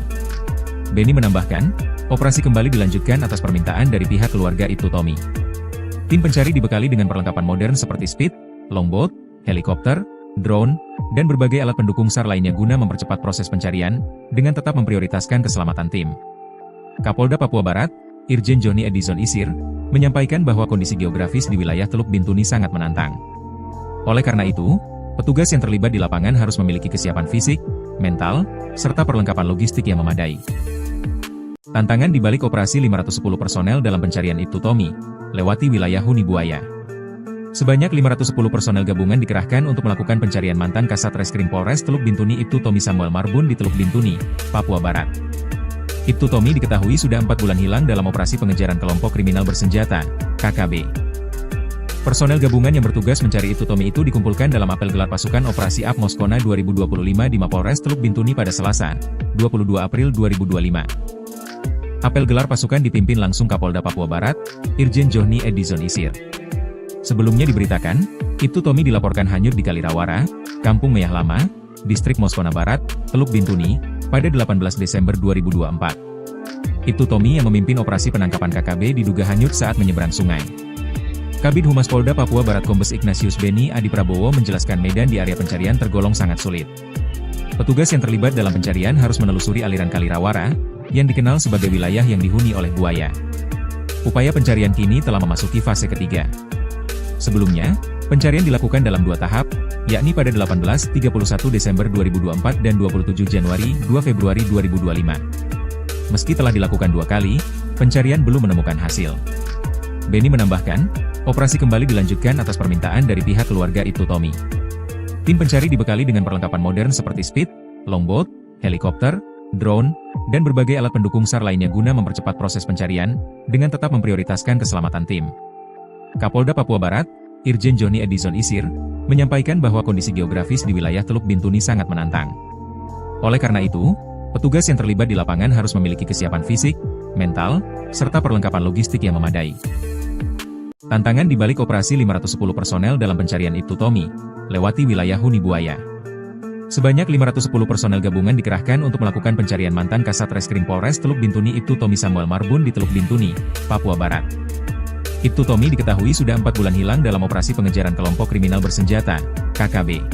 Beni menambahkan, operasi kembali dilanjutkan atas permintaan dari pihak keluarga Ibtu Tommy. Tim pencari dibekali dengan perlengkapan modern seperti speed, longboat, helikopter, drone, dan berbagai alat pendukung SAR lainnya guna mempercepat proses pencarian, dengan tetap memprioritaskan keselamatan tim. Kapolda Papua Barat, Irjen Johnny Edison Isir, menyampaikan bahwa kondisi geografis di wilayah Teluk Bintuni sangat menantang. Oleh karena itu, petugas yang terlibat di lapangan harus memiliki kesiapan fisik, mental, serta perlengkapan logistik yang memadai. Tantangan di balik operasi 510 personel dalam pencarian Ibtu Tommy, lewati wilayah huni buaya. Sebanyak 510 personel gabungan dikerahkan untuk melakukan pencarian mantan Kasat Reskrim Polres Teluk Bintuni Ibtu Tommy Samuel Marbun di Teluk Bintuni, Papua Barat. Ibtu Tommy diketahui sudah 4 bulan hilang dalam operasi pengejaran kelompok kriminal bersenjata, KKB. Personel gabungan yang bertugas mencari Ibtu Tommy itu dikumpulkan dalam apel gelar pasukan Operasi Up Moskona 2025 di Mapolres Teluk Bintuni pada Selasa, 22 April 2025. Apel gelar pasukan dipimpin langsung Kapolda Papua Barat, Irjen Johnny Edison Isir. Sebelumnya diberitakan, Ibtu Tommy dilaporkan hanyut di Kalirawara, Kampung Meyah Lama, Distrik Moskona Barat, Teluk Bintuni, pada 18 Desember 2024. Ibtu Tommy yang memimpin operasi penangkapan KKB diduga hanyut saat menyeberang sungai. Kabid Humas Polda Papua Barat Kombes Ignatius Beni Adi Prabowo menjelaskan medan di area pencarian tergolong sangat sulit. Petugas yang terlibat dalam pencarian harus menelusuri aliran Kalirawara, yang dikenal sebagai wilayah yang dihuni oleh buaya. Upaya pencarian kini telah memasuki fase ketiga. Sebelumnya, pencarian dilakukan dalam 2 tahap, yakni pada 18-31 Desember 2024 dan 27 Januari 2 Februari 2025. Meski telah dilakukan 2 kali, pencarian belum menemukan hasil. Beni menambahkan, operasi kembali dilanjutkan atas permintaan dari pihak keluarga Ibtu Tommy. Tim pencari dibekali dengan perlengkapan modern seperti speed, longboat, helikopter, drone, dan berbagai alat pendukung SAR lainnya guna mempercepat proses pencarian, dengan tetap memprioritaskan keselamatan tim. Kapolda Papua Barat, Irjen Johnny Edison Isir, menyampaikan bahwa kondisi geografis di wilayah Teluk Bintuni sangat menantang. Oleh karena itu, petugas yang terlibat di lapangan harus memiliki kesiapan fisik, mental, serta perlengkapan logistik yang memadai. Tantangan di balik operasi 510 personel dalam pencarian Ibtu Tommy, lewati wilayah huni buaya. Sebanyak 510 personel gabungan dikerahkan untuk melakukan pencarian mantan Kasat Reskrim Polres Teluk Bintuni Ibtu Tommy Samuel Marbun di Teluk Bintuni, Papua Barat. Ibtu Tommy diketahui sudah 4 bulan hilang dalam operasi pengejaran kelompok kriminal bersenjata, KKB.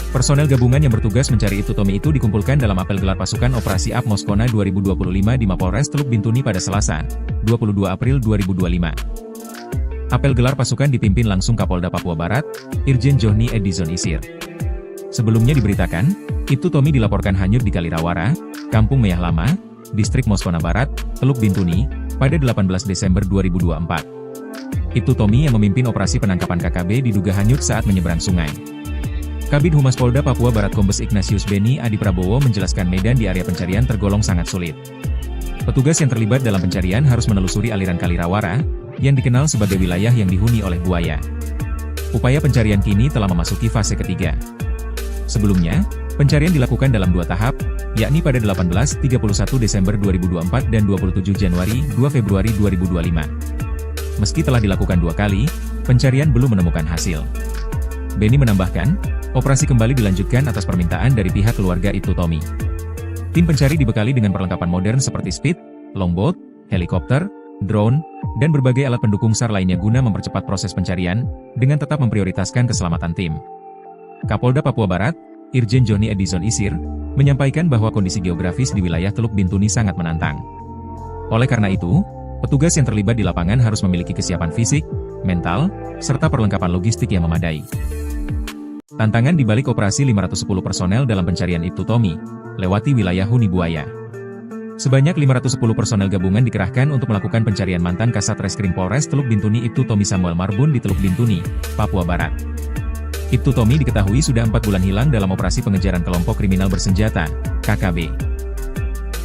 Personel gabungan yang bertugas mencari Ibtu Tommy itu dikumpulkan dalam apel gelar pasukan Operasi Up Moskona 2025 di Mapolres Teluk Bintuni pada Selasa, 22 April 2025. Apel gelar pasukan dipimpin langsung Kapolda Papua Barat, Irjen Johnny Edison Isir. Sebelumnya diberitakan, Ibtu Tommy dilaporkan hanyut di Kalirawara, Kampung Meyah Lama, Distrik Moskona Barat, Teluk Bintuni, pada 18 Desember 2024. Ibtu Tommy yang memimpin operasi penangkapan KKB diduga hanyut saat menyeberang sungai. Kabid Humas Polda Papua Barat Kombes Ignatius Beni Adi Prabowo menjelaskan medan di area pencarian tergolong sangat sulit. Petugas yang terlibat dalam pencarian harus menelusuri aliran Kalirawara, yang dikenal sebagai wilayah yang dihuni oleh buaya. Upaya pencarian kini telah memasuki fase ketiga. Sebelumnya, pencarian dilakukan dalam 2 tahap, yakni pada 18-31 Desember 2024 dan 27 Januari 2 Februari 2025. Meski telah dilakukan 2 kali, pencarian belum menemukan hasil. Beni menambahkan, operasi kembali dilanjutkan atas permintaan dari pihak keluarga Ibtu Tommy. Tim pencari dibekali dengan perlengkapan modern seperti speed, longboat, helikopter, drone, dan berbagai alat pendukung SAR lainnya guna mempercepat proses pencarian, dengan tetap memprioritaskan keselamatan tim. Kapolda Papua Barat, Irjen Johnny Edison Isir, menyampaikan bahwa kondisi geografis di wilayah Teluk Bintuni sangat menantang. Oleh karena itu, petugas yang terlibat di lapangan harus memiliki kesiapan fisik, mental, serta perlengkapan logistik yang memadai. Tantangan di balik operasi 510 personel dalam pencarian Ibtu Tommy, lewati wilayah huni buaya. Sebanyak 510 personel gabungan dikerahkan untuk melakukan pencarian mantan Kasat Reskrim Polres Teluk Bintuni Ibtu Tommy Samuel Marbun di Teluk Bintuni, Papua Barat. Ibtu Tommy diketahui sudah 4 bulan hilang dalam operasi pengejaran kelompok kriminal bersenjata, KKB.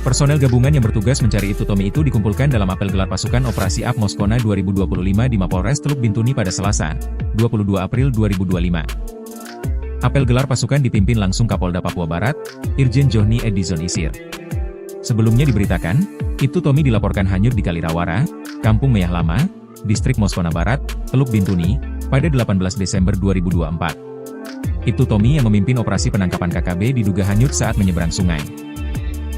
Personel gabungan yang bertugas mencari Ibtu Tommy itu dikumpulkan dalam apel gelar pasukan Operasi Up Moskona 2025 di Mapolres Teluk Bintuni pada Selasa, 22 April 2025. Apel gelar pasukan dipimpin langsung Kapolda Papua Barat, Irjen Johnny Edison Isir. Sebelumnya diberitakan, Ibtu Tommy dilaporkan hanyut di Kalirawara, Kampung Meyah Lama, Distrik Moskona Barat, Teluk Bintuni, pada 18 Desember 2024. Ibtu Tommy yang memimpin operasi penangkapan KKB diduga hanyut saat menyeberang sungai.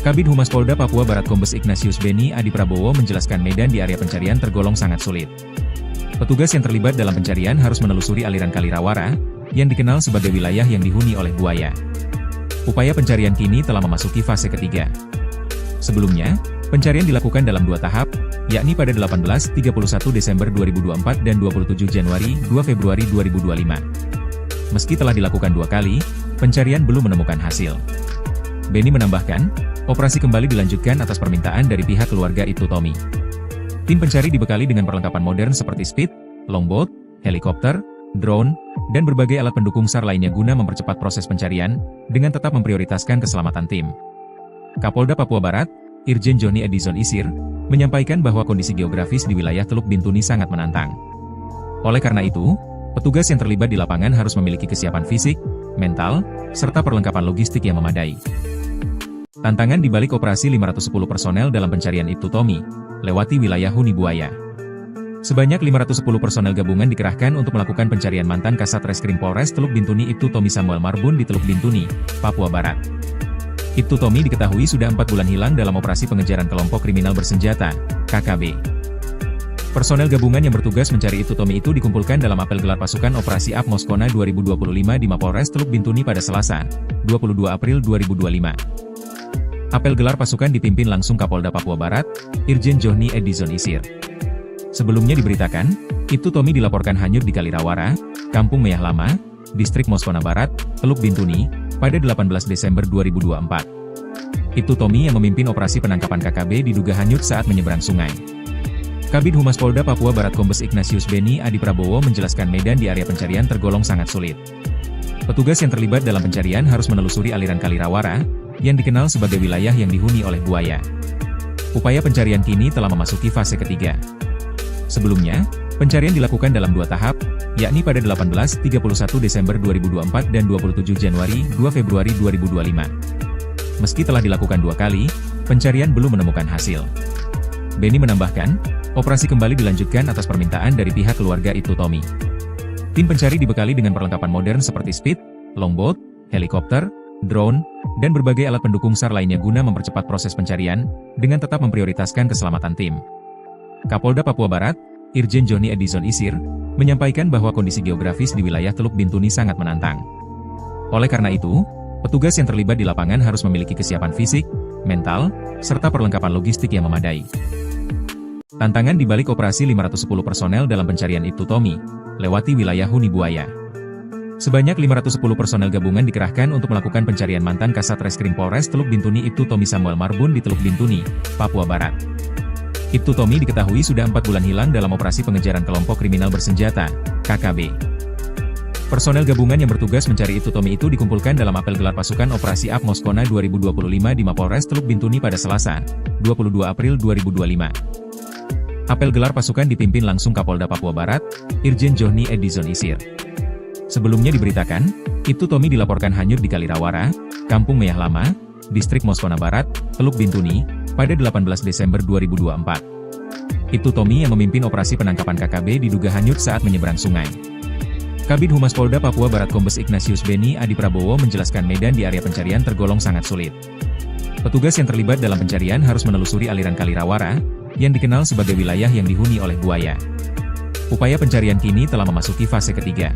Kabid Humas Polda Papua Barat Kombes Ignatius Beni Adi Prabowo menjelaskan medan di area pencarian tergolong sangat sulit. Petugas yang terlibat dalam pencarian harus menelusuri aliran Kalirawara, yang dikenal sebagai wilayah yang dihuni oleh buaya. Upaya pencarian kini telah memasuki fase ketiga. Sebelumnya, pencarian dilakukan dalam 2 tahap, yakni pada 18-31 Desember 2024 dan 27 Januari 2 Februari 2025. Meski telah dilakukan 2 kali, pencarian belum menemukan hasil. Beni menambahkan, operasi kembali dilanjutkan atas permintaan dari pihak keluarga Ibtu Tommy. Tim pencari dibekali dengan perlengkapan modern seperti speed, longboat, helikopter, drone, dan berbagai alat pendukung SAR lainnya guna mempercepat proses pencarian, dengan tetap memprioritaskan keselamatan tim. Kapolda Papua Barat, Irjen Johnny Edison Isir, menyampaikan bahwa kondisi geografis di wilayah Teluk Bintuni sangat menantang. Oleh karena itu, petugas yang terlibat di lapangan harus memiliki kesiapan fisik, mental, serta perlengkapan logistik yang memadai. Tantangan di balik operasi 510 personel dalam pencarian Ibtu Tommy, lewati wilayah Huni Buaya. Sebanyak 510 personel gabungan dikerahkan untuk melakukan pencarian mantan Kasat Reskrim Polres Teluk Bintuni Ibtu Tommy Samuel Marbun di Teluk Bintuni, Papua Barat. Ibtu Tommy diketahui sudah 4 bulan hilang dalam operasi pengejaran kelompok kriminal bersenjata, KKB. Personel gabungan yang bertugas mencari Ibtu Tommy itu dikumpulkan dalam apel gelar pasukan Operasi Ap Moskona 2025 di Mapolres Teluk Bintuni pada Selasa, 22 April 2025. Apel gelar pasukan dipimpin langsung Kapolda Papua Barat, Irjen Johnny Edison Isir. Sebelumnya diberitakan, Ibtu Tommy dilaporkan hanyut di Kalirawara, Kampung Meyah Lama, Distrik Moskona Barat, Teluk Bintuni, pada 18 Desember 2024. Ibtu Tommy yang memimpin operasi penangkapan KKB diduga hanyut saat menyeberang sungai. Kabid Humas Polda Papua Barat Kombes Ignatius Beni Adi Prabowo menjelaskan medan di area pencarian tergolong sangat sulit. Petugas yang terlibat dalam pencarian harus menelusuri aliran Kalirawara, yang dikenal sebagai wilayah yang dihuni oleh buaya. Upaya pencarian kini telah memasuki fase ketiga. Sebelumnya, pencarian dilakukan dalam 2 tahap, yakni pada 18-31 Desember 2024 dan 27 Januari 2 Februari 2025. Meski telah dilakukan 2 kali, pencarian belum menemukan hasil. Beni menambahkan, operasi kembali dilanjutkan atas permintaan dari pihak keluarga Ibtu Tommy. Tim pencari dibekali dengan perlengkapan modern seperti speed, longboat, helikopter, drone, dan berbagai alat pendukung SAR lainnya guna mempercepat proses pencarian, dengan tetap memprioritaskan keselamatan tim. Kapolda Papua Barat, Irjen Johnny Edison Isir, menyampaikan bahwa kondisi geografis di wilayah Teluk Bintuni sangat menantang. Oleh karena itu, petugas yang terlibat di lapangan harus memiliki kesiapan fisik, mental, serta perlengkapan logistik yang memadai. Tantangan di balik operasi 510 personel dalam pencarian Ibtu Tommy, lewati wilayah Huni Buaya. Sebanyak 510 personel gabungan dikerahkan untuk melakukan pencarian mantan Kasat Reskrim Polres Teluk Bintuni Ibtu Tommy Samuel Marbun di Teluk Bintuni, Papua Barat. Ibtu Tommy diketahui sudah 4 bulan hilang dalam operasi pengejaran kelompok kriminal bersenjata, KKB. Personel gabungan yang bertugas mencari Ibtu Tommy itu dikumpulkan dalam apel gelar pasukan Operasi Ap Moskona 2025 di Mapolres Teluk Bintuni pada Selasa, 22 April 2025. Apel gelar pasukan dipimpin langsung Kapolda Papua Barat, Irjen Johnny Edison Isir. Sebelumnya diberitakan, Ibtu Tommy dilaporkan hanyut di Kalirawara, Kampung Meyah Lama, Distrik Moskona Barat, Teluk Bintuni, pada 18 Desember 2024. Ibtu Tommy yang memimpin operasi penangkapan KKB diduga hanyut saat menyeberang sungai. Kabid Humas Polda Papua Barat Kombes Ignatius Beni Adi Prabowo menjelaskan medan di area pencarian tergolong sangat sulit. Petugas yang terlibat dalam pencarian harus menelusuri aliran Kalirawara, yang dikenal sebagai wilayah yang dihuni oleh buaya. Upaya pencarian kini telah memasuki fase ketiga.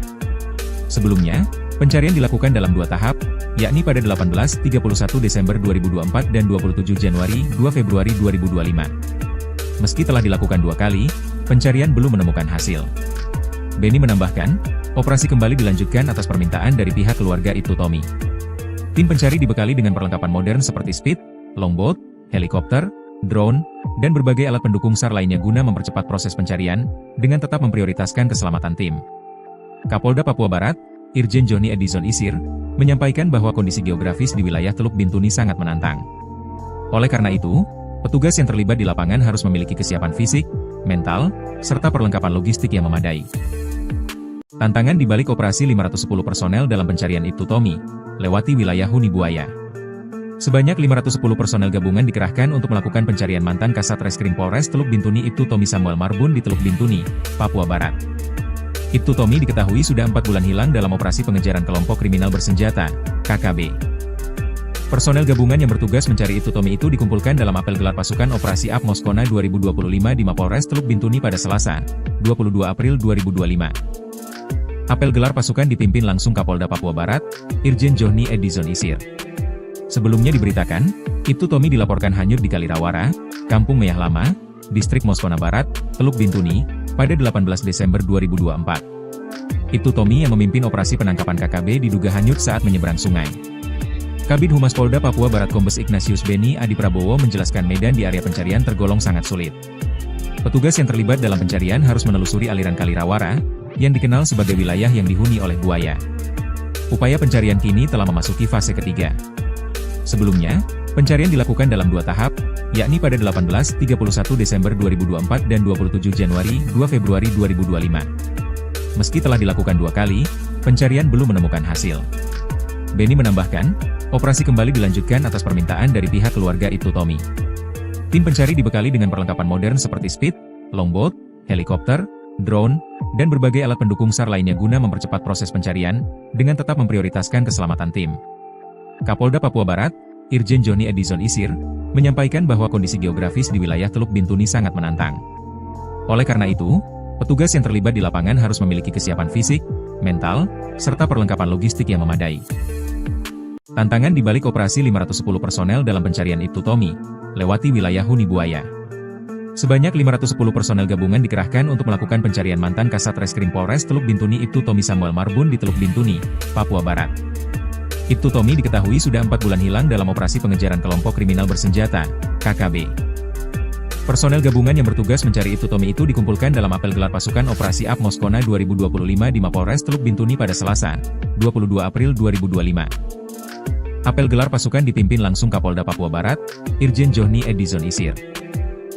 Sebelumnya, pencarian dilakukan dalam 2 tahap, yakni pada 18-31 Desember 2024 dan 27 Januari 2 Februari 2025. Meski telah dilakukan 2 kali, pencarian belum menemukan hasil. Beni menambahkan, operasi kembali dilanjutkan atas permintaan dari pihak keluarga Ibtu Tommy. Tim pencari dibekali dengan perlengkapan modern seperti speed, longboat, helikopter, drone, dan berbagai alat pendukung SAR lainnya guna mempercepat proses pencarian, dengan tetap memprioritaskan keselamatan tim. Kapolda Papua Barat, Irjen Johnny Edison Isir, menyampaikan bahwa kondisi geografis di wilayah Teluk Bintuni sangat menantang. Oleh karena itu, petugas yang terlibat di lapangan harus memiliki kesiapan fisik, mental, serta perlengkapan logistik yang memadai. Tantangan di balik operasi 510 personel dalam pencarian Ibtu Tommy, lewati wilayah Huni Buaya. Sebanyak 510 personel gabungan dikerahkan untuk melakukan pencarian mantan Kasat Reskrim Polres Teluk Bintuni Ibtu Tommy Samuel Marbun di Teluk Bintuni, Papua Barat. Ibtu Tommy diketahui sudah 4 bulan hilang dalam operasi pengejaran kelompok kriminal bersenjata, KKB. Personel gabungan yang bertugas mencari Ibtu Tommy itu dikumpulkan dalam apel gelar pasukan Operasi Ap Moskona 2025 di Mapolres Teluk Bintuni pada Selasa, 22 April 2025. Apel gelar pasukan dipimpin langsung Kapolda Papua Barat, Irjen Johnny Edison Isir. Sebelumnya diberitakan, Ibtu Tommy dilaporkan hanyut di Kalirawara, Kampung Meyah Lama, Distrik Moskona Barat, Teluk Bintuni, pada 18 Desember 2024. Ibtu Tommy yang memimpin operasi penangkapan KKB diduga hanyut saat menyeberang sungai. Kabid Humas Polda Papua Barat Kombes Ignatius Beni Adi Prabowo menjelaskan medan di area pencarian tergolong sangat sulit. Petugas yang terlibat dalam pencarian harus menelusuri aliran Kalirawara, yang dikenal sebagai wilayah yang dihuni oleh buaya. Upaya pencarian kini telah memasuki fase ketiga. Sebelumnya, Pencarian dilakukan dalam dua tahap, yakni pada 18-31 Desember 2024 dan 27 Januari 2 Februari 2025. Meski telah dilakukan dua kali, pencarian belum menemukan hasil. Benny menambahkan, operasi kembali dilanjutkan atas permintaan dari pihak keluarga Ibtu Tommy. Tim pencari dibekali dengan perlengkapan modern seperti speed, longboat, helikopter, drone, dan berbagai alat pendukung SAR lainnya guna mempercepat proses pencarian, dengan tetap memprioritaskan keselamatan tim. Kapolda Papua Barat, Irjen Johnny Edison Isir, menyampaikan bahwa kondisi geografis di wilayah Teluk Bintuni sangat menantang. Oleh karena itu, petugas yang terlibat di lapangan harus memiliki kesiapan fisik, mental, serta perlengkapan logistik yang memadai. Tantangan di balik operasi 510 personel dalam pencarian Ibtu Tommy, lewati wilayah Huni Buaya. Sebanyak 510 personel gabungan dikerahkan untuk melakukan pencarian mantan Kasat Reskrim Polres Teluk Bintuni Ibtu Tommy Samuel Marbun di Teluk Bintuni, Papua Barat. Ibtu Tommy diketahui sudah 4 bulan hilang dalam operasi pengejaran kelompok kriminal bersenjata, KKB. Personel gabungan yang bertugas mencari Ibtu Tommy itu dikumpulkan dalam apel gelar pasukan Operasi AP Moskona 2025 di Mapolres Teluk Bintuni pada Selasa, 22 April 2025. Apel gelar pasukan dipimpin langsung Kapolda Papua Barat, Irjen Johnny Edison Isir.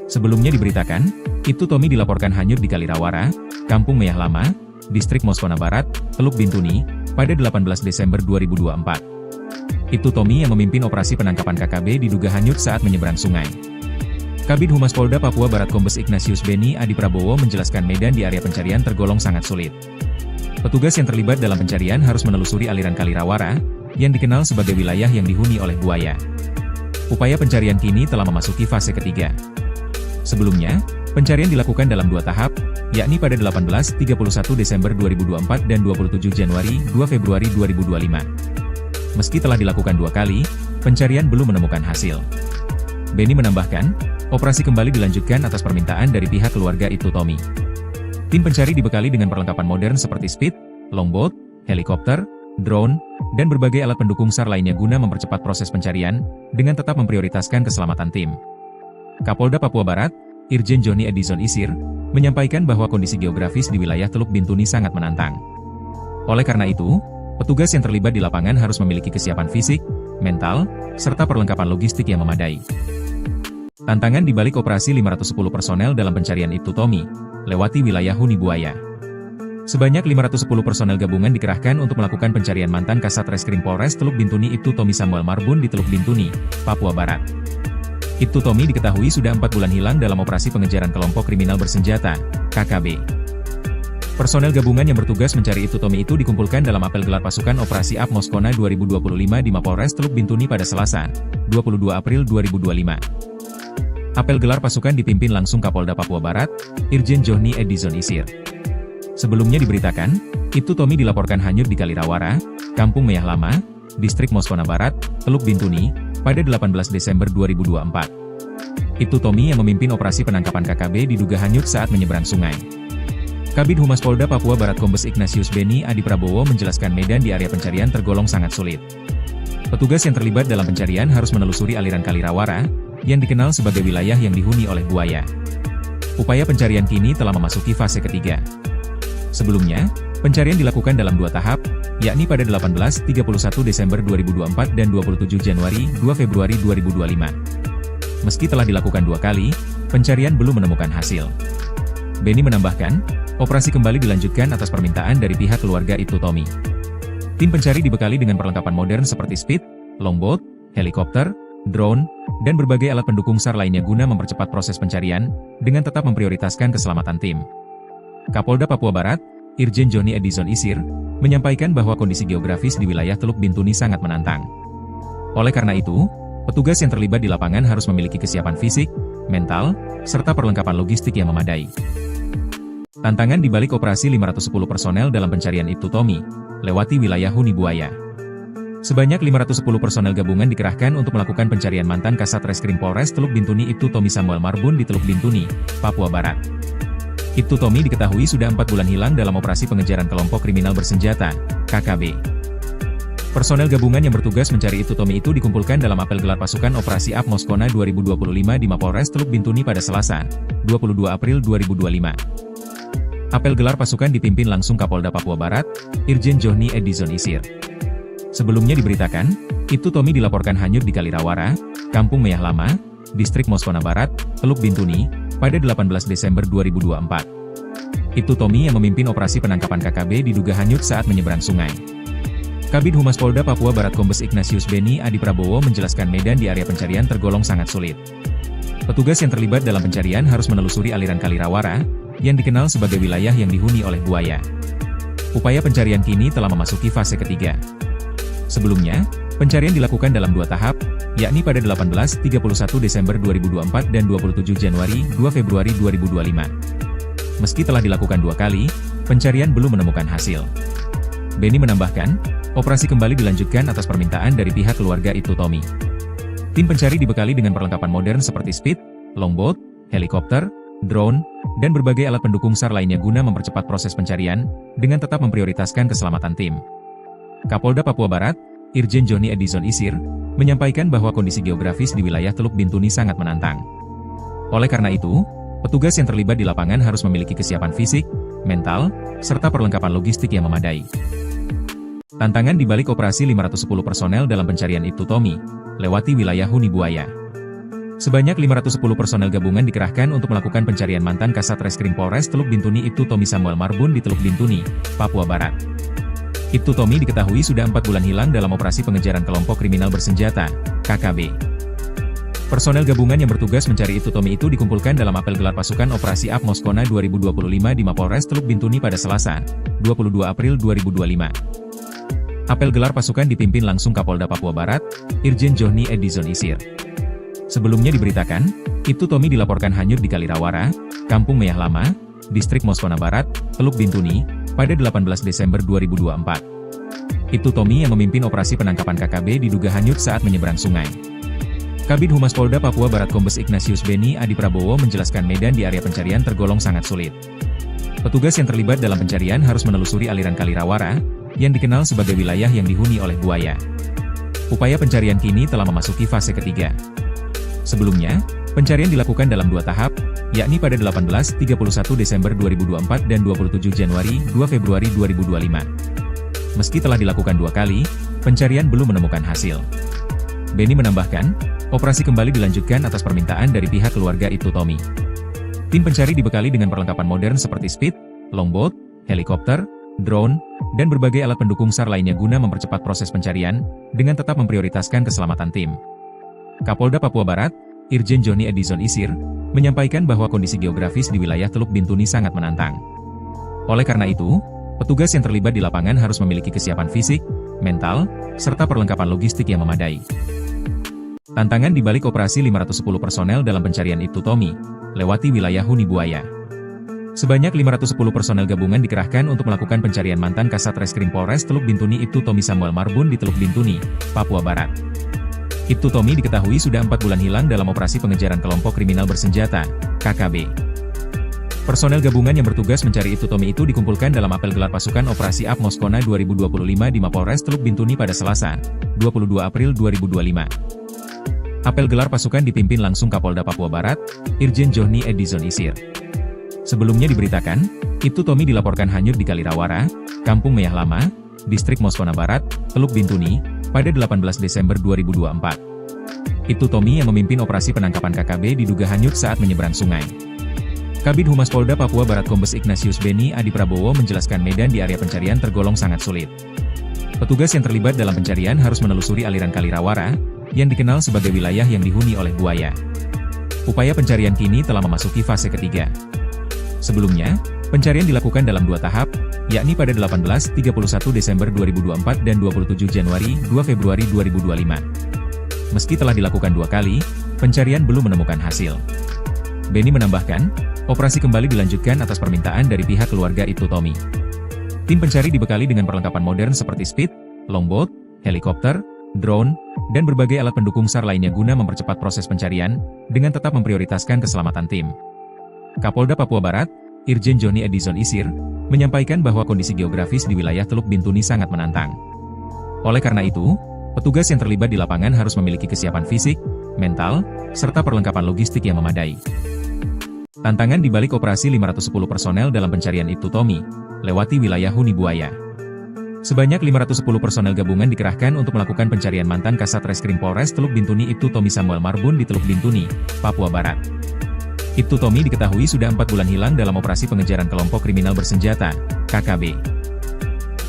Sebelumnya diberitakan, Ibtu Tommy dilaporkan hanyut di Kalirawara, Kampung Meyah Lama, Distrik Moskona Barat, Teluk Bintuni, pada 18 Desember 2024. Ibtu Tommy yang memimpin operasi penangkapan KKB diduga hanyut saat menyeberang sungai. Kabid Humas Polda Papua Barat Kombes Ignatius Benny Adi Prabowo menjelaskan medan di area pencarian tergolong sangat sulit. Petugas yang terlibat dalam pencarian harus menelusuri aliran Kalirawara, yang dikenal sebagai wilayah yang dihuni oleh buaya. Upaya pencarian kini telah memasuki fase ketiga. Sebelumnya, pencarian dilakukan dalam dua tahap, yakni pada 18-31 Desember 2024 dan 27 Januari 2 Februari 2025. Meski telah dilakukan dua kali, pencarian belum menemukan hasil. Benny menambahkan, operasi kembali dilanjutkan atas permintaan dari pihak keluarga Ibtu Tommy. Tim pencari dibekali dengan perlengkapan modern seperti speed, longboat, helikopter, drone, dan berbagai alat pendukung SAR lainnya guna mempercepat proses pencarian, dengan tetap memprioritaskan keselamatan tim. Kapolda Papua Barat, Irjen Johnny Edison Isir, menyampaikan bahwa kondisi geografis di wilayah Teluk Bintuni sangat menantang. Oleh karena itu, petugas yang terlibat di lapangan harus memiliki kesiapan fisik, mental, serta perlengkapan logistik yang memadai. Tantangan di balik operasi 510 personel dalam pencarian Ibtu Tommy, lewati wilayah Huni Buaya. Sebanyak 510 personel gabungan dikerahkan untuk melakukan pencarian mantan Kasat Reskrim Polres Teluk Bintuni Ibtu Tommy Samuel Marbun di Teluk Bintuni, Papua Barat. Ibtu Tommy diketahui sudah 4 bulan hilang dalam operasi pengejaran kelompok kriminal bersenjata, KKB. Personel gabungan yang bertugas mencari Ibtu Tommy itu dikumpulkan dalam apel gelar pasukan Operasi AP Moskona 2025 di Mapolres Teluk Bintuni pada Selasa, 22 April 2025. Apel gelar pasukan dipimpin langsung Kapolda Papua Barat, Irjen Johnny Edison Isir. Sebelumnya diberitakan, Ibtu Tommy dilaporkan hanyut di Kalirawara, Kampung Meyah Lama, Distrik Moskona Barat, Teluk Bintuni, pada 18 Desember 2024. Ibtu Tommy yang memimpin operasi penangkapan KKB diduga hanyut saat menyeberang sungai. Kabid Humas Polda Papua Barat Kombes Ignatius Benny Adi Prabowo menjelaskan medan di area pencarian tergolong sangat sulit. Petugas yang terlibat dalam pencarian harus menelusuri aliran Kalirawara, yang dikenal sebagai wilayah yang dihuni oleh buaya. Upaya pencarian kini telah memasuki fase ketiga. Sebelumnya, pencarian dilakukan dalam dua tahap, yakni pada 18-31 Desember 2024 dan 27 Januari 2 Februari 2025. Meski telah dilakukan dua kali, pencarian belum menemukan hasil. Benny menambahkan, operasi kembali dilanjutkan atas permintaan dari pihak keluarga Ibtu Tommy. Tim pencari dibekali dengan perlengkapan modern seperti speed, longboat, helikopter, drone, dan berbagai alat pendukung SAR lainnya guna mempercepat proses pencarian, dengan tetap memprioritaskan keselamatan tim. Kapolda Papua Barat, Irjen Johnny Edison Isir, menyampaikan bahwa kondisi geografis di wilayah Teluk Bintuni sangat menantang. Oleh karena itu, petugas yang terlibat di lapangan harus memiliki kesiapan fisik, mental, serta perlengkapan logistik yang memadai. Tantangan di balik operasi 510 personel dalam pencarian Ibtu Tommy, lewati wilayah Huni Buaya. Sebanyak 510 personel gabungan dikerahkan untuk melakukan pencarian mantan Kasat Reskrim Polres Teluk Bintuni Ibtu Tommy Samuel Marbun di Teluk Bintuni, Papua Barat. Ibtu Tommy diketahui sudah 4 bulan hilang dalam operasi pengejaran kelompok kriminal bersenjata, KKB. Personel gabungan yang bertugas mencari Ibtu Tommy itu dikumpulkan dalam apel gelar pasukan Operasi AP Moskona 2025 di Mapolres Teluk Bintuni pada Selasa, 22 April 2025. Apel gelar pasukan dipimpin langsung Kapolda Papua Barat, Irjen Johnny Edison Isir. Sebelumnya diberitakan, Ibtu Tommy dilaporkan hanyut di Kalirawara, Kampung Meyah Lama, Distrik Moskona Barat, Teluk Bintuni, pada 18 Desember 2024. Ibtu Tommy yang memimpin operasi penangkapan KKB diduga hanyut saat menyeberang sungai. Kabid Humas Polda Papua Barat Kombes Ignatius Beni Adi Prabowo menjelaskan medan di area pencarian tergolong sangat sulit. Petugas yang terlibat dalam pencarian harus menelusuri aliran Kalirawara, yang dikenal sebagai wilayah yang dihuni oleh buaya. Upaya pencarian kini telah memasuki fase ketiga. Sebelumnya, pencarian dilakukan dalam 2 tahap, yakni pada 18-31 Desember 2024 dan 27 Januari 2 Februari 2025. Meski telah dilakukan 2 kali, pencarian belum menemukan hasil. Beni menambahkan, operasi kembali dilanjutkan atas permintaan dari pihak keluarga Ibtu Tommy. Tim pencari dibekali dengan perlengkapan modern seperti speed, longboat, helikopter, drone, dan berbagai alat pendukung SAR lainnya guna mempercepat proses pencarian, dengan tetap memprioritaskan keselamatan tim. Kapolda Papua Barat, Irjen Johnny Edison Isir, menyampaikan bahwa kondisi geografis di wilayah Teluk Bintuni sangat menantang. Oleh karena itu, petugas yang terlibat di lapangan harus memiliki kesiapan fisik, mental, serta perlengkapan logistik yang memadai. Tantangan di balik operasi 510 personel dalam pencarian Ibtu Tommy, lewati wilayah huni buaya. Sebanyak 510 personel gabungan dikerahkan untuk melakukan pencarian mantan Kasat Reskrim Polres Teluk Bintuni Ibtu Tommy Samuel Marbun di Teluk Bintuni, Papua Barat. Ibtu Tommy diketahui sudah 4 bulan hilang dalam operasi pengejaran kelompok kriminal bersenjata, KKB. Personel gabungan yang bertugas mencari Ibtu Tommy itu dikumpulkan dalam apel gelar pasukan Operasi AP Moskona 2025 di Mapolres Teluk Bintuni pada Selasa, 22 April 2025. Apel gelar pasukan dipimpin langsung Kapolda Papua Barat, Irjen Johnny Edison Isir. Sebelumnya diberitakan, Ibtu Tommy dilaporkan hanyut di Kalirawara, Kampung Meyah Lama, Distrik Moskona Barat, Teluk Bintuni, pada 18 Desember 2024. Ibtu Tommy yang memimpin operasi penangkapan KKB diduga hanyut saat menyeberang sungai. Kabid Humas Polda Papua Barat Kombes Ignatius Beni Adi Prabowo menjelaskan medan di area pencarian tergolong sangat sulit. Petugas yang terlibat dalam pencarian harus menelusuri aliran Kalirawara, yang dikenal sebagai wilayah yang dihuni oleh buaya. Upaya pencarian kini telah memasuki fase ketiga. Sebelumnya, pencarian dilakukan dalam 2 tahap, yakni pada 18-31 Desember 2024 dan 27 Januari 2 Februari 2025. Meski telah dilakukan 2 kali, pencarian belum menemukan hasil. Beni menambahkan, operasi kembali dilanjutkan atas permintaan dari pihak keluarga Ibtu Tommy. Tim pencari dibekali dengan perlengkapan modern seperti speed, longboat, helikopter, drone, dan berbagai alat pendukung SAR lainnya guna mempercepat proses pencarian, dengan tetap memprioritaskan keselamatan tim. Kapolda Papua Barat, Irjen Johnny Edison Isir, menyampaikan bahwa kondisi geografis di wilayah Teluk Bintuni sangat menantang. Oleh karena itu, petugas yang terlibat di lapangan harus memiliki kesiapan fisik, mental, serta perlengkapan logistik yang memadai. Tantangan di balik operasi 510 personel dalam pencarian Ibtu Tommy, lewati wilayah huni buaya. Sebanyak 510 personel gabungan dikerahkan untuk melakukan pencarian mantan Kasat Reskrim Polres Teluk Bintuni Ibtu Tommy Samuel Marbun di Teluk Bintuni, Papua Barat. Ibtu Tommy diketahui sudah 4 bulan hilang dalam operasi pengejaran kelompok kriminal bersenjata, KKB. Personel gabungan yang bertugas mencari Ibtu Tommy itu dikumpulkan dalam apel gelar pasukan Operasi AP Moskona 2025 di Mapolres Teluk Bintuni pada Selasa, 22 April 2025. Apel gelar pasukan dipimpin langsung Kapolda Papua Barat, Irjen Johnny Edison Isir. Sebelumnya diberitakan, Ibtu Tommy dilaporkan hanyut di Kalirawara, Kampung Meyah Lama, Distrik Moskona Barat, Teluk Bintuni, pada 18 Desember 2024. Ibtu Tommy yang memimpin operasi penangkapan KKB diduga hanyut saat menyeberang sungai. Kabid Humas Polda Papua Barat Kombes Ignatius Beni Adi Prabowo menjelaskan medan di area pencarian tergolong sangat sulit. Petugas yang terlibat dalam pencarian harus menelusuri aliran Kalirawara, yang dikenal sebagai wilayah yang dihuni oleh buaya. Upaya pencarian kini telah memasuki fase ketiga. Sebelumnya, pencarian dilakukan dalam 2 tahap, yakni pada 18-31 Desember 2024 dan 27 Januari 2 Februari 2025. Meski telah dilakukan 2 kali, pencarian belum menemukan hasil. Beni menambahkan, operasi kembali dilanjutkan atas permintaan dari pihak keluarga Ibtu Tommy. Tim pencari dibekali dengan perlengkapan modern seperti speed, longboat, helikopter, drone, dan berbagai alat pendukung SAR lainnya guna mempercepat proses pencarian, dengan tetap memprioritaskan keselamatan tim. Kapolda Papua Barat, Irjen Johnny Edison Isir, menyampaikan bahwa kondisi geografis di wilayah Teluk Bintuni sangat menantang. Oleh karena itu, petugas yang terlibat di lapangan harus memiliki kesiapan fisik, mental, serta perlengkapan logistik yang memadai. Tantangan di balik operasi 510 personel dalam pencarian Ibtu Tommy, lewati wilayah huni buaya. Sebanyak 510 personel gabungan dikerahkan untuk melakukan pencarian mantan Kasat Reskrim Polres Teluk Bintuni Ibtu Tommy Samuel Marbun di Teluk Bintuni, Papua Barat. Ibtu Tommy diketahui sudah 4 bulan hilang dalam operasi pengejaran kelompok kriminal bersenjata, KKB.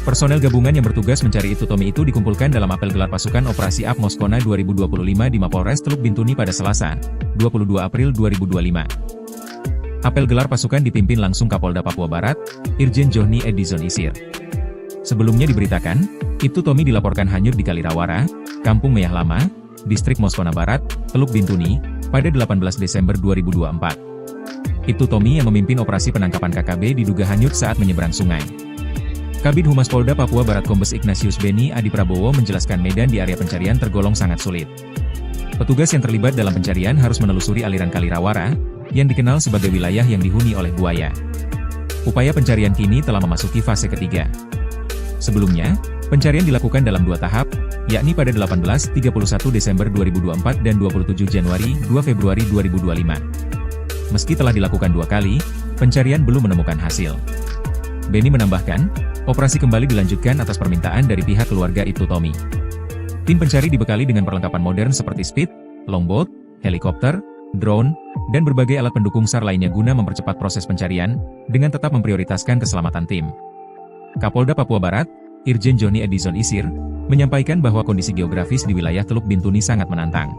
Personel gabungan yang bertugas mencari Ibtu Tommy itu dikumpulkan dalam apel gelar pasukan Operasi AP Moskona 2025 di Mapolres Teluk Bintuni pada Selasa, 22 April 2025. Apel gelar pasukan dipimpin langsung Kapolda Papua Barat, Irjen Johnny Edison Isir. Sebelumnya diberitakan, Ibtu Tommy dilaporkan hanyut di Kalirawara, Kampung Meyah Lama, Distrik Moskona Barat, Teluk Bintuni, pada 18 Desember 2024. Ibtu Tommy yang memimpin operasi penangkapan KKB diduga hanyut saat menyeberang sungai. Kabid Humas Polda Papua Barat Kombes Ignatius Beni Adi Prabowo menjelaskan medan di area pencarian tergolong sangat sulit. Petugas yang terlibat dalam pencarian harus menelusuri aliran Kalirawara, yang dikenal sebagai wilayah yang dihuni oleh buaya. Upaya pencarian kini telah memasuki fase ketiga. Sebelumnya, pencarian dilakukan dalam 2 tahap, yakni pada 18-31 Desember 2024 dan 27 Januari 2 Februari 2025. Meski telah dilakukan 2 kali, pencarian belum menemukan hasil. Beni menambahkan, operasi kembali dilanjutkan atas permintaan dari pihak keluarga Ibtu Tommy. Tim pencari dibekali dengan perlengkapan modern seperti speed, longboat, helikopter, drone, dan berbagai alat pendukung SAR lainnya guna mempercepat proses pencarian, dengan tetap memprioritaskan keselamatan tim. Kapolda Papua Barat, Irjen Johnny Edison Isir, menyampaikan bahwa kondisi geografis di wilayah Teluk Bintuni sangat menantang.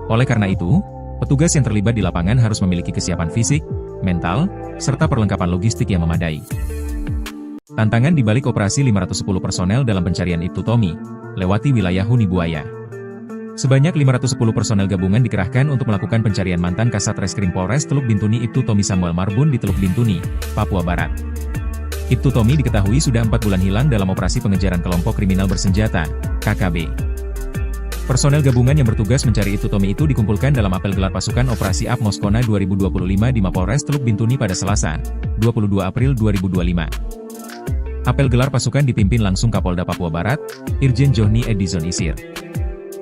Oleh karena itu, petugas yang terlibat di lapangan harus memiliki kesiapan fisik, mental, serta perlengkapan logistik yang memadai. Tantangan di balik operasi 510 personel dalam pencarian Ibtu Tommy, lewati wilayah huni buaya. Sebanyak 510 personel gabungan dikerahkan untuk melakukan pencarian mantan Kasat Reskrim Polres Teluk Bintuni Ibtu Tommy Samuel Marbun di Teluk Bintuni, Papua Barat. Ibtu Tommy diketahui sudah 4 bulan hilang dalam operasi pengejaran kelompok kriminal bersenjata, KKB. Personel gabungan yang bertugas mencari Ibtu Tommy itu dikumpulkan dalam apel gelar pasukan Operasi AP Moskona 2025 di Mapolres Teluk Bintuni pada Selasa, 22 April 2025. Apel gelar pasukan dipimpin langsung Kapolda Papua Barat, Irjen Johnny Edison Isir.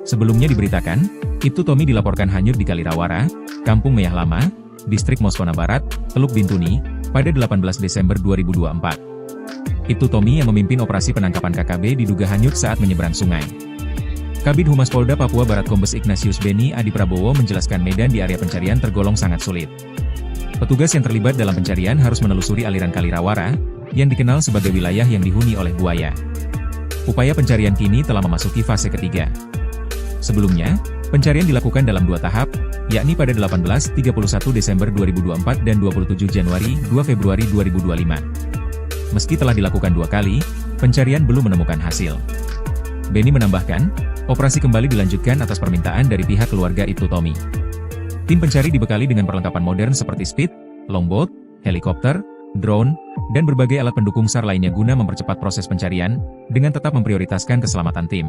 Sebelumnya diberitakan, Ibtu Tommy dilaporkan hanyut di Kalirawara, Kampung Meyah Lama, Distrik Moskona Barat, Teluk Bintuni, pada 18 Desember 2024. Ibtu Tommy yang memimpin operasi penangkapan KKB diduga hanyut saat menyeberang sungai. Kabid Humas Polda Papua Barat Kombes Ignatius Beni Adi Prabowo menjelaskan medan di area pencarian tergolong sangat sulit. Petugas yang terlibat dalam pencarian harus menelusuri aliran Kalirawara, yang dikenal sebagai wilayah yang dihuni oleh buaya. Upaya pencarian kini telah memasuki fase ketiga. Sebelumnya, pencarian dilakukan dalam 2 tahap, yakni pada 18-31 Desember 2024 dan 27 Januari 2 Februari 2025. Meski telah dilakukan 2 kali, pencarian belum menemukan hasil. Beni menambahkan, operasi kembali dilanjutkan atas permintaan dari pihak keluarga Ibtu Tommy. Tim pencari dibekali dengan perlengkapan modern seperti speed, longboat, helikopter, drone, dan berbagai alat pendukung SAR lainnya guna mempercepat proses pencarian, dengan tetap memprioritaskan keselamatan tim.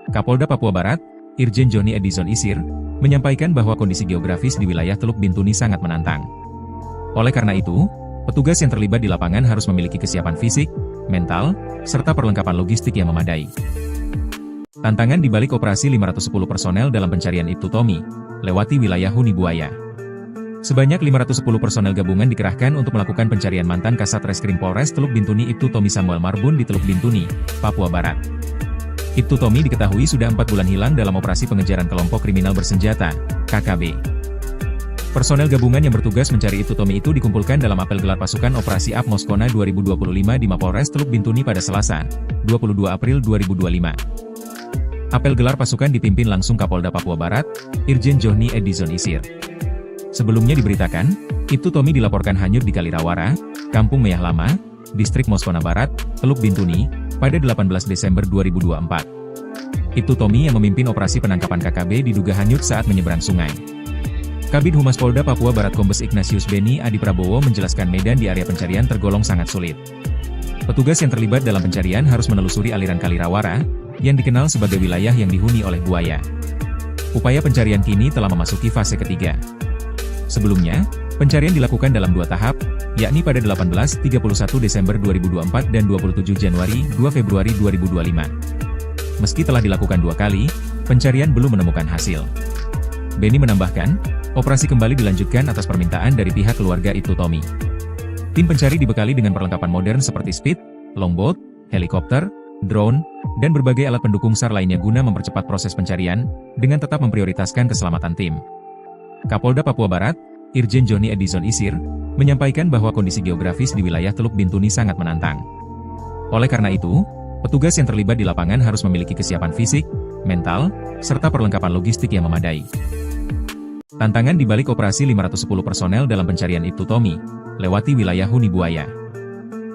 Kapolda Papua Barat, Irjen Johnny Edison Isir, menyampaikan bahwa kondisi geografis di wilayah Teluk Bintuni sangat menantang. Oleh karena itu, petugas yang terlibat di lapangan harus memiliki kesiapan fisik, mental, serta perlengkapan logistik yang memadai. Tantangan di balik operasi 510 personel dalam pencarian Ibtu Tommy, lewati wilayah huni buaya. Sebanyak 510 personel gabungan dikerahkan untuk melakukan pencarian mantan Kasat Reskrim Polres Teluk Bintuni Ibtu Tommy Samuel Marbun di Teluk Bintuni, Papua Barat. Ibtu Tommy diketahui sudah 4 bulan hilang dalam operasi pengejaran kelompok kriminal bersenjata, KKB. Personel gabungan yang bertugas mencari Ibtu Tommy itu dikumpulkan dalam apel gelar pasukan Operasi AP Moskona 2025 di Mapolres Teluk Bintuni pada Selasa, 22 April 2025. Apel gelar pasukan dipimpin langsung Kapolda Papua Barat, Irjen Johnny Edison Isir. Sebelumnya diberitakan, Ibtu Tommy dilaporkan hanyut di Kalirawara, Kampung Meyah Lama, Distrik Moskona Barat, Teluk Bintuni, pada 18 Desember 2024. Ibtu Tommy yang memimpin operasi penangkapan KKB diduga hanyut saat menyeberang sungai. Kabid Humas Polda Papua Barat Kombes Ignatius Beni Adi Prabowo menjelaskan medan di area pencarian tergolong sangat sulit. Petugas yang terlibat dalam pencarian harus menelusuri aliran Kalirawara, yang dikenal sebagai wilayah yang dihuni oleh buaya. Upaya pencarian kini telah memasuki fase ketiga. Sebelumnya, pencarian dilakukan dalam 2 tahap, yakni pada 18-31 Desember 2024 dan 27 Januari 2 Februari 2025. Meski telah dilakukan 2 kali, pencarian belum menemukan hasil. Beni menambahkan, operasi kembali dilanjutkan atas permintaan dari pihak keluarga Ibtu Tommy. Tim pencari dibekali dengan perlengkapan modern seperti speed, longboat, helikopter, drone, dan berbagai alat pendukung SAR lainnya guna mempercepat proses pencarian, dengan tetap memprioritaskan keselamatan tim. Kapolda Papua Barat, Irjen Johnny Edison Isir, menyampaikan bahwa kondisi geografis di wilayah Teluk Bintuni sangat menantang. Oleh karena itu, petugas yang terlibat di lapangan harus memiliki kesiapan fisik, mental, serta perlengkapan logistik yang memadai. Tantangan di balik operasi 510 personel dalam pencarian Ibtu Tommy, lewati wilayah Huni Buaya.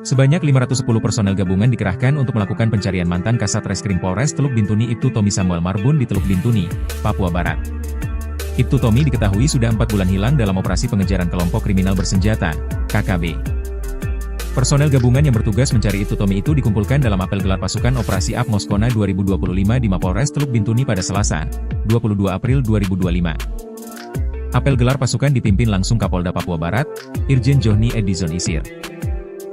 Sebanyak 510 personel gabungan dikerahkan untuk melakukan pencarian mantan Kasat Reskrim Polres Teluk Bintuni Ibtu Tommy Samuel Marbun di Teluk Bintuni, Papua Barat. Ibtu Tommy diketahui sudah 4 bulan hilang dalam operasi pengejaran kelompok kriminal bersenjata, KKB. Personel gabungan yang bertugas mencari Ibtu Tommy itu dikumpulkan dalam apel gelar pasukan Operasi AP Moskona 2025 di Mapolres Teluk Bintuni pada Selasa, 22 April 2025. Apel gelar pasukan dipimpin langsung Kapolda Papua Barat, Irjen Johnny Edison Isir.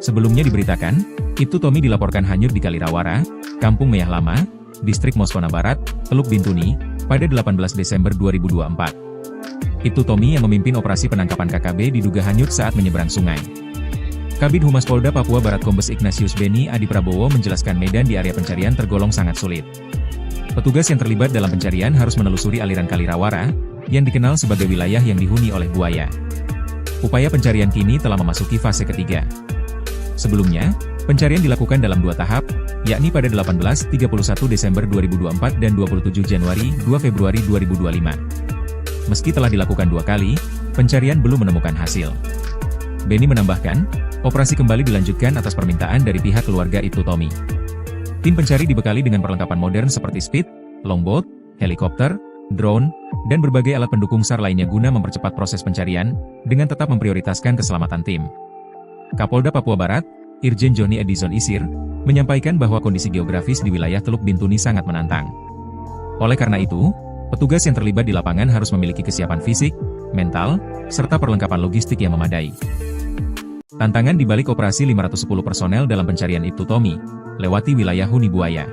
Sebelumnya diberitakan, Ibtu Tommy dilaporkan hanyut di Kalirawara, Kampung Meyah Lama, Distrik Moskona Barat, Teluk Bintuni, pada 18 Desember 2024. Ibtu Tommy yang memimpin operasi penangkapan KKB diduga hanyut saat menyeberang sungai. Kabid Humas Polda Papua Barat Kombes Ignatius Beni Adi Prabowo menjelaskan medan di area pencarian tergolong sangat sulit. Petugas yang terlibat dalam pencarian harus menelusuri aliran Kalirawara, yang dikenal sebagai wilayah yang dihuni oleh buaya. Upaya pencarian kini telah memasuki fase ketiga. Sebelumnya, pencarian dilakukan dalam 2 tahap, yakni pada 18-31 Desember 2024 dan 27 Januari 2 Februari 2025. Meski telah dilakukan 2 kali, pencarian belum menemukan hasil. Beni menambahkan, operasi kembali dilanjutkan atas permintaan dari pihak keluarga Ibtu Tommy. Tim pencari dibekali dengan perlengkapan modern seperti speed, longboat, helikopter, drone, dan berbagai alat pendukung SAR lainnya guna mempercepat proses pencarian, dengan tetap memprioritaskan keselamatan tim. Kapolda Papua Barat, Irjen Johnny Edison Isir, menyampaikan bahwa kondisi geografis di wilayah Teluk Bintuni sangat menantang. Oleh karena itu, petugas yang terlibat di lapangan harus memiliki kesiapan fisik, mental, serta perlengkapan logistik yang memadai. Tantangan di balik operasi 510 personel dalam pencarian Ibtu Tommy, lewati wilayah Huni Buaya.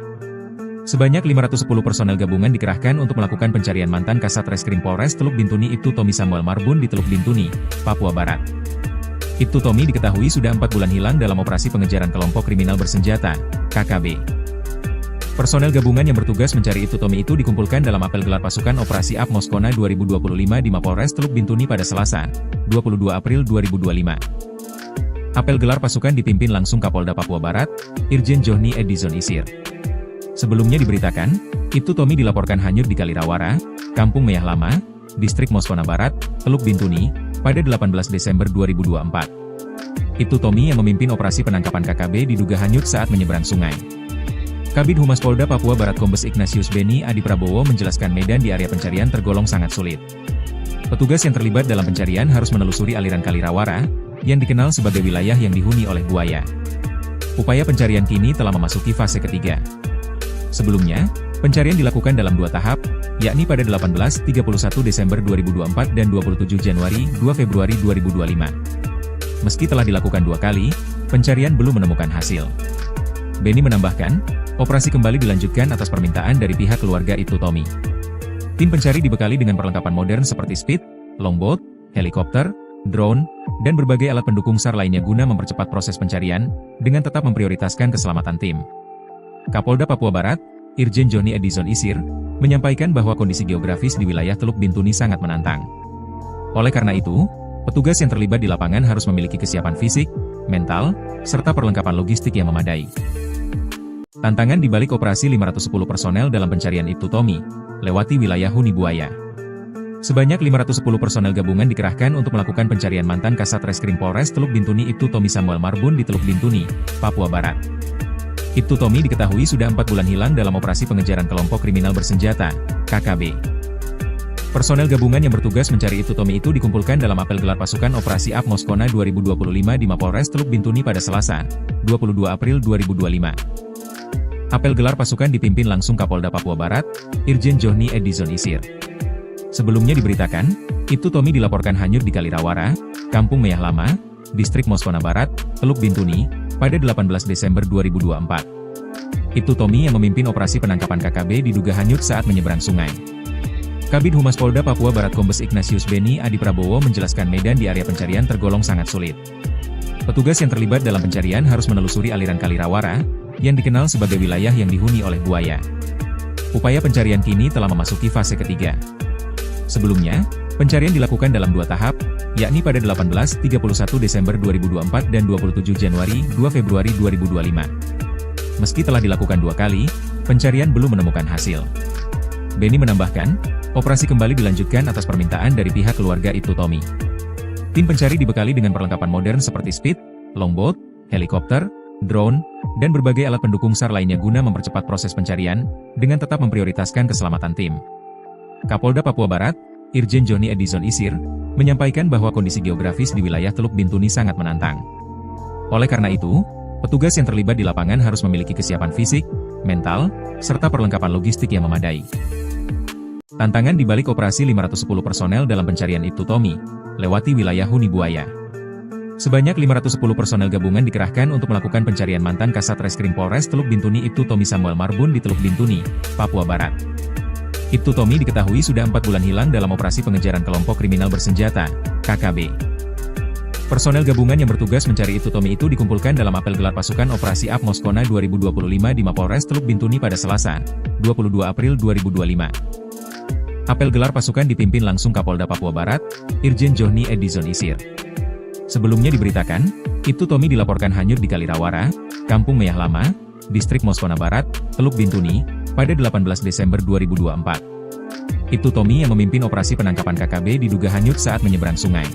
Sebanyak 510 personel gabungan dikerahkan untuk melakukan pencarian mantan Kasat Reskrim Polres Teluk Bintuni Ibtu Tommy Samuel Marbun di Teluk Bintuni, Papua Barat. Ibtu Tommy diketahui sudah 4 bulan hilang dalam operasi pengejaran kelompok kriminal bersenjata, KKB. Personel gabungan yang bertugas mencari Ibtu Tommy itu dikumpulkan dalam apel gelar pasukan Operasi AP Moskona 2025 di Mapolres Teluk Bintuni pada Selasa, 22 April 2025. Apel gelar pasukan dipimpin langsung Kapolda Papua Barat, Irjen Johnny Edison Isir. Sebelumnya diberitakan, Ibtu Tommy dilaporkan hanyut di Kalirawara, Kampung Meyah Lama, Distrik Moskona Barat, Teluk Bintuni, pada 18 Desember 2024. Ibtu Tommy yang memimpin operasi penangkapan KKB diduga hanyut saat menyeberang sungai. Kabid Humas Polda Papua Barat Kombes Ignatius Beni Adi Prabowo menjelaskan medan di area pencarian tergolong sangat sulit. Petugas yang terlibat dalam pencarian harus menelusuri aliran Kalirawara, yang dikenal sebagai wilayah yang dihuni oleh buaya. Upaya pencarian kini telah memasuki fase ketiga. Sebelumnya, pencarian dilakukan dalam 2 tahap, yakni pada 18-31 Desember 2024 dan 27 Januari 2 Februari 2025. Meski telah dilakukan 2 kali, pencarian belum menemukan hasil. Beni menambahkan, operasi kembali dilanjutkan atas permintaan dari pihak keluarga Ibtu Tommy. Tim pencari dibekali dengan perlengkapan modern seperti speed, longboat, helikopter, drone, dan berbagai alat pendukung SAR lainnya guna mempercepat proses pencarian, dengan tetap memprioritaskan keselamatan tim. Kapolda Papua Barat, Irjen Johnny Edison Isir, menyampaikan bahwa kondisi geografis di wilayah Teluk Bintuni sangat menantang. Oleh karena itu, petugas yang terlibat di lapangan harus memiliki kesiapan fisik, mental, serta perlengkapan logistik yang memadai. Tantangan di balik operasi 510 personel dalam pencarian Ibtu Tommy, lewati wilayah Huni Buaya. Sebanyak 510 personel gabungan dikerahkan untuk melakukan pencarian mantan Kasat Reskrim Polres Teluk Bintuni Ibtu Tommy Samuel Marbun di Teluk Bintuni, Papua Barat. Ibtu Tommy diketahui sudah 4 bulan hilang dalam operasi pengejaran kelompok kriminal bersenjata, KKB. Personel gabungan yang bertugas mencari Ibtu Tommy itu dikumpulkan dalam apel gelar pasukan Operasi AP Moskona 2025 di Mapolres Teluk Bintuni pada Selasa, 22 April 2025. Apel gelar pasukan dipimpin langsung Kapolda Papua Barat, Irjen Johnny Edison Isir. Sebelumnya diberitakan, Ibtu Tommy dilaporkan hanyut di Kalirawara, Kampung Meyah Lama, Distrik Moskona Barat, Teluk Bintuni, pada 18 Desember 2024. Ibtu Tommy yang memimpin operasi penangkapan KKB diduga hanyut saat menyeberang sungai. Kabid Humas Polda Papua Barat Kombes Ignatius Beni Adi Prabowo menjelaskan medan di area pencarian tergolong sangat sulit. Petugas yang terlibat dalam pencarian harus menelusuri aliran Kalirawara, yang dikenal sebagai wilayah yang dihuni oleh buaya. Upaya pencarian kini telah memasuki fase ketiga. Sebelumnya, pencarian dilakukan dalam 2 tahap, yakni pada 18-31 Desember 2024 dan 27 Januari 2 Februari 2025. Meski telah dilakukan 2 kali, pencarian belum menemukan hasil. Benny menambahkan, operasi kembali dilanjutkan atas permintaan dari pihak keluarga Ibtu Tommy. Tim pencari dibekali dengan perlengkapan modern seperti speed, longboat, helikopter, drone, dan berbagai alat pendukung SAR lainnya guna mempercepat proses pencarian, dengan tetap memprioritaskan keselamatan tim. Kapolda Papua Barat, Irjen Johnny Edison Isir, menyampaikan bahwa kondisi geografis di wilayah Teluk Bintuni sangat menantang. Oleh karena itu, petugas yang terlibat di lapangan harus memiliki kesiapan fisik, mental, serta perlengkapan logistik yang memadai. Tantangan di balik operasi 510 personel dalam pencarian Ibtu Tommy, lewati wilayah huni buaya. Sebanyak 510 personel gabungan dikerahkan untuk melakukan pencarian mantan Kasat Reskrim Polres Teluk Bintuni Ibtu Tommy Samuel Marbun di Teluk Bintuni, Papua Barat. Ibtu Tommy diketahui sudah 4 bulan hilang dalam operasi pengejaran kelompok kriminal bersenjata, KKB. Personel gabungan yang bertugas mencari Ibtu Tommy itu dikumpulkan dalam apel gelar pasukan Operasi AP Moskona 2025 di Mapolres Teluk Bintuni pada Selasa, 22 April 2025. Apel gelar pasukan dipimpin langsung Kapolda Papua Barat, Irjen Johnny Edison Isir. Sebelumnya diberitakan, Ibtu Tommy dilaporkan hanyut di Kalirawara, Kampung Meyah Lama, Distrik Moskona Barat, Teluk Bintuni, pada 18 Desember 2024. Ibtu Tommy yang memimpin operasi penangkapan KKB diduga hanyut saat menyeberang sungai.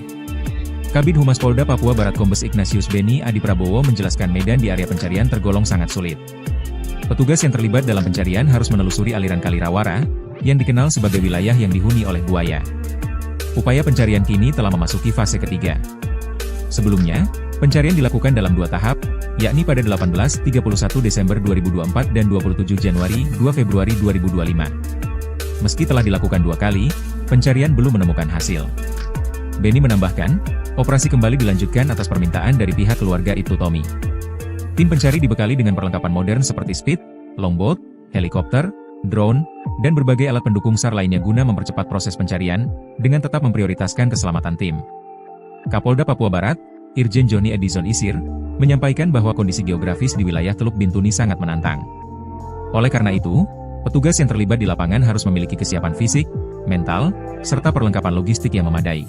Kabid Humas Polda Papua Barat Kombes Ignatius Benny Adi Prabowo menjelaskan medan di area pencarian tergolong sangat sulit. Petugas yang terlibat dalam pencarian harus menelusuri aliran Kalirawara, yang dikenal sebagai wilayah yang dihuni oleh buaya. Upaya pencarian kini telah memasuki fase ketiga. Sebelumnya, pencarian dilakukan dalam 2 tahap, yakni pada 18-31 Desember 2024 dan 27 Januari 2 Februari 2025. Meski telah dilakukan 2 kali, pencarian belum menemukan hasil. Benny menambahkan, operasi kembali dilanjutkan atas permintaan dari pihak keluarga Ibtu Tommy. Tim pencari dibekali dengan perlengkapan modern seperti speed, longboat, helikopter, drone, dan berbagai alat pendukung SAR lainnya guna mempercepat proses pencarian, dengan tetap memprioritaskan keselamatan tim. Kapolda Papua Barat, Irjen Johnny Edison Isir, menyampaikan bahwa kondisi geografis di wilayah Teluk Bintuni sangat menantang. Oleh karena itu, petugas yang terlibat di lapangan harus memiliki kesiapan fisik, mental, serta perlengkapan logistik yang memadai.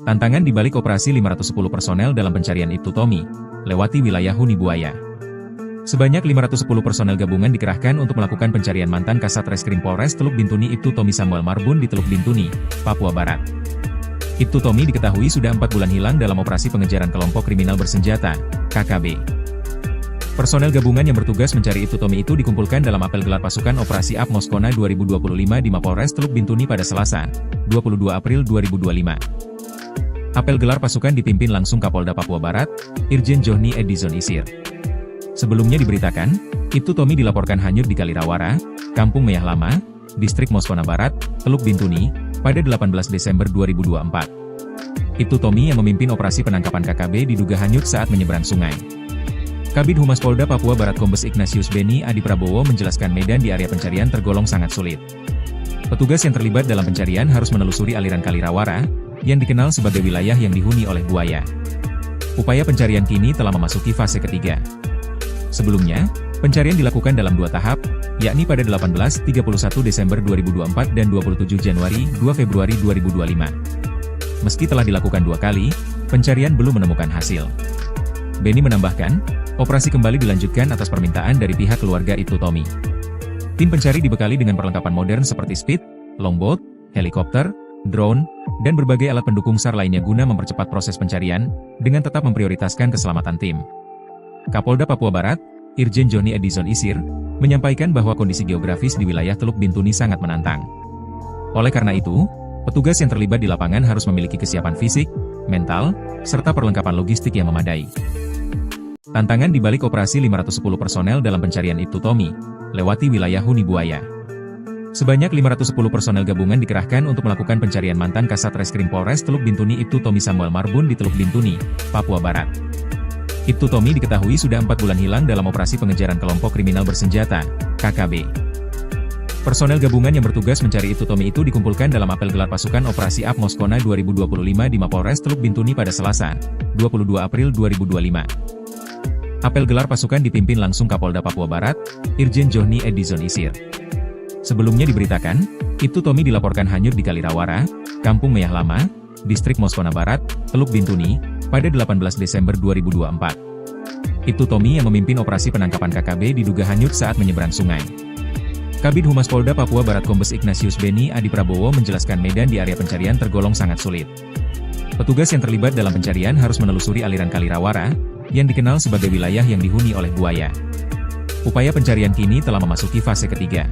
Tantangan di balik operasi 510 personel dalam pencarian Ibtu Tommy, lewati wilayah huni buaya. Sebanyak 510 personel gabungan dikerahkan untuk melakukan pencarian mantan Kasat Reskrim Polres Teluk Bintuni Ibtu Tommy Samuel Marbun di Teluk Bintuni, Papua Barat. Ibtu Tommy diketahui sudah 4 bulan hilang dalam operasi pengejaran kelompok kriminal bersenjata, KKB. Personel gabungan yang bertugas mencari Ibtu Tommy itu dikumpulkan dalam apel gelar pasukan Operasi AP Moskona 2025 di Mapolres Teluk Bintuni pada Selasa, 22 April 2025. Apel gelar pasukan dipimpin langsung Kapolda Papua Barat, Irjen Johnny Edison Isir. Sebelumnya diberitakan, Ibtu Tommy dilaporkan hanyut di Kalirawara, Kampung Meyah Lama, Distrik Moskona Barat, Teluk Bintuni, pada 18 Desember 2024. Ibtu Tommy yang memimpin operasi penangkapan KKB diduga hanyut saat menyeberang sungai. Kabid Humas Polda Papua Barat Kombes Ignatius Benny Adi Prabowo menjelaskan medan di area pencarian tergolong sangat sulit. Petugas yang terlibat dalam pencarian harus menelusuri aliran Kalirawara, yang dikenal sebagai wilayah yang dihuni oleh buaya. Upaya pencarian kini telah memasuki fase ketiga. Sebelumnya, pencarian dilakukan dalam 2 tahap, yakni pada 18-31 Desember 2024 dan 27 Januari 2 Februari 2025. Meski telah dilakukan 2 kali, pencarian belum menemukan hasil. Benny menambahkan, operasi kembali dilanjutkan atas permintaan dari pihak keluarga Ibtu Tommy. Tim pencari dibekali dengan perlengkapan modern seperti speed, longboat, helikopter, drone, dan berbagai alat pendukung SAR lainnya guna mempercepat proses pencarian, dengan tetap memprioritaskan keselamatan tim. Kapolda Papua Barat, Irjen Johnny Edison Isir, menyampaikan bahwa kondisi geografis di wilayah Teluk Bintuni sangat menantang. Oleh karena itu, petugas yang terlibat di lapangan harus memiliki kesiapan fisik, mental, serta perlengkapan logistik yang memadai. Tantangan di balik operasi 510 personel dalam pencarian Ibtu Tommy, lewati wilayah huni buaya. Sebanyak 510 personel gabungan dikerahkan untuk melakukan pencarian mantan Kasat Reskrim Polres Teluk Bintuni Ibtu Tommy Samuel Marbun di Teluk Bintuni, Papua Barat. Ibtu Tommy diketahui sudah 4 bulan hilang dalam operasi pengejaran kelompok kriminal bersenjata, KKB. Personel gabungan yang bertugas mencari Ibtu Tommy itu dikumpulkan dalam apel gelar pasukan Operasi AP Moskona 2025 di Mapolres Teluk Bintuni pada Selasa, 22 April 2025. Apel gelar pasukan dipimpin langsung Kapolda Papua Barat, Irjen Johnny Edison Isir. Sebelumnya diberitakan, Ibtu Tommy dilaporkan hanyut di Kalirawara, Kampung Meyah Lama, Distrik Moskona Barat, Teluk Bintuni, pada 18 Desember 2024. Ibtu Tommy yang memimpin operasi penangkapan KKB diduga hanyut saat menyeberang sungai. Kabid Humas Polda Papua Barat Kombes Ignatius Beni Adi Prabowo menjelaskan medan di area pencarian tergolong sangat sulit. Petugas yang terlibat dalam pencarian harus menelusuri aliran Kalirawara, yang dikenal sebagai wilayah yang dihuni oleh buaya. Upaya pencarian kini telah memasuki fase ketiga.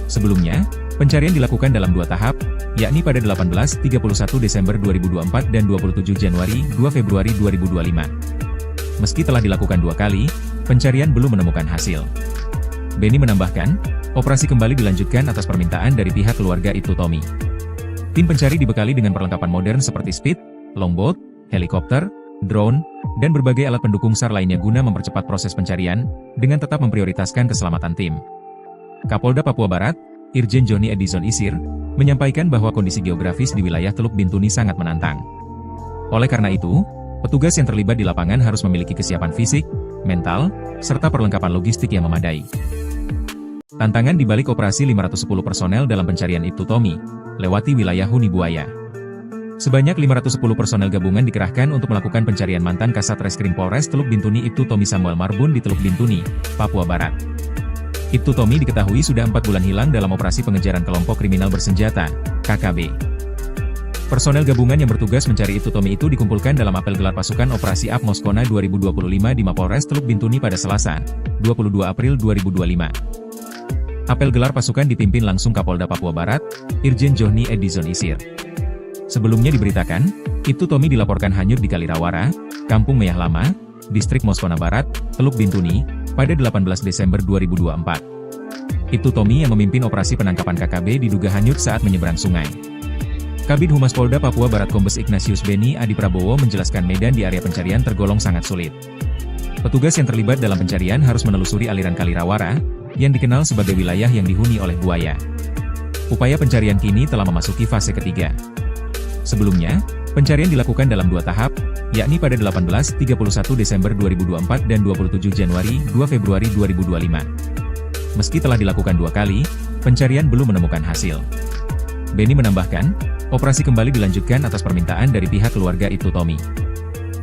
Sebelumnya, pencarian dilakukan dalam 2 tahap, yakni pada 18-31 Desember 2024 dan 27 Januari 2 Februari 2025. Meski telah dilakukan 2 kali, pencarian belum menemukan hasil. Beni menambahkan, operasi kembali dilanjutkan atas permintaan dari pihak keluarga Ibtu Tommy. Tim pencari dibekali dengan perlengkapan modern seperti speed, longboat, helikopter, drone, dan berbagai alat pendukung SAR lainnya guna mempercepat proses pencarian, dengan tetap memprioritaskan keselamatan tim. Kapolda Papua Barat, Irjen Johnny Edison Isir, menyampaikan bahwa kondisi geografis di wilayah Teluk Bintuni sangat menantang. Oleh karena itu, petugas yang terlibat di lapangan harus memiliki kesiapan fisik, mental, serta perlengkapan logistik yang memadai. Tantangan di balik operasi 510 personel dalam pencarian Ibtu Tommy, lewati wilayah huni buaya. Sebanyak 510 personel gabungan dikerahkan untuk melakukan pencarian mantan Kasat Reskrim Polres Teluk Bintuni Ibtu Tommy Samuel Marbun di Teluk Bintuni, Papua Barat. Ibtu Tommy diketahui sudah 4 bulan hilang dalam operasi pengejaran kelompok kriminal bersenjata, KKB. Personel gabungan yang bertugas mencari Ibtu Tommy itu dikumpulkan dalam apel gelar pasukan Operasi AP Moskona 2025 di Mapolres Teluk Bintuni pada Selasa, 22 April 2025. Apel gelar pasukan dipimpin langsung Kapolda Papua Barat, Irjen Johnny Edison Isir. Sebelumnya diberitakan, Ibtu Tommy dilaporkan hanyut di Kalirawara, Kampung Meyah Lama, Distrik Moskona Barat, Teluk Bintuni, pada 18 Desember 2024. Ibtu Tommy yang memimpin operasi penangkapan KKB diduga hanyut saat menyeberang sungai. Kabid Humas Polda Papua Barat Kombes Ignatius Beni Adi Prabowo menjelaskan medan di area pencarian tergolong sangat sulit. Petugas yang terlibat dalam pencarian harus menelusuri aliran Kalirawara, yang dikenal sebagai wilayah yang dihuni oleh buaya. Upaya pencarian kini telah memasuki fase ketiga. Sebelumnya, pencarian dilakukan dalam 2 tahap, yakni pada 18-31 Desember 2024 dan 27 Januari 2 Februari 2025. Meski telah dilakukan 2 kali, pencarian belum menemukan hasil. Beni menambahkan, operasi kembali dilanjutkan atas permintaan dari pihak keluarga Ibtu Tommy.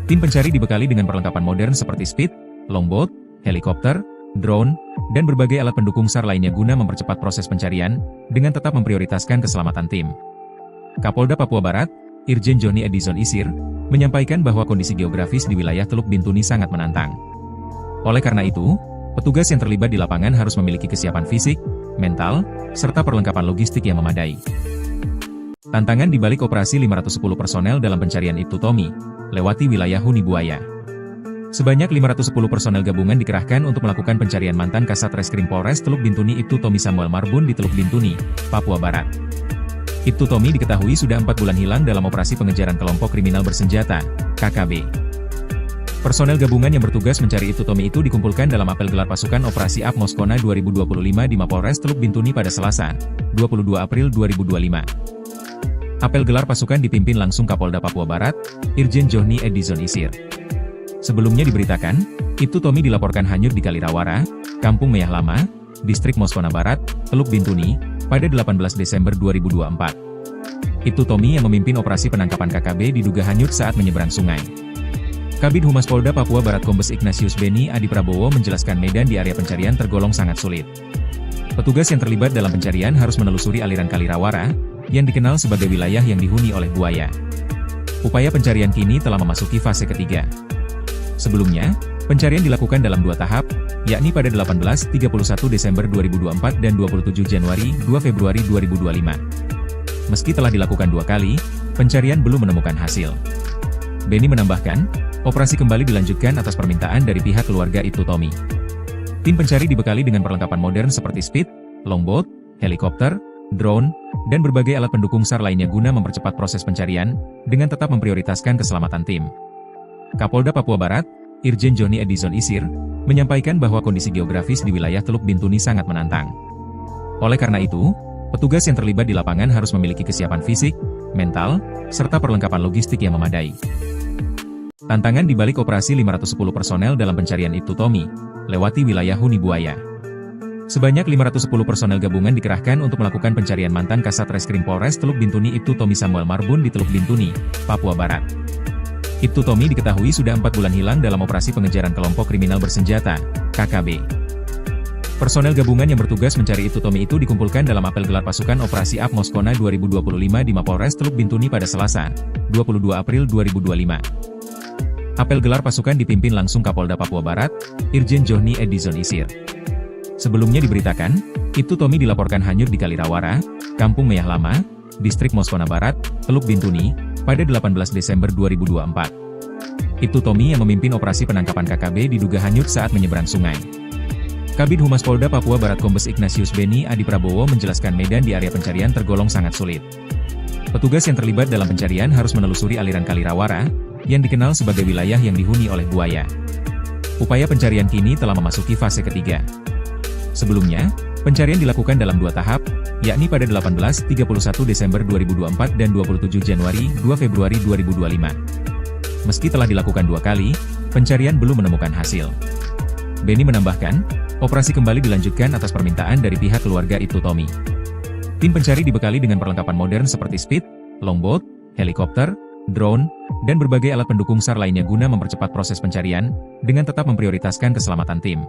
Tim pencari dibekali dengan perlengkapan modern seperti speed, longboat, helikopter, drone, dan berbagai alat pendukung SAR lainnya guna mempercepat proses pencarian, dengan tetap memprioritaskan keselamatan tim. Kapolda Papua Barat, Irjen Johnny Edison Isir, menyampaikan bahwa kondisi geografis di wilayah Teluk Bintuni sangat menantang. Oleh karena itu, petugas yang terlibat di lapangan harus memiliki kesiapan fisik, mental, serta perlengkapan logistik yang memadai. Tantangan di balik operasi 510 personel dalam pencarian Ibtu Tommy, lewati wilayah huni buaya. Sebanyak 510 personel gabungan dikerahkan untuk melakukan pencarian mantan Kasat Reskrim Polres Teluk Bintuni Ibtu Tommy Samuel Marbun di Teluk Bintuni, Papua Barat. Ibtu Tommy diketahui sudah 4 bulan hilang dalam operasi pengejaran kelompok kriminal bersenjata, KKB. Personel gabungan yang bertugas mencari Ibtu Tommy itu dikumpulkan dalam apel gelar pasukan Operasi AP Moskona 2025 di Mapolres Teluk Bintuni pada Selasa, 22 April 2025. Apel gelar pasukan dipimpin langsung Kapolda Papua Barat, Irjen Johnny Edison Isir. Sebelumnya diberitakan, Ibtu Tommy dilaporkan hanyut di Kalirawara, Kampung Meyah Lama, Distrik Moskona Barat, Teluk Bintuni, pada 18 Desember 2024. Ibtu Tommy yang memimpin operasi penangkapan KKB diduga hanyut saat menyeberang sungai. Kabid Humas Polda Papua Barat Kombes Ignatius Beni Adi Prabowo menjelaskan medan di area pencarian tergolong sangat sulit. Petugas yang terlibat dalam pencarian harus menelusuri aliran Kalirawara, yang dikenal sebagai wilayah yang dihuni oleh buaya. Upaya pencarian kini telah memasuki fase ketiga. Sebelumnya, pencarian dilakukan dalam 2 tahap, yakni pada 18-31 Desember 2024 dan 27 Januari 2 Februari 2025. Meski telah dilakukan 2 kali, pencarian belum menemukan hasil. Beni menambahkan, operasi kembali dilanjutkan atas permintaan dari pihak keluarga Ibtu Tommy. Tim pencari dibekali dengan perlengkapan modern seperti speed, longboat, helikopter, drone, dan berbagai alat pendukung SAR lainnya guna mempercepat proses pencarian, dengan tetap memprioritaskan keselamatan tim. Kapolda Papua Barat, Irjen Johnny Edison Isir, menyampaikan bahwa kondisi geografis di wilayah Teluk Bintuni sangat menantang. Oleh karena itu, petugas yang terlibat di lapangan harus memiliki kesiapan fisik, mental, serta perlengkapan logistik yang memadai. Tantangan di balik operasi 510 personel dalam pencarian Ibtu Tommy, lewati wilayah Huni Buaya. Sebanyak 510 personel gabungan dikerahkan untuk melakukan pencarian mantan Kasat Reskrim Polres Teluk Bintuni Ibtu Tommy Samuel Marbun di Teluk Bintuni, Papua Barat. Ibtu Tommy diketahui sudah 4 bulan hilang dalam operasi pengejaran kelompok kriminal bersenjata, KKB. Personel gabungan yang bertugas mencari Ibtu Tommy itu dikumpulkan dalam apel gelar pasukan Operasi Up Moskona 2025 di Mapolres Teluk Bintuni pada Selasa, 22 April 2025. Apel gelar pasukan dipimpin langsung Kapolda Papua Barat, Irjen Johnny Edison Isir. Sebelumnya diberitakan, Ibtu Tommy dilaporkan hanyut di Kalirawara, Kampung Meyah Lama, Distrik Moskona Barat, Teluk Bintuni, pada 18 Desember 2024. Ibtu Tommy yang memimpin operasi penangkapan KKB diduga hanyut saat menyeberang sungai. Kabid Humas Polda Papua Barat Kombes Ignatius Beni Adi Prabowo menjelaskan medan di area pencarian tergolong sangat sulit. Petugas yang terlibat dalam pencarian harus menelusuri aliran Kalirawara, yang dikenal sebagai wilayah yang dihuni oleh buaya. Upaya pencarian kini telah memasuki fase ketiga. Sebelumnya, pencarian dilakukan dalam 2 tahap, yakni pada 18-31 Desember 2024 dan 27 Januari 2 Februari 2025. Meski telah dilakukan 2 kali, pencarian belum menemukan hasil. Beni menambahkan, operasi kembali dilanjutkan atas permintaan dari pihak keluarga Ibtu Tommy. Tim pencari dibekali dengan perlengkapan modern seperti speed, longboat, helikopter, drone, dan berbagai alat pendukung SAR lainnya guna mempercepat proses pencarian, dengan tetap memprioritaskan keselamatan tim.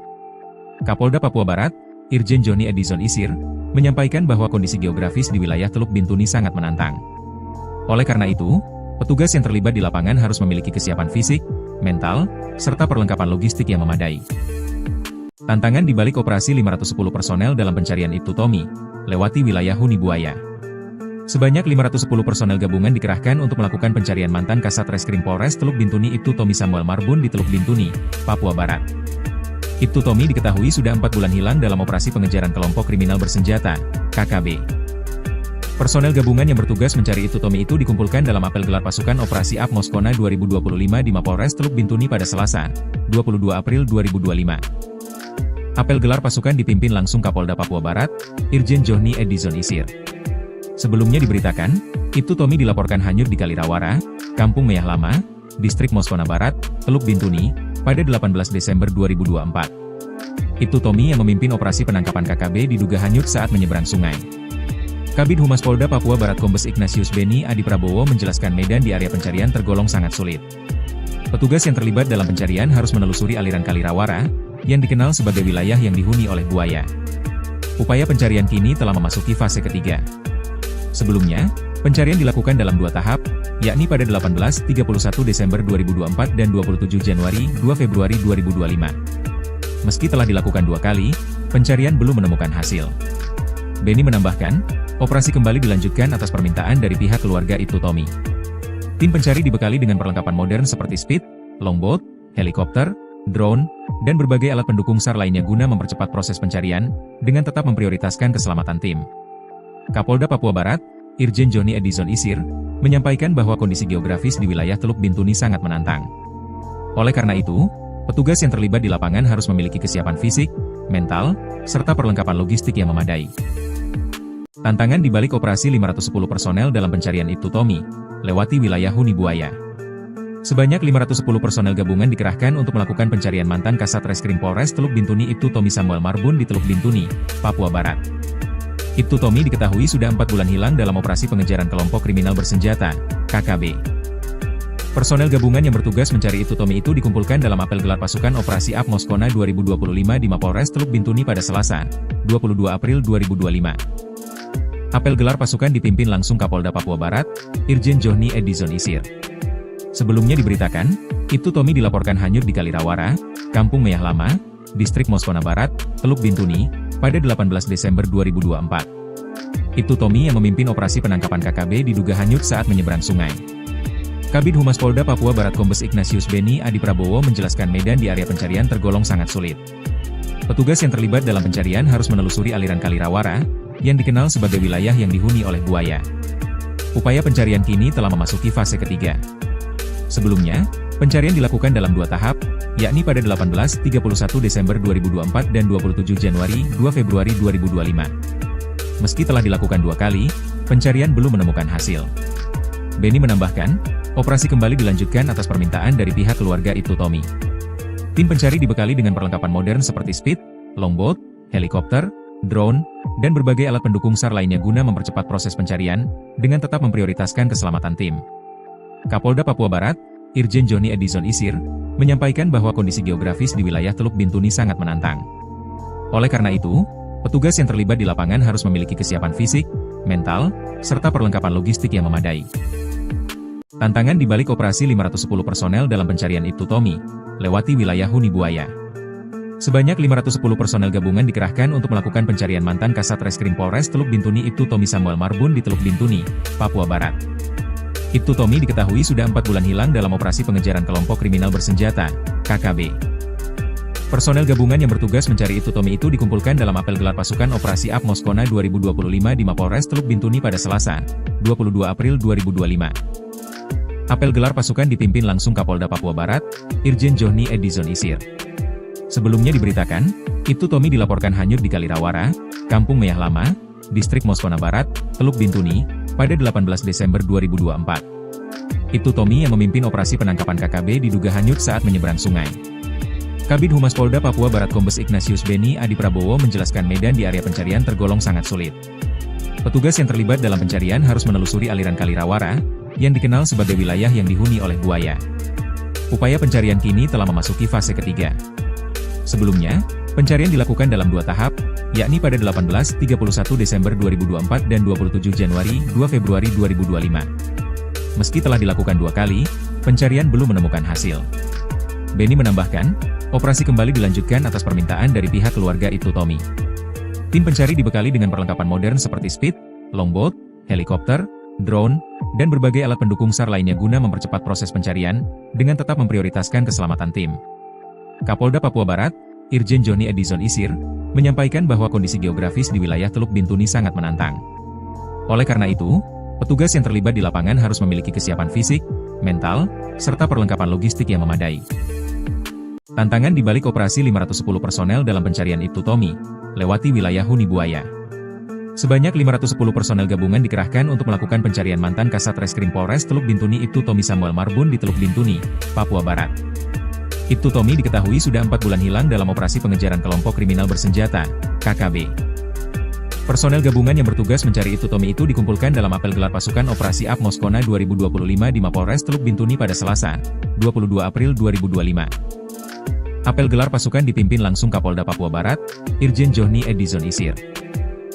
Kapolda Papua Barat, Irjen Johnny Edison Isir, menyampaikan bahwa kondisi geografis di wilayah Teluk Bintuni sangat menantang. Oleh karena itu, petugas yang terlibat di lapangan harus memiliki kesiapan fisik, mental, serta perlengkapan logistik yang memadai. Tantangan di balik operasi 510 personel dalam pencarian Ibtu Tommy, lewati wilayah Huni Buaya. Sebanyak 510 personel gabungan dikerahkan untuk melakukan pencarian mantan Kasat Reskrim Polres Teluk Bintuni Ibtu Tommy Samuel Marbun di Teluk Bintuni, Papua Barat. Ibtu Tommy diketahui sudah 4 bulan hilang dalam operasi pengejaran kelompok kriminal bersenjata, KKB. Personel gabungan yang bertugas mencari Ibtu Tommy itu dikumpulkan dalam apel gelar pasukan Operasi Up Moskona 2025 di Mapolres Teluk Bintuni pada Selasa, 22 April 2025. Apel gelar pasukan dipimpin langsung Kapolda Papua Barat, Irjen Johnny Edison Isir. Sebelumnya diberitakan, Ibtu Tommy dilaporkan hanyut di Kalirawara, Kampung Meyah Lama, Distrik Moskona Barat, Teluk Bintuni, pada 18 Desember 2024. Ibtu Tommy yang memimpin operasi penangkapan KKB diduga hanyut saat menyeberang sungai. Kabid Humas Polda Papua Barat Kombes Ignatius Beni Adi Prabowo menjelaskan medan di area pencarian tergolong sangat sulit. Petugas yang terlibat dalam pencarian harus menelusuri aliran Kalirawara, yang dikenal sebagai wilayah yang dihuni oleh buaya. Upaya pencarian kini telah memasuki fase ketiga. Sebelumnya, pencarian dilakukan dalam 2 tahap, yakni pada 18-31 Desember 2024 dan 27 Januari 2 Februari 2025. Meski telah dilakukan 2 kali, pencarian belum menemukan hasil. Beni menambahkan, operasi kembali dilanjutkan atas permintaan dari pihak keluarga Ibtu Tommy. Tim pencari dibekali dengan perlengkapan modern seperti speed, longboat, helikopter, drone, dan berbagai alat pendukung SAR lainnya guna mempercepat proses pencarian, dengan tetap memprioritaskan keselamatan tim. Kapolda Papua Barat, Irjen Johnny Edison Isir, menyampaikan bahwa kondisi geografis di wilayah Teluk Bintuni sangat menantang. Oleh karena itu, petugas yang terlibat di lapangan harus memiliki kesiapan fisik, mental, serta perlengkapan logistik yang memadai. Tantangan di balik operasi 510 personel dalam pencarian Ibtu Tommy, lewati wilayah Huni Buaya. Sebanyak 510 personel gabungan dikerahkan untuk melakukan pencarian mantan Kasat Reskrim Polres Teluk Bintuni Ibtu Tommy Samuel Marbun di Teluk Bintuni, Papua Barat. Ibtu Tommy diketahui sudah 4 bulan hilang dalam operasi pengejaran kelompok kriminal bersenjata, KKB. Personel gabungan yang bertugas mencari Ibtu Tommy itu dikumpulkan dalam apel gelar pasukan Operasi Up Moskona 2025 di Mapolres Teluk Bintuni pada Selasa, 22 April 2025. Apel gelar pasukan dipimpin langsung Kapolda Papua Barat, Irjen Johnny Edison Isir. Sebelumnya diberitakan, Ibtu Tommy dilaporkan hanyut di Kalirawara, Kampung Meyah Lama, Distrik Moskona Barat, Teluk Bintuni, pada 18 Desember 2024. Ibtu Tommy yang memimpin operasi penangkapan KKB diduga hanyut saat menyeberang sungai. Kabid Humas Polda Papua Barat Kombes Ignatius Beni Adi Prabowo menjelaskan medan di area pencarian tergolong sangat sulit. Petugas yang terlibat dalam pencarian harus menelusuri aliran Kalirawara, yang dikenal sebagai wilayah yang dihuni oleh buaya. Upaya pencarian kini telah memasuki fase ketiga. Sebelumnya, pencarian dilakukan dalam 2 tahap, yakni pada 18-31 Desember 2024 dan 27 Januari 2 Februari 2025. Meski telah dilakukan 2 kali, pencarian belum menemukan hasil. Beni menambahkan, Operasi kembali dilanjutkan atas permintaan dari pihak keluarga Ibtu Tommy. Tim pencari dibekali dengan perlengkapan modern seperti speed, longboat, helikopter, drone, dan berbagai alat pendukung SAR lainnya guna mempercepat proses pencarian, dengan tetap memprioritaskan keselamatan tim. Kapolda Papua Barat, Irjen Johnny Edison Isir, menyampaikan bahwa kondisi geografis di wilayah Teluk Bintuni sangat menantang. Oleh karena itu, petugas yang terlibat di lapangan harus memiliki kesiapan fisik, mental, serta perlengkapan logistik yang memadai. Tantangan di balik operasi 510 personel dalam pencarian Ibtu Tommy, lewati wilayah Huni Buaya. Sebanyak 510 personel gabungan dikerahkan untuk melakukan pencarian mantan Kasat Reskrim Polres Teluk Bintuni Ibtu Tommy Samuel Marbun di Teluk Bintuni, Papua Barat. Ibtu Tommy diketahui sudah 4 bulan hilang dalam operasi pengejaran kelompok kriminal bersenjata, KKB. Personel gabungan yang bertugas mencari Ibtu Tommy itu dikumpulkan dalam apel gelar pasukan Operasi AB Moskona 2025 di Mapolres Teluk Bintuni pada Selasa, 22 April 2025. Apel gelar pasukan dipimpin langsung Kapolda Papua Barat, Irjen Johnny Edison Isir. Sebelumnya diberitakan, Ibtu Tommy dilaporkan hanyut di Kalirawara, Kampung Meyah Lama, Distrik Moskona Barat, Teluk Bintuni, pada 18 Desember 2024. Ibtu Tommy yang memimpin operasi penangkapan KKB diduga hanyut saat menyeberang sungai. Kabid Humas Polda Papua Barat Kombes Ignatius Beni Adi Prabowo menjelaskan medan di area pencarian tergolong sangat sulit. Petugas yang terlibat dalam pencarian harus menelusuri aliran Kalirawara, yang dikenal sebagai wilayah yang dihuni oleh buaya. Upaya pencarian kini telah memasuki fase ketiga. Sebelumnya, pencarian dilakukan dalam 2 tahap, yakni pada 18-31 Desember 2024 dan 27 Januari 2 Februari 2025. Meski telah dilakukan 2 kali, pencarian belum menemukan hasil. Beni menambahkan, operasi kembali dilanjutkan atas permintaan dari pihak keluarga Ibtu Tommy. Tim pencari dibekali dengan perlengkapan modern seperti speed, longboat, helikopter, drone, dan berbagai alat pendukung SAR lainnya guna mempercepat proses pencarian, dengan tetap memprioritaskan keselamatan tim. Kapolda Papua Barat, Irjen Johnny Edison Isir, menyampaikan bahwa kondisi geografis di wilayah Teluk Bintuni sangat menantang. Oleh karena itu, petugas yang terlibat di lapangan harus memiliki kesiapan fisik, mental, serta perlengkapan logistik yang memadai. Tantangan di balik operasi 510 personel dalam pencarian Ibtu Tommy, lewati wilayah Huni Buaya. Sebanyak 510 personel gabungan dikerahkan untuk melakukan pencarian mantan Kasat Reskrim Polres Teluk Bintuni Ibtu Tommy Samuel Marbun di Teluk Bintuni, Papua Barat. Ibtu Tommy diketahui sudah 4 bulan hilang dalam operasi pengejaran kelompok kriminal bersenjata, KKB. Personel gabungan yang bertugas mencari Ibtu Tommy itu dikumpulkan dalam apel gelar pasukan Operasi AB Moskona 2025 di Mapolres Teluk Bintuni pada Selasa, 22 April 2025. Apel gelar pasukan dipimpin langsung Kapolda Papua Barat, Irjen Johnny Edison Isir.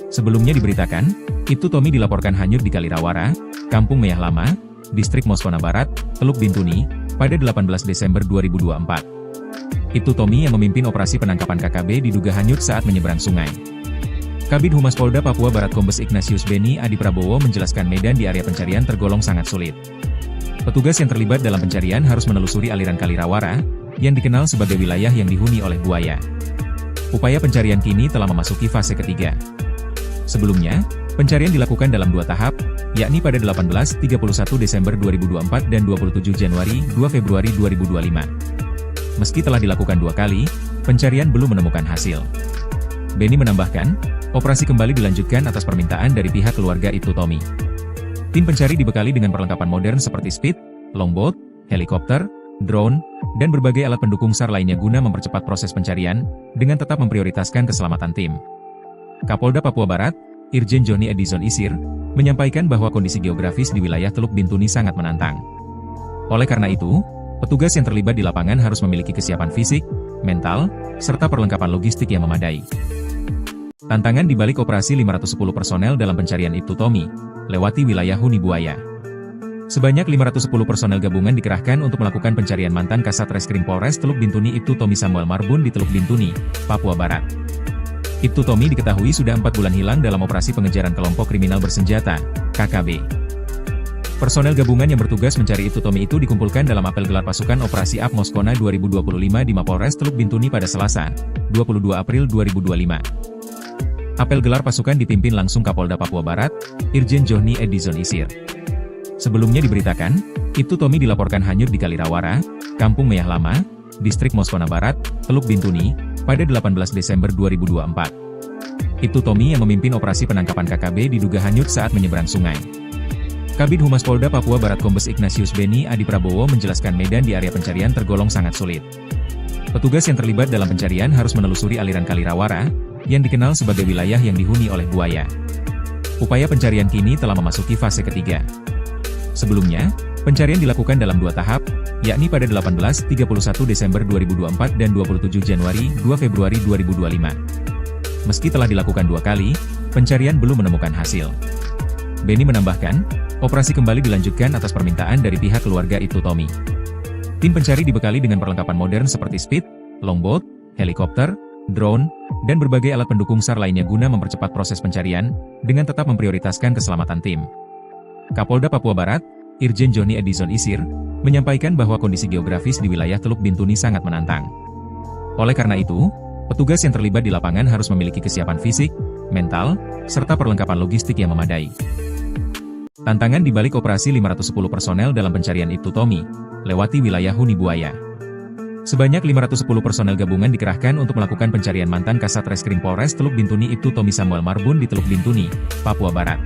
Sebelumnya diberitakan, Ibtu Tommy dilaporkan hanyut di Kalirawara, Kampung Meyah Lama, Distrik Moskona Barat, Teluk Bintuni, pada 18 Desember 2024. Ibtu Tommy yang memimpin operasi penangkapan KKB diduga hanyut saat menyeberang sungai. Kabid Humas Polda Papua Barat Kombes Ignatius Beni Adi Prabowo menjelaskan medan di area pencarian tergolong sangat sulit. Petugas yang terlibat dalam pencarian harus menelusuri aliran Kalirawara, yang dikenal sebagai wilayah yang dihuni oleh buaya. Upaya pencarian kini telah memasuki fase ketiga. Sebelumnya, pencarian dilakukan dalam 2 tahap, yakni pada 18-31 Desember 2024 dan 27 Januari 2 Februari 2025. Meski telah dilakukan 2 kali, pencarian belum menemukan hasil. Beni menambahkan, operasi kembali dilanjutkan atas permintaan dari pihak keluarga Ibtu Tommy. Tim pencari dibekali dengan perlengkapan modern seperti speed, longboat, helikopter, drone, dan berbagai alat pendukung SAR lainnya guna mempercepat proses pencarian, dengan tetap memprioritaskan keselamatan tim. Kapolda Papua Barat, Irjen Johnny Edison Isir, menyampaikan bahwa kondisi geografis di wilayah Teluk Bintuni sangat menantang. Oleh karena itu, petugas yang terlibat di lapangan harus memiliki kesiapan fisik, mental, serta perlengkapan logistik yang memadai. Tantangan di balik operasi 510 personel dalam pencarian Ibtu Tommy, lewati wilayah Huni Buaya. Sebanyak 510 personel gabungan dikerahkan untuk melakukan pencarian mantan Kasat Reskrim Polres Teluk Bintuni Ibtu Tommy Samuel Marbun di Teluk Bintuni, Papua Barat. Ibtu Tommy diketahui sudah 4 bulan hilang dalam operasi pengejaran kelompok kriminal bersenjata, KKB. Personel gabungan yang bertugas mencari Ibtu Tommy itu dikumpulkan dalam apel gelar pasukan Operasi AB Moskona 2025 di Mapolres Teluk Bintuni pada Selasa, 22 April 2025. Apel gelar pasukan dipimpin langsung Kapolda Papua Barat, Irjen Johnny Edison Isir. Sebelumnya diberitakan, Ibtu Tommy dilaporkan hanyut di Kalirawara, Kampung Meyah Lama, Distrik Moskona Barat, Teluk Bintuni, pada 18 Desember 2024. Ibtu Tommy yang memimpin operasi penangkapan KKB diduga hanyut saat menyeberang sungai. Kabid Humas Polda Papua Barat Kombes Ignatius Beni Adi Prabowo menjelaskan medan di area pencarian tergolong sangat sulit. Petugas yang terlibat dalam pencarian harus menelusuri aliran Kali Rawara, yang dikenal sebagai wilayah yang dihuni oleh buaya. Upaya pencarian kini telah memasuki fase ketiga. Sebelumnya, pencarian dilakukan dalam 2 tahap, yakni pada 18-31 Desember 2024 dan 27 Januari 2 Februari 2025. Meski telah dilakukan 2 kali, pencarian belum menemukan hasil. Beni menambahkan, operasi kembali dilanjutkan atas permintaan dari pihak keluarga Ibtu Tommy. Tim pencari dibekali dengan perlengkapan modern seperti speed, longboat, helikopter, drone, dan berbagai alat pendukung SAR lainnya guna mempercepat proses pencarian, dengan tetap memprioritaskan keselamatan tim. Kapolda Papua Barat, Irjen Johnny Edison Isir, menyampaikan bahwa kondisi geografis di wilayah Teluk Bintuni sangat menantang. Oleh karena itu, petugas yang terlibat di lapangan harus memiliki kesiapan fisik, mental, serta perlengkapan logistik yang memadai. Tantangan di balik operasi 510 personel dalam pencarian Ibtu Tommy, lewati wilayah huni buaya. Sebanyak 510 personel gabungan dikerahkan untuk melakukan pencarian mantan Kasat Reskrim Polres Teluk Bintuni Ibtu Tommy Samuel Marbun di Teluk Bintuni, Papua Barat.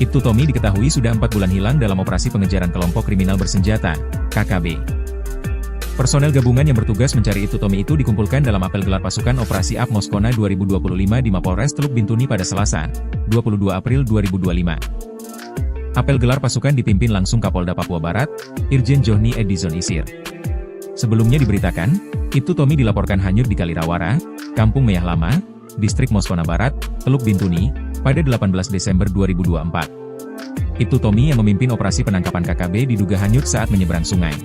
Ibtu Tommy diketahui sudah 4 bulan hilang dalam operasi pengejaran kelompok kriminal bersenjata, KKB. Personel gabungan yang bertugas mencari Ibtu Tommy itu dikumpulkan dalam apel gelar pasukan Operasi AB Moskona 2025 di Mapolres Teluk Bintuni pada Selasa, 22 April 2025. Apel gelar pasukan dipimpin langsung Kapolda Papua Barat, Irjen Johnny Edison Isir. Sebelumnya diberitakan, Ibtu Tommy dilaporkan hanyut di Kali Rawara, Kampung Meyah Lama, Distrik Moskona Barat, Teluk Bintuni, pada 18 Desember 2024. Ibtu Tommy yang memimpin operasi penangkapan KKB diduga hanyut saat menyeberang sungai.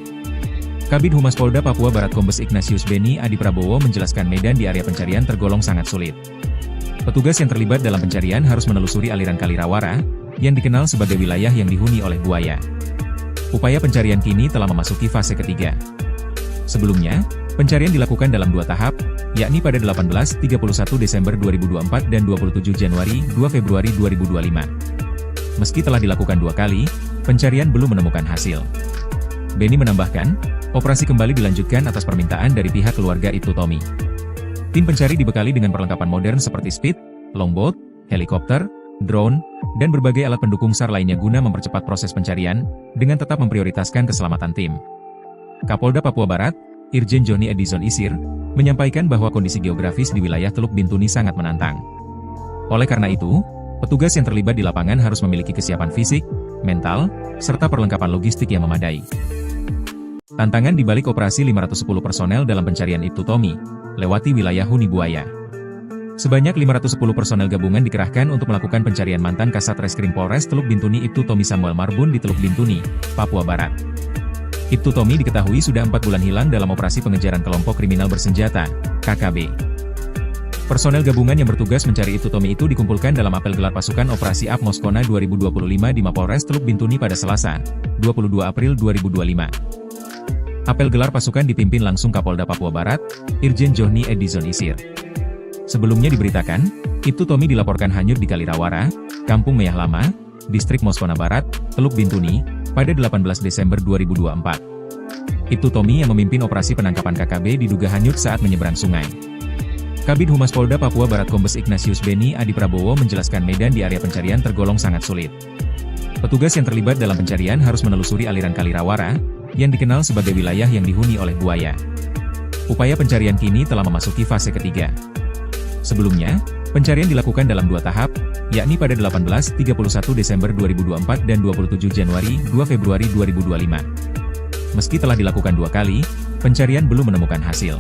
Kabid Humas Polda Papua Barat Kombes Ignatius Beni Adi Prabowo menjelaskan medan di area pencarian tergolong sangat sulit. Petugas yang terlibat dalam pencarian harus menelusuri aliran Kali Rawara, yang dikenal sebagai wilayah yang dihuni oleh buaya. Upaya pencarian kini telah memasuki fase ketiga. Sebelumnya, pencarian dilakukan dalam 2 tahap, yakni pada 18-31 Desember 2024 dan 27 Januari 2 Februari 2025. Meski telah dilakukan 2 kali, pencarian belum menemukan hasil. Beni menambahkan, operasi kembali dilanjutkan atas permintaan dari pihak keluarga Ibtu Tommy. Tim pencari dibekali dengan perlengkapan modern seperti speed, longboat, helikopter, drone, dan berbagai alat pendukung SAR lainnya guna mempercepat proses pencarian, dengan tetap memprioritaskan keselamatan tim. Kapolda Papua Barat, Irjen Johnny Edison Isir, menyampaikan bahwa kondisi geografis di wilayah Teluk Bintuni sangat menantang. Oleh karena itu, petugas yang terlibat di lapangan harus memiliki kesiapan fisik, mental, serta perlengkapan logistik yang memadai. Tantangan di balik operasi 510 personel dalam pencarian Ibtu Tommy, lewati wilayah huni buaya. Sebanyak 510 personel gabungan dikerahkan untuk melakukan pencarian mantan Kasat Reskrim Polres Teluk Bintuni Ibtu Tommy Samuel Marbun di Teluk Bintuni, Papua Barat. Ibtu Tommy diketahui sudah 4 bulan hilang dalam operasi pengejaran kelompok kriminal bersenjata, KKB. Personel gabungan yang bertugas mencari Ibtu Tommy itu dikumpulkan dalam apel gelar pasukan Operasi AB Moskona 2025 di Mapolres Teluk Bintuni pada Selasa, 22 April 2025. Apel gelar pasukan dipimpin langsung Kapolda Papua Barat, Irjen Johnny Edison Isir. Sebelumnya diberitakan, Ibtu Tommy dilaporkan hanyut di Kali Rawara, Kampung Meyah Lama, Distrik Moskona Barat, Teluk Bintuni, pada 18 Desember 2024. Ibtu Tommy yang memimpin operasi penangkapan KKB diduga hanyut saat menyeberang sungai. Kabid Humas Polda Papua Barat Kombes Ignatius Beni Adi Prabowo menjelaskan medan di area pencarian tergolong sangat sulit. Petugas yang terlibat dalam pencarian harus menelusuri aliran Kali Rawara, yang dikenal sebagai wilayah yang dihuni oleh buaya. Upaya pencarian kini telah memasuki fase ketiga. Sebelumnya, pencarian dilakukan dalam 2 tahap, yakni pada 18-31 Desember 2024 dan 27 Januari 2 Februari 2025. Meski telah dilakukan 2 kali, pencarian belum menemukan hasil.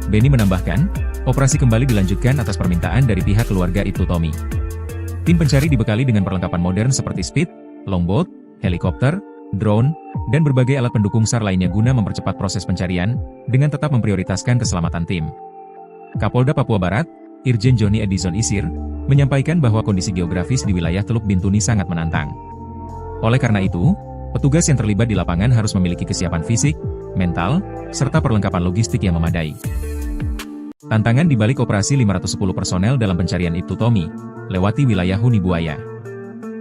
Beni menambahkan, operasi kembali dilanjutkan atas permintaan dari pihak keluarga Ibtu Tommy. Tim pencari dibekali dengan perlengkapan modern seperti speed, longboat, helikopter, drone, dan berbagai alat pendukung SAR lainnya guna mempercepat proses pencarian, dengan tetap memprioritaskan keselamatan tim. Kapolda Papua Barat, Irjen Johnny Edison Isir, menyampaikan bahwa kondisi geografis di wilayah Teluk Bintuni sangat menantang. Oleh karena itu, petugas yang terlibat di lapangan harus memiliki kesiapan fisik, mental, serta perlengkapan logistik yang memadai. Tantangan di balik operasi 510 personel dalam pencarian Ibtu Tommy, lewati wilayah huni buaya.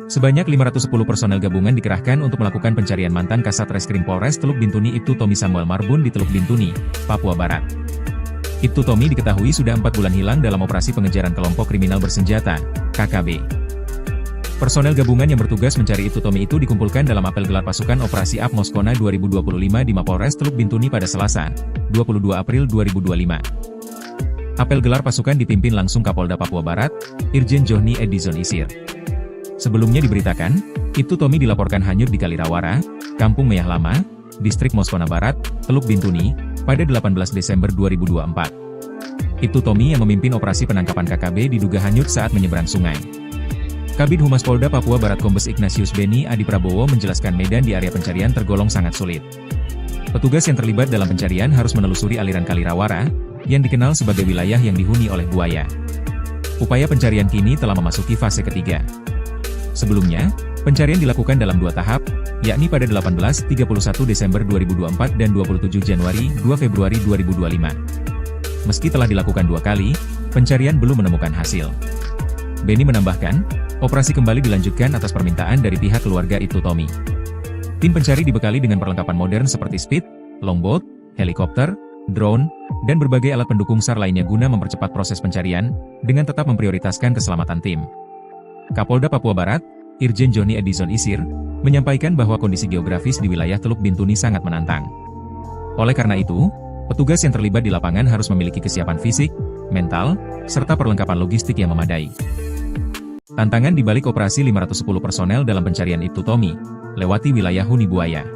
Sebanyak 510 personel gabungan dikerahkan untuk melakukan pencarian mantan Kasat Reskrim Polres Teluk Bintuni Ibtu Tommy Samuel Marbun di Teluk Bintuni, Papua Barat. Ibtu Tommy diketahui sudah 4 bulan hilang dalam operasi pengejaran kelompok kriminal bersenjata, KKB. Personel gabungan yang bertugas mencari Ibtu Tommy itu dikumpulkan dalam apel gelar pasukan Operasi Up Moskona 2025 di Mapolres Teluk Bintuni pada Selasa, 22 April 2025. Apel gelar pasukan dipimpin langsung Kapolda Papua Barat, Irjen Johni Edison Isir. Sebelumnya diberitakan, Ibtu Tommy dilaporkan hanyut di Kalirawara, Kampung Meyah Lama, Distrik Moskona Barat, Teluk Bintuni, pada 18 Desember 2024. Ibtu Tommy yang memimpin operasi penangkapan KKB diduga hanyut saat menyeberang sungai. Kabid Humas Polda Papua Barat Kombes Ignatius Beni Adi Prabowo menjelaskan medan di area pencarian tergolong sangat sulit. Petugas yang terlibat dalam pencarian harus menelusuri aliran Kalirawara, yang dikenal sebagai wilayah yang dihuni oleh buaya. Upaya pencarian kini telah memasuki fase ketiga. Sebelumnya, pencarian dilakukan dalam 2 tahap, yakni pada 18-31 Desember 2024 dan 27 Januari 2 Februari 2025. Meski telah dilakukan 2 kali, pencarian belum menemukan hasil. Beni menambahkan, operasi kembali dilanjutkan atas permintaan dari pihak keluarga Ibtu Tommy. Tim pencari dibekali dengan perlengkapan modern seperti speed, longboat, helikopter, drone, dan berbagai alat pendukung SAR lainnya guna mempercepat proses pencarian, dengan tetap memprioritaskan keselamatan tim. Kapolda Papua Barat, Irjen Johni Edison Isir, menyampaikan bahwa kondisi geografis di wilayah Teluk Bintuni sangat menantang. Oleh karena itu, petugas yang terlibat di lapangan harus memiliki kesiapan fisik, mental, serta perlengkapan logistik yang memadai. Tantangan di balik operasi 510 personel dalam pencarian Ibtu Tommy, lewati wilayah huni buaya.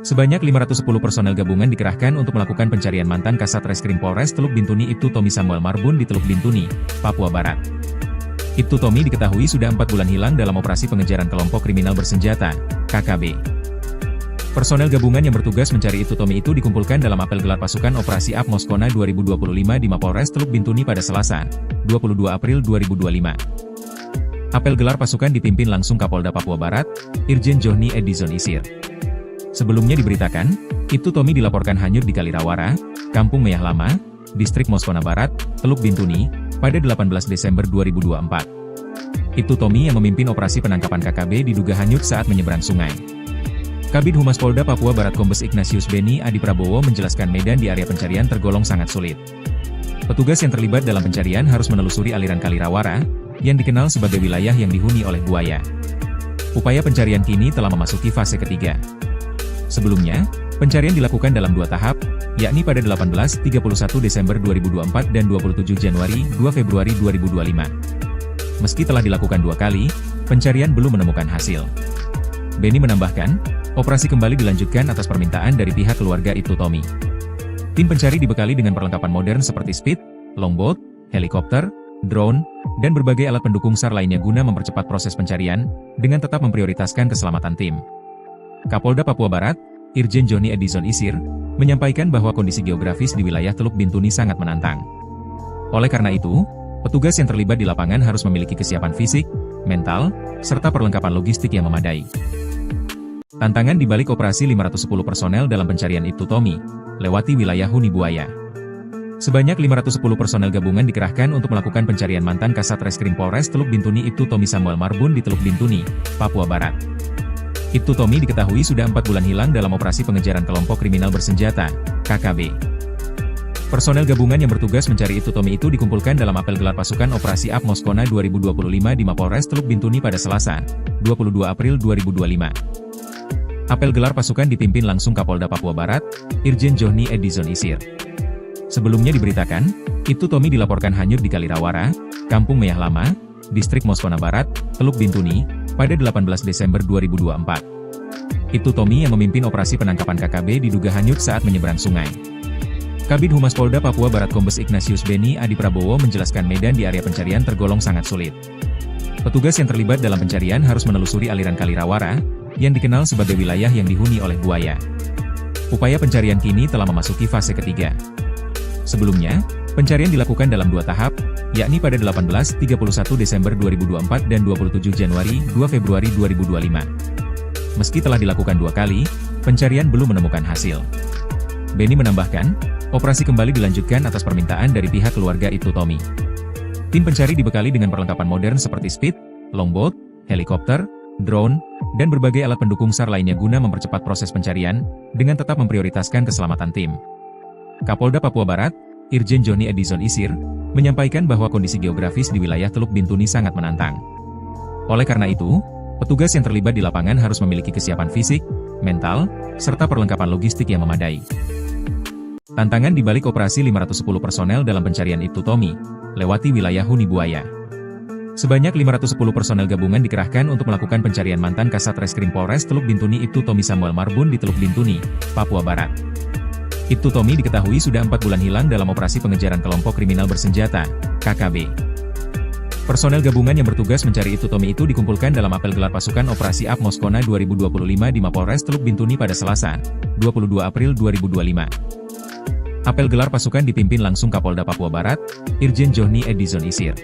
Sebanyak 510 personel gabungan dikerahkan untuk melakukan pencarian mantan Kasat Reskrim Polres Teluk Bintuni Ibtu Tommy Samuel Marbun di Teluk Bintuni, Papua Barat. Ibtu Tommy diketahui sudah 4 bulan hilang dalam operasi pengejaran kelompok kriminal bersenjata, KKB. Personel gabungan yang bertugas mencari Ibtu Tommy itu dikumpulkan dalam apel gelar pasukan Operasi Up Moskona 2025 di Mapolres Teluk Bintuni pada Selasa, 22 April 2025. Apel gelar pasukan dipimpin langsung Kapolda Papua Barat, Irjen Johni Edison Isir. Sebelumnya diberitakan, Ibtu Tommy dilaporkan hanyut di Kalirawara, Kampung Meyah Lama, Distrik Moskona Barat, Teluk Bintuni, pada 18 Desember 2024. Ibtu Tommy yang memimpin operasi penangkapan KKB diduga hanyut saat menyeberang sungai. Kabid Humas Polda Papua Barat Kombes Ignatius Beni Adi Prabowo menjelaskan medan di area pencarian tergolong sangat sulit. Petugas yang terlibat dalam pencarian harus menelusuri aliran Kalirawara, yang dikenal sebagai wilayah yang dihuni oleh buaya. Upaya pencarian kini telah memasuki fase ketiga. Sebelumnya, pencarian dilakukan dalam 2 tahap, yakni pada 18-31 Desember 2024 dan 27 Januari 2 Februari 2025. Meski telah dilakukan 2 kali, pencarian belum menemukan hasil. Beni menambahkan, operasi kembali dilanjutkan atas permintaan dari pihak keluarga Ibtu Tommy. Tim pencari dibekali dengan perlengkapan modern seperti speed, longboat, helikopter, drone, dan berbagai alat pendukung SAR lainnya guna mempercepat proses pencarian, dengan tetap memprioritaskan keselamatan tim. Kapolda Papua Barat, Irjen Johni Edison Isir, menyampaikan bahwa kondisi geografis di wilayah Teluk Bintuni sangat menantang. Oleh karena itu, petugas yang terlibat di lapangan harus memiliki kesiapan fisik, mental, serta perlengkapan logistik yang memadai. Tantangan di balik operasi 510 personel dalam pencarian Ibtu Tommy, lewati wilayah huni buaya. Sebanyak 510 personel gabungan dikerahkan untuk melakukan pencarian mantan Kasat Reskrim Polres Teluk Bintuni Ibtu Tommy Samuel Marbun di Teluk Bintuni, Papua Barat. Ibtu Tommy diketahui sudah 4 bulan hilang dalam operasi pengejaran kelompok kriminal bersenjata, KKB. Personel gabungan yang bertugas mencari Ibtu Tommy itu dikumpulkan dalam apel gelar pasukan Operasi Up Moskona 2025 di Mapolres Teluk Bintuni pada Selasa, 22 April 2025. Apel gelar pasukan dipimpin langsung Kapolda Papua Barat, Irjen Johni Edison Isir. Sebelumnya diberitakan, Ibtu Tommy dilaporkan hanyut di Kalirawara, Kampung Meyah Lama, Distrik Moskona Barat, Teluk Bintuni, pada 18 Desember 2024. Ibtu Tommy yang memimpin operasi penangkapan KKB diduga hanyut saat menyeberang sungai. Kabid Humas Polda Papua Barat Kombes Ignatius Beni Adi Prabowo menjelaskan medan di area pencarian tergolong sangat sulit. Petugas yang terlibat dalam pencarian harus menelusuri aliran Kalirawara, yang dikenal sebagai wilayah yang dihuni oleh buaya. Upaya pencarian kini telah memasuki fase ketiga. Sebelumnya, pencarian dilakukan dalam 2 tahap, yakni pada 18-31 Desember 2024 dan 27 Januari 2 Februari 2025. Meski telah dilakukan 2 kali, pencarian belum menemukan hasil. Beni menambahkan, operasi kembali dilanjutkan atas permintaan dari pihak keluarga Ibtu Tommy. Tim pencari dibekali dengan perlengkapan modern seperti speed, longboat, helikopter, drone, dan berbagai alat pendukung SAR lainnya guna mempercepat proses pencarian, dengan tetap memprioritaskan keselamatan tim. Kapolda Papua Barat, Irjen Johni Edison Isir, menyampaikan bahwa kondisi geografis di wilayah Teluk Bintuni sangat menantang. Oleh karena itu, petugas yang terlibat di lapangan harus memiliki kesiapan fisik, mental, serta perlengkapan logistik yang memadai. Tantangan di balik operasi 510 personel dalam pencarian Ibtu Tommy, lewati wilayah Huni Buaya. Sebanyak 510 personel gabungan dikerahkan untuk melakukan pencarian mantan Kasat Reskrim Polres Teluk Bintuni Ibtu Tommy Samuel Marbun di Teluk Bintuni, Papua Barat. Ibtu Tommy diketahui sudah 4 bulan hilang dalam operasi pengejaran kelompok kriminal bersenjata, KKB. Personel gabungan yang bertugas mencari Ibtu Tommy itu dikumpulkan dalam apel gelar pasukan Operasi AB Moskona 2025 di Mapolres Teluk Bintuni pada Selasa, 22 April 2025. Apel gelar pasukan dipimpin langsung Kapolda Papua Barat, Irjen Johnny Edison Isir.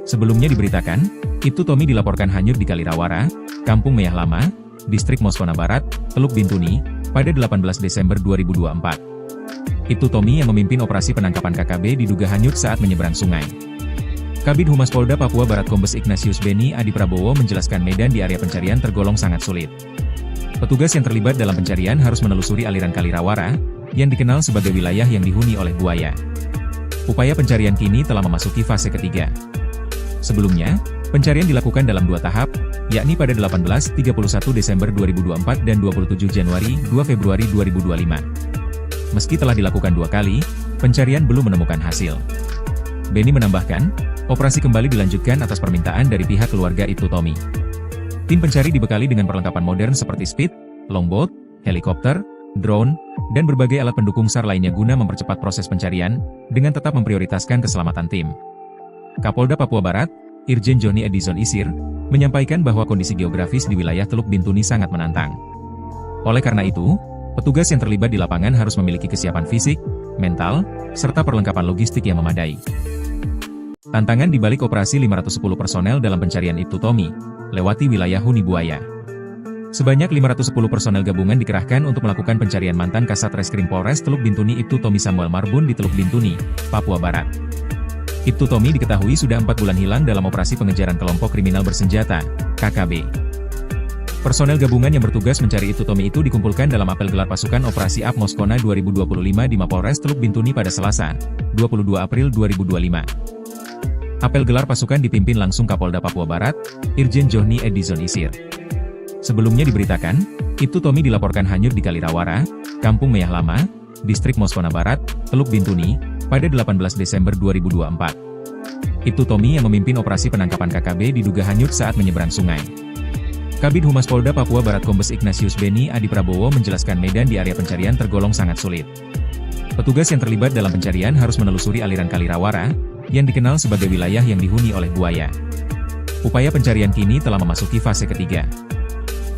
Sebelumnya diberitakan, Ibtu Tommy dilaporkan hanyut di Kalirawara, Kampung Meyah Lama, Distrik Moskona Barat, Teluk Bintuni, pada 18 Desember 2024. Ibtu Tommy yang memimpin operasi penangkapan KKB diduga hanyut saat menyeberang sungai. Kabid Humas Polda Papua Barat Kombes Ignatius Beni Adi Prabowo menjelaskan medan di area pencarian tergolong sangat sulit. Petugas yang terlibat dalam pencarian harus menelusuri aliran Kalirawara, yang dikenal sebagai wilayah yang dihuni oleh buaya. Upaya pencarian kini telah memasuki fase ketiga. Sebelumnya, pencarian dilakukan dalam 2 tahap, yakni pada 18-31 Desember 2024 dan 27 Januari 2 Februari 2025. Meski telah dilakukan 2 kali, pencarian belum menemukan hasil. Beni menambahkan, operasi kembali dilanjutkan atas permintaan dari pihak keluarga Ibtu Tommy. Tim pencari dibekali dengan perlengkapan modern seperti speed, longboat, helikopter, drone, dan berbagai alat pendukung SAR lainnya guna mempercepat proses pencarian, dengan tetap memprioritaskan keselamatan tim. Kapolda Papua Barat, Irjen Johnny Edison Isir, menyampaikan bahwa kondisi geografis di wilayah Teluk Bintuni sangat menantang. Oleh karena itu, petugas yang terlibat di lapangan harus memiliki kesiapan fisik, mental, serta perlengkapan logistik yang memadai. Tantangan di balik operasi 510 personel dalam pencarian Ibtu Tommy, lewati wilayah Huni Buaya. Sebanyak 510 personel gabungan dikerahkan untuk melakukan pencarian mantan Kasat Reskrim Polres Teluk Bintuni Ibtu Tommy Samuel Marbun di Teluk Bintuni, Papua Barat. Ibtu Tommy diketahui sudah 4 bulan hilang dalam operasi pengejaran kelompok kriminal bersenjata, KKB. Personel gabungan yang bertugas mencari Ibtu Tommy itu dikumpulkan dalam apel gelar pasukan Operasi AB Moskona 2025 di Mapolres Teluk Bintuni pada Selasa, 22 April 2025. Apel gelar pasukan dipimpin langsung Kapolda Papua Barat, Irjen Johnny Edison Isir. Sebelumnya diberitakan, Ibtu Tommy dilaporkan hanyut di Kalirawara, Kampung Meyah Lama, Distrik Moskona Barat, Teluk Bintuni, pada 18 Desember 2024. Ibtu Tommy yang memimpin operasi penangkapan KKB diduga hanyut saat menyeberang sungai. Kabid Humas Polda Papua Barat Kombes Ignatius Beni Adi Prabowo menjelaskan medan di area pencarian tergolong sangat sulit. Petugas yang terlibat dalam pencarian harus menelusuri aliran Kalirawara, yang dikenal sebagai wilayah yang dihuni oleh buaya. Upaya pencarian kini telah memasuki fase ketiga.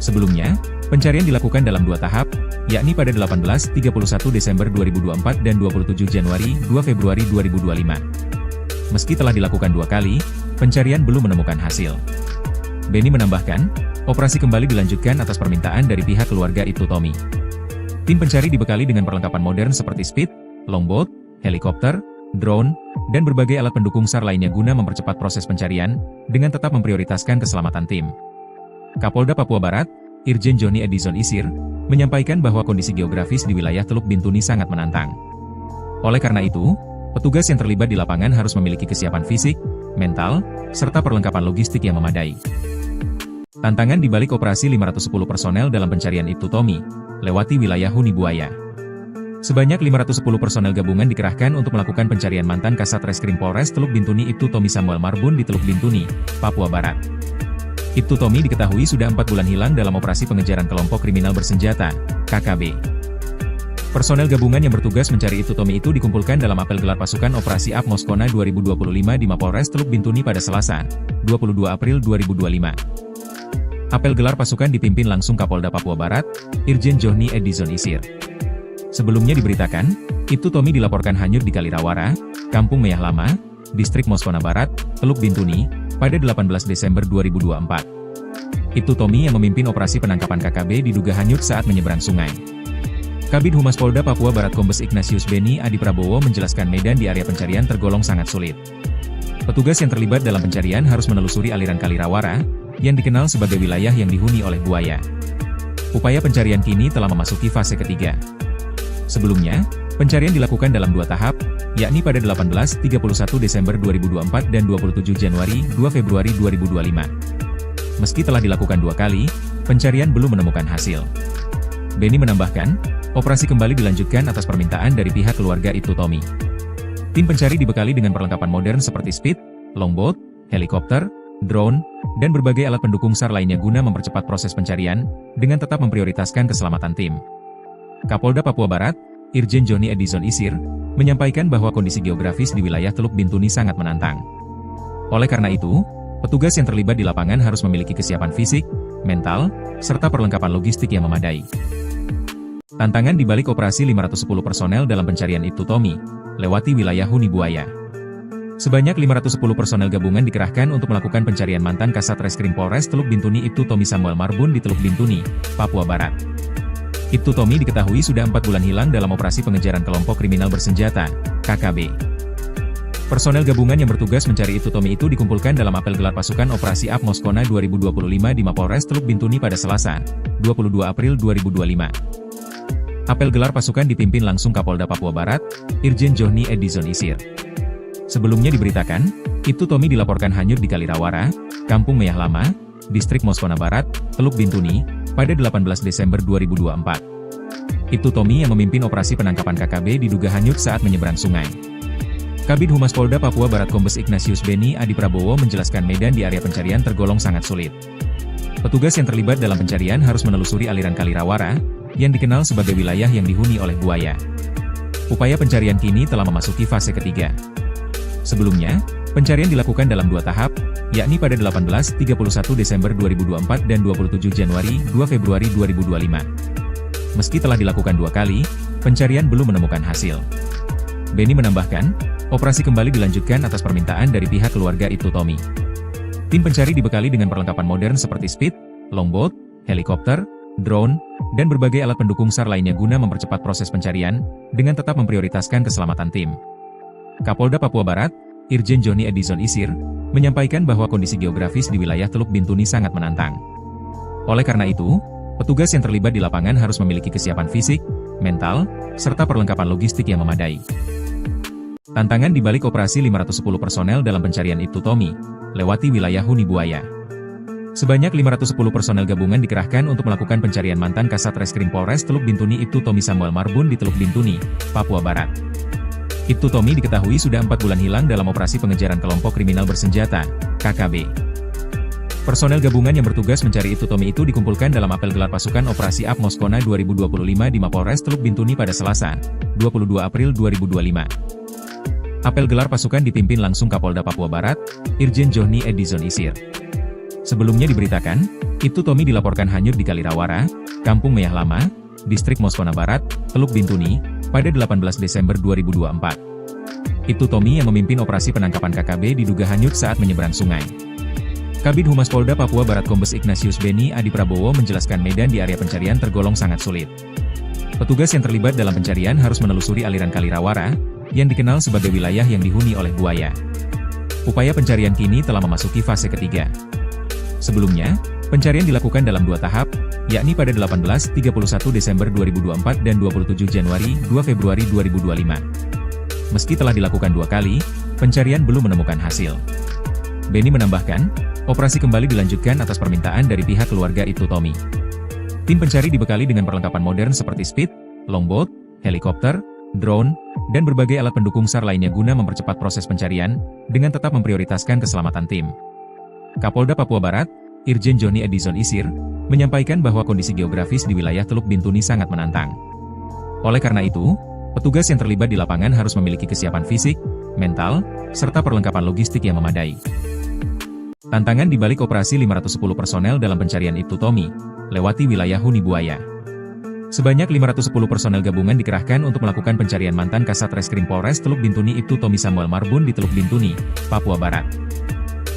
Sebelumnya, pencarian dilakukan dalam 2 tahap, yakni pada 18-31 Desember 2024 dan 27 Januari 2 Februari 2025. Meski telah dilakukan 2 kali, pencarian belum menemukan hasil. Beni menambahkan, operasi kembali dilanjutkan atas permintaan dari pihak keluarga Ibtu Tommy. Tim pencari dibekali dengan perlengkapan modern seperti speed, longboat, helikopter, drone, dan berbagai alat pendukung SAR lainnya guna mempercepat proses pencarian, dengan tetap memprioritaskan keselamatan tim. Kapolda Papua Barat, Irjen Johnny Edison Isir, menyampaikan bahwa kondisi geografis di wilayah Teluk Bintuni sangat menantang. Oleh karena itu, petugas yang terlibat di lapangan harus memiliki kesiapan fisik, mental, serta perlengkapan logistik yang memadai. Tantangan di balik operasi 510 personel dalam pencarian Ibtu Tommy, lewati wilayah Huni Buaya. Sebanyak 510 personel gabungan dikerahkan untuk melakukan pencarian mantan Kasat Reskrim Polres Teluk Bintuni Ibtu Tommy Samuel Marbun di Teluk Bintuni, Papua Barat. Ibtu Tommy diketahui sudah 4 bulan hilang dalam operasi pengejaran kelompok kriminal bersenjata, KKB. Personel gabungan yang bertugas mencari Ibtu Tommy itu dikumpulkan dalam apel gelar pasukan Operasi AB Moskona 2025 di Mapolres Teluk Bintuni pada Selasa, 22 April 2025. Apel gelar pasukan dipimpin langsung Kapolda Papua Barat, Irjen Johnny Edison Isir. Sebelumnya diberitakan, Ibtu Tommy dilaporkan hanyut di Kalirawara, Kampung Meyah Lama, Distrik Moskona Barat, Teluk Bintuni, pada 18 Desember 2024. Ibtu Tommy yang memimpin operasi penangkapan KKB diduga hanyut saat menyeberang sungai. Kabid Humas Polda Papua Barat Kombes Ignatius Beni Adi Prabowo menjelaskan medan di area pencarian tergolong sangat sulit. Petugas yang terlibat dalam pencarian harus menelusuri aliran Kalirawara, yang dikenal sebagai wilayah yang dihuni oleh buaya. Upaya pencarian kini telah memasuki fase ketiga. Sebelumnya, pencarian dilakukan dalam 2 tahap, yakni pada 18-31 Desember 2024 dan 27 Januari 2 Februari 2025. Meski telah dilakukan 2 kali, pencarian belum menemukan hasil. Benny menambahkan, operasi kembali dilanjutkan atas permintaan dari pihak keluarga Ibtu Tommy. Tim pencari dibekali dengan perlengkapan modern seperti speed, longboat, helikopter, drone, dan berbagai alat pendukung SAR lainnya guna mempercepat proses pencarian, dengan tetap memprioritaskan keselamatan tim. Kapolda Papua Barat, Irjen Johnny Edison Isir, menyampaikan bahwa kondisi geografis di wilayah Teluk Bintuni sangat menantang. Oleh karena itu, petugas yang terlibat di lapangan harus memiliki kesiapan fisik, mental, serta perlengkapan logistik yang memadai. Tantangan di balik operasi 510 personel dalam pencarian Ibtu Tommy, lewati wilayah Huni Buaya. Sebanyak 510 personel gabungan dikerahkan untuk melakukan pencarian mantan Kasat Reskrim Polres Teluk Bintuni Ibtu Tommy Samuel Marbun di Teluk Bintuni, Papua Barat. Ibtu Tommy diketahui sudah 4 bulan hilang dalam operasi pengejaran kelompok kriminal bersenjata, KKB. Personel gabungan yang bertugas mencari Ibtu Tommy itu dikumpulkan dalam apel gelar pasukan Operasi AP Moskona 2025 di Mapolres Teluk Bintuni pada Selasa, 22 April 2025. Apel gelar pasukan dipimpin langsung Kapolda Papua Barat, Irjen Johnny Edison Isir. Sebelumnya diberitakan, Ibtu Tommy dilaporkan hanyut di Kalirawara, Kampung Meyah Lama, Distrik Moskona Barat, Teluk Bintuni, pada 18 Desember 2024. Ibtu Tommy yang memimpin operasi penangkapan KKB diduga hanyut saat menyeberang sungai. Kabid Humas Polda Papua Barat Kombes Ignatius Benny Adi Prabowo menjelaskan medan di area pencarian tergolong sangat sulit. Petugas yang terlibat dalam pencarian harus menelusuri aliran Kalirawara, yang dikenal sebagai wilayah yang dihuni oleh buaya. Upaya pencarian kini telah memasuki fase ketiga. Sebelumnya, pencarian dilakukan dalam 2 tahap, yakni pada 18-31 Desember 2024 dan 27 Januari 2 Februari 2025. Meski telah dilakukan 2 kali, pencarian belum menemukan hasil. Benny menambahkan, operasi kembali dilanjutkan atas permintaan dari pihak keluarga Ibtu Tommy. Tim pencari dibekali dengan perlengkapan modern seperti speed, longboat, helikopter, drone, dan berbagai alat pendukung SAR lainnya guna mempercepat proses pencarian, dengan tetap memprioritaskan keselamatan tim. Kapolda Papua Barat, Irjen Johnny Edison Isir, menyampaikan bahwa kondisi geografis di wilayah Teluk Bintuni sangat menantang. Oleh karena itu, petugas yang terlibat di lapangan harus memiliki kesiapan fisik, mental, serta perlengkapan logistik yang memadai. Tantangan di balik operasi 510 personel dalam pencarian Ibtu Tommy, lewati wilayah Huni Buaya. Sebanyak 510 personel gabungan dikerahkan untuk melakukan pencarian mantan Kasat Reskrim Polres Teluk Bintuni Ibtu Tommy Samuel Marbun di Teluk Bintuni, Papua Barat. Ibtu Tommy diketahui sudah 4 bulan hilang dalam operasi pengejaran kelompok kriminal bersenjata, KKB. Personel gabungan yang bertugas mencari Ibtu Tommy itu dikumpulkan dalam apel gelar pasukan Operasi AP Moskona 2025 di Mapolres Teluk Bintuni pada Selasa, 22 April 2025. Apel gelar pasukan dipimpin langsung Kapolda Papua Barat, Irjen Johnny Edison Isir. Sebelumnya diberitakan, Ibtu Tommy dilaporkan hanyut di Kalirawara, Kampung Meyah Lama, Distrik Moskona Barat, Teluk Bintuni, pada 18 Desember 2024. Ibtu Tommy yang memimpin operasi penangkapan KKB diduga hanyut saat menyeberang sungai. Kabid Humas Polda Papua Barat Kombes Ignatius Benny Adi Prabowo menjelaskan medan di area pencarian tergolong sangat sulit. Petugas yang terlibat dalam pencarian harus menelusuri aliran Kalirawara, yang dikenal sebagai wilayah yang dihuni oleh buaya. Upaya pencarian kini telah memasuki fase ketiga. Sebelumnya, pencarian dilakukan dalam 2 tahap, yakni pada 18-31 Desember 2024 dan 27 Januari 2 Februari 2025. Meski telah dilakukan 2 kali, pencarian belum menemukan hasil. Benny menambahkan, operasi kembali dilanjutkan atas permintaan dari pihak keluarga Ibtu Tommy. Tim pencari dibekali dengan perlengkapan modern seperti speed, longboat, helikopter, drone, dan berbagai alat pendukung SAR lainnya guna mempercepat proses pencarian, dengan tetap memprioritaskan keselamatan tim. Kapolda Papua Barat, Irjen Johnny Edison Isir, menyampaikan bahwa kondisi geografis di wilayah Teluk Bintuni sangat menantang. Oleh karena itu, petugas yang terlibat di lapangan harus memiliki kesiapan fisik, mental, serta perlengkapan logistik yang memadai. Tantangan di balik operasi 510 personel dalam pencarian Ibtu Tommy, lewati wilayah Huni Buaya. Sebanyak 510 personel gabungan dikerahkan untuk melakukan pencarian mantan Kasat Reskrim Polres Teluk Bintuni Ibtu Tommy Samuel Marbun di Teluk Bintuni, Papua Barat.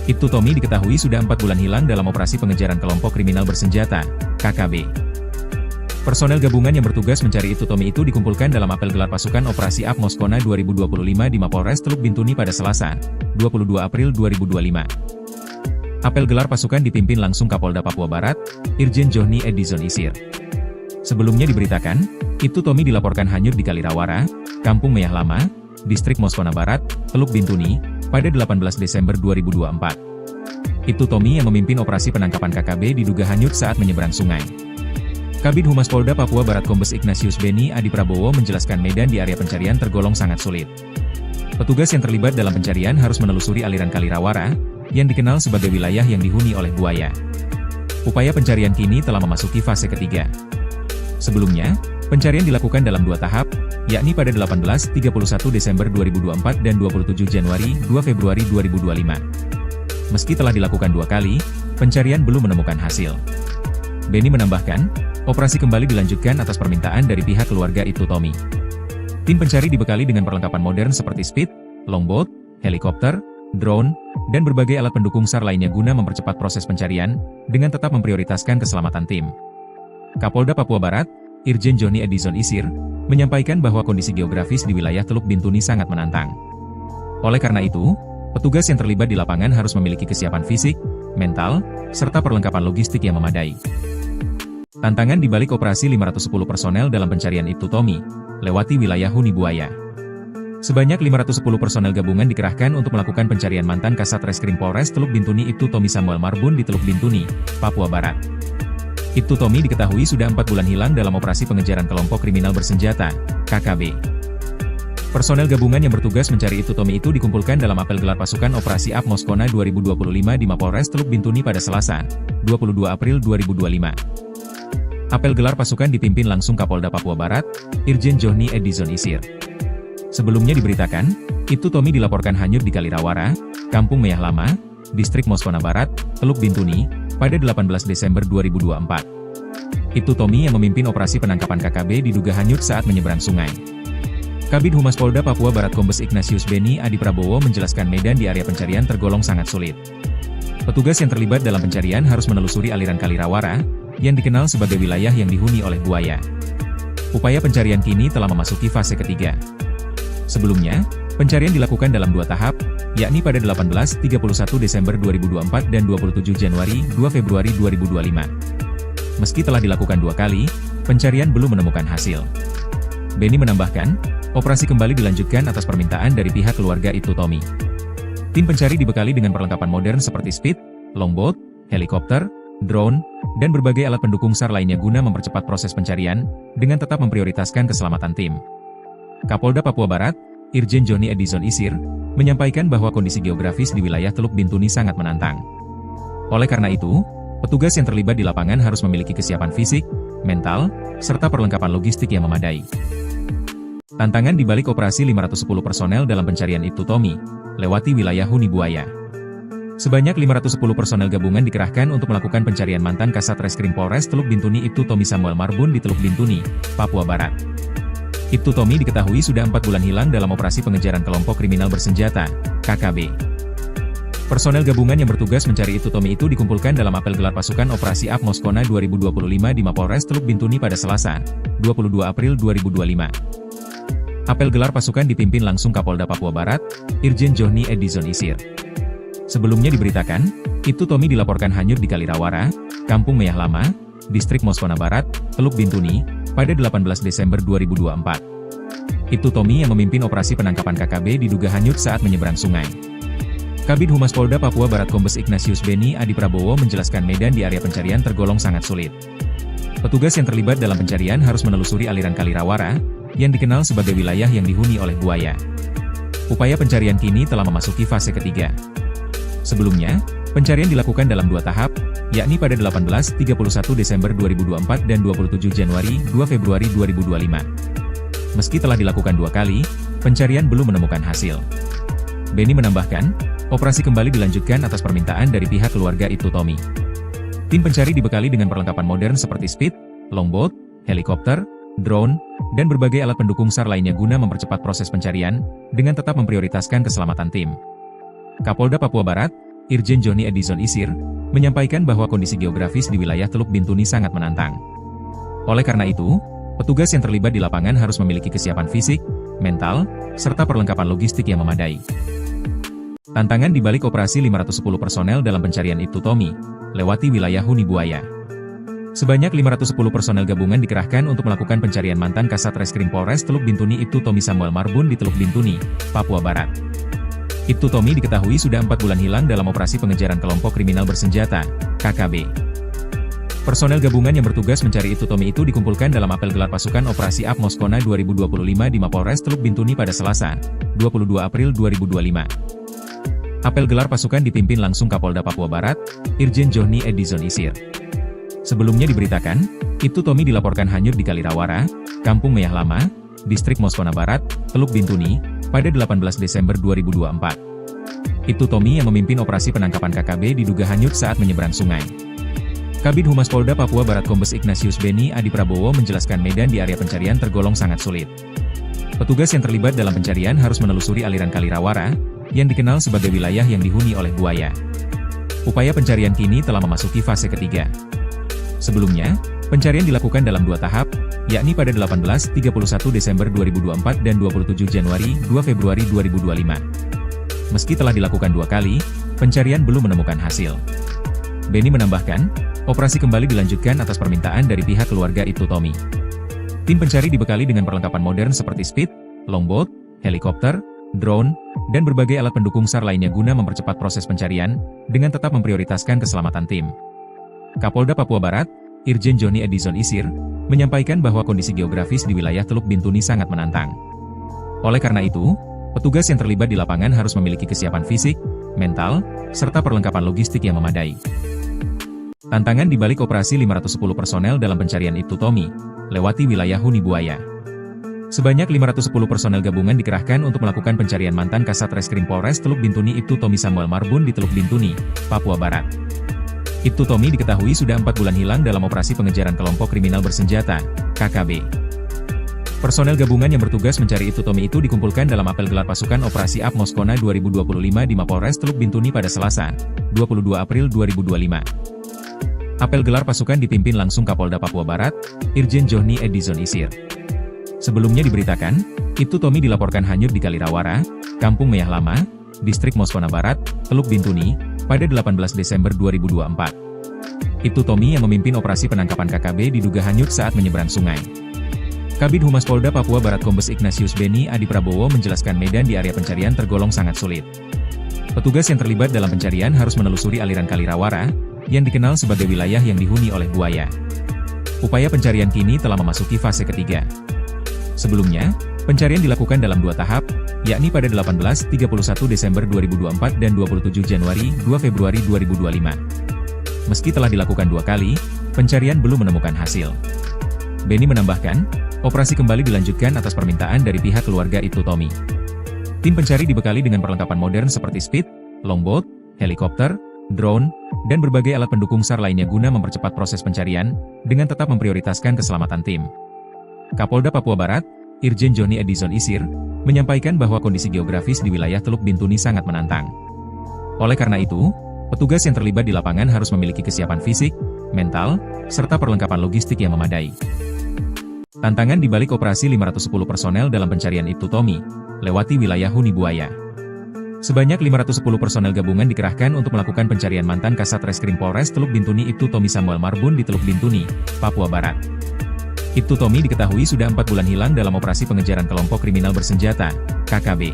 Ibtu Tommy diketahui sudah 4 bulan hilang dalam operasi pengejaran kelompok kriminal bersenjata, KKB. Personel gabungan yang bertugas mencari Ibtu Tommy itu dikumpulkan dalam apel gelar pasukan Operasi AP Moskona 2025 di Mapolres Teluk Bintuni pada Selasa, 22 April 2025. Apel gelar pasukan dipimpin langsung Kapolda Papua Barat, Irjen Johnny Edison Isir. Sebelumnya diberitakan, Ibtu Tommy dilaporkan hanyut di Kalirawara, Kampung Meyah Lama, Distrik Moskona Barat, Teluk Bintuni, pada 18 Desember 2024. Ibtu Tommy yang memimpin operasi penangkapan KKB diduga hanyut saat menyeberang sungai. Kabid Humas Polda Papua Barat Kombes Ignatius Beni Adi Prabowo menjelaskan medan di area pencarian tergolong sangat sulit. Petugas yang terlibat dalam pencarian harus menelusuri aliran Kali Rawara, yang dikenal sebagai wilayah yang dihuni oleh buaya. Upaya pencarian kini telah memasuki fase ketiga. Sebelumnya, pencarian dilakukan dalam 2 tahap, yakni pada 18-31 Desember 2024 dan 27 Januari 2 Februari 2025. Meski telah dilakukan 2 kali, pencarian belum menemukan hasil. Beni menambahkan, operasi kembali dilanjutkan atas permintaan dari pihak keluarga Ibtu Tommy. Tim pencari dibekali dengan perlengkapan modern seperti speed, longboat, helikopter, drone, dan berbagai alat pendukung SAR lainnya guna mempercepat proses pencarian, dengan tetap memprioritaskan keselamatan tim. Kapolda Papua Barat, Irjen Johnny Edison Isir, menyampaikan bahwa kondisi geografis di wilayah Teluk Bintuni sangat menantang. Oleh karena itu, petugas yang terlibat di lapangan harus memiliki kesiapan fisik, mental, serta perlengkapan logistik yang memadai. Tantangan di balik operasi 510 personel dalam pencarian Ibtu Tommy, lewati wilayah huni buaya. Sebanyak 510 personel gabungan dikerahkan untuk melakukan pencarian mantan Kasat Reskrim Polres Teluk Bintuni Ibtu Tommy Samuel Marbun di Teluk Bintuni, Papua Barat. Ibtu Tommy diketahui sudah 4 bulan hilang dalam operasi pengejaran kelompok kriminal bersenjata, KKB. Personel gabungan yang bertugas mencari Ibtu Tommy itu dikumpulkan dalam apel gelar pasukan Operasi Ap Moskona 2025 di Mapolres Teluk Bintuni pada Selasa, 22 April 2025. Apel gelar pasukan dipimpin langsung Kapolda Papua Barat, Irjen Johnny Edison Isir. Sebelumnya diberitakan, Ibtu Tommy dilaporkan hanyut di Kali Rawara, Kampung Meyah Lama, Distrik Moskona Barat, Teluk Bintuni, pada 18 Desember 2024. Ibtu Tommy yang memimpin operasi penangkapan KKB diduga hanyut saat menyeberang sungai. Kabid Humas Polda Papua Barat Kombes Ignatius Beni Adi Prabowo menjelaskan medan di area pencarian tergolong sangat sulit. Petugas yang terlibat dalam pencarian harus menelusuri aliran Kali Rawara, yang dikenal sebagai wilayah yang dihuni oleh buaya. Upaya pencarian kini telah memasuki fase ketiga. Sebelumnya, pencarian dilakukan dalam 2 tahap, yakni pada 18-31 Desember 2024 dan 27 Januari 2 Februari 2025. Meski telah dilakukan 2 kali, pencarian belum menemukan hasil. Beni menambahkan, operasi kembali dilanjutkan atas permintaan dari pihak keluarga Ibtu Tommy. Tim pencari dibekali dengan perlengkapan modern seperti speed, longboat, helikopter, drone, dan berbagai alat pendukung SAR lainnya guna mempercepat proses pencarian, dengan tetap memprioritaskan keselamatan tim. Kapolda Papua Barat, Irjen Johnny Edison Isir, menyampaikan bahwa kondisi geografis di wilayah Teluk Bintuni sangat menantang. Oleh karena itu, petugas yang terlibat di lapangan harus memiliki kesiapan fisik, mental, serta perlengkapan logistik yang memadai. Tantangan di balik operasi 510 personel dalam pencarian Ibtu Tommy, lewati wilayah huni buaya. Sebanyak 510 personel gabungan dikerahkan untuk melakukan pencarian mantan Kasat Reskrim Polres Teluk Bintuni Ibtu Tommy Samuel Marbun di Teluk Bintuni, Papua Barat. Ibtu Tommy diketahui sudah 4 bulan hilang dalam operasi pengejaran kelompok kriminal bersenjata, KKB. Personel gabungan yang bertugas mencari Ibtu Tommy itu dikumpulkan dalam apel gelar pasukan Operasi Ap Moskona 2025 di Mapolres Teluk Bintuni pada Selasa, 22 April 2025. Apel gelar pasukan dipimpin langsung Kapolda Papua Barat, Irjen Johnny Edison Isir. Sebelumnya diberitakan, Ibtu Tommy dilaporkan hanyut di Kali Rawara, Kampung Meyah Lama, Distrik Moskona Barat, Teluk Bintuni, pada 18 Desember 2024. Ibtu Tommy yang memimpin operasi penangkapan KKB diduga hanyut saat menyeberang sungai. Kabid Humas Polda Papua Barat Kombes Ignatius Beni Adi Prabowo menjelaskan medan di area pencarian tergolong sangat sulit. Petugas yang terlibat dalam pencarian harus menelusuri aliran Kali Rawara, yang dikenal sebagai wilayah yang dihuni oleh buaya. Upaya pencarian kini telah memasuki fase ketiga. Sebelumnya, pencarian dilakukan dalam 2 tahap, yakni pada 18-31 Desember 2024 dan 27 Januari 2 Februari 2025. Meski telah dilakukan 2 kali, pencarian belum menemukan hasil. Beni menambahkan, operasi kembali dilanjutkan atas permintaan dari pihak keluarga Ibtu Tommy. Tim pencari dibekali dengan perlengkapan modern seperti speed, longboat, helikopter, drone, dan berbagai alat pendukung SAR lainnya guna mempercepat proses pencarian, dengan tetap memprioritaskan keselamatan tim. Kapolda Papua Barat, Irjen Johnny Edison Isir, menyampaikan bahwa kondisi geografis di wilayah Teluk Bintuni sangat menantang. Oleh karena itu, petugas yang terlibat di lapangan harus memiliki kesiapan fisik, mental, serta perlengkapan logistik yang memadai. Tantangan di balik operasi 510 personel dalam pencarian Ibtu Tommy, lewati wilayah huni buaya. Sebanyak 510 personel gabungan dikerahkan untuk melakukan pencarian mantan Kasat Reskrim Polres Teluk Bintuni Ibtu Tommy Samuel Marbun di Teluk Bintuni, Papua Barat. Ibtu Tommy diketahui sudah 4 bulan hilang dalam operasi pengejaran kelompok kriminal bersenjata, KKB. Personel gabungan yang bertugas mencari Ibtu Tommy itu dikumpulkan dalam apel gelar pasukan Operasi Up Moskona 2025 di Mapolres Teluk Bintuni pada Selasa, 22 April 2025. Apel gelar pasukan dipimpin langsung Kapolda Papua Barat, Irjen Johnny Edison Isir. Sebelumnya diberitakan, Ibtu Tommy dilaporkan hanyut di Kalirawara, Kampung Meyah Lama, Distrik Moskona Barat, Teluk Bintuni, pada 18 Desember 2024. Ibtu Tommy yang memimpin operasi penangkapan KKB diduga hanyut saat menyeberang sungai. Kabid Humas Polda Papua Barat Kombes Ignatius Beni Adi Prabowo menjelaskan medan di area pencarian tergolong sangat sulit. Petugas yang terlibat dalam pencarian harus menelusuri aliran Kalirawara, yang dikenal sebagai wilayah yang dihuni oleh buaya. Upaya pencarian kini telah memasuki fase ketiga. Sebelumnya, pencarian dilakukan dalam 2 tahap, yakni pada 18-31 Desember 2024 dan 27 Januari 2 Februari 2025. Meski telah dilakukan 2 kali, pencarian belum menemukan hasil. Beni menambahkan, operasi kembali dilanjutkan atas permintaan dari pihak keluarga Ibtu Tommy. Tim pencari dibekali dengan perlengkapan modern seperti speed, longboat, helikopter, drone, dan berbagai alat pendukung SAR lainnya guna mempercepat proses pencarian, dengan tetap memprioritaskan keselamatan tim. Kapolda Papua Barat, Irjen Johnny Edison Isir, menyampaikan bahwa kondisi geografis di wilayah Teluk Bintuni sangat menantang. Oleh karena itu, petugas yang terlibat di lapangan harus memiliki kesiapan fisik, mental, serta perlengkapan logistik yang memadai. Tantangan di balik operasi 510 personel dalam pencarian Ibtu Tommy, lewati wilayah huni buaya. Sebanyak 510 personel gabungan dikerahkan untuk melakukan pencarian mantan Kasat Reskrim Polres Teluk Bintuni Ibtu Tommy Samuel Marbun di Teluk Bintuni, Papua Barat. Ibtu Tommy diketahui sudah 4 bulan hilang dalam operasi pengejaran kelompok kriminal bersenjata, KKB. Personel gabungan yang bertugas mencari Ibtu Tommy itu dikumpulkan dalam apel gelar pasukan Operasi Up Moskona 2025 di Mapolres Teluk Bintuni pada Selasa, 22 April 2025. Apel gelar pasukan dipimpin langsung Kapolda Papua Barat, Irjen Johnny Edison Isir. Sebelumnya diberitakan, Ibtu Tommy dilaporkan hanyut di Kalirawara, Kampung Meyah Lama, Distrik Moskona Barat, Teluk Bintuni, pada 18 Desember 2024. Ibtu Tommy yang memimpin operasi penangkapan KKB diduga hanyut saat menyeberang sungai. Kabid Humas Polda Papua Barat Kombes Ignatius Beni Adi Prabowo menjelaskan medan di area pencarian tergolong sangat sulit. Petugas yang terlibat dalam pencarian harus menelusuri aliran Kalirawara, yang dikenal sebagai wilayah yang dihuni oleh buaya. Upaya pencarian kini telah memasuki fase ketiga. Sebelumnya, pencarian dilakukan dalam 2 tahap, yakni pada 18-31 Desember 2024 dan 27 Januari 2 Februari 2025. Meski telah dilakukan 2 kali, pencarian belum menemukan hasil. Beni menambahkan, operasi kembali dilanjutkan atas permintaan dari pihak keluarga Ibtu Tommy. Tim pencari dibekali dengan perlengkapan modern seperti speed, longboat, helikopter, drone, dan berbagai alat pendukung SAR lainnya guna mempercepat proses pencarian, dengan tetap memprioritaskan keselamatan tim. Kapolda Papua Barat, Irjen Johnny Edison Isir, menyampaikan bahwa kondisi geografis di wilayah Teluk Bintuni sangat menantang. Oleh karena itu, petugas yang terlibat di lapangan harus memiliki kesiapan fisik, mental, serta perlengkapan logistik yang memadai. Tantangan di balik operasi 510 personel dalam pencarian Ibtu Tommy, lewati wilayah huni buaya. Sebanyak 510 personel gabungan dikerahkan untuk melakukan pencarian mantan Kasat Reskrim Polres Teluk Bintuni Ibtu Tommy Samuel Marbun di Teluk Bintuni, Papua Barat. Ibtu Tommy diketahui sudah 4 bulan hilang dalam operasi pengejaran kelompok kriminal bersenjata, KKB.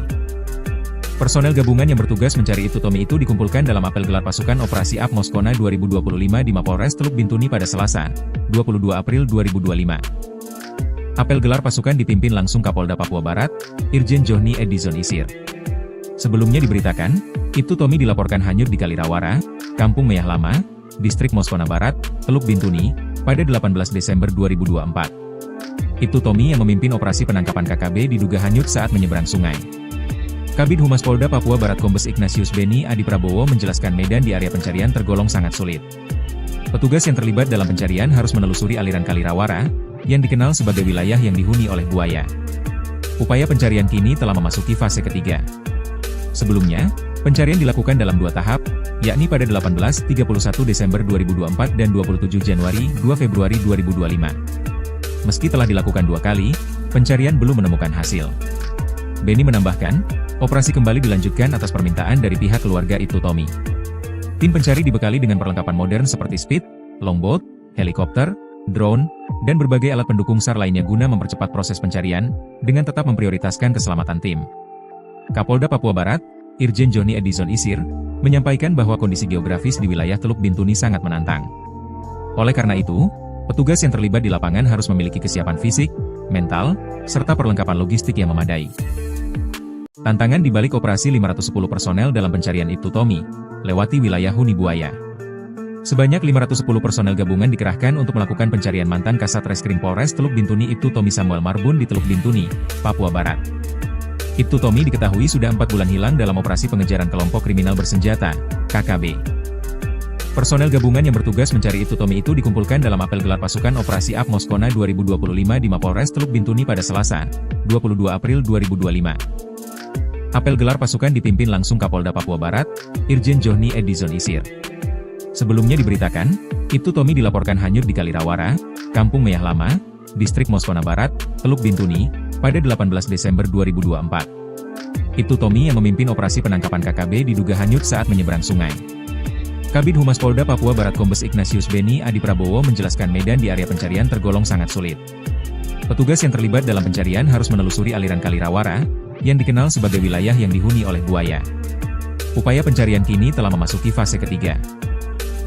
Personel gabungan yang bertugas mencari Ibtu Tommy itu dikumpulkan dalam apel gelar pasukan Operasi Up Moskona 2025 di Mapolres Teluk Bintuni pada Selasa, 22 April 2025. Apel gelar pasukan dipimpin langsung Kapolda Papua Barat, Irjen Johnny Edison Isir. Sebelumnya diberitakan, Ibtu Tommy dilaporkan hanyut di Kalirawara, Kampung Meyah Lama, Distrik Moskona Barat, Teluk Bintuni, pada 18 Desember 2024. Ibtu Tommy yang memimpin operasi penangkapan KKB diduga hanyut saat menyeberang sungai. Kabid Humas Polda Papua Barat Kombes Ignatius Beni Adi Prabowo menjelaskan medan di area pencarian tergolong sangat sulit. Petugas yang terlibat dalam pencarian harus menelusuri aliran Kalirawara, yang dikenal sebagai wilayah yang dihuni oleh buaya. Upaya pencarian kini telah memasuki fase ketiga. Sebelumnya, pencarian dilakukan dalam 2 tahap, yakni pada 18-31 Desember 2024 dan 27 Januari 2 Februari 2025. Meski telah dilakukan 2 kali, pencarian belum menemukan hasil. Beni menambahkan, operasi kembali dilanjutkan atas permintaan dari pihak keluarga Ibtu Tommy. Tim pencari dibekali dengan perlengkapan modern seperti speed, longboat, helikopter, drone, dan berbagai alat pendukung SAR lainnya guna mempercepat proses pencarian, dengan tetap memprioritaskan keselamatan tim. Kapolda Papua Barat, Irjen Johnny Edison Isir, menyampaikan bahwa kondisi geografis di wilayah Teluk Bintuni sangat menantang. Oleh karena itu, petugas yang terlibat di lapangan harus memiliki kesiapan fisik, mental, serta perlengkapan logistik yang memadai. Tantangan di balik operasi 510 personel dalam pencarian Ibtu Tommy, lewati wilayah Huni Buaya. Sebanyak 510 personel gabungan dikerahkan untuk melakukan pencarian mantan Kasat Reskrim Polres Teluk Bintuni Ibtu Tommy Samuel Marbun di Teluk Bintuni, Papua Barat. Ibtu Tommy diketahui sudah 4 bulan hilang dalam operasi pengejaran kelompok kriminal bersenjata, KKB. Personel gabungan yang bertugas mencari Ibtu Tommy itu dikumpulkan dalam apel gelar pasukan Operasi Ap Moskona 2025 di Mapolres Teluk Bintuni pada Selasa, 22 April 2025. Apel gelar pasukan dipimpin langsung Kapolda Papua Barat, Irjen Johnny Edison Isir. Sebelumnya diberitakan, Ibtu Tommy dilaporkan hanyut di Kalirawara, Kampung Meyah Lama, Distrik Moskona Barat, Teluk Bintuni, pada 18 Desember 2024. Ibtu Tommy yang memimpin operasi penangkapan KKB diduga hanyut saat menyeberang sungai. Kabid Humas Polda Papua Barat Kombes Ignatius Beni Adi Prabowo menjelaskan medan di area pencarian tergolong sangat sulit. Petugas yang terlibat dalam pencarian harus menelusuri aliran Kalirawara, yang dikenal sebagai wilayah yang dihuni oleh buaya. Upaya pencarian kini telah memasuki fase ketiga.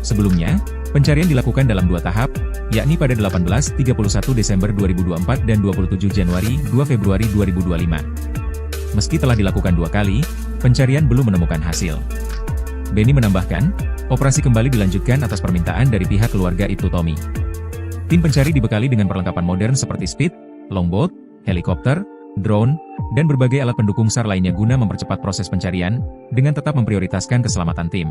Sebelumnya, pencarian dilakukan dalam 2 tahap, yakni pada 18-31 Desember 2024 dan 27 Januari 2 Februari 2025. Meski telah dilakukan 2 kali, pencarian belum menemukan hasil. Beni menambahkan, operasi kembali dilanjutkan atas permintaan dari pihak keluarga Ibtu Tommy. Tim pencari dibekali dengan perlengkapan modern seperti speed, longboat, helikopter, drone, dan berbagai alat pendukung SAR lainnya guna mempercepat proses pencarian, dengan tetap memprioritaskan keselamatan tim.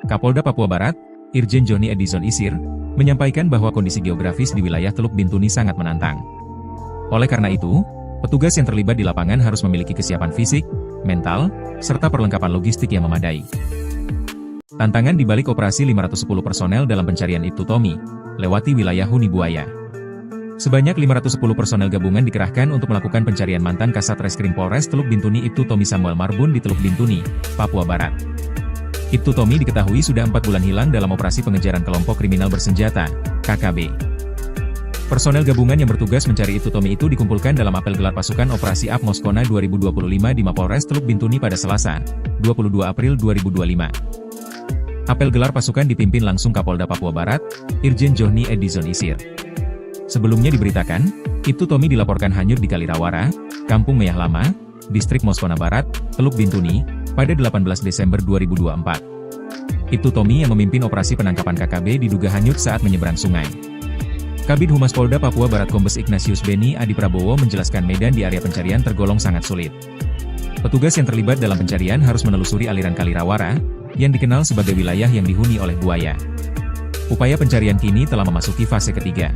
Kapolda Papua Barat, Irjen Johnny Edison Isir, menyampaikan bahwa kondisi geografis di wilayah Teluk Bintuni sangat menantang. Oleh karena itu, petugas yang terlibat di lapangan harus memiliki kesiapan fisik, mental, serta perlengkapan logistik yang memadai. Tantangan di balik operasi 510 personel dalam pencarian Ibtu Tommy, lewati wilayah Huni Buaya. Sebanyak 510 personel gabungan dikerahkan untuk melakukan pencarian mantan Kasat Reskrim Polres Teluk Bintuni Ibtu Tommy Samuel Marbun di Teluk Bintuni, Papua Barat. Ibtu Tommy diketahui sudah 4 bulan hilang dalam operasi pengejaran kelompok kriminal bersenjata, KKB. Personel gabungan yang bertugas mencari Ibtu Tommy itu dikumpulkan dalam apel gelar pasukan Operasi Ap Moskona 2025 di Mapolres Teluk Bintuni pada Selasa, 22 April 2025. Apel gelar pasukan dipimpin langsung Kapolda Papua Barat, Irjen Johnny Edison Isir. Sebelumnya diberitakan, Ibtu Tommy dilaporkan hanyut di Kalirawara, Kampung Meyah Lama, Distrik Moskona Barat, Teluk Bintuni, pada 18 Desember 2024. Ibtu Tommy yang memimpin operasi penangkapan KKB diduga hanyut saat menyeberang sungai. Kabid Humas Polda Papua Barat Kombes Ignatius Beni Adi Prabowo menjelaskan medan di area pencarian tergolong sangat sulit. Petugas yang terlibat dalam pencarian harus menelusuri aliran Kalirawara, yang dikenal sebagai wilayah yang dihuni oleh buaya. Upaya pencarian kini telah memasuki fase ketiga.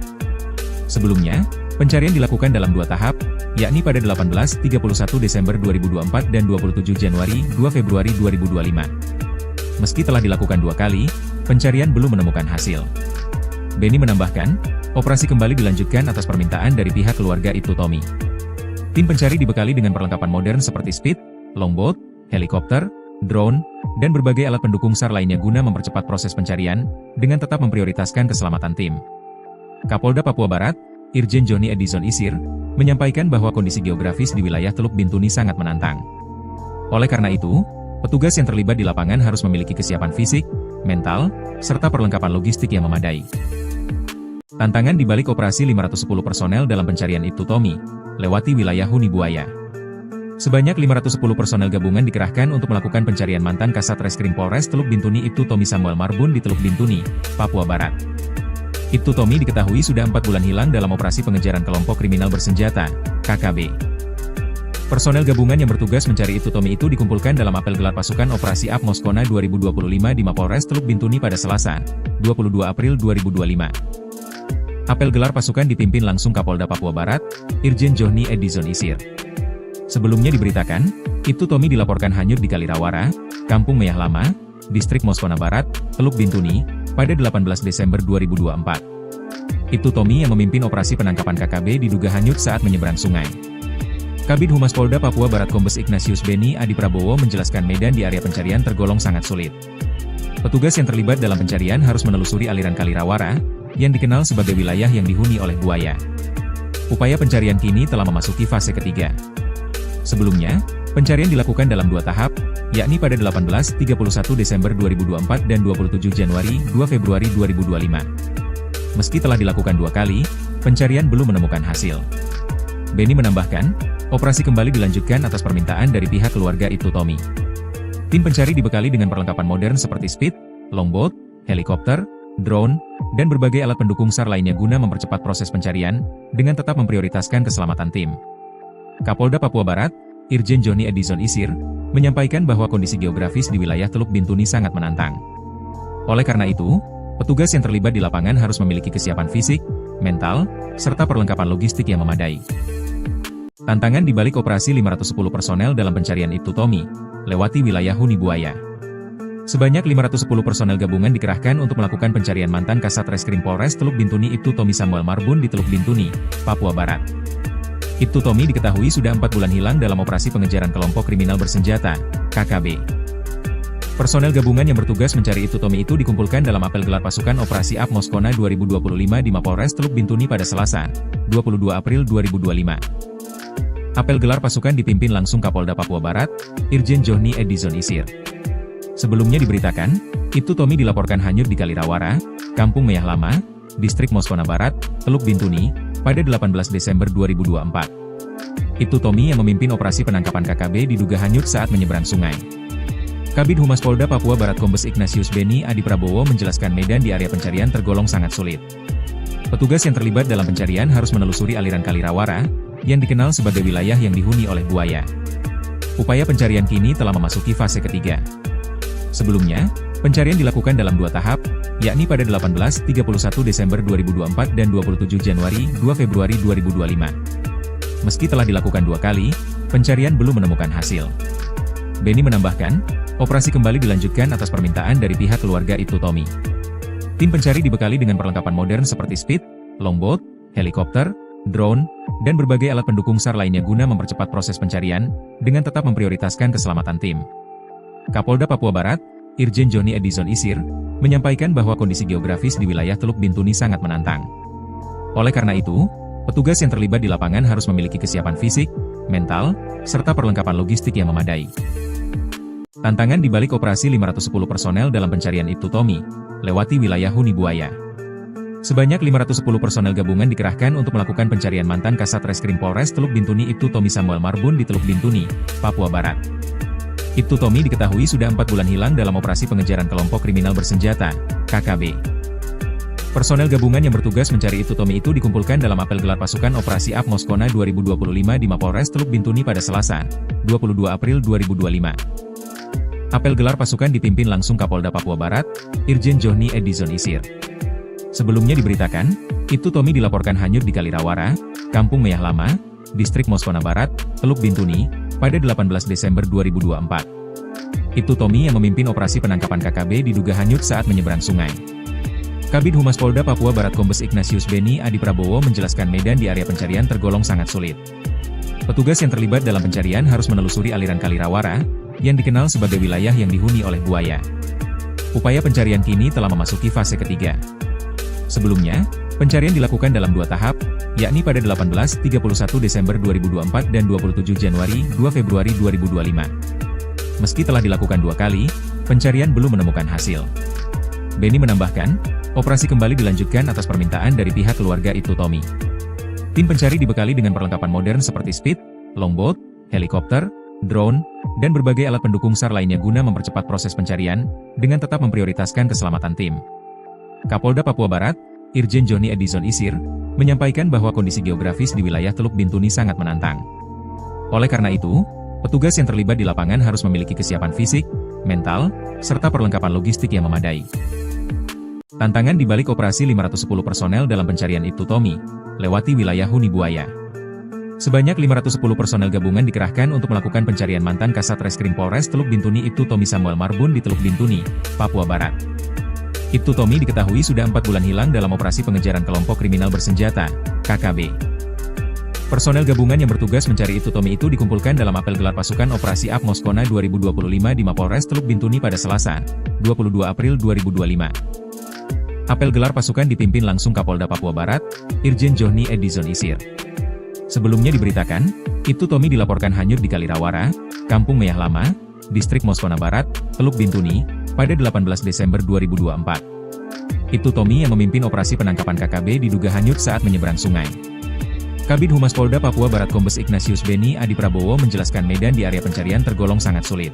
Sebelumnya, pencarian dilakukan dalam 2 tahap, yakni pada 18-31 Desember 2024 dan 27 Januari 2 Februari 2025. Meski telah dilakukan 2 kali, pencarian belum menemukan hasil. Beni menambahkan, operasi kembali dilanjutkan atas permintaan dari pihak keluarga Ibtu Tommy. Tim pencari dibekali dengan perlengkapan modern seperti speed, longboat, helikopter, drone, dan berbagai alat pendukung SAR lainnya guna mempercepat proses pencarian, dengan tetap memprioritaskan keselamatan tim. Kapolda Papua Barat, Irjen Johnny Edison Isir, menyampaikan bahwa kondisi geografis di wilayah Teluk Bintuni sangat menantang. Oleh karena itu, petugas yang terlibat di lapangan harus memiliki kesiapan fisik, mental, serta perlengkapan logistik yang memadai. Tantangan di balik operasi 510 personel dalam pencarian Ibtu Tommy, lewati wilayah Huni Buaya. Sebanyak 510 personel gabungan dikerahkan untuk melakukan pencarian mantan Kasat Reskrim Polres Teluk Bintuni Ibtu Tommy Samuel Marbun di Teluk Bintuni, Papua Barat. Ibtu Tommy diketahui sudah 4 bulan hilang dalam operasi pengejaran kelompok kriminal bersenjata, KKB. Personel gabungan yang bertugas mencari Ibtu Tommy itu dikumpulkan dalam apel gelar pasukan Operasi Ap Moskona 2025 di Mapolres Teluk Bintuni pada Selasa, 22 April 2025. Apel gelar pasukan dipimpin langsung Kapolda Papua Barat, Irjen Johnny Edison Isir. Sebelumnya diberitakan, Ibtu Tommy dilaporkan hanyut di Kalirawara, Kampung Meyah Lama, Distrik Moskona Barat, Teluk Bintuni, pada 18 Desember 2024. Ibtu Tommy yang memimpin operasi penangkapan KKB diduga hanyut saat menyeberang sungai. Kabid Humas Polda Papua Barat Kombes Ignatius Beni Adi Prabowo menjelaskan medan di area pencarian tergolong sangat sulit. Petugas yang terlibat dalam pencarian harus menelusuri aliran Kalirawara, yang dikenal sebagai wilayah yang dihuni oleh buaya. Upaya pencarian kini telah memasuki fase ketiga. Sebelumnya, Pencarian dilakukan dalam dua tahap, yakni pada 18-31 Desember 2024 dan 27 Januari 2 Februari 2025. Meski telah dilakukan dua kali, pencarian belum menemukan hasil. Benny menambahkan, operasi kembali dilanjutkan atas permintaan dari pihak keluarga Ibtu Tommy. Tim pencari dibekali dengan perlengkapan modern seperti speed, longboat, helikopter, drone, dan berbagai alat pendukung SAR lainnya guna mempercepat proses pencarian, dengan tetap memprioritaskan keselamatan tim. Kapolda Papua Barat, Irjen Johnny Edison Isir, menyampaikan bahwa kondisi geografis di wilayah Teluk Bintuni sangat menantang. Oleh karena itu, petugas yang terlibat di lapangan harus memiliki kesiapan fisik, mental, serta perlengkapan logistik yang memadai. Tantangan di balik operasi 510 personel dalam pencarian Ibtu Tommy, lewati wilayah Huni Buaya. Sebanyak 510 personel gabungan dikerahkan untuk melakukan pencarian mantan Kasat Reskrim Polres Teluk Bintuni Ibtu Tommy Samuel Marbun di Teluk Bintuni, Papua Barat. Ibtu Tommy diketahui sudah 4 bulan hilang dalam operasi pengejaran kelompok kriminal bersenjata, KKB. Personel gabungan yang bertugas mencari Ibtu Tommy itu dikumpulkan dalam apel gelar pasukan Operasi AP Moskona 2025 di Mapolres Teluk Bintuni pada Selasa, 22 April 2025. Apel gelar pasukan dipimpin langsung Kapolda Papua Barat, Irjen Johnny Edison Isir. Sebelumnya diberitakan, Ibtu Tommy dilaporkan hanyut di Kalirawara, Kampung Meyah Lama, Distrik Moskona Barat, Teluk Bintuni, pada 18 Desember 2024. Ibtu Tommy yang memimpin operasi penangkapan KKB diduga hanyut saat menyeberang sungai. Kabid Humas Polda Papua Barat Kombes Ignatius Benny Adi Prabowo menjelaskan medan di area pencarian tergolong sangat sulit. Petugas yang terlibat dalam pencarian harus menelusuri aliran Kalirawara, yang dikenal sebagai wilayah yang dihuni oleh buaya. Upaya pencarian kini telah memasuki fase ketiga. Sebelumnya, pencarian dilakukan dalam dua tahap, yakni pada 18-31 Desember 2024 dan 27 Januari 2 Februari 2025. Meski telah dilakukan dua kali, pencarian belum menemukan hasil. Benny menambahkan, operasi kembali dilanjutkan atas permintaan dari pihak keluarga Ibtu Tommy. Tim pencari dibekali dengan perlengkapan modern seperti speed, longboat, helikopter, drone, dan berbagai alat pendukung SAR lainnya guna mempercepat proses pencarian, dengan tetap memprioritaskan keselamatan tim. Kapolda Papua Barat, Irjen Johnny Edison Isir, menyampaikan bahwa kondisi geografis di wilayah Teluk Bintuni sangat menantang. Oleh karena itu, petugas yang terlibat di lapangan harus memiliki kesiapan fisik, mental, serta perlengkapan logistik yang memadai. Tantangan di balik operasi 510 personel dalam pencarian Ibtu Tommy, lewati wilayah Huni Buaya. Sebanyak 510 personel gabungan dikerahkan untuk melakukan pencarian mantan Kasat Reskrim Polres Teluk Bintuni Ibtu Tommy Samuel Marbun di Teluk Bintuni, Papua Barat. Ibtu Tommy diketahui sudah 4 bulan hilang dalam operasi pengejaran kelompok kriminal bersenjata, KKB. Personel gabungan yang bertugas mencari Ibtu Tommy itu dikumpulkan dalam apel gelar pasukan Operasi AP Moskona 2025 di Mapolres Teluk Bintuni pada Selasa, 22 April 2025. Apel gelar pasukan dipimpin langsung Kapolda Papua Barat, Irjen Johnny Edison Isir. Sebelumnya diberitakan, Ibtu Tommy dilaporkan hanyut di Kalirawara, Kampung Meyah Lama, Distrik Moskona Barat, Teluk Bintuni, pada 18 Desember 2024. Ibtu Tommy yang memimpin operasi penangkapan KKB diduga hanyut saat menyeberang sungai. Kabid Humas Polda Papua Barat Kombes Ignatius Benny Adi Prabowo menjelaskan medan di area pencarian tergolong sangat sulit. Petugas yang terlibat dalam pencarian harus menelusuri aliran Kalirawara, yang dikenal sebagai wilayah yang dihuni oleh buaya. Upaya pencarian kini telah memasuki fase ketiga. Sebelumnya, pencarian dilakukan dalam dua tahap, yakni pada 18-31 Desember 2024 dan 27 Januari 2 Februari 2025. Meski telah dilakukan dua kali, pencarian belum menemukan hasil. Benny menambahkan, operasi kembali dilanjutkan atas permintaan dari pihak keluarga Ibtu Tommy. Tim pencari dibekali dengan perlengkapan modern seperti speed, longboat, helikopter, drone, dan berbagai alat pendukung SAR lainnya guna mempercepat proses pencarian, dengan tetap memprioritaskan keselamatan tim. Kapolda Papua Barat, Irjen Johnny Edison Isir, menyampaikan bahwa kondisi geografis di wilayah Teluk Bintuni sangat menantang. Oleh karena itu, petugas yang terlibat di lapangan harus memiliki kesiapan fisik, mental, serta perlengkapan logistik yang memadai. Tantangan di balik operasi 510 personel dalam pencarian Ibtu Tommy, lewati wilayah Huni Buaya. Sebanyak 510 personel gabungan dikerahkan untuk melakukan pencarian mantan Kasat Reskrim Polres Teluk Bintuni Ibtu Tommy Samuel Marbun di Teluk Bintuni, Papua Barat. Ibtu Tommy diketahui sudah 4 bulan hilang dalam operasi pengejaran kelompok kriminal bersenjata, KKB. Personel gabungan yang bertugas mencari Ibtu Tommy itu dikumpulkan dalam apel gelar pasukan Operasi AP Moskona 2025 di Mapolres Teluk Bintuni pada Selasa, 22 April 2025. Apel gelar pasukan dipimpin langsung Kapolda Papua Barat, Irjen Johnny Edison Isir. Sebelumnya diberitakan, Ibtu Tommy dilaporkan hanyut di Kali Rawara, Kampung Meyah Lama, Distrik Moskona Barat, Teluk Bintuni, pada 18 Desember 2024. Ibtu Tommy yang memimpin operasi penangkapan KKB diduga hanyut saat menyeberang sungai. Kabid Humas Polda Papua Barat Kombes Ignatius Beni Adi Prabowo menjelaskan medan di area pencarian tergolong sangat sulit.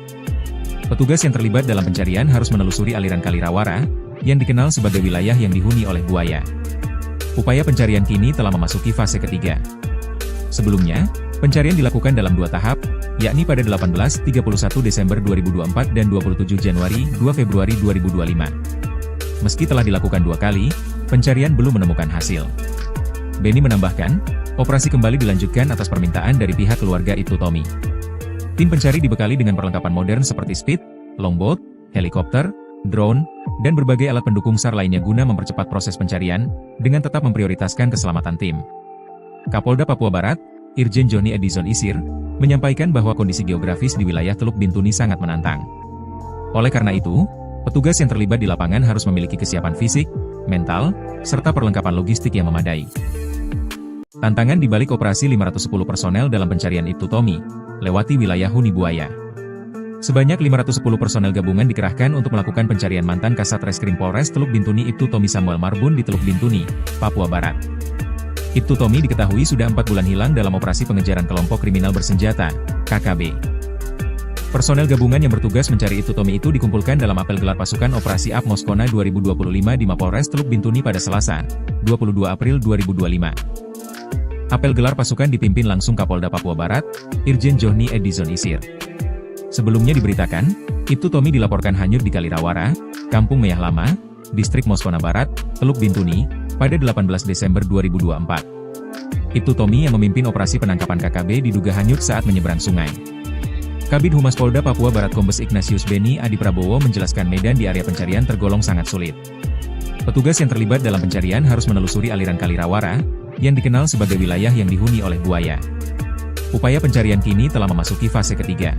Petugas yang terlibat dalam pencarian harus menelusuri aliran Kali Rawara, yang dikenal sebagai wilayah yang dihuni oleh buaya. Upaya pencarian kini telah memasuki fase ketiga. Sebelumnya, pencarian dilakukan dalam 2 tahap, yakni pada 18-31 Desember 2024 dan 27 Januari 2 Februari 2025. Meski telah dilakukan 2 kali, pencarian belum menemukan hasil. Beni menambahkan, operasi kembali dilanjutkan atas permintaan dari pihak keluarga Ibtu Tommy. Tim pencari dibekali dengan perlengkapan modern seperti speed, longboat, helikopter, drone, dan berbagai alat pendukung SAR lainnya guna mempercepat proses pencarian, dengan tetap memprioritaskan keselamatan tim. Kapolda Papua Barat, Irjen Johnny Edison Isir, menyampaikan bahwa kondisi geografis di wilayah Teluk Bintuni sangat menantang. Oleh karena itu, petugas yang terlibat di lapangan harus memiliki kesiapan fisik, mental, serta perlengkapan logistik yang memadai. Tantangan di balik operasi 510 personel dalam pencarian Ibtu Tommy, lewati wilayah huni buaya. Sebanyak 510 personel gabungan dikerahkan untuk melakukan pencarian mantan Kasat Reskrim Polres Teluk Bintuni Ibtu Tommy Samuel Marbun di Teluk Bintuni, Papua Barat. Ibtu Tommy diketahui sudah 4 bulan hilang dalam operasi pengejaran kelompok kriminal bersenjata, KKB. Personel gabungan yang bertugas mencari Ibtu Tommy itu dikumpulkan dalam apel gelar pasukan Operasi AP Moskona 2025 di Mapolres Teluk Bintuni pada Selasa, 22 April 2025. Apel gelar pasukan dipimpin langsung Kapolda Papua Barat, Irjen Johnny Edison Isir. Sebelumnya diberitakan, Ibtu Tommy dilaporkan hanyut di Kali Rawara, Kampung Meyah Lama, Distrik Moskona Barat, Teluk Bintuni, pada 18 Desember 2024. Ibtu Tommy yang memimpin operasi penangkapan KKB diduga hanyut saat menyeberang sungai. Kabid Humas Polda Papua Barat Kombes Ignatius Beni Adi Prabowo menjelaskan medan di area pencarian tergolong sangat sulit. Petugas yang terlibat dalam pencarian harus menelusuri aliran Kali Rawara, yang dikenal sebagai wilayah yang dihuni oleh buaya. Upaya pencarian kini telah memasuki fase ketiga.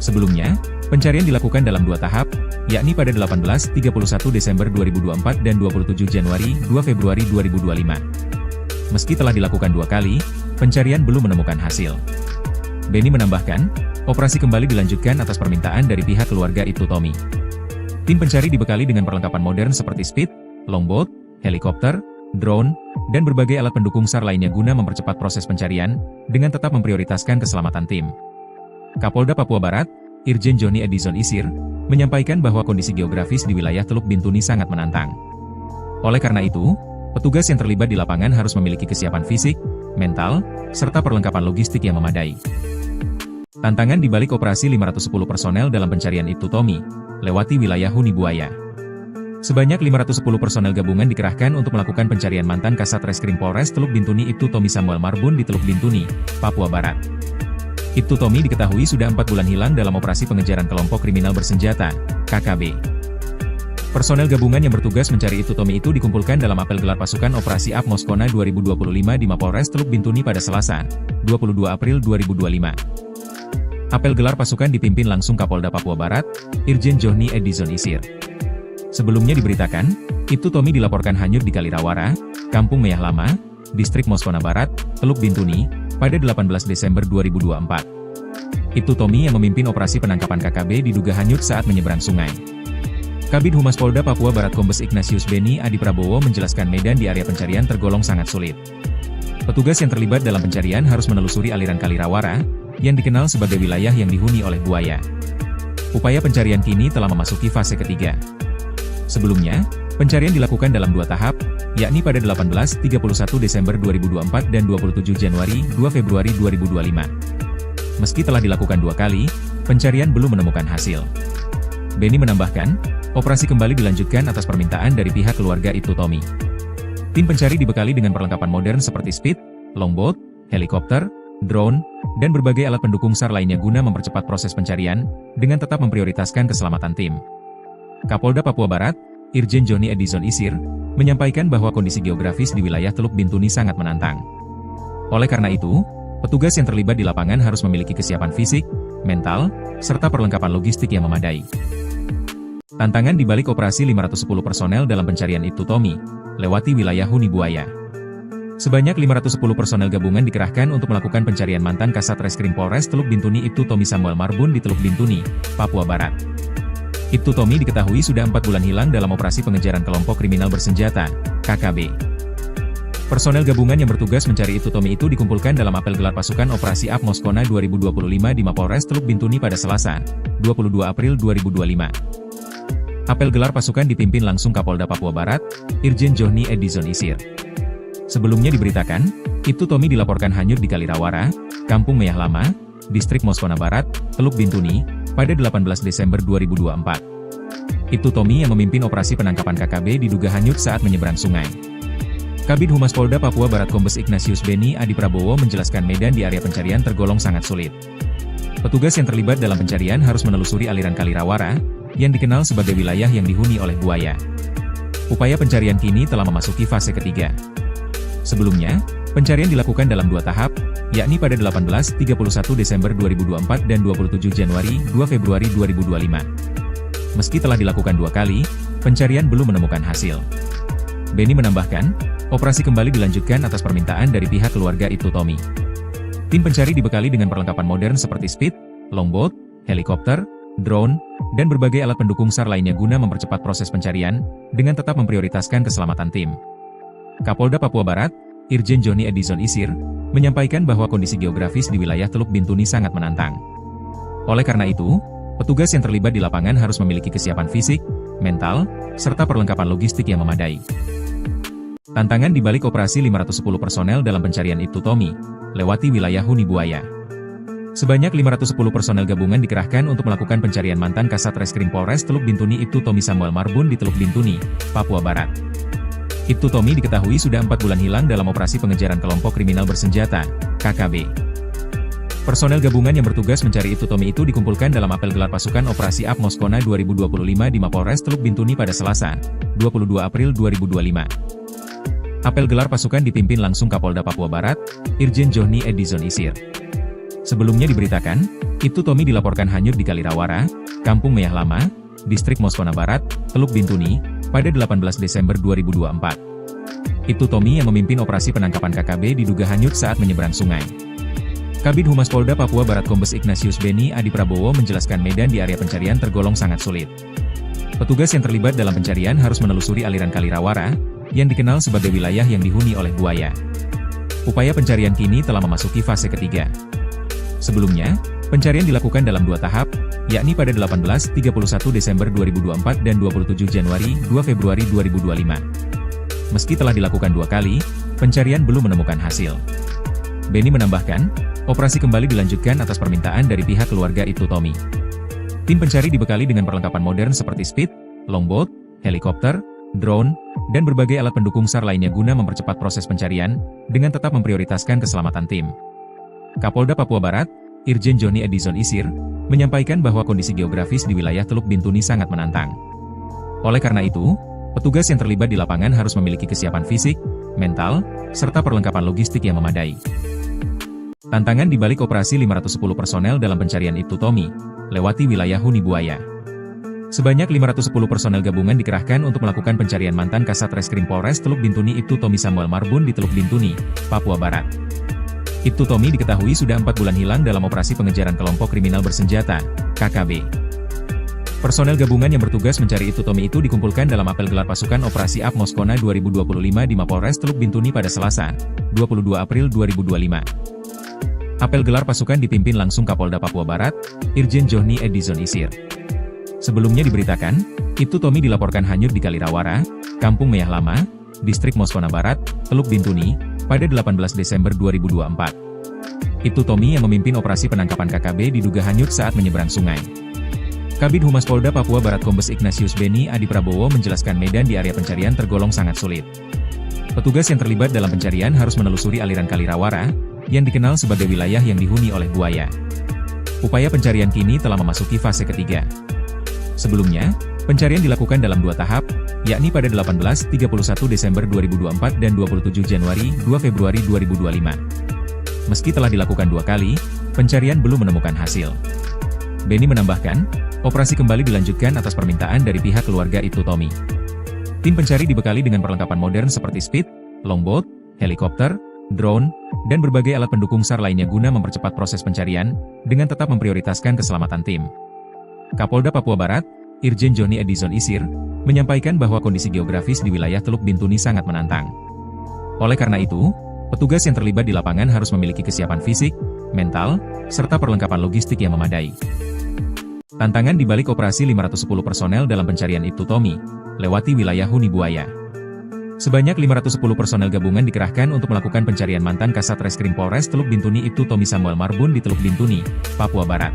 Sebelumnya, pencarian dilakukan dalam 2 tahap, yakni pada 18-31 Desember 2024 dan 27 Januari 2 Februari 2025. Meski telah dilakukan 2 kali, pencarian belum menemukan hasil. Beni menambahkan, operasi kembali dilanjutkan atas permintaan dari pihak keluarga Ibtu Tommy. Tim pencari dibekali dengan perlengkapan modern seperti speed, longboat, helikopter, drone, dan berbagai alat pendukung SAR lainnya guna mempercepat proses pencarian, dengan tetap memprioritaskan keselamatan tim. Kapolda Papua Barat, Irjen Johnny Edison Isir, menyampaikan bahwa kondisi geografis di wilayah Teluk Bintuni sangat menantang. Oleh karena itu, petugas yang terlibat di lapangan harus memiliki kesiapan fisik, mental, serta perlengkapan logistik yang memadai. Tantangan di balik operasi 510 personel dalam pencarian Ibtu Tommy, lewati wilayah huni buaya. Sebanyak 510 personel gabungan dikerahkan untuk melakukan pencarian mantan Kasat Reskrim Polres Teluk Bintuni Ibtu Tommy Samuel Marbun di Teluk Bintuni, Papua Barat. Ibtu Tommy diketahui sudah 4 bulan hilang dalam operasi pengejaran kelompok kriminal bersenjata, KKB. Personel gabungan yang bertugas mencari Ibtu Tommy itu dikumpulkan dalam apel gelar pasukan Operasi AP Moskona 2025 di Mapolres Teluk Bintuni pada Selasa, 22 April 2025. Apel gelar pasukan dipimpin langsung Kapolda Papua Barat, Irjen Johnny Edison Isir. Sebelumnya diberitakan, Ibtu Tommy dilaporkan hanyut di Kali Rawara, Kampung Meyah Lama, Distrik Moskona Barat, Teluk Bintuni, pada 18 Desember 2024. Ibtu Tommy yang memimpin operasi penangkapan KKB diduga hanyut saat menyeberang sungai. Kabid Humas Polda Papua Barat Kombes Ignatius Beni Adi Prabowo menjelaskan medan di area pencarian tergolong sangat sulit. Petugas yang terlibat dalam pencarian harus menelusuri aliran Kali Rawara, yang dikenal sebagai wilayah yang dihuni oleh buaya. Upaya pencarian kini telah memasuki fase ketiga. Sebelumnya, pencarian dilakukan dalam 2 tahap, yakni pada 18-31 Desember 2024 dan 27 Januari 2 Februari 2025. Meski telah dilakukan 2 kali, pencarian belum menemukan hasil. Beni menambahkan, operasi kembali dilanjutkan atas permintaan dari pihak keluarga Ibtu Tommy. Tim pencari dibekali dengan perlengkapan modern seperti speed, longboat, helikopter, drone, dan berbagai alat pendukung SAR lainnya guna mempercepat proses pencarian, dengan tetap memprioritaskan keselamatan tim. Kapolda Papua Barat, Irjen Johnny Edison Isir, menyampaikan bahwa kondisi geografis di wilayah Teluk Bintuni sangat menantang. Oleh karena itu, petugas yang terlibat di lapangan harus memiliki kesiapan fisik, mental, serta perlengkapan logistik yang memadai. Tantangan di balik operasi 510 personel dalam pencarian Ibtu Tommy, lewati wilayah huni buaya. Sebanyak 510 personel gabungan dikerahkan untuk melakukan pencarian mantan Kasat Reskrim Polres Teluk Bintuni Ibtu Tommy Samuel Marbun di Teluk Bintuni, Papua Barat. Ibtu Tommy diketahui sudah 4 bulan hilang dalam operasi pengejaran kelompok kriminal bersenjata, KKB. Personel gabungan yang bertugas mencari Ibtu Tommy itu dikumpulkan dalam apel gelar pasukan Operasi Ap Moskona 2025 di Mapolres Teluk Bintuni pada Selasa, 22 April 2025. Apel gelar pasukan dipimpin langsung Kapolda Papua Barat, Irjen Johnny Edison Isir. Sebelumnya diberitakan, Ibtu Tommy dilaporkan hanyut di Kalirawara, Kampung Meyah Lama, Distrik Moskona Barat, Teluk Bintuni, pada 18 Desember 2024. Ibtu Tommy yang memimpin operasi penangkapan KKB diduga hanyut saat menyeberang sungai. Kabid Humas Polda Papua Barat Kombes Ignatius Beni Adi Prabowo menjelaskan medan di area pencarian tergolong sangat sulit. Petugas yang terlibat dalam pencarian harus menelusuri aliran Kalirawara, yang dikenal sebagai wilayah yang dihuni oleh buaya. Upaya pencarian kini telah memasuki fase ketiga. Sebelumnya, pencarian dilakukan dalam 2 tahap, yakni pada 18-31 Desember 2024 dan 27 Januari 2 Februari 2025. Meski telah dilakukan 2 kali, pencarian belum menemukan hasil. Beni menambahkan, operasi kembali dilanjutkan atas permintaan dari pihak keluarga Ibtu Tommy. Tim pencari dibekali dengan perlengkapan modern seperti speed, longboat, helikopter, drone, dan berbagai alat pendukung SAR lainnya guna mempercepat proses pencarian, dengan tetap memprioritaskan keselamatan tim. Kapolda Papua Barat, Irjen Johnny Edison Isir, menyampaikan bahwa kondisi geografis di wilayah Teluk Bintuni sangat menantang. Oleh karena itu, petugas yang terlibat di lapangan harus memiliki kesiapan fisik, mental, serta perlengkapan logistik yang memadai. Tantangan di balik operasi 510 personel dalam pencarian Ibtu Tommy, lewati wilayah huni buaya. Sebanyak 510 personel gabungan dikerahkan untuk melakukan pencarian mantan Kasat Reskrim Polres Teluk Bintuni Ibtu Tommy Samuel Marbun di Teluk Bintuni, Papua Barat. Ibtu Tommy diketahui sudah 4 bulan hilang dalam operasi pengejaran kelompok kriminal bersenjata, KKB. Personel gabungan yang bertugas mencari Ibtu Tommy itu dikumpulkan dalam apel gelar pasukan Operasi Ap Moskona 2025 di Mapolres Teluk Bintuni pada Selasa, 22 April 2025. Apel gelar pasukan dipimpin langsung Kapolda Papua Barat, Irjen Johnny Edison Isir. Sebelumnya diberitakan, Ibtu Tommy dilaporkan hanyut di Kalirawara, Kampung Meyah Lama, Distrik Moskona Barat, Teluk Bintuni, pada 18 Desember 2024. Ibtu Tommy yang memimpin operasi penangkapan KKB diduga hanyut saat menyeberang sungai. Kabid Humas Polda Papua Barat Kombes Ignatius Beni Adi Prabowo menjelaskan medan di area pencarian tergolong sangat sulit. Petugas yang terlibat dalam pencarian harus menelusuri aliran Kalirawara, yang dikenal sebagai wilayah yang dihuni oleh buaya. Upaya pencarian kini telah memasuki fase ketiga. Sebelumnya, pencarian dilakukan dalam 2 tahap, yakni pada 18-31 Desember 2024 dan 27 Januari 2 Februari 2025. Meski telah dilakukan 2 kali, pencarian belum menemukan hasil. Beni menambahkan, operasi kembali dilanjutkan atas permintaan dari pihak keluarga Ibtu Tommy. Tim pencari dibekali dengan perlengkapan modern seperti speed, longboat, helikopter, drone, dan berbagai alat pendukung SAR lainnya guna mempercepat proses pencarian, dengan tetap memprioritaskan keselamatan tim. Kapolda Papua Barat, Irjen Johnny Edison Isir, menyampaikan bahwa kondisi geografis di wilayah Teluk Bintuni sangat menantang. Oleh karena itu, petugas yang terlibat di lapangan harus memiliki kesiapan fisik, mental, serta perlengkapan logistik yang memadai. Tantangan di balik operasi 510 personel dalam pencarian Ibtu Tommy, lewati wilayah huni buaya. Sebanyak 510 personel gabungan dikerahkan untuk melakukan pencarian mantan Kasat Reskrim Polres Teluk Bintuni Ibtu Tommy Samuel Marbun di Teluk Bintuni, Papua Barat. Ibtu Tommy diketahui sudah 4 bulan hilang dalam operasi pengejaran kelompok kriminal bersenjata, KKB. Personel gabungan yang bertugas mencari Ibtu Tommy itu dikumpulkan dalam apel gelar pasukan Operasi Ap Moskona 2025 di Mapolres Teluk Bintuni pada Selasa, 22 April 2025. Apel gelar pasukan dipimpin langsung Kapolda Papua Barat, Irjen Johnny Edison Isir. Sebelumnya diberitakan, Ibtu Tommy dilaporkan hanyut di Kalirawara, Kampung Meyah Lama, Distrik Moskona Barat, Teluk Bintuni, pada 18 Desember 2024. Ibtu Tommy yang memimpin operasi penangkapan KKB diduga hanyut saat menyeberang sungai. Kabid Humas Polda Papua Barat Kombes Ignatius Beni Adi Prabowo menjelaskan medan di area pencarian tergolong sangat sulit. Petugas yang terlibat dalam pencarian harus menelusuri aliran Kalirawara, yang dikenal sebagai wilayah yang dihuni oleh buaya. Upaya pencarian kini telah memasuki fase ketiga. Sebelumnya, pencarian dilakukan dalam 2 tahap, yakni pada 18-31 Desember 2024 dan 27 Januari 2 Februari 2025. Meski telah dilakukan 2 kali, pencarian belum menemukan hasil. Beni menambahkan, operasi kembali dilanjutkan atas permintaan dari pihak keluarga Ibtu Tommy. Tim pencari dibekali dengan perlengkapan modern seperti speed, longboat, helikopter, drone, dan berbagai alat pendukung SAR lainnya guna mempercepat proses pencarian, dengan tetap memprioritaskan keselamatan tim. Kapolda Papua Barat, Irjen Johnny Edison Isir, menyampaikan bahwa kondisi geografis di wilayah Teluk Bintuni sangat menantang. Oleh karena itu, petugas yang terlibat di lapangan harus memiliki kesiapan fisik, mental, serta perlengkapan logistik yang memadai. Tantangan di balik operasi 510 personel dalam pencarian Ibtu Tommy, lewati wilayah Huni Buaya. Sebanyak 510 personel gabungan dikerahkan untuk melakukan pencarian mantan Kasat Reskrim Polres Teluk Bintuni Ibtu Tommy Samuel Marbun di Teluk Bintuni, Papua Barat.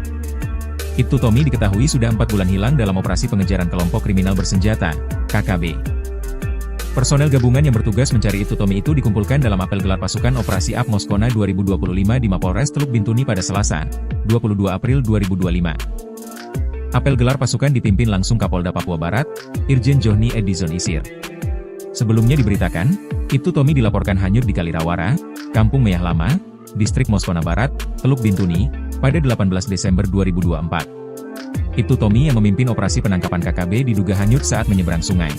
Ibtu Tommy diketahui sudah 4 bulan hilang dalam operasi pengejaran kelompok kriminal bersenjata, KKB. Personel gabungan yang bertugas mencari Ibtu Tommy itu dikumpulkan dalam apel gelar pasukan Operasi Ap Moskona 2025 di Mapolres Teluk Bintuni pada Selasa, 22 April 2025. Apel gelar pasukan dipimpin langsung Kapolda Papua Barat, Irjen Johnny Edison Isir. Sebelumnya diberitakan, Ibtu Tommy dilaporkan hanyut di Kalirawara, Kampung Meyah Lama, Distrik Moskona Barat, Teluk Bintuni, pada 18 Desember 2024. Ibtu Tommy yang memimpin operasi penangkapan KKB diduga hanyut saat menyeberang sungai.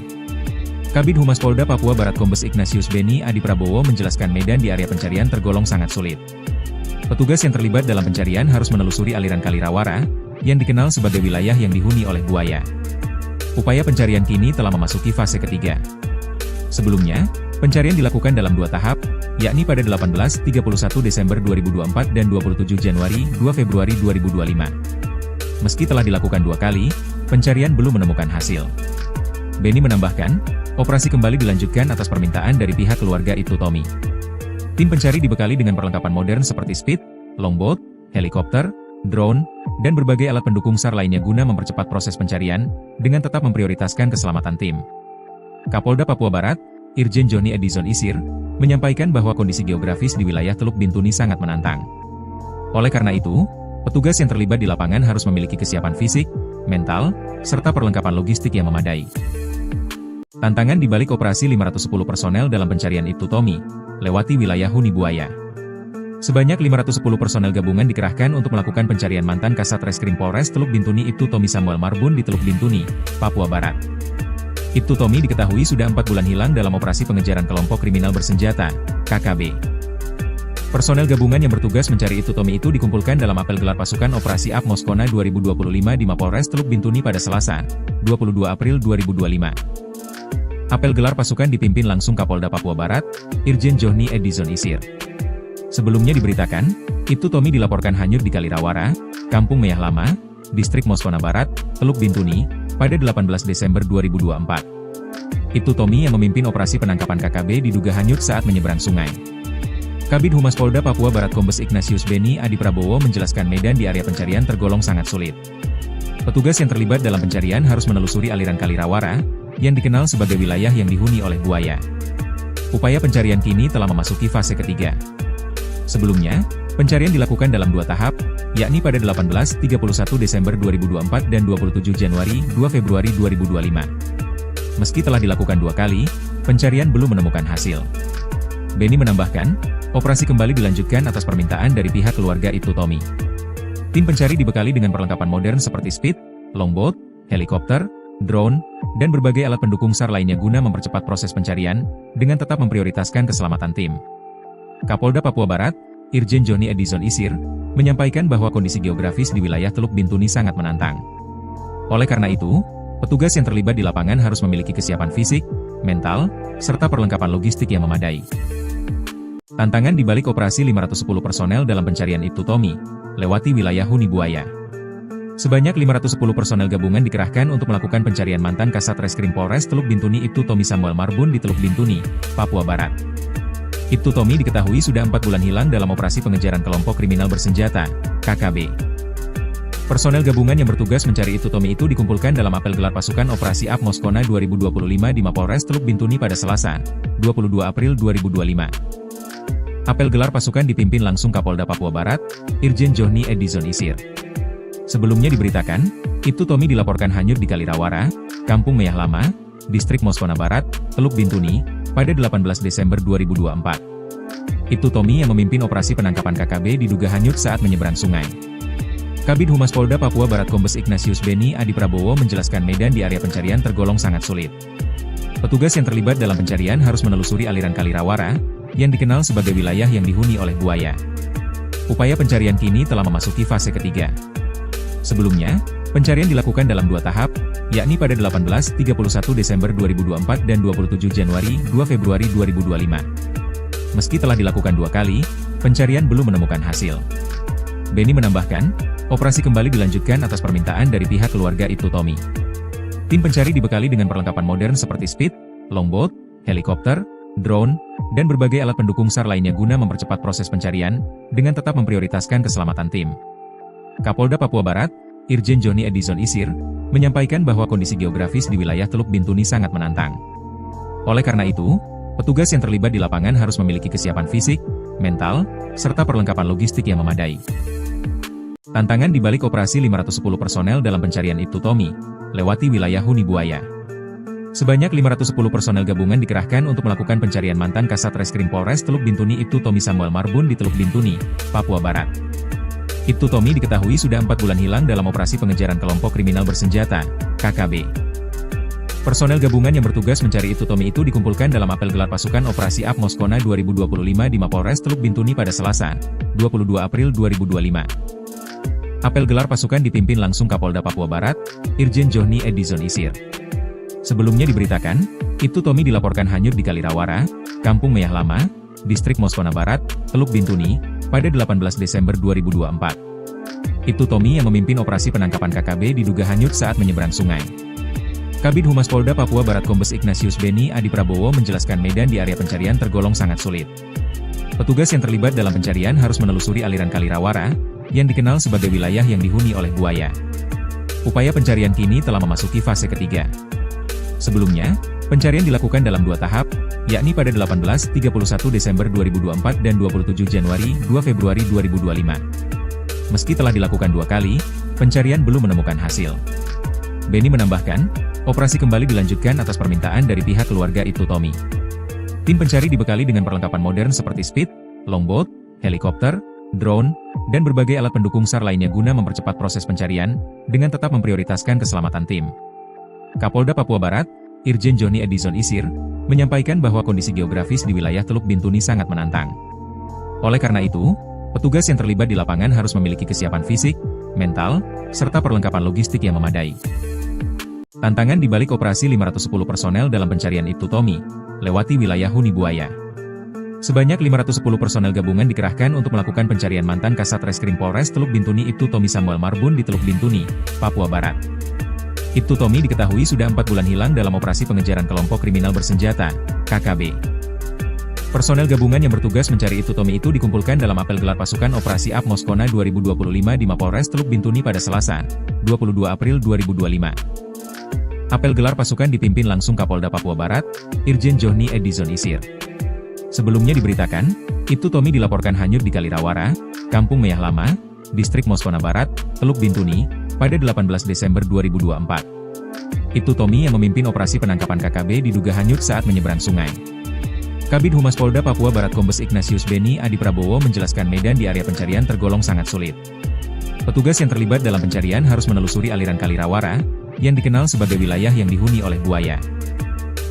Kabid Humas Polda Papua Barat Kombes Ignatius Beni Adi Prabowo menjelaskan medan di area pencarian tergolong sangat sulit. Petugas yang terlibat dalam pencarian harus menelusuri aliran Kalirawara, yang dikenal sebagai wilayah yang dihuni oleh buaya. Upaya pencarian kini telah memasuki fase ketiga. Sebelumnya, pencarian dilakukan dalam 2 tahap, yakni pada 18-31 Desember 2024 dan 27 Januari 2 Februari 2025. Meski telah dilakukan 2 kali, pencarian belum menemukan hasil. Beni menambahkan, operasi kembali dilanjutkan atas permintaan dari pihak keluarga Ibtu Tommy. Tim pencari dibekali dengan perlengkapan modern seperti speed, longboat, helikopter, drone, dan berbagai alat pendukung SAR lainnya guna mempercepat proses pencarian, dengan tetap memprioritaskan keselamatan tim. Kapolda Papua Barat, Irjen Johnny Edison Isir, menyampaikan bahwa kondisi geografis di wilayah Teluk Bintuni sangat menantang. Oleh karena itu, petugas yang terlibat di lapangan harus memiliki kesiapan fisik, mental, serta perlengkapan logistik yang memadai. Tantangan di balik operasi 510 personel dalam pencarian Ibtu Tommy, lewati wilayah Huni Buaya. Sebanyak 510 personel gabungan dikerahkan untuk melakukan pencarian mantan Kasat Reskrim Polres Teluk Bintuni Ibtu Tommy Samuel Marbun di Teluk Bintuni, Papua Barat. Ibtu Tommy diketahui sudah 4 bulan hilang dalam operasi pengejaran kelompok kriminal bersenjata, KKB. Personel gabungan yang bertugas mencari Ibtu Tommy itu dikumpulkan dalam apel gelar pasukan Operasi Ap Moskona 2025 di Mapolres Teluk Bintuni pada Selasa, 22 April 2025. Apel gelar pasukan dipimpin langsung Kapolda Papua Barat, Irjen Johnny Edison Isir. Sebelumnya diberitakan, Ibtu Tommy dilaporkan hanyut di Kalirawara, Kampung Meyah Lama, Distrik Moskona Barat, Teluk Bintuni, pada 18 Desember 2024. Ibtu Tommy yang memimpin operasi penangkapan KKB diduga hanyut saat menyeberang sungai. Kabid Humas Polda Papua Barat Kombes Ignatius Beni Adi Prabowo menjelaskan medan di area pencarian tergolong sangat sulit. Petugas yang terlibat dalam pencarian harus menelusuri aliran Kalirawara, yang dikenal sebagai wilayah yang dihuni oleh buaya. Upaya pencarian kini telah memasuki fase ketiga. Sebelumnya, pencarian dilakukan dalam 2 tahap, yakni pada 18-31 Desember 2024 dan 27 Januari 2 Februari 2025. Meski telah dilakukan 2 kali, pencarian belum menemukan hasil. Beni menambahkan, operasi kembali dilanjutkan atas permintaan dari pihak keluarga Ibtu Tommy. Tim pencari dibekali dengan perlengkapan modern seperti speed, longboat, helikopter, drone, dan berbagai alat pendukung SAR lainnya guna mempercepat proses pencarian, dengan tetap memprioritaskan keselamatan tim. Kapolda Papua Barat, Irjen Johnny Edison Isir, menyampaikan bahwa kondisi geografis di wilayah Teluk Bintuni sangat menantang. Oleh karena itu, petugas yang terlibat di lapangan harus memiliki kesiapan fisik, mental, serta perlengkapan logistik yang memadai. Tantangan di balik operasi 510 personel dalam pencarian Ibtu Tommy, lewati wilayah Huni Buaya. Sebanyak 510 personel gabungan dikerahkan untuk melakukan pencarian mantan Kasat Reskrim Polres Teluk Bintuni Ibtu Tommy Samuel Marbun di Teluk Bintuni, Papua Barat. Ibtu Tommy diketahui sudah 4 bulan hilang dalam operasi pengejaran kelompok kriminal bersenjata, KKB. Personel gabungan yang bertugas mencari Ibtu Tommy itu dikumpulkan dalam apel gelar pasukan Operasi Ap Moskona 2025 di Mapolres Teluk Bintuni pada Selasa, 22 April 2025. Apel gelar pasukan dipimpin langsung Kapolda Papua Barat, Irjen Johnny Edison Isir. Sebelumnya diberitakan, Ibtu Tommy dilaporkan hanyut di Kalirawara, Kampung Meyah Lama, Distrik Moskona Barat, Teluk Bintuni, pada 18 Desember 2024. Ibtu Tommy yang memimpin operasi penangkapan KKB diduga hanyut saat menyeberang sungai. Kabid Humas Polda Papua Barat Kombes Ignatius Beni Adi Prabowo menjelaskan medan di area pencarian tergolong sangat sulit. Petugas yang terlibat dalam pencarian harus menelusuri aliran Kalirawara, yang dikenal sebagai wilayah yang dihuni oleh buaya. Upaya pencarian kini telah memasuki fase ketiga. Sebelumnya, pencarian dilakukan dalam 2 tahap, yakni pada 18-31 Desember 2024 dan 27 Januari 2 Februari 2025. Meski telah dilakukan 2 kali, pencarian belum menemukan hasil. Benny menambahkan, operasi kembali dilanjutkan atas permintaan dari pihak keluarga Ibtu Tommy. Tim pencari dibekali dengan perlengkapan modern seperti speed, longboat, helikopter, drone, dan berbagai alat pendukung SAR lainnya guna mempercepat proses pencarian, dengan tetap memprioritaskan keselamatan tim. Kapolda Papua Barat, Irjen Johnny Edison Isir, menyampaikan bahwa kondisi geografis di wilayah Teluk Bintuni sangat menantang. Oleh karena itu, petugas yang terlibat di lapangan harus memiliki kesiapan fisik, mental, serta perlengkapan logistik yang memadai. Tantangan di balik operasi 510 personel dalam pencarian Ibtu Tommy, lewati wilayah huni buaya. Sebanyak 510 personel gabungan dikerahkan untuk melakukan pencarian mantan Kasat Reskrim Polres Teluk Bintuni Ibtu Tommy Samuel Marbun di Teluk Bintuni, Papua Barat. Ibtu Tommy diketahui sudah 4 bulan hilang dalam operasi pengejaran kelompok kriminal bersenjata, KKB. Personel gabungan yang bertugas mencari Ibtu Tommy itu dikumpulkan dalam apel gelar pasukan Operasi AP Moskona 2025 di Mapolres Teluk Bintuni pada Selasa, 22 April 2025. Apel gelar pasukan dipimpin langsung Kapolda Papua Barat, Irjen Johnny Edison Isir. Sebelumnya diberitakan, Ibtu Tommy dilaporkan hanyut di Kalirawara, Kampung Meyah Lama, Distrik Moskona Barat, Teluk Bintuni, pada 18 Desember 2024. Ibtu Tommy yang memimpin operasi penangkapan KKB diduga hanyut saat menyeberang sungai. Kabid Humas Polda Papua Barat Kombes Ignatius Benny Adi Prabowo menjelaskan medan di area pencarian tergolong sangat sulit. Petugas yang terlibat dalam pencarian harus menelusuri aliran Kalirawara, yang dikenal sebagai wilayah yang dihuni oleh buaya. Upaya pencarian kini telah memasuki fase ketiga. Sebelumnya, pencarian dilakukan dalam 2 tahap, yakni pada 18-31 Desember 2024 dan 27 Januari 2 Februari 2025. Meski telah dilakukan 2 kali, pencarian belum menemukan hasil. Benny menambahkan, operasi kembali dilanjutkan atas permintaan dari pihak keluarga Ibtu Tommy. Tim pencari dibekali dengan perlengkapan modern seperti speed, longboat, helikopter, drone, dan berbagai alat pendukung SAR lainnya guna mempercepat proses pencarian, dengan tetap memprioritaskan keselamatan tim. Kapolda Papua Barat, Irjen Johnny Edison Isir, menyampaikan bahwa kondisi geografis di wilayah Teluk Bintuni sangat menantang. Oleh karena itu, petugas yang terlibat di lapangan harus memiliki kesiapan fisik, mental, serta perlengkapan logistik yang memadai. Tantangan di balik operasi 510 personel dalam pencarian Ibtu Tommy, lewati wilayah huni buaya. Sebanyak 510 personel gabungan dikerahkan untuk melakukan pencarian mantan Kasat Reskrim Polres Teluk Bintuni Ibtu Tommy Samuel Marbun di Teluk Bintuni, Papua Barat. Ibtu Tommy diketahui sudah 4 bulan hilang dalam operasi pengejaran kelompok kriminal bersenjata, KKB. Personel gabungan yang bertugas mencari Ibtu Tommy itu dikumpulkan dalam apel gelar pasukan Operasi AP Moskona 2025 di Mapolres Teluk Bintuni pada Selasa, 22 April 2025. Apel gelar pasukan dipimpin langsung Kapolda Papua Barat, Irjen Johnny Edison Isir. Sebelumnya diberitakan, Ibtu Tommy dilaporkan hanyut di Kalirawara, Kampung Meyah Lama, Distrik Moskona Barat, Teluk Bintuni, pada 18 Desember 2024. Ibtu Tommy yang memimpin operasi penangkapan KKB diduga hanyut saat menyeberang sungai. Kabid Humas Polda Papua Barat Kombes Ignatius Benny Adi Prabowo menjelaskan medan di area pencarian tergolong sangat sulit. Petugas yang terlibat dalam pencarian harus menelusuri aliran Kalirawara, yang dikenal sebagai wilayah yang dihuni oleh buaya.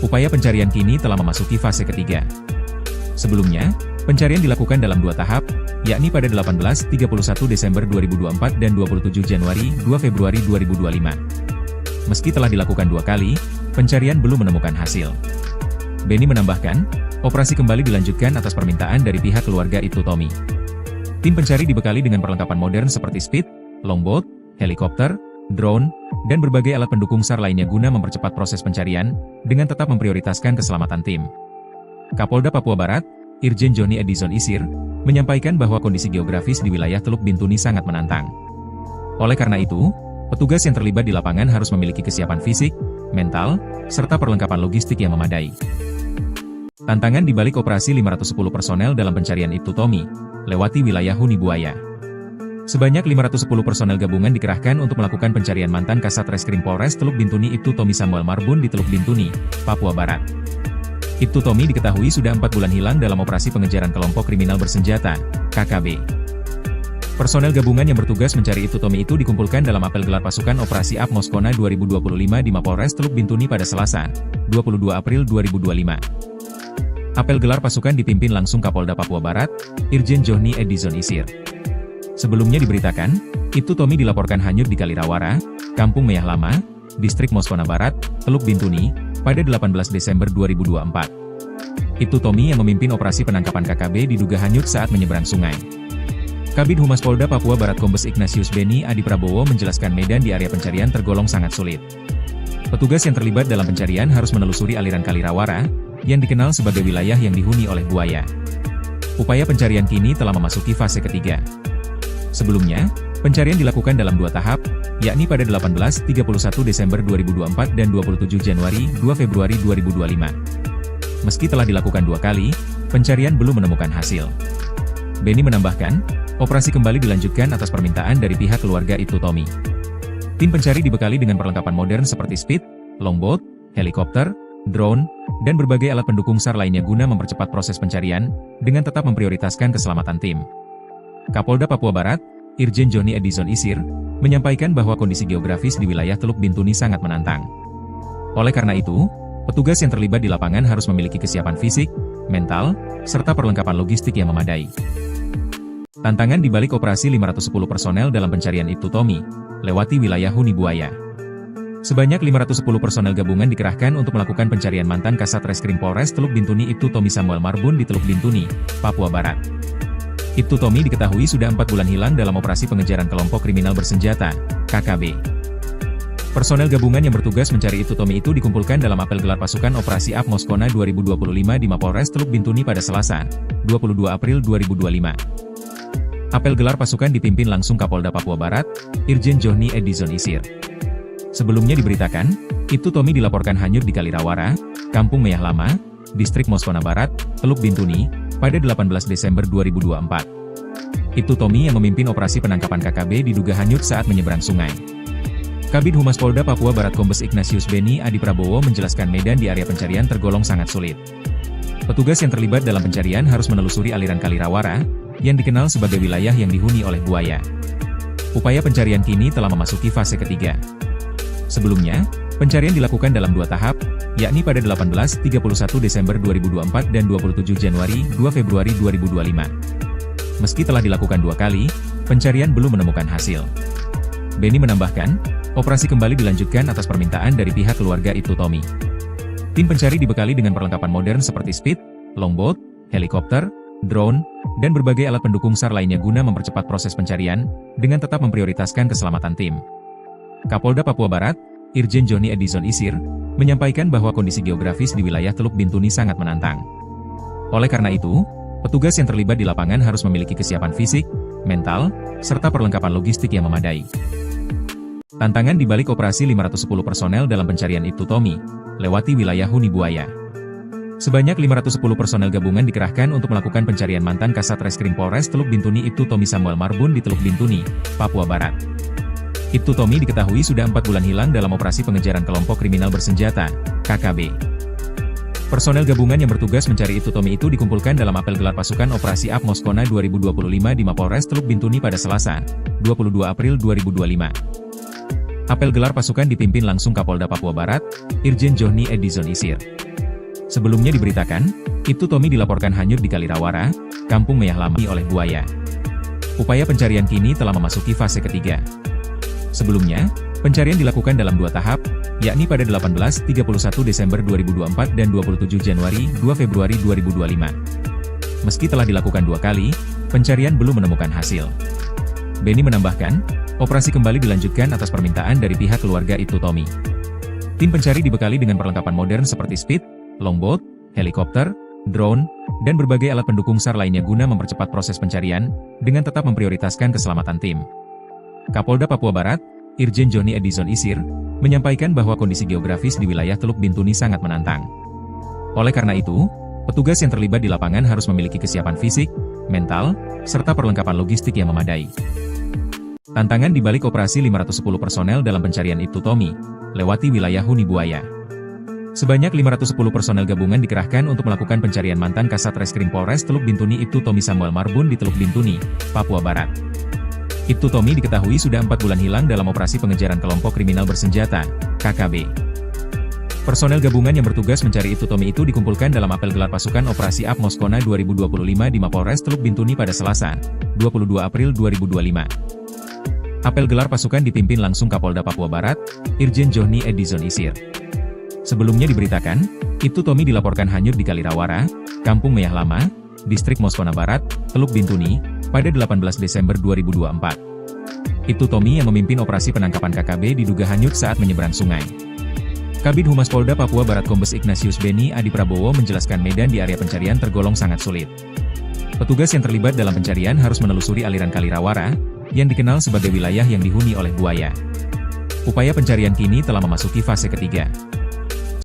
Upaya pencarian kini telah memasuki fase ketiga. Sebelumnya, pencarian dilakukan dalam 2 tahap, yakni pada 18-31 Desember 2024 dan 27 Januari 2 Februari 2025. Meski telah dilakukan 2 kali, pencarian belum menemukan hasil. Benny menambahkan, operasi kembali dilanjutkan atas permintaan dari pihak keluarga Ibtu Tommy. Tim pencari dibekali dengan perlengkapan modern seperti speed, longboat, helikopter, drone, dan berbagai alat pendukung SAR lainnya guna mempercepat proses pencarian, dengan tetap memprioritaskan keselamatan tim. Kapolda Papua Barat, Irjen Johnny Edison Isir, menyampaikan bahwa kondisi geografis di wilayah Teluk Bintuni sangat menantang. Oleh karena itu, petugas yang terlibat di lapangan harus memiliki kesiapan fisik, mental, serta perlengkapan logistik yang memadai. Tantangan di balik operasi 510 personel dalam pencarian Ibtu Tommy, lewati wilayah huni buaya. Sebanyak 510 personel gabungan dikerahkan untuk melakukan pencarian mantan Kasat Reskrim Polres Teluk Bintuni Ibtu Tommy Samuel Marbun di Teluk Bintuni, Papua Barat. Ibtu Tommy diketahui sudah 4 bulan hilang dalam operasi pengejaran kelompok kriminal bersenjata, KKB. Personel gabungan yang bertugas mencari Ibtu Tommy itu dikumpulkan dalam apel gelar pasukan Operasi AP Moskona 2025 di Mapolres Teluk Bintuni pada Selasa, 22 April 2025. Apel gelar pasukan dipimpin langsung Kapolda Papua Barat, Irjen Johnny Edison Isir. Sebelumnya diberitakan, Ibtu Tommy dilaporkan hanyut di Kalirawara, Kampung Meyah Lama, Distrik Moskona Barat, Teluk Bintuni, pada 18 Desember 2024. Ibtu Tommy yang memimpin operasi penangkapan KKB diduga hanyut saat menyeberang sungai. Kabid Humas Polda Papua Barat Kombes Ignatius Beni Adi Prabowo menjelaskan medan di area pencarian tergolong sangat sulit. Petugas yang terlibat dalam pencarian harus menelusuri aliran Kalirawara, yang dikenal sebagai wilayah yang dihuni oleh buaya. Upaya pencarian kini telah memasuki fase ketiga. Sebelumnya, pencarian dilakukan dalam 2 tahap, yakni pada 18-31 Desember 2024 dan 27 Januari 2 Februari 2025. Meski telah dilakukan 2 kali, pencarian belum menemukan hasil. Beni menambahkan, operasi kembali dilanjutkan atas permintaan dari pihak keluarga Ibtu Tommy. Tim pencari dibekali dengan perlengkapan modern seperti speed, longboat, helikopter, drone, dan berbagai alat pendukung SAR lainnya guna mempercepat proses pencarian, dengan tetap memprioritaskan keselamatan tim. Kapolda Papua Barat, Irjen Johnny Edison Isir, menyampaikan bahwa kondisi geografis di wilayah Teluk Bintuni sangat menantang. Oleh karena itu, petugas yang terlibat di lapangan harus memiliki kesiapan fisik, mental, serta perlengkapan logistik yang memadai. Tantangan di balik operasi 510 personel dalam pencarian Ibtu Tommy, lewati wilayah huni buaya. Sebanyak 510 personel gabungan dikerahkan untuk melakukan pencarian mantan Kasat Reskrim Polres Teluk Bintuni Ibtu Tommy Samuel Marbun di Teluk Bintuni, Papua Barat. Ibtu Tommy diketahui sudah 4 bulan hilang dalam operasi pengejaran kelompok kriminal bersenjata, KKB. Personel gabungan yang bertugas mencari Ibtu Tommy itu dikumpulkan dalam apel gelar pasukan Operasi AP Moskona 2025 di Mapolres Teluk Bintuni pada Selasa, 22 April 2025. Apel gelar pasukan dipimpin langsung Kapolda Papua Barat, Irjen Johnny Edison Isir. Sebelumnya diberitakan, Ibtu Tommy dilaporkan hanyut di Kalirawara, Kampung Meyah Lama, Distrik Moskona Barat, Teluk Bintuni, pada 18 Desember 2024. Ibtu Tommy yang memimpin operasi penangkapan KKB diduga hanyut saat menyeberang sungai. Kabid Humas Polda Papua Barat Kombes Ignatius Beni Adi Prabowo menjelaskan medan di area pencarian tergolong sangat sulit. Petugas yang terlibat dalam pencarian harus menelusuri aliran Kalirawara, yang dikenal sebagai wilayah yang dihuni oleh buaya. Upaya pencarian kini telah memasuki fase ketiga. Sebelumnya, pencarian dilakukan dalam 2 tahap, yakni pada 18-31 Desember 2024 dan 27 Januari 2 Februari 2025. Meski telah dilakukan 2 kali, pencarian belum menemukan hasil. Beni menambahkan, operasi kembali dilanjutkan atas permintaan dari pihak keluarga Ibtu Tommy. Tim pencari dibekali dengan perlengkapan modern seperti speed, longboat, helikopter, drone, dan berbagai alat pendukung SAR lainnya guna mempercepat proses pencarian, dengan tetap memprioritaskan keselamatan tim. Kapolda Papua Barat, Irjen Johnny Edison Isir, menyampaikan bahwa kondisi geografis di wilayah Teluk Bintuni sangat menantang. Oleh karena itu, petugas yang terlibat di lapangan harus memiliki kesiapan fisik, mental, serta perlengkapan logistik yang memadai. Tantangan di balik operasi 510 personel dalam pencarian Ibtu Tommy, lewati wilayah huni buaya. Sebanyak 510 personel gabungan dikerahkan untuk melakukan pencarian mantan Kasat Reskrim Polres Teluk Bintuni Ibtu Tommy Samuel Marbun di Teluk Bintuni, Papua Barat. Ibtu Tommy diketahui sudah 4 bulan hilang dalam operasi pengejaran kelompok kriminal bersenjata, KKB. Personel gabungan yang bertugas mencari Ibtu Tommy itu dikumpulkan dalam apel gelar pasukan Operasi AP Moskona 2025 di Mapolres Teluk Bintuni pada Selasa, 22 April 2025. Apel gelar pasukan dipimpin langsung Kapolda Papua Barat, Irjen Johnny Edison Isir. Sebelumnya diberitakan, Ibtu Tommy dilaporkan hanyut di Kalirawara, Kampung Meyah Lama oleh buaya. Upaya pencarian kini telah memasuki fase ketiga. Sebelumnya, pencarian dilakukan dalam 2 tahap, yakni pada 18-31 Desember 2024 dan 27 Januari 2 Februari 2025. Meski telah dilakukan 2 kali, pencarian belum menemukan hasil. Beni menambahkan, operasi kembali dilanjutkan atas permintaan dari pihak keluarga Ibtu Tommy. Tim pencari dibekali dengan perlengkapan modern seperti speed, longboat, helikopter, drone, dan berbagai alat pendukung SAR lainnya guna mempercepat proses pencarian, dengan tetap memprioritaskan keselamatan tim. Kapolda Papua Barat, Irjen Johnny Edison Isir, menyampaikan bahwa kondisi geografis di wilayah Teluk Bintuni sangat menantang. Oleh karena itu, petugas yang terlibat di lapangan harus memiliki kesiapan fisik, mental, serta perlengkapan logistik yang memadai. Tantangan di balik operasi 510 personel dalam pencarian Ibtu Tommy, lewati wilayah huni buaya. Sebanyak 510 personel gabungan dikerahkan untuk melakukan pencarian mantan Kasat Reskrim Polres Teluk Bintuni Ibtu Tommy Samuel Marbun di Teluk Bintuni, Papua Barat. Ibtu Tommy diketahui sudah 4 bulan hilang dalam operasi pengejaran kelompok kriminal bersenjata, KKB. Personel gabungan yang bertugas mencari Ibtu Tommy itu dikumpulkan dalam apel gelar pasukan Operasi AP Moskona 2025 di Mapolres Teluk Bintuni pada Selasa, 22 April 2025. Apel gelar pasukan dipimpin langsung Kapolda Papua Barat, Irjen Johni Edison Isir. Sebelumnya diberitakan, Ibtu Tommy dilaporkan hanyut di Kalirawara, Kampung Meyah Lama, Distrik Moskona Barat, Teluk Bintuni, pada 18 Desember 2024. Ibtu Tommy yang memimpin operasi penangkapan KKB diduga hanyut saat menyeberang sungai. Kabid Humas Polda Papua Barat Kombes Ignatius Beni Adi Prabowo menjelaskan medan di area pencarian tergolong sangat sulit. Petugas yang terlibat dalam pencarian harus menelusuri aliran Kalirawara, yang dikenal sebagai wilayah yang dihuni oleh buaya. Upaya pencarian kini telah memasuki fase ketiga.